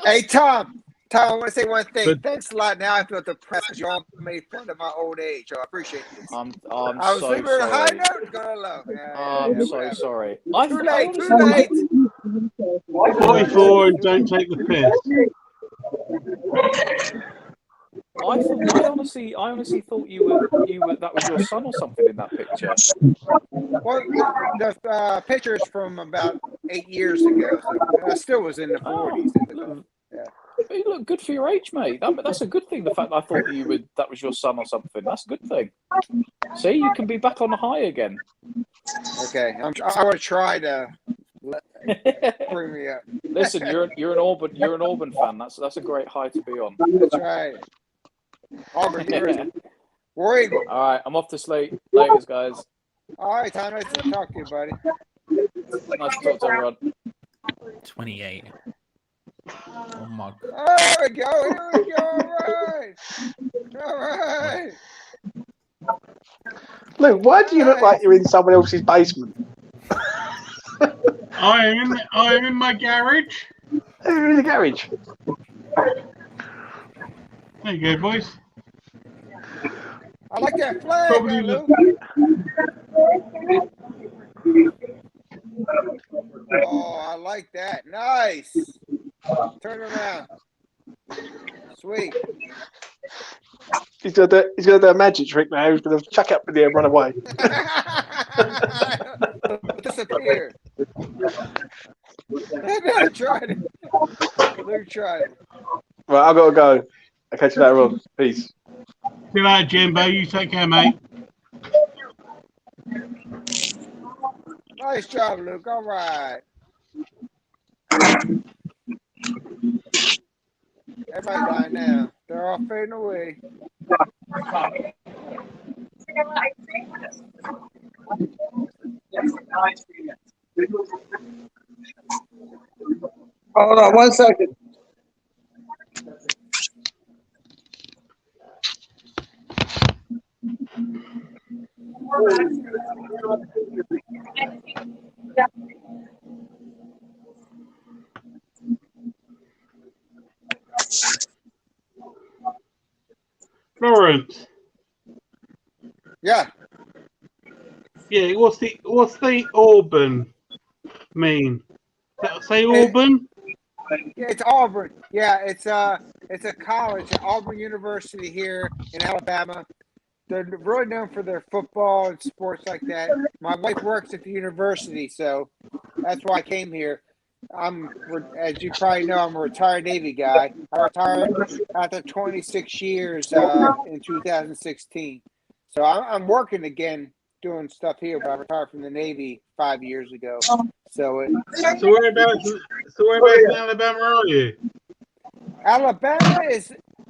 Hey, Tom, I want to say one thing. Thanks a lot. Now I feel depressed because you all made fun of my old age. So I appreciate this. I was so leaving on a high sorry. note, going low. I'm so sorry. Too late. 44 and don't take the piss. I honestly thought you were that was your son or something in that picture. Well, the picture's from about 8 years ago. So I still was in the 40s. You look good for your age, mate. That's a good thing. The fact that I thought that was your son or something. That's a good thing. See, you can be back on the high again. Okay, I want to try to bring me up. Listen, you're an Auburn fan. That's a great high to be on. That's right. Auburn, War Eagle. All right, I'm off to sleep. Laters, guys. All right, Tom. Nice to talk to you, buddy. Nice to talk to everyone. 28. Oh my God. Oh, here we go. Here we go. All right. All right. Luke, why do you look like you're in someone else's basement? I am in my garage. You're in the garage. There you go, boys. I like that flag, Probably Luke. Oh, I like that. Nice. Turn around. Sweet. He's gonna do a magic trick now. He's gonna chuck up in the air and run away. Disappear. I tried it. Luke tried it. Right, I've got to go. I'll catch you later on. Peace. Good night, Jimbo. You take care, mate. Nice job, Luke. All right. Everybody's dying now. They're all fading away. Hold on 1 second. Lawrence. Yeah. Yeah. What's the Auburn mean? Say Auburn. Yeah, it's Auburn. Yeah, it's a college, Auburn University here in Alabama. They're really known for their football and sports like that. My wife works at the university, so that's why I came here. As you probably know, I'm a retired Navy guy. I retired after 26 years in 2016. So I'm working again, doing stuff here, but I retired from the Navy 5 years ago. So whereabouts in Alabama are you?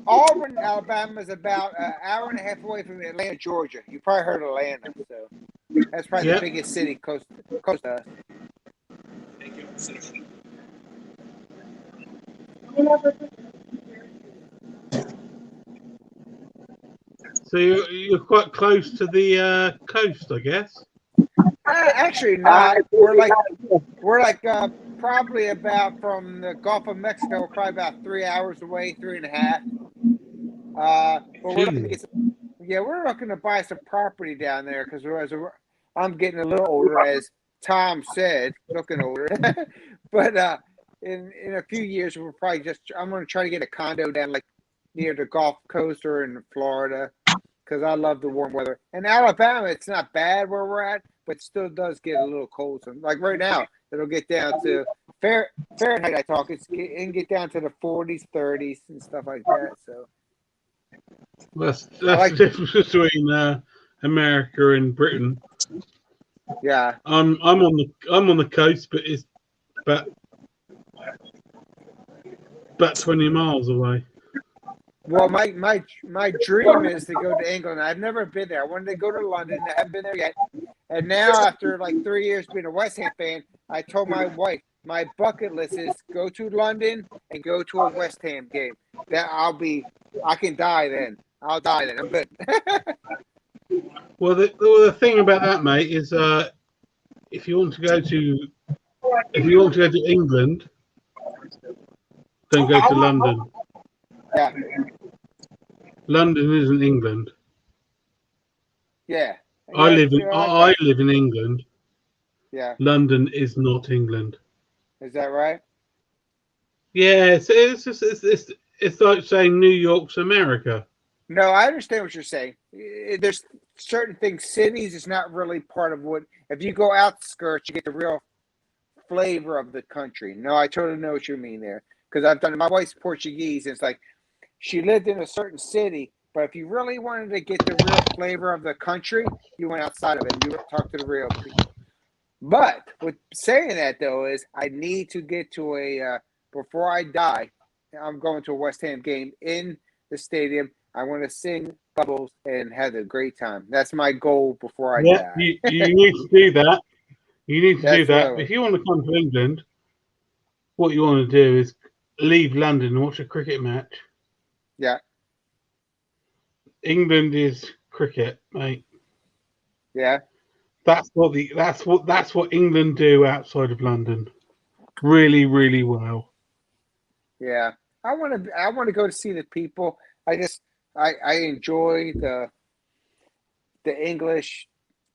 Auburn, Alabama is about an hour and a half away from Atlanta, Georgia. You probably heard of Atlanta, so that's probably the biggest city close to us. So you're quite close to the coast, I guess. Actually, not. We're like probably about from the Gulf of Mexico. We're probably about 3 hours away, 3.5. But we're looking to buy some property down there because I'm getting a little older, as Tom said, looking older. But in a few years, I'm going to try to get a condo down like near the Gulf Coast or in Florida because I love the warm weather. In Alabama, it's not bad where we're at, but still does get a little cold. So, like right now, it'll get down to Fahrenheit. I talk. It can get down to the 40s, 30s, and stuff like that. So. That's the difference between America and Britain. Yeah, I'm on the coast, but it's about 20 miles away. Well, my dream is to go to England. I've never been there. I wanted to go to London. I haven't been there yet. And now, after like 3 years being a West Ham fan, I told my wife my bucket list is go to London and go to a West Ham game. I can die then. I'll die then. I'm good. Well, the thing about that, mate, is if you want to go to England, don't go to London. Yeah. London isn't England. Yeah. I live in England. Yeah. London is not England. Is that right? Yeah, it's like saying New York's America. No, I understand what you're saying. There's certain things. Cities is not really part of what. If you go outskirts, you get the real flavor of the country. No, I totally know what you mean there. Because I've done. My wife's Portuguese. And it's like she lived in a certain city, but if you really wanted to get the real flavor of the country, you went outside of it. You talked to the real people. But with saying that though, is I need to get to a before I die. I'm going to a West Ham game in the stadium. I want to sing Bubbles and have a great time. That's my goal before I die. You need to do that. You need to do that. Right. If you want to come to England, what you want to do is leave London and watch a cricket match. Yeah. England is cricket, mate. Yeah. That's what England do outside of London. Really, really well. Yeah. I want to go to see the people. I enjoy the English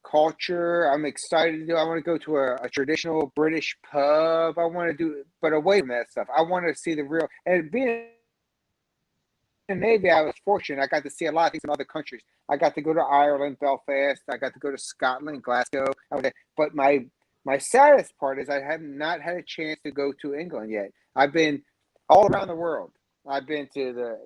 culture. I'm excited to do. I want to go to a traditional British pub. I want to do, but away from that stuff. I want to see the real. And being in the Navy, I was fortunate. I got to see a lot of things in other countries. I got to go to Ireland, Belfast. I got to go to Scotland, Glasgow. But my saddest part is I have not had a chance to go to England yet. I've been all around the world. I've been to the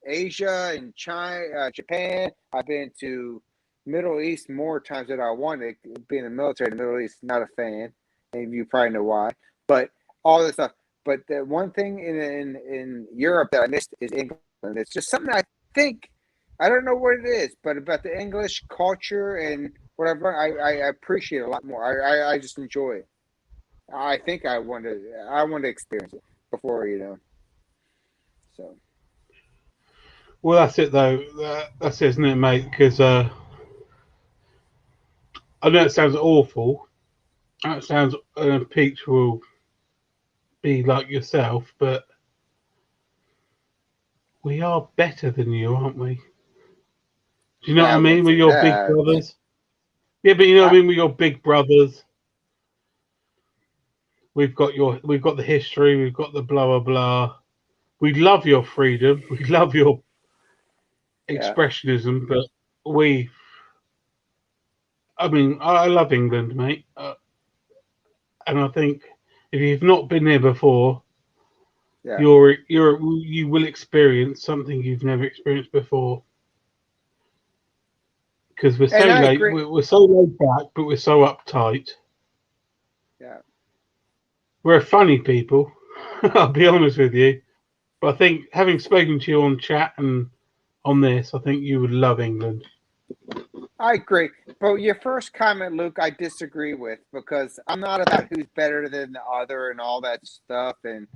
Asia and China, Japan. I've been to Middle East more times than I wanted. Being in the military in the Middle East, not a fan. And you probably know why. But all this stuff. But the one thing in Europe that I missed is England. It's just something I think, I don't know what it is, but about the English culture and whatever, I appreciate it a lot more. I just enjoy it. I think I want to experience it before, So. Well, that's it though. That's it, isn't it, mate? Because I know it sounds awful. That sounds Peach will be like yourself, but we are better than you, aren't we? Do you know what I mean? We're your big brothers. Yeah, but you know what I mean? We're your big brothers. We've got the history. We've got the blah blah blah. We love your freedom. We love your expressionism, but I love England, mate. And I think if you've not been here before, you will experience something you've never experienced before. Because we're so laid back, but we're so uptight. Yeah. We're funny people. I'll be honest with you. But I think having spoken to you on chat and on this, I think you would love England. I agree. But your first comment, Luke, I disagree with, because I'm not about who's better than the other and all that stuff. And,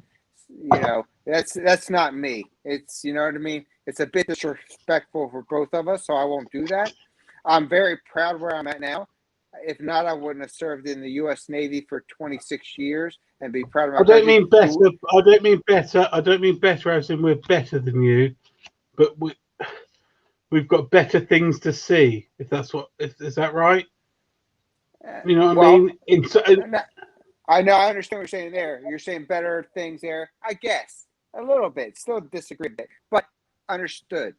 that's not me. It's, you know what I mean? It's a bit disrespectful for both of us, so I won't do that. I'm very proud where I'm at now. If not, I wouldn't have served in the U.S. Navy for 26 years and be proud of my I don't mean better. I don't mean better. I don't mean better as in we're better than you, but we've got better things to see. If that's is that right? You know what I mean? I know. I understand what you're saying there. You're saying better things there. I guess a little bit. Still disagree a bit, but understood.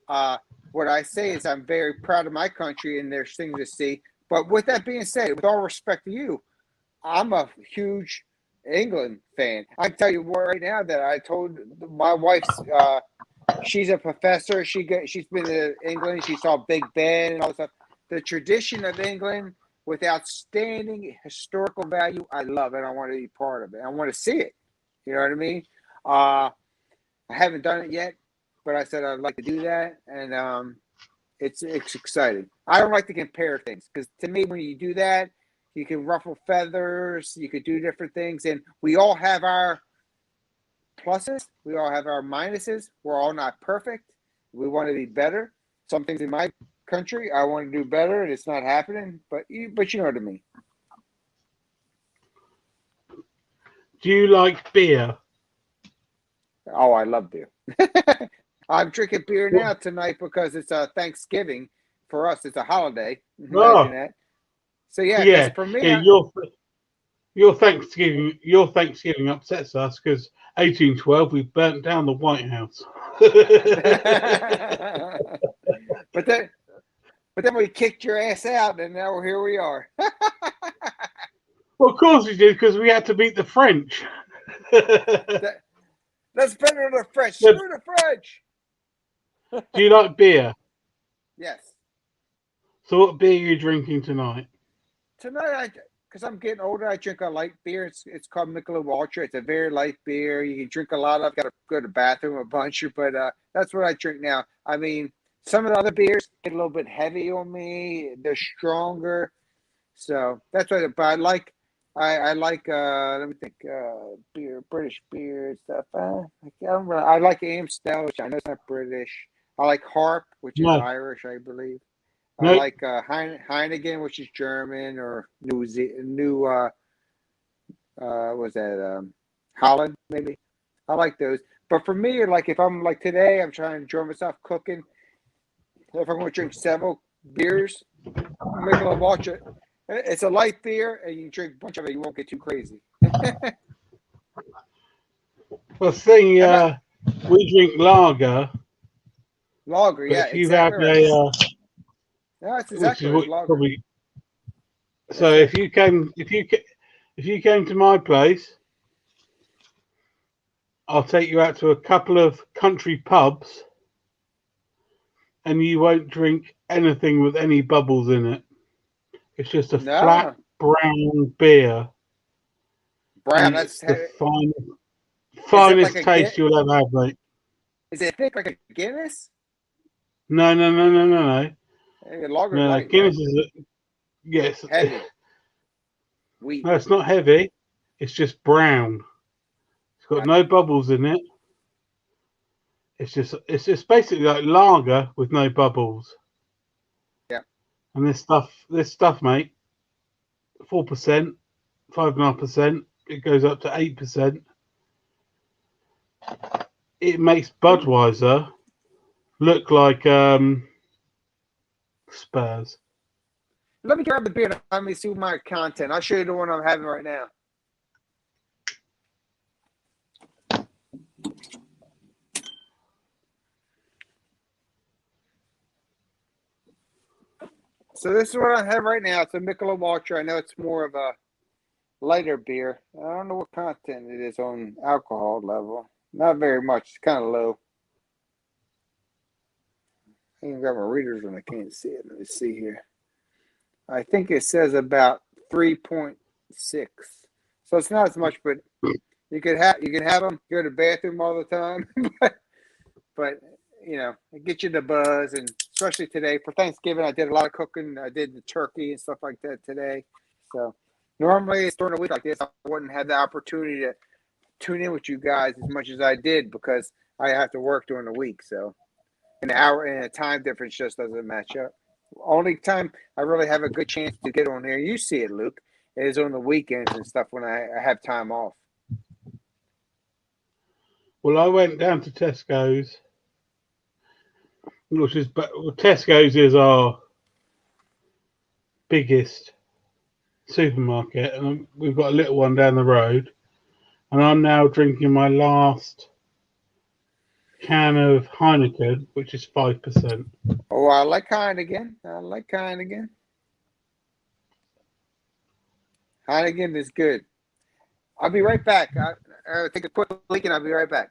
What I say is I'm very proud of my country, and there's things to see. But with that being said, with all respect to you, I'm a huge England fan. I can tell you right now that I told my wife's. She's a professor. She's been to England. She saw Big Ben and all this stuff. The tradition of England with outstanding historical value, I love it. I want to be part of it. I want to see it. You know what I mean? I haven't done it yet, but I said I'd like to do that, and it's exciting. I don't like to compare things, because to me, when you do that, you can ruffle feathers. You could do different things, and we all have our pluses. We all have our minuses. We're all not perfect. We want to be better. Some things in my country, I want to do better, and it's not happening. But you know what I mean. Do you like beer? Oh, I love beer. I'm drinking beer now tonight because it's Thanksgiving. For us, it's a holiday. Imagine that. So yeah. For me, your Thanksgiving upsets us because 1812 we burnt down the White House. but then we kicked your ass out, and now here we are. Well, of course we did, because we had to beat the French. That's better than the French. Screw the French. Do you like beer? Yes. So what beer are you drinking tonight? Tonight, because I'm getting older, I drink a light beer. It's called Michelob Ultra. It's a very light beer. You can drink a lot of. Got to go to the bathroom a bunch, but that's what I drink now. I mean, some of the other beers get a little bit heavy on me. They're stronger, so that's what. But I like I like let me think beer, British beer and stuff. I like Amstel, which I know it's not British. I like Harp, which is No, Irish, I believe. I no. like Heineken, which is German, or was that Holland maybe. I like those. But for me, like if I'm like today, I'm trying to enjoy myself cooking. If I'm going to drink several beers, Michelob Ultra. It's a light beer, and you can drink a bunch of it. You won't get too crazy. Well, thing, I'm not we drink lager, lager. but Yeah, if you have exactly right. a, No, that's which exactly is right. what It's you lager. probably. So That's it. if you came to my place, I'll take you out to a couple of country pubs, and you won't drink anything with any bubbles in it. It's just a flat No, brown beer, brown. and That's it's the is it like finest a taste you'll ever have, mate. Is it thick like a Guinness? No, no, no, no, no, no. Lager's No, light, right? Guinness is yes. Heavy, wheat. No, it's not heavy. It's just brown. It's got no Gotcha. bubbles in it. It's just basically like lager with no bubbles. Yeah. And this stuff, mate, 4%, 5.5%. It goes up to 8%. It makes Budweiser look like Spurs. Let me grab the beer. Let me see my content. I'll show you the one I'm having right now. So this is what I have right now. It's a Michelob Ultra. I know it's more of a lighter beer. I don't know what content it is on alcohol level. Not very much. It's kind of low. I can grab my readers when I can't see it. Let me see here. I think it says about 3.6. So it's not as much, but you can have them. Go to the bathroom all the time, but you know, it gets you the buzz, and especially today for Thanksgiving, I did a lot of cooking. I did the turkey and stuff like that today. So normally it's during a week like this, I wouldn't have the opportunity to tune in with you guys as much as I did because I have to work during the week. So an hour and a time difference just doesn't match up. Only time I really have a good chance to get on here, you see it, Luke, is on the weekends and stuff when I have time off. Well, I went down to Tesco's, Tesco's is our biggest supermarket, and we've got a little one down the road. And I'm now drinking my last can of Heineken, which is 5%. Oh, I like Heineken. Heineken is good. I'll be right back. I'll take a quick leak and I'll be right back.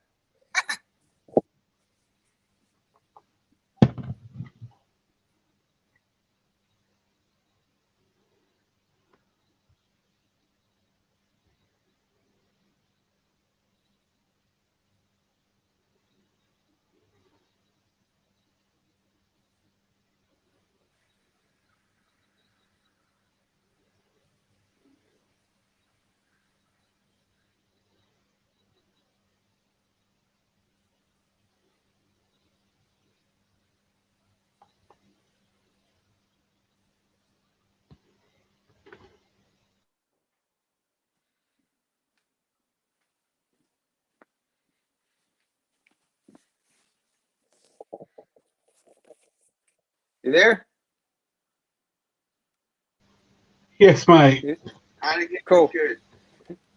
You there? Yes, mate. Cool.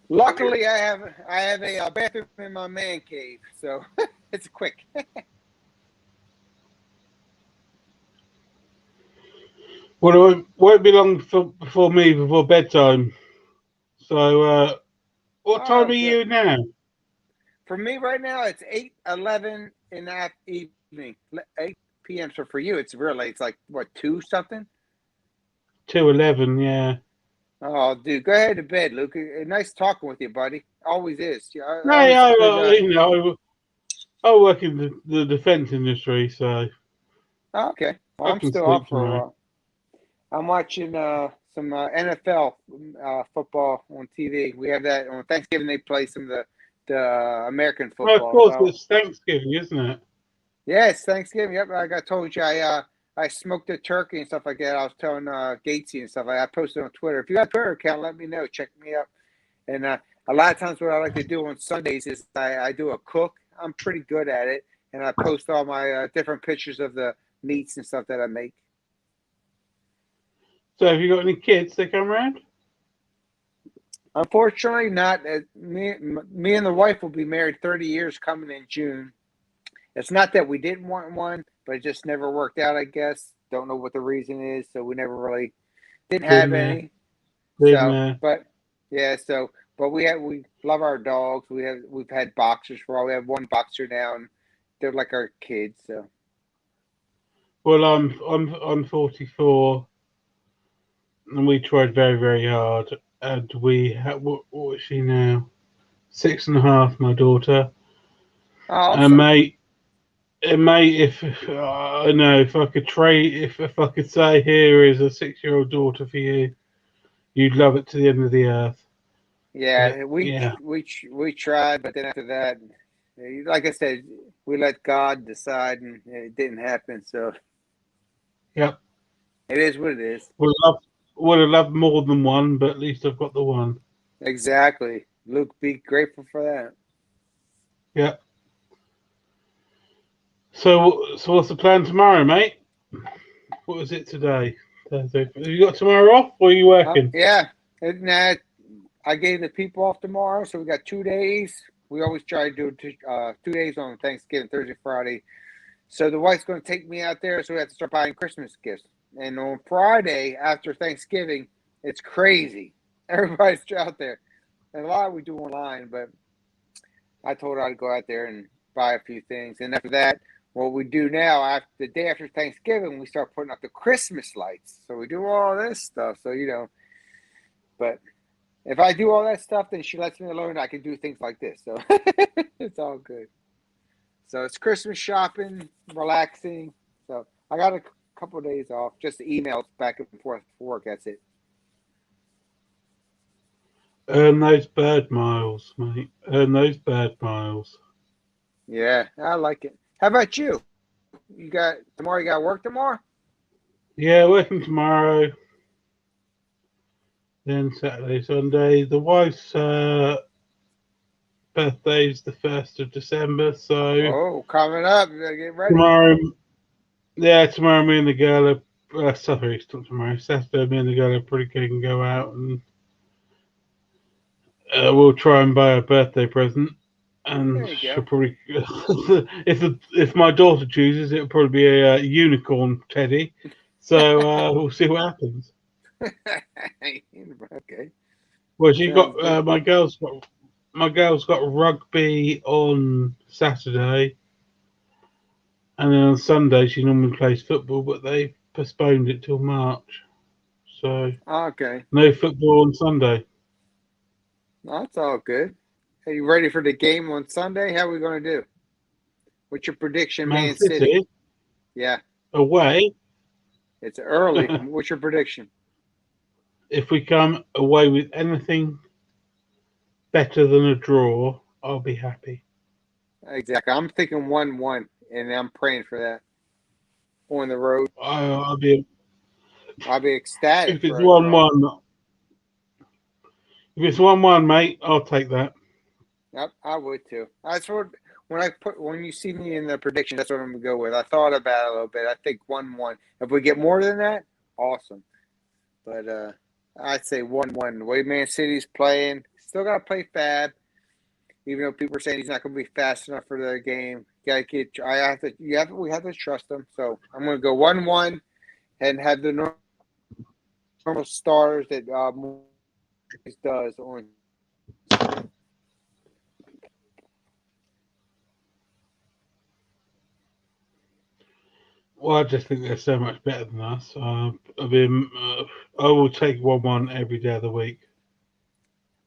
Luckily, I have a bathroom in my man cave, so it's quick. Well, it won't be long before bedtime. So, what time are Good. you now? For me right now, it's 8:11 in the evening, 8 p.m. So for you, it's really it's like what 2 something. 2:11, yeah. Oh, dude, go ahead to bed, Luke. Nice talking with you, buddy. Always is. Yeah, No, always good. you know, I work in the defense industry, so Okay. Well, I I'm can still up sleep for a tonight. while. I'm watching NFL football on TV. We have that on Thanksgiving. They play some of the American football. Well, of course, so, it's Thanksgiving, isn't it? yeah, it's Thanksgiving. Yep, like I told you, I smoked a turkey and stuff like that. I was telling Gatesy and stuff. I posted on Twitter. If you got a Twitter account, let me know. Check me up. And a lot of times, what I like to do on Sundays is I do a cook. I'm pretty good at it, and I post all my different pictures of the meats and stuff that I make. So, have you got any kids that come around? Unfortunately, not. Me and the wife will be married 30 years coming in June. It's not that we didn't want one, but it just never worked out, I guess. Don't know what the reason is, so we never really didn't have any. But we love our dogs. We've had boxers for all. We have one boxer now, and they're like our kids. So. Well, I'm 44, and we tried very, very hard, and we have what is she now? 6.5, my daughter. Awesome. And mate, if I know if I could if I could say here is a 6-year-old daughter for you, you'd love it to the end of the earth. Yeah, we tried, but then after that, like I said, we let God decide, and it didn't happen. So, yep, it is what it is. Would have loved more than one, but at least I've got the one. Exactly, Luke. Be grateful for that. Yep. So what's the plan tomorrow, mate? What is it today? Thursday. Have you got tomorrow off, or are you working? Yeah. I gave the people off tomorrow, so we got 2 days. We always try to do 2 days on Thanksgiving, Thursday, Friday. So the wife's going to take me out there, so we have to start buying Christmas gifts. And on Friday, after Thanksgiving, it's crazy. Everybody's out there. And a lot we do online, but I told her I'd go out there and buy a few things. And after that, what we do now, the day after Thanksgiving, we start putting up the Christmas lights. So we do all this stuff. So, but if I do all that stuff, then she lets me alone and I can do things like this. So it's all good. So it's Christmas shopping, relaxing. So I got a couple of days off, just emails back and forth for work. That's it. Earn those bird miles, mate. Earn those bird miles. Yeah, I like it. How about you? You got work tomorrow? Yeah, working tomorrow. Then Saturday, Sunday. The wife's birthday's the 1st of December, so coming up. You gotta get ready. Tomorrow me and the girl are sorry, it's not tomorrow. Saturday me and the girl are pretty keen to go out, and we'll try and buy a birthday present. And she'll probably, if my daughter chooses, it'll probably be a unicorn teddy. So we'll see what happens. Okay. Well, she got my girl's got rugby on Saturday, and then on Sunday she normally plays football, but they postponed it till March. So no football on Sunday. That's all good. Are you ready for the game on Sunday? How are we going to do? What's your prediction, Man City? Yeah. Away? It's early. What's your prediction? If we come away with anything better than a draw, I'll be happy. Exactly. I'm thinking 1-1, and I'm praying for that on the road. I'll be ecstatic. If it's 1-1, mate, I'll take that. Yep, I would too. That's what when you see me in the prediction, that's what I'm gonna go with. I thought about it a little bit. I think 1-1. If we get more than that, awesome. But I'd say 1-1. The way Man City's playing, still gotta play Fab. Even though people are saying he's not gonna be fast enough for the game. We have to trust him. So I'm gonna go 1-1 and have the normal starters that Moyes does on. Well, I just think they're so much better than us. I will take 1-1 every day of the week.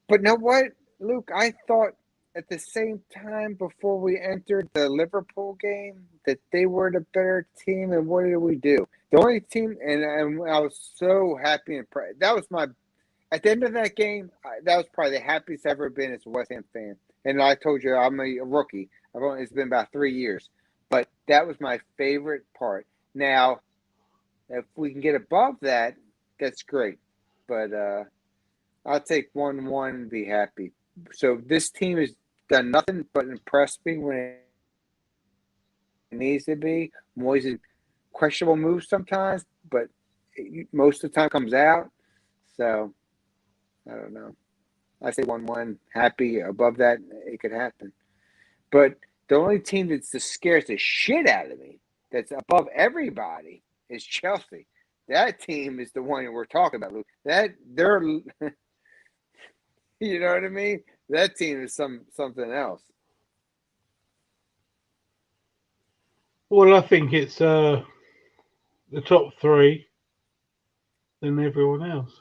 But know what, Luke? I thought at the same time, before we entered the Liverpool game, that they were the better team, and what did we do? The only team, and I was so happy and proud. That was my, at the end of that game, that was probably the happiest I've ever been as a West Ham fan. And I told you I'm a rookie. It's been about 3 years, but that was my favorite part. Now, if we can get above that, that's great. But I'll take 1-1 and be happy. So this team has done nothing but impress me when it needs to be. Moyes' questionable moves sometimes, but most of the time comes out. So I don't know. I say 1-1, happy. Above that, it could happen. But the only team that scares the shit out of me, that's above everybody, is Chelsea. That team is the one we're talking about, Luke. They're, you know what I mean? That team is something else. Well, I think it's the top three, then everyone else.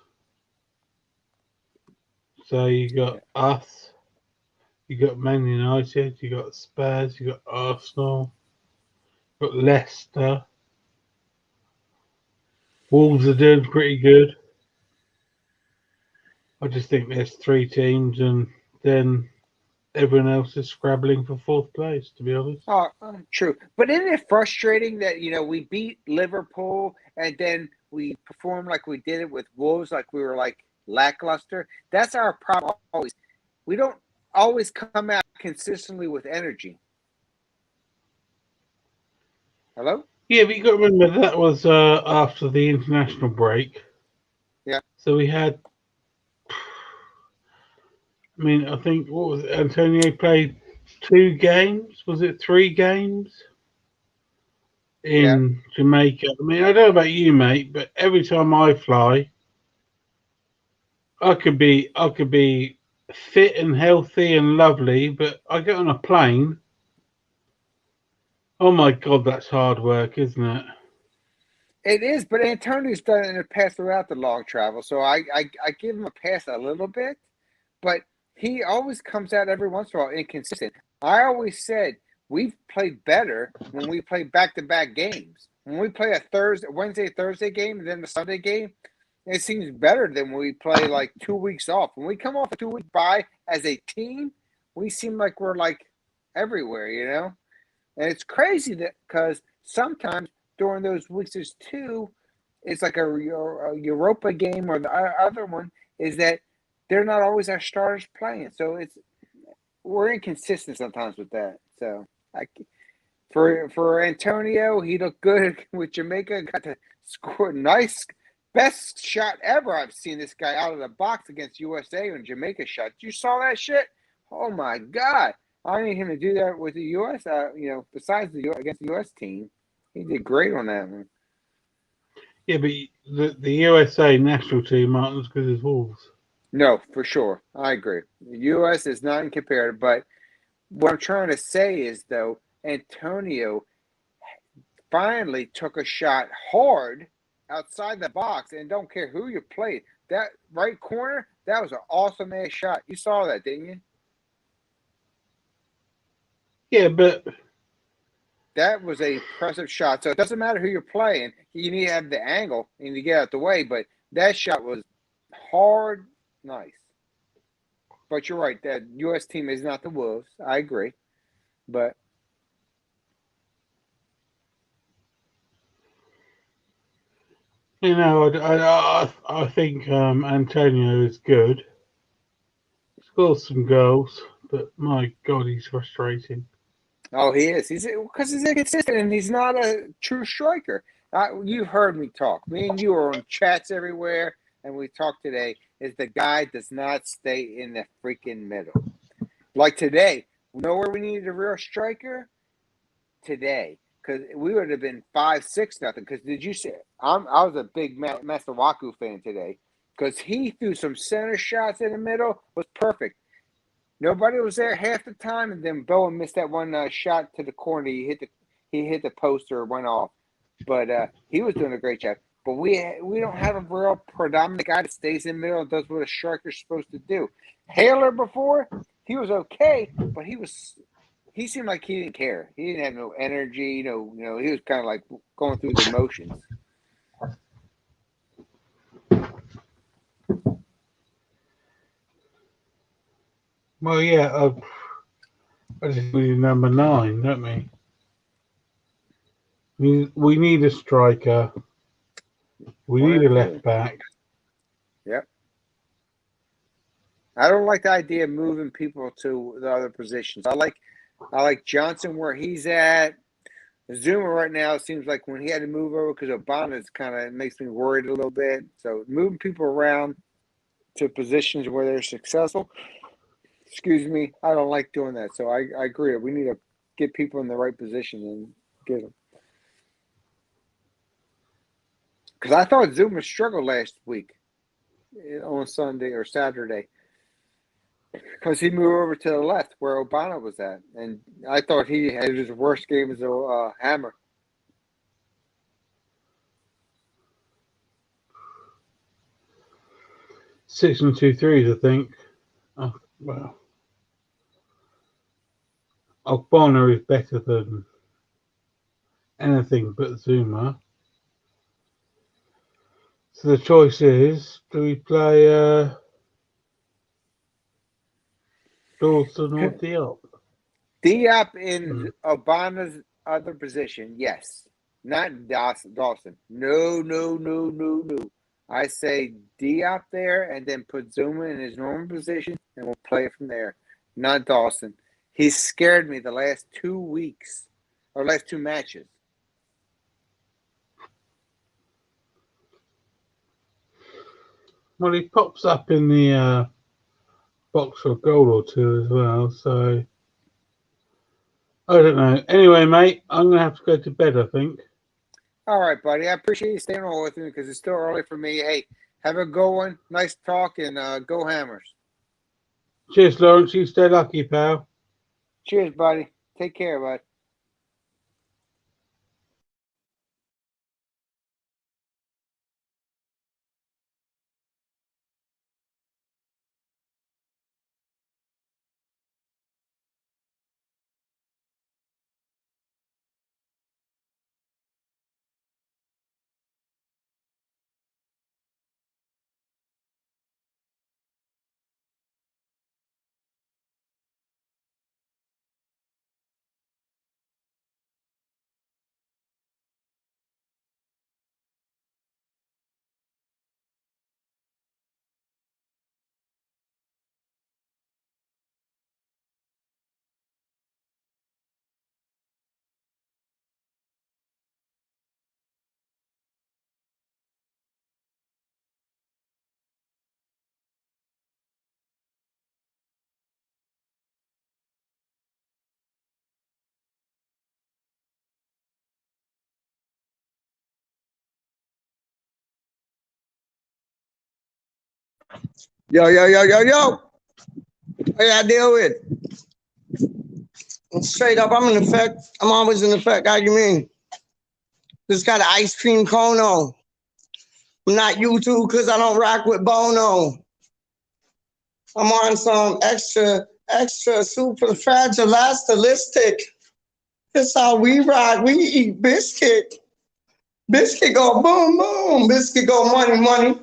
So you got us, you got Man United, you got Spurs, you got Arsenal, you got Leicester. Wolves are doing pretty good. I just think there's 3 teams, and then everyone else is scrabbling for 4th place, to be honest. Oh, true. But isn't it frustrating that, we beat Liverpool and then we perform like we did it with Wolves, like we were like lackluster? That's our problem always. We don't always come out consistently with energy. Hello? Yeah, but you got to remember that was after the international break. Yeah. So we had, I think, what was it? Antonio played 2 games? Was it 3 games? In Jamaica. I don't know about you, mate, but every time I fly, I could be fit and healthy and lovely, but I get on a plane. Oh my God, that's hard work, isn't it? It is, but Antonio's done it in the past throughout the long travel, so I give him a pass a little bit, but he always comes out every once in a while inconsistent. I always said we've played better when we play back-to-back games. When we play a Wednesday, Thursday game, and then the Sunday game, it seems better than when we play like 2 weeks off. When we come off a 2-week bye as a team, we seem like we're like everywhere, And it's crazy that because sometimes during those weeks, there's 2. It's like a Europa game, or the other one is that they're not always our starters playing. So we're inconsistent sometimes with that. So for Antonio, he looked good with Jamaica. Got to score nice, best shot ever I've seen this guy out of the box against USA when Jamaica shot. You saw that shit? Oh my God. I need him to do that with the U.S. Besides against the U.S. team, he did great on that one. Yeah, but the USA national team aren't as good as Wolves. No, for sure, I agree. The U.S. is not compared, but what I'm trying to say is though, Antonio finally took a shot hard outside the box, and don't care who you played. That right corner, that was an awesome ass shot. You saw that, didn't you? Yeah, but that was a impressive shot. So it doesn't matter who you're playing. You need to have the angle. You need to get out the way. But that shot was hard, nice. But you're right. That U.S. team is not the Wolves. I agree. But I think Antonio is good. Scores some goals, but my God, he's frustrating. Oh, he is. He's inconsistent, and he's not a true striker. You've heard me talk. Me and you are on chats everywhere, and we talked today. Is the guy does not stay in the freaking middle. Like today, you know where we needed a real striker? Today, because we would have been 5-6-0. Because did you see? I was a big Master Waku fan today because he threw some center shots in the middle. Was perfect. Nobody was there half the time, and then Bowen missed that one shot to the corner. He hit the poster, went off, but he was doing a great job. But we don't have a real predominant guy that stays in the middle and does what a striker's supposed to do. Haler before, he was okay, but he seemed like he didn't care. He didn't have no energy. He was kind of like going through the motions. Well, yeah, I just need number 9, don't we? We need a striker. We need a left back. Yep. I don't like the idea of moving people to the other positions. I like Johnson where he's at. Zuma right now, it seems like when he had to move over because Obama's kind of makes me worried a little bit. So moving people around to positions where they're successful, I don't like doing that. So I agree. We need to get people in the right position and get them. Because I thought Zuma struggled last week on Sunday or Saturday. Because he moved over to the left where Obama was at. And I thought he had his worst game as a hammer. Six and 2 threes, I think. Oh, well. Ogbonna is better than anything but Zuma. So the choice is, do we play Dawson or Diop? Diop in Obama's other position, yes. Not Dawson. No. I say Diop there and then put Zuma in his normal position and we'll play it from there. Not Dawson. He's scared me the last 2 weeks or last 2 matches. Well, he pops up in the box for a goal or 2 as well, so I don't know. Anyway, mate, I'm going to have to go to bed, I think. All right, buddy. I appreciate you staying on with me because it's still early for me. Hey, have a good one. Nice talk and go Hammers. Cheers, Lawrence. You stay lucky, pal. Cheers, buddy. Take care, bud. Yo. How y'all deal with? Straight up, I'm in effect. I'm always in effect. How you mean? Just got an ice cream cone on. I'm not YouTube because I don't rock with Bono. I'm on some extra super fragilistic. That's how we rock. We eat biscuit. Biscuit go boom, boom. Biscuit go money.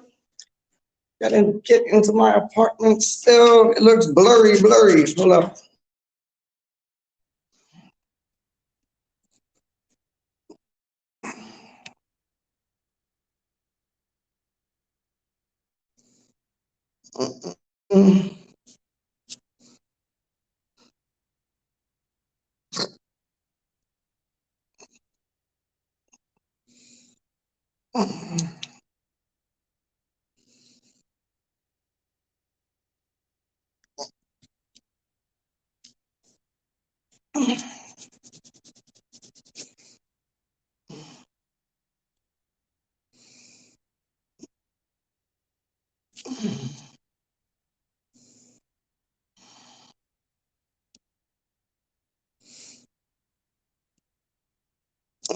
Gotta get into my apartment still. It looks blurry. Hold up.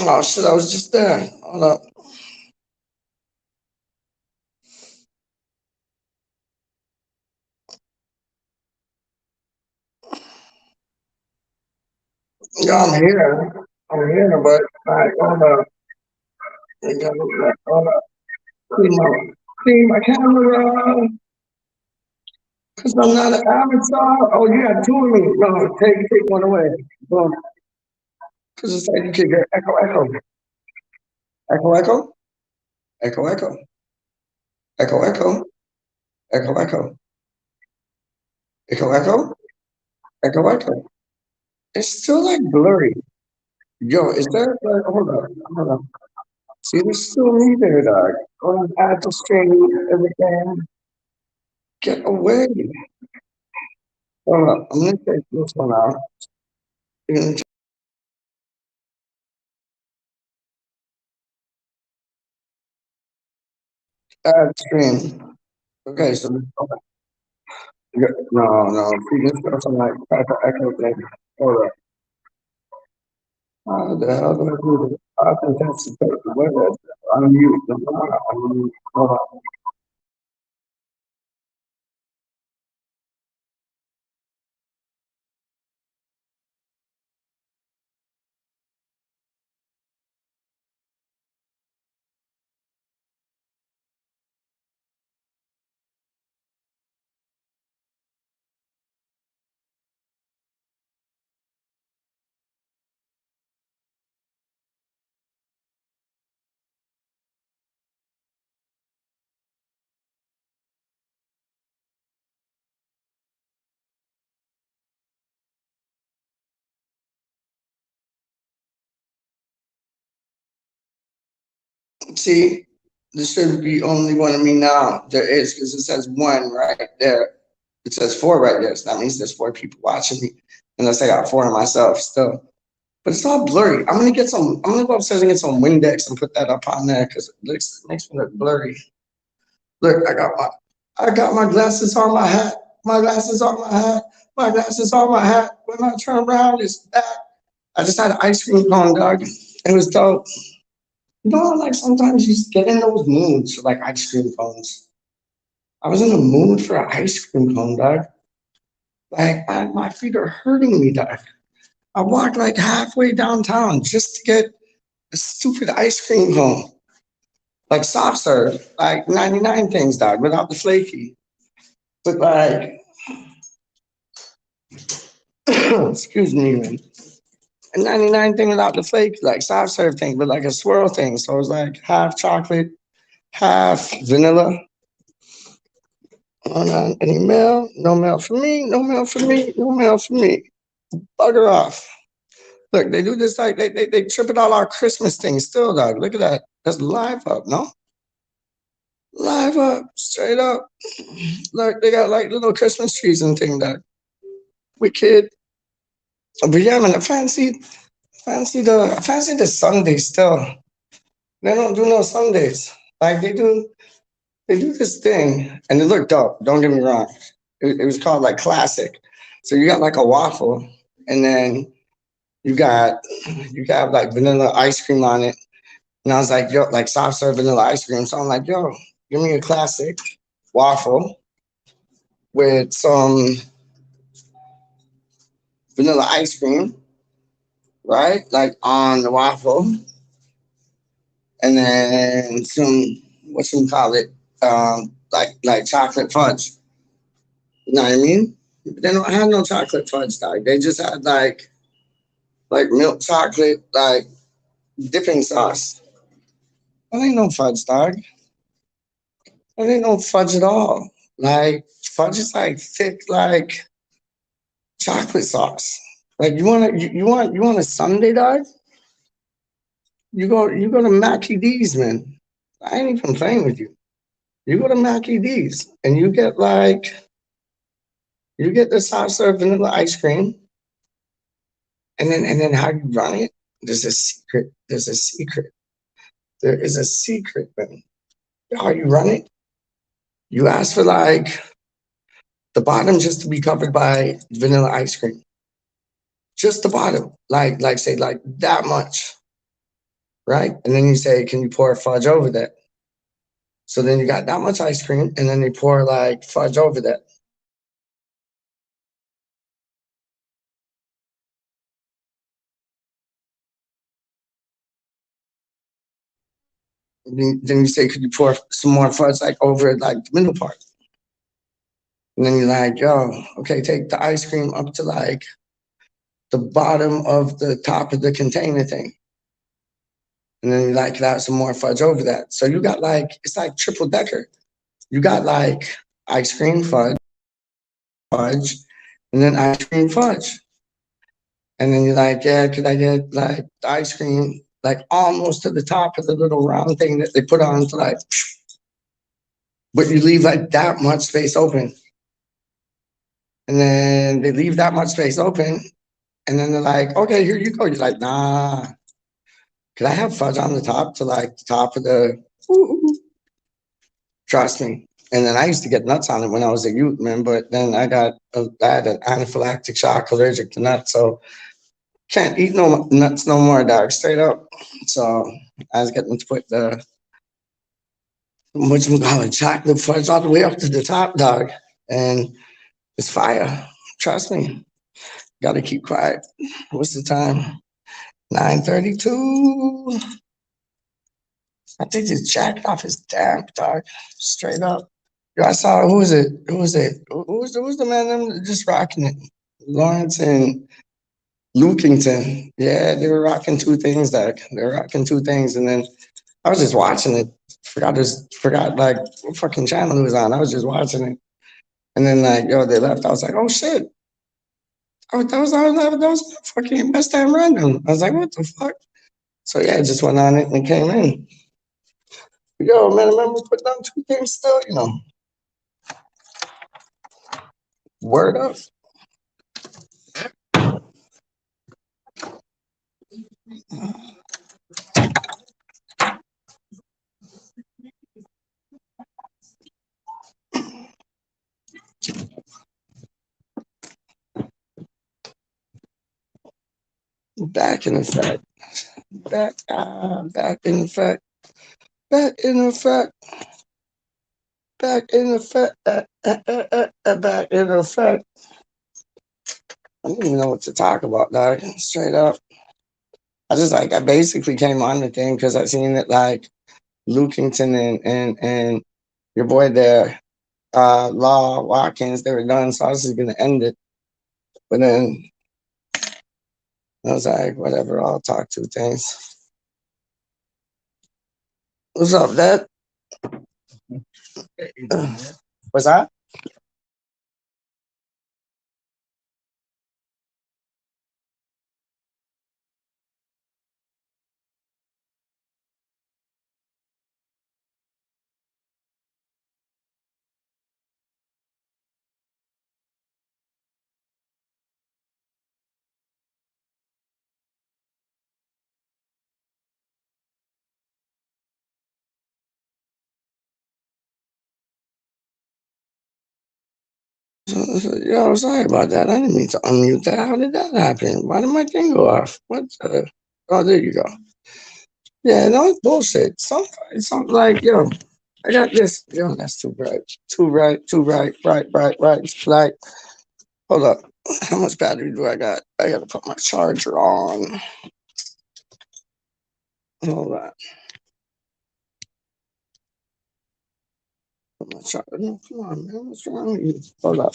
Oh shit, I was just there. Hold up. Yeah, I'm here, but like, hold up. Hold up. See my camera. Because I'm not an avatar. Oh, you got two of me. No, take one away. Boom. Because it's like you can get echo, echo. Echo, echo. Echo, echo. Echo, echo. Echo, echo. Echo, echo. Echo, echo. It's still like blurry. Yo, is there like, hold on. See, there's still me there, dog. Go on, add the string, everything. Get away. Hold up. I'm gonna take this one out. You're gonna add string. Okay, so no. See, this goes on like type of echo thing. Hold up. How the hell do I do this? Authenticity. Where is it? Unmute. Hold on. See, there should be only one of me now. There is, because it says one right there. It says four right there. So that means there's four people watching me. Unless I got four of myself still. But it's all blurry. I'm gonna go upstairs and get some Windex and put that up on there because it makes me look blurry. Look, I got my glasses on my hat. My glasses on my hat. My glasses on my hat. When I turn around, it's that. I just had an ice cream cone, dog. It was dope. You know, like sometimes you just get in those moods for like ice cream cones. I was in the mood for an ice cream cone, dog. Like my feet are hurting me, dog. I walked like halfway downtown just to get a stupid ice cream cone. Like soft serve, like 99 things, dog, without the flaky. But like, excuse me, man. A 99 thing without the flake, like soft serve thing, but like a swirl thing. So it was like half chocolate, half vanilla. Hold on, any mail? No mail for me, no mail for me, no mail for me. Bugger off. Look, they do this like they tripping all our Christmas things still, dog. Look at that. That's live up, no? Live up, straight up. Look, they got like little Christmas trees and thing, dog. Wicked. But yeah, man, I fancy the Sundays still. They don't do no Sundays. Like they do this thing, and it looked dope. Don't get me wrong. It was called like classic. So you got like a waffle, and then you got like vanilla ice cream on it. And I was like, yo, like soft serve vanilla ice cream. So I'm like, yo, give me a classic waffle with some vanilla ice cream, right? Like on the waffle. And then some call it? Like chocolate fudge. You know what I mean? They don't have no chocolate fudge, dog. They just had like milk chocolate, like dipping sauce. That ain't no fudge, dog. That ain't no fudge at all. Like fudge is like thick, like chocolate sauce. Like you want a sundae, dog? You go to Mackie D's, man. I ain't even playing with you. You go to Mackie D's and you get the soft serve vanilla ice cream, and then how you run it. There's a secret. There's a secret. There is a secret, man. How you run it? You ask for like the bottom just to be covered by vanilla ice cream. Just the bottom, like say like that much, right? And then you say, can you pour fudge over that? So then you got that much ice cream, and then they pour like fudge over that. Then you say, could you pour some more fudge like over like the middle part? And then you're like, yo, okay, take the ice cream up to like the bottom of the top of the container thing. And then you like add some more fudge over that. So you got like, it's like triple decker. You got like ice cream fudge, and then ice cream fudge. And then you're like, yeah, could I get like the ice cream like almost to the top of the little round thing that they put on to like, but you leave like that much space open. And then they leave that much space open. And then they're like, okay, here you go. You're like, nah, could I have fudge on the top to like the top of the, trust me. And then I used to get nuts on it when I was a youth, man. But then I had an anaphylactic shock, allergic to nuts. So can't eat no nuts no more, dog, straight up. So I was getting to put the, whatchamacallit, chocolate fudge all the way up to the top, dog. And it's fire. Trust me. Got to keep quiet. What's the time? 9:32. I think just jacked off his damn dog. Straight up. Yo, I saw, who was it? Who's the man them just rocking it? Lawrence and Lukington. Yeah, they were rocking two things, dog. They were rocking two things. And then I was just watching it. Forgot like what fucking channel it was on. I was just watching it. And then like, yo, they left. I was like, oh shit. That was fucking best time random. I was like, what the fuck? So yeah, I just went on it and came in. Yo, man, I remember putting down two games still, you know. Word up. Back in effect. Back in effect. Back in effect. Back in effect. Back in effect. I don't even know what to talk about, dog. Straight up. I basically came on the thing because I seen it like Lukington and your boy there, Law Watkins, they were done, so I was just gonna end it. But then I was like, whatever, I'll talk two things. What's up, Dad? What's that? Yo, sorry about that. I didn't mean to unmute that. How did that happen? Why did my thing go off? What the? Oh, there you go. Yeah, no, it's bullshit. Something like, yo, I got this. Yo, that's too bright. Too bright, bright. Like, hold up. How much battery do I got? I gotta put my charger on. Hold on. Put my charger. No, come on, man. What's wrong with you? Hold up.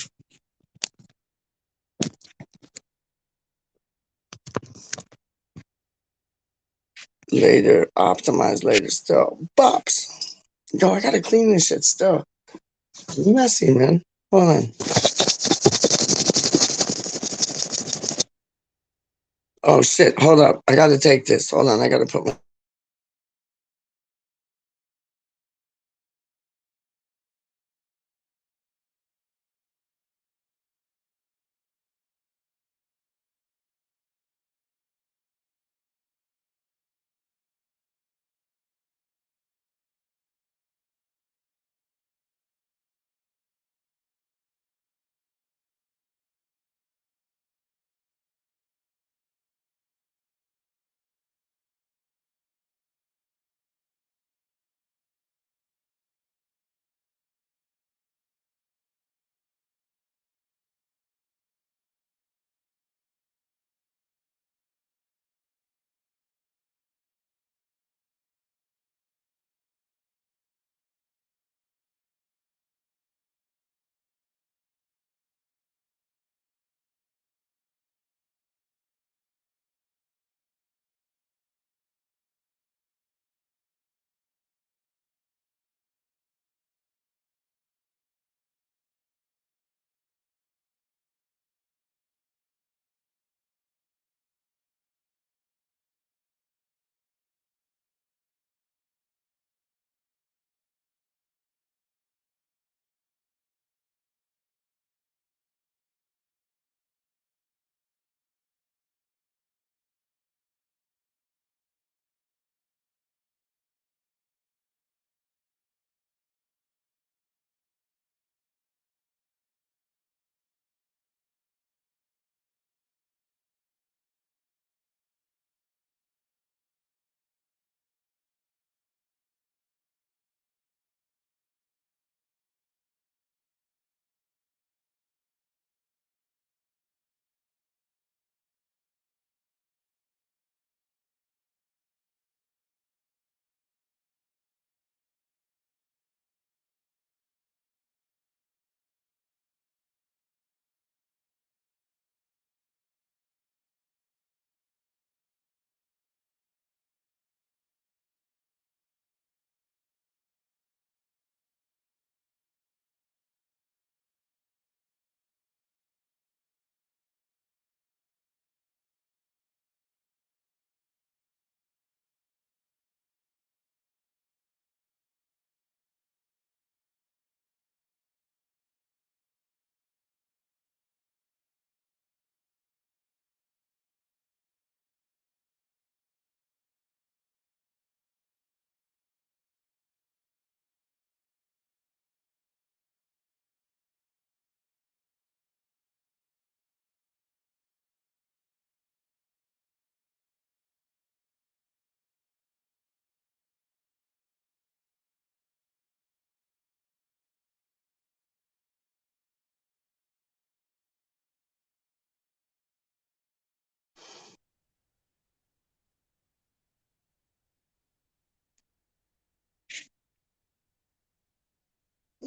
Later, optimize later still. Bops. Yo, I gotta clean this shit still. It's messy, man. Hold on. Oh shit, hold up. I gotta take this. Hold on, I gotta put my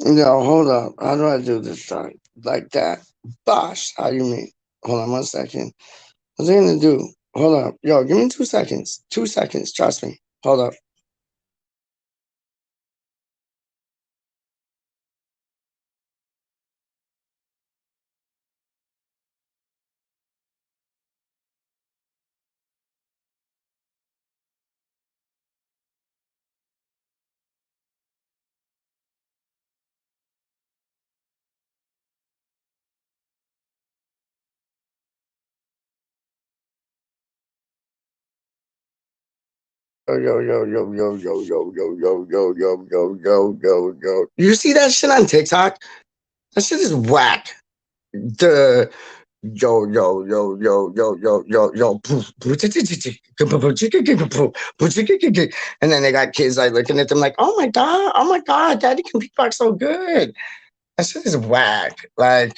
Yo, hold up. How do I do this dog? Like that. Bosh. How you mean? Hold on 1 second. What's I gonna do? Hold up. Yo, give me 2 seconds. 2 seconds. Trust me. Hold up. Yo. You see that shit on TikTok? That shit is whack. The and then they got kids like looking at them like, oh my god, daddy can beatbox so good. That shit is whack. Like,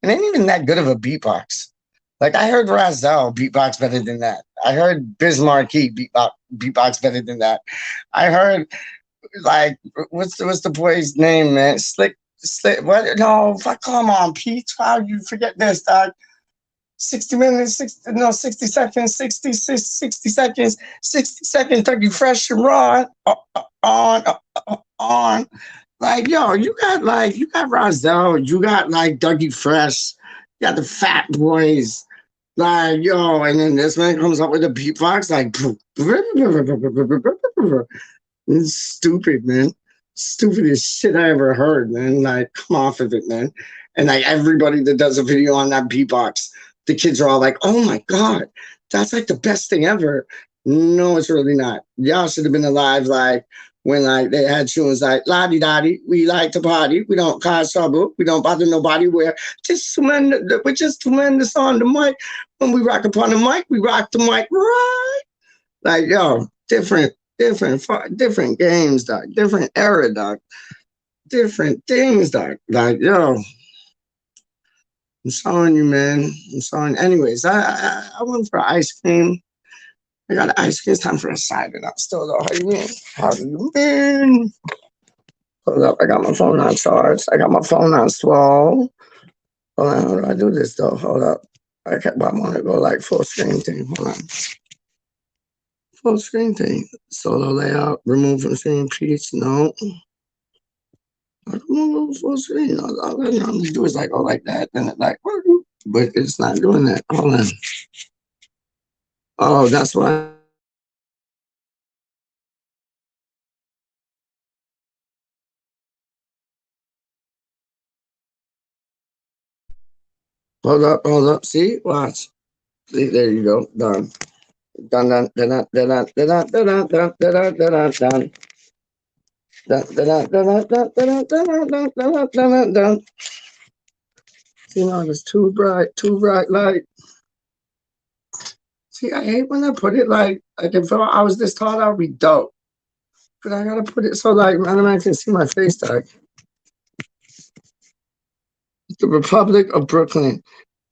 it ain't even that good of a beatbox. Like, I heard Razel beatbox better than that. I heard Biz Markie beatbox better than that. I heard, like, what's the boy's name, man? Slick, what? No, fuck, come on, Pete. How you forget this, dog? 60 minutes, 60 seconds, 60 seconds, 60 seconds, Dougie Fresh and Raw on. Like, yo, you got Razel, you got like Dougie Fresh, you got the Fat Boys, like, yo, and then this man comes up with a beatbox, like, it's stupid, man. Stupidest shit I ever heard, man. Like, come off of it, man. And like everybody that does a video on that beatbox, the kids are all like, oh my God, that's like the best thing ever. No, it's really not. Y'all should have been alive, like, when like they had tunes like la di da di, we like to party, we don't cause trouble, we don't bother nobody, we're just tremendous on the mic. When we rock upon the mic, we rock the mic right. Like, yo, different games, dog, different era, dog, different things, dog. Like, yo, I'm showing you, man. I'm showing. Anyways, I went for ice cream. I got ice cream. It's time for a cider. Now, still though. How you mean? How do you mean? Hold up. I got my phone on charge. I got my phone on slow. Hold on. How do I do this though? Hold up. I want to go like full screen thing. Hold on. Full screen thing. Solo layout. Remove from screen piece. No. I don't know full screen. All I normally do is like go like that. Then it like, but it's not doing that. Hold on. Oh, that's why. Hold up. See, watch. See, there you go. Done. Done. See, now it's too bright light. See, I hate when I put it like if I was this tall, that would be dope. But I gotta put it so like man can see my face tag. The Republic of Brooklyn.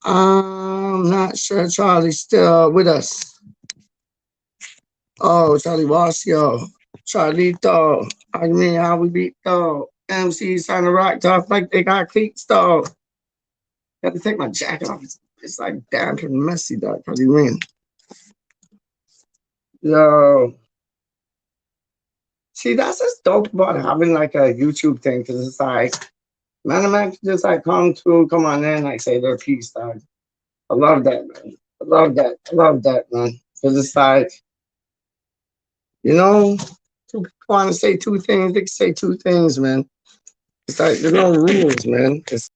I'm not sure Charlie's still with us. Oh, Charlie Wasio. Charlito. I mean, how we beat though. MC's trying to rock tough like they got cleats though. Got to take my jacket off. It's like damp and messy, dog. What do you mean? Yo. See, that's just dope about having like a YouTube thing because it's like, man just like come on in, like say their piece, dog. I love that, man. I love that, man. Because it's like, you know, two people want to say two things, they can say two things, man. It's like, there's no rules, man. It's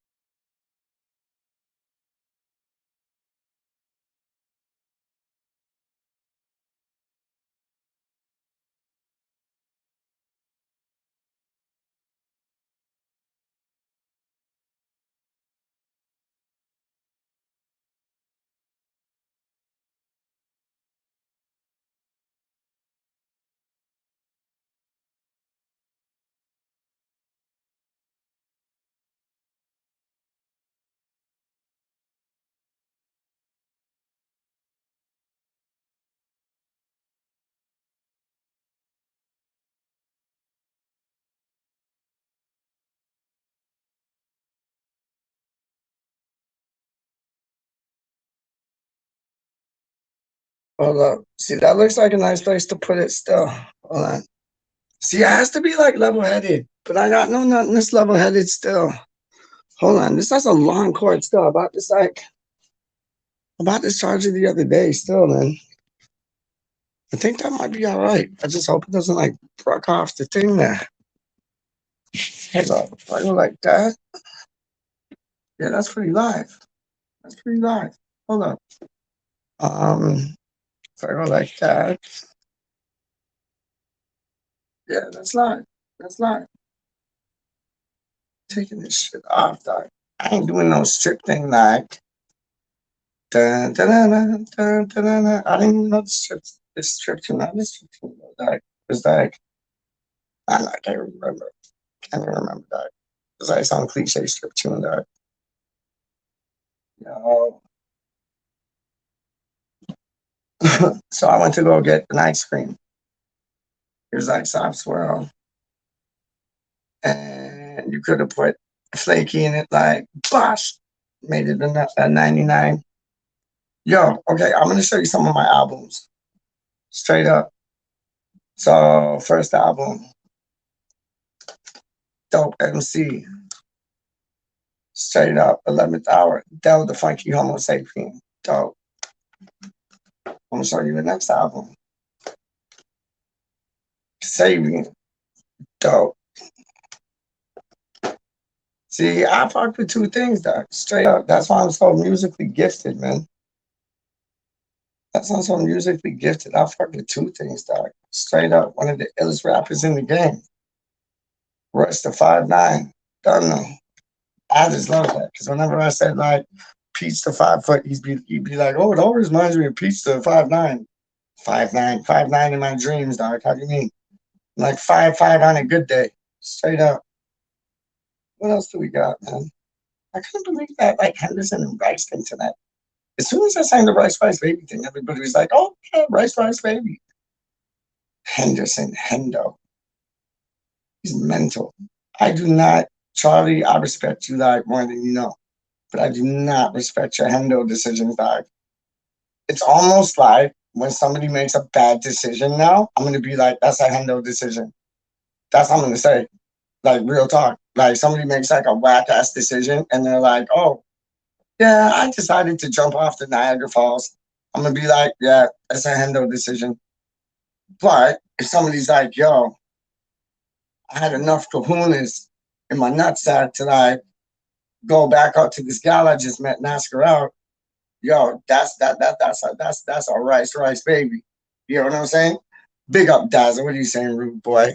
Hold up. See, that looks like a nice place to put it still. Hold on. See, it has to be like level-headed, but I got no nothing this level-headed still. Hold on. This has a long cord still. About this charger the other day still, man. I think that might be all right. I just hope it doesn't like break off the thing there. Hold up. If I go like that. Yeah, that's pretty live. That's pretty live. Hold up. If I go like that. Yeah, that's live. That's live. Taking this shit off, dog. I ain't doing no strip thing like. Dun, dun, dun, dun, dun, dun, dun, dun. I didn't even know this strip tune. It was like, I can't remember. Can't even remember that. It was like some cliche strip tune that. So I went to go get an ice cream. Here's like soft swirl. And you could have put flaky in it, like, bosh, made it a 99. Yo, okay, I'm going to show you some of my albums. Straight up. So, first album, Dope MC. Straight up, 11th Hour, Del the Funky Homo Sapien. Dope. I'm going to show you the next album. Sabian. Dope. See, I fuck with two things, dog. Straight up. That's why I'm so musically gifted, man. That's why I'm so musically gifted. I fuck with two things, dog. Straight up. One of the illest rappers in the game. Rush the 5'9". Don't know. I just love that. Because whenever I said, like, Peach the 5 foot, he'd be like, oh, it always reminds me of Peach the 5'9". 5'9" in my dreams, dog. How do you mean? Like 5'5" on a good day. Straight up. What else do we got, man? I couldn't believe that, like, Henderson and Rice thing tonight. As soon as I sang the Rice Baby thing, everybody was like, oh, yeah, Rice Baby. Henderson, Hendo. He's mental. I do not, Charlie, I respect you, like, more than you know. But I do not respect your Hendo decisions, dog. It's almost like when somebody makes a bad decision now, I'm going to be like, that's a Hendo decision. That's what I'm going to say. Like, real talk. Like, somebody makes, like, a whack-ass decision, and they're like, oh, yeah, I decided to jump off the Niagara Falls. I'm going to be like, yeah, that's a Hendo decision. But if somebody's like, yo, I had enough kahunas in my nutsack to, like, go back out to this gal I just met and ask her out, yo, that's a Rice Baby. You know what I'm saying? Big up, Dazzle. What are you saying, rude boy?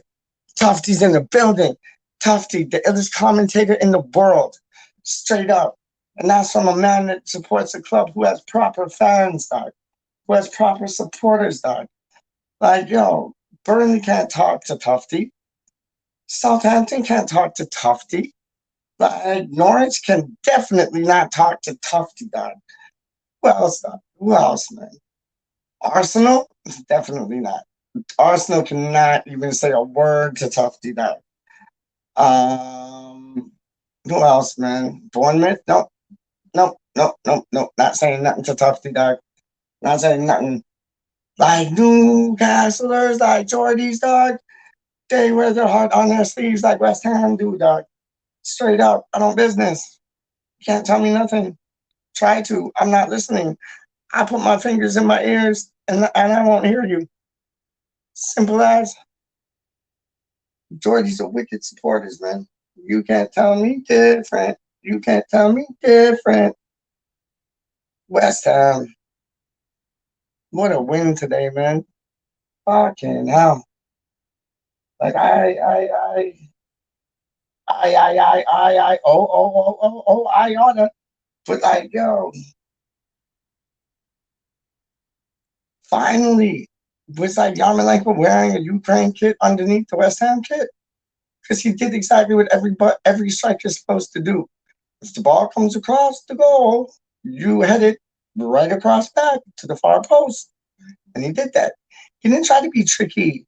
Tufty's in the building. Tufty, the illest commentator in the world. Straight up. And that's from a man that supports a club who has proper fans, dog. Who has proper supporters, dog. Like, yo, Burnley can't talk to Tufty. Southampton can't talk to Tufty. Like, Norwich can definitely not talk to Tufty, dog. Who else, dog? Who else, man? Arsenal? Definitely not. Arsenal cannot even say a word to Tufty, dog. Who else, man? Bournemouth? Nope. Not saying nothing to Tufty, dog. Not saying nothing. Like Newcastlers, like Geordies, dog. They wear their heart on their sleeves like West Ham do, dog. Straight up. I don't business. You can't tell me nothing. Try to. I'm not listening. I put my fingers in my ears and I won't hear you. Simple as. Geordies are wicked supporters, man. You can't tell me different. You can't tell me different. West Ham. What a win today, man. Fucking hell. Like I oughta. But like, yo, finally, was like Yarmolenko wearing a Ukraine kit underneath the West Ham kit? Because he did exactly what every striker is supposed to do. If the ball comes across the goal, you head it right across back to the far post. And he did that. He didn't try to be tricky.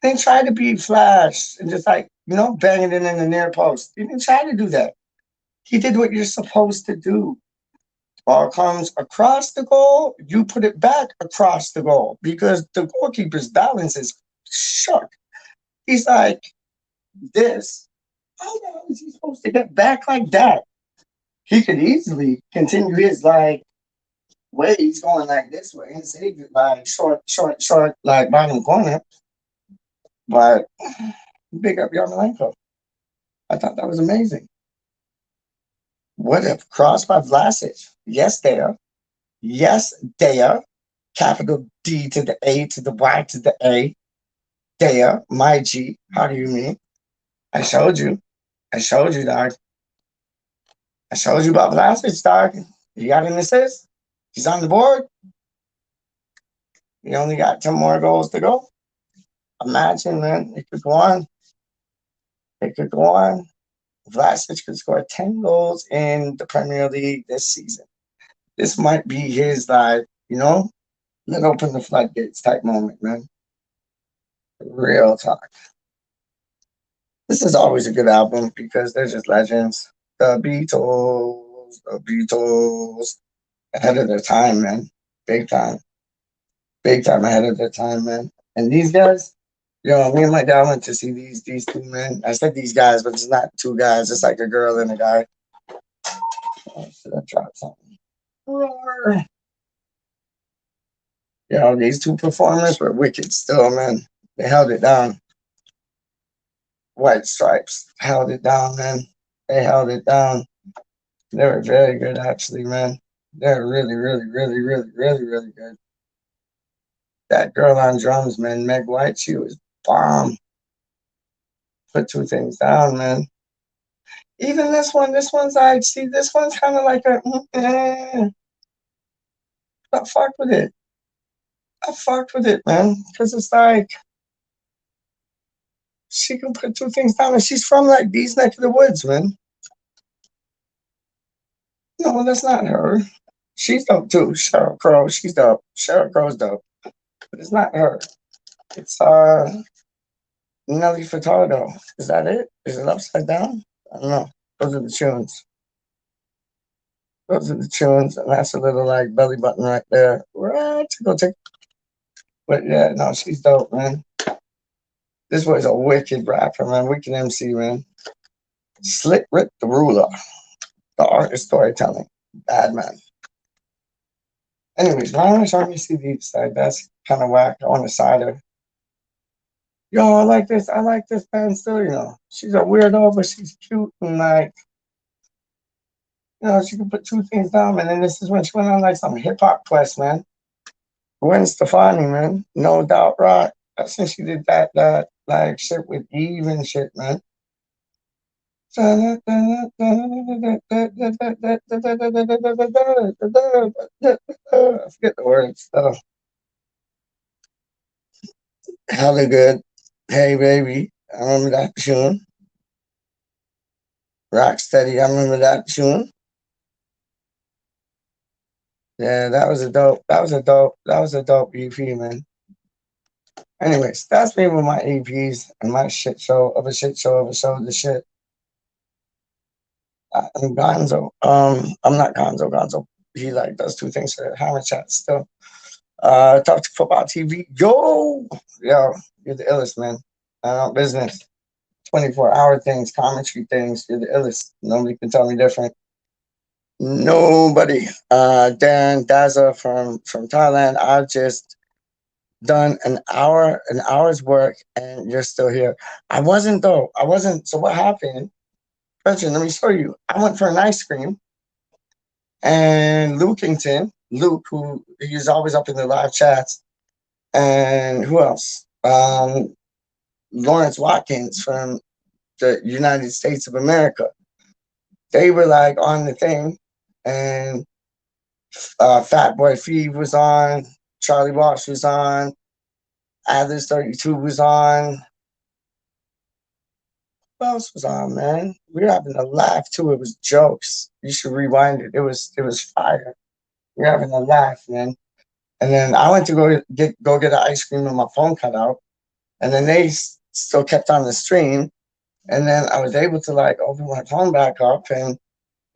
He didn't try to be flash and just like, banging it in the near post. He didn't try to do that. He did what you're supposed to do. Ball comes across the goal, you put it back across the goal because the goalkeeper's balance is shook. He's like, this. How the hell is he supposed to get back like that? He could easily continue his like way. He's going like this way and save it like short, like bottom corner. But big up Yarmolenko. I thought that was amazing. What if crossed by Vlasic? Yes, there. Yes, there. Capital D to the A to the Y to the A. There, my G. How do you mean? I showed you. I showed you, dog. I showed you about Vlasic, dog. He got an assist. He's on the board. He only got 10 more goals to go. Imagine, man. It could go on. It could go on. Vlasic could score 10 goals in the Premier League this season. This might be his, like, you know, let open the floodgates type moment, man. Real talk. This is always a good album because they're just legends. The Beatles, ahead of their time, man. Big time ahead of their time, man. And these guys, yo, me and my dad went to see these two men. I said these guys, but it's not two guys. It's like a girl and a guy. Oh, should I drop something? Roar. Yo, these two performers were wicked still, man. They held it down. White Stripes held it down, man. They held it down. They were very good, actually, man. They're really, really, really, really, really, really good. That girl on drums, man, Meg White, she was bomb. Put two things down, man. Even this one's like, see, this one's kind of like a, I fucked with it. I fucked with it, man, because it's like, she can put two things down, and she's from like these neck of the woods, man. No, that's not her. She's dope too. Sheryl Crow, she's dope. Sheryl Crow's dope, but it's not her. It's Nelly Furtado. Is that it? Is it upside down? I don't know. Those are the tunes. Those are the tunes, and that's a little like belly button right there. Right, go take. But yeah, no, she's dope, man. This was a wicked rapper, man. Wicked MC, man. Slick Rick the Ruler. The art is storytelling. Bad man. Anyways, why don't I show me CDs? Like, that's kind of whack. I want a cider. Yo, I like this band still, you know. She's a weirdo, but she's cute and like, you know, she can put two things down, and then this is when she went on like some hip hop quest, man. Gwen Stefani, man. No Doubt Rock. That's when she did that like shit with Eve and shit, man. I forget the words though. Hella good. Hey baby, I remember that tune. Rocksteady, I remember that tune. Yeah, that was a dope EP, man. Anyways, that's me with my EPs and my shit show of a show the shit. I'm Gonzo. I'm not Gonzo. Gonzo, he like does two things for Hammer Chat still. Talk to Football TV. Yo, you're the illest, man. Business. 24-hour things, commentary things. You're the illest. Nobody can tell me different. Nobody. Dan Daza from Thailand. I've just done an hour's work, and you're still here. I wasn't though. I wasn't. So what happened? Let me show you. I went for an ice cream, and Luke, who he's always up in the live chats, and who else? Lawrence Watkins from the United States of America. They were like on the thing, and Fat Boy Feeve was on, Charlie Walsh was on, Atlas 32 was on. Who else was on, man? We were having a laugh too. It was jokes. You should rewind it. It was fire. We were having a laugh, man. And then I went to go get an ice cream and my phone cut out. And then they still kept on the stream. And then I was able to like open my phone back up, and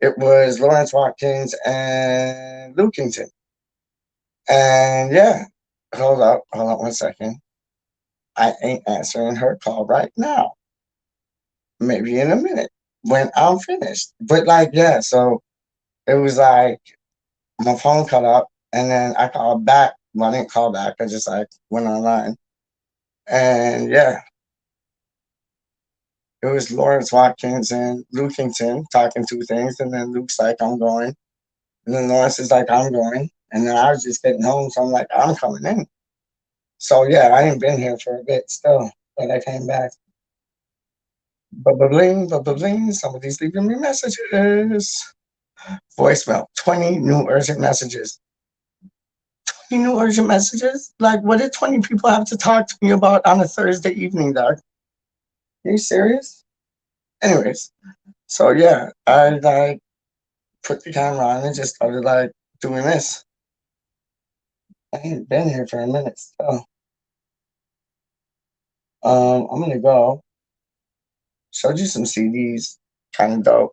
it was Lawrence Watkins and Lukington. And yeah, hold up 1 second. I ain't answering her call right now. Maybe in a minute when I'm finished. But like, yeah, so it was like my phone cut up and then I called back. Well, I didn't call back. I just like went online. And yeah, it was Lawrence Watkins and Lukington talking two things. And then Luke's like, I'm going. And then Lawrence is like, I'm going. And then I was just getting home. So I'm like, I'm coming in. So yeah, I ain't been here for a bit still, but I came back. Bling, somebody's leaving me messages. Voicemail, 20 new urgent messages. 20 new urgent messages? Like, what did 20 people have to talk to me about on a Thursday evening, dog? Are you serious? Anyways, so yeah, I like put the camera on and just started like doing this. I ain't been here for a minute still. I'm gonna go. Showed you some CDs, kind of dope.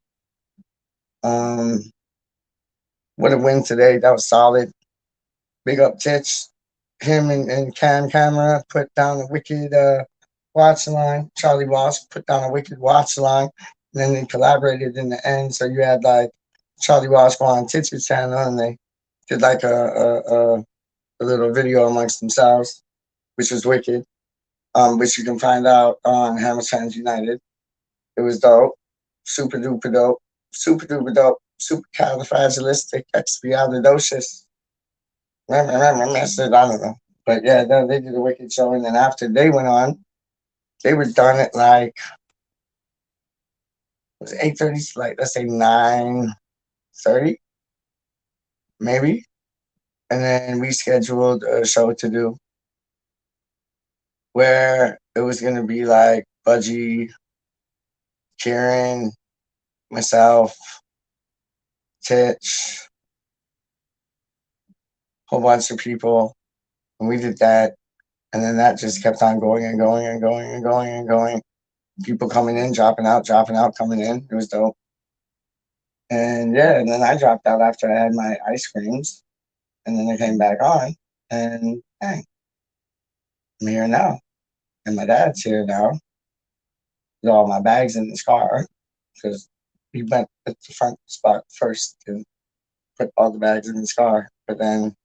What a win today. That was solid. Big up Titch. Him and Camera put down a wicked watch line. Charlie Walsh put down a wicked watch line. And then they collaborated in the end. So you had like Charlie Walsh go on Titch's channel and they did like a little video amongst themselves, which was wicked. Which you can find out on Hammer Fans United. It was dope. Super duper dope. Super duper dope. Super califragilistic expialidocious. I don't know. But yeah, they did a wicked show. And then after they went on, they were done at like, it was 8:30, like let's say 9:30, maybe. And then we scheduled a show to do where it was going to be like Budgie, Kieran, myself, Titch, whole bunch of people. And we did that. And then that just kept on going and going and going and going and going. People coming in, dropping out, coming in. It was dope. And yeah, and then I dropped out after I had my ice creams. And then I came back on. And hey, I'm here now. And my dad's here now with all my bags in his car. Because he went at the front spot first to put all the bags in his car. But then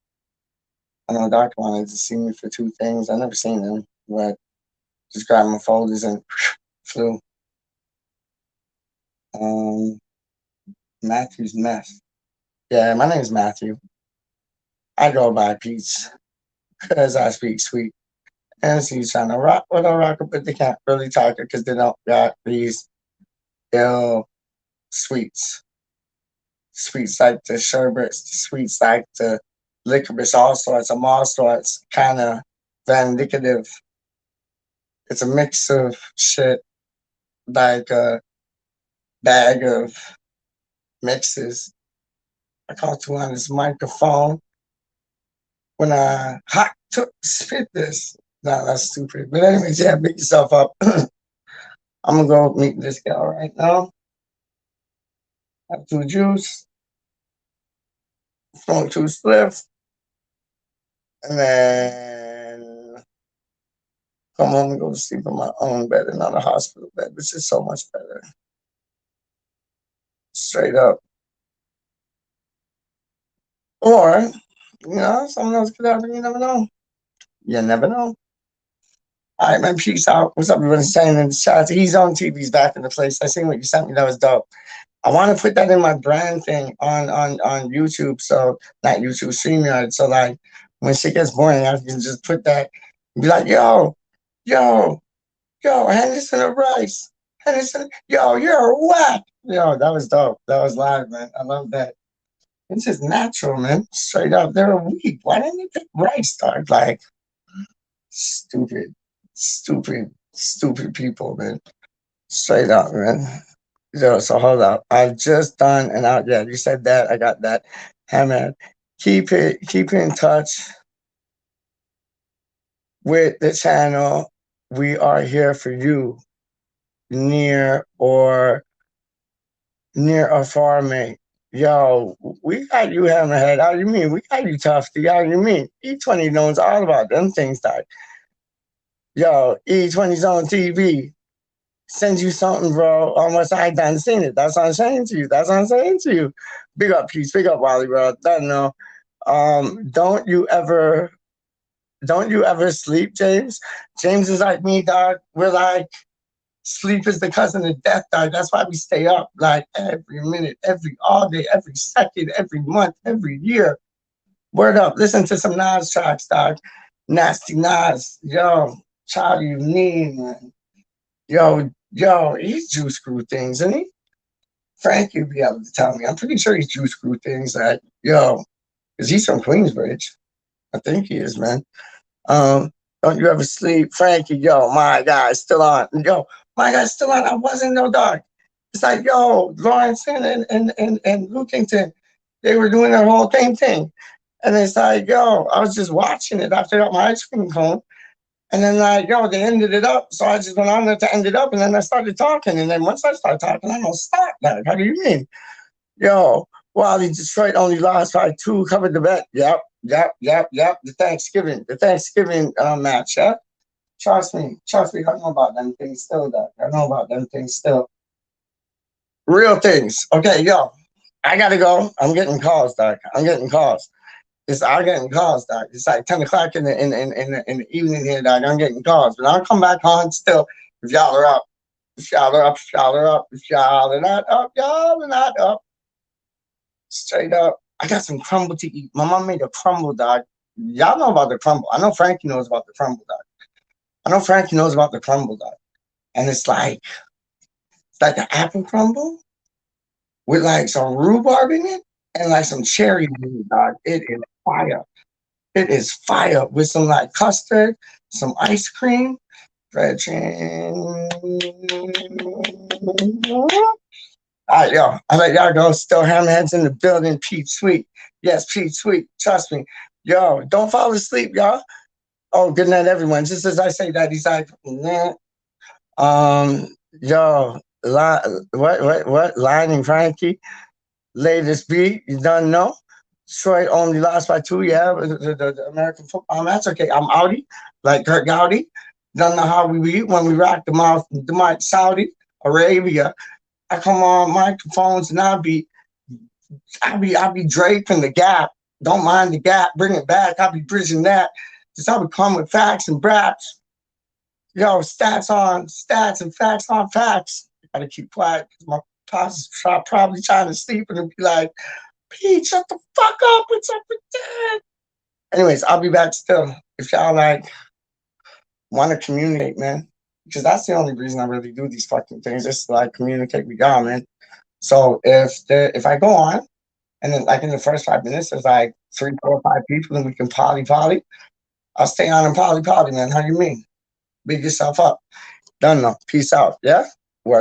I know Doc wanted to see me for two things. I never seen him, but just grabbed my folders and flew. Matthew's mess. Yeah, my name's Matthew. I go by Peach because I speak sweet. And she's trying to rock with a rocker, but they can't really talk it because they don't got these ill sweets. Sweets like the sherbets, sweets like the licorice, all sorts kind of vindicative. It's a mix of shit, like a bag of mixes. I caught you on this microphone when I hot took spit this. No, that's stupid. But anyways, yeah, pick yourself up. I'm gonna go meet this gal right now. Have two juice, smoke two spliffs, and then come home and go to sleep in my own bed and not a hospital bed, which is so much better. Straight up. Or, someone else could happen. You never know. You never know. All right, man. Peace out. What's up, everyone saying in the chat? He's on TV's back in the place. I seen what you sent me. That was dope. I want to put that in my brand thing on YouTube. So, not YouTube, StreamYard. So, like, when shit gets boring, I can just put that and be like, yo, Henderson or Rice. Henderson, you're whack. Yo, that was dope. That was live, man. I love that. It's just natural, man. Straight up. They're weak. Why didn't they pick Rice, dog? Like, stupid people, man. Straight up, man. Yo, so hold up. I've just done and out. Yeah, you said that. I got that. Hey, man. Keep in touch with the channel. We are here for you, near or near or far, mate. Yo, we got you, Hammerhead. How you mean? We got you, Tufty. How you mean? E20 knows all about them things, dog. Yo, E20's on TV. Sends you something, bro. Almost I done seen it. That's what I'm saying to you. That's what I'm saying to you. Big up, Peace. Big up, Wally, bro. Don't know. Don't you ever sleep, James? James is like me, dog. We're like, sleep is the cousin of death, dog. That's why we stay up like every minute, all day, every second, every month, every year. Word up. Listen to some Nas tracks, dog. Nasty Nas. Yo, child, you need, man. Yo, he's juice screw things, isn't he? Frank, you'd be able to tell me. I'm pretty sure he's juice screw things that, because he's from Queensbridge. I think he is, man. Don't you ever sleep, Frankie? Yo, my guy, still on. Yo, my guy's still on. I wasn't no dog. It's like, yo, Lawrence and Lukington, they were doing their whole thing. And it's like, yo, I was just watching it after I got my ice cream cone. And then like, yo, they ended it up. So I just went on there to end it up. And then I started talking. And then once I started talking, I don't stop. Like, how do you mean? Yo, Wally, Detroit only lost by 2, covered the bet. Yep. The Thanksgiving match, yeah? Trust me, I know about them things still, dog. I know about them things still. Real things. Okay, yo, I gotta go. I'm getting calls, dog. I'm getting calls, dog. It's like 10 o'clock in the evening here, dog. I'm getting calls. But I'll come back on still if y'all are up. If y'all are up. If y'all are not up, y'all are not up. Straight up. I got some crumble to eat. My mom made a crumble, dog. Y'all know about the crumble. I know Frankie knows about the crumble, dog. And it's like an apple crumble with like some rhubarb in it and like some cherry in it, dog. It is fire. It is fire with some like custard, some ice cream, stretching. All right, yo, I let y'all go. Still Hammerheads in the building. Pete Sweet. Yes, Pete Sweet. Trust me. Yo, don't fall asleep, y'all. Oh, good night, everyone. Just as I say that, he's like, nah. Yo, what? Lion Frankie. Latest beat. You don't know. Detroit only lost by 2. Yeah, the American football match. Okay, I'm outie. Like Kurt Gowdy. Don't know how we beat when we rock the mouth, the mic, Saudi Arabia. I come on microphones and I'll be draping the gap. Don't mind the gap, bring it back. I'll be bridging that. Just I would come with facts and braps. Yo, stats on stats and facts on facts. I gotta keep quiet because my pops is probably trying to sleep and it'll be like, Pete, shut the fuck up. What's up with that? Anyways, I'll be back still. If y'all like want to communicate, man. Because that's the only reason I really do these fucking things, just to like communicate with y'all, man. So if I go on and then like in the first 5 minutes there's like 3, 4, 5 people and we can poly, I'll stay on and poly, man. How you mean? Big yourself up. Done now. Peace out. Yeah?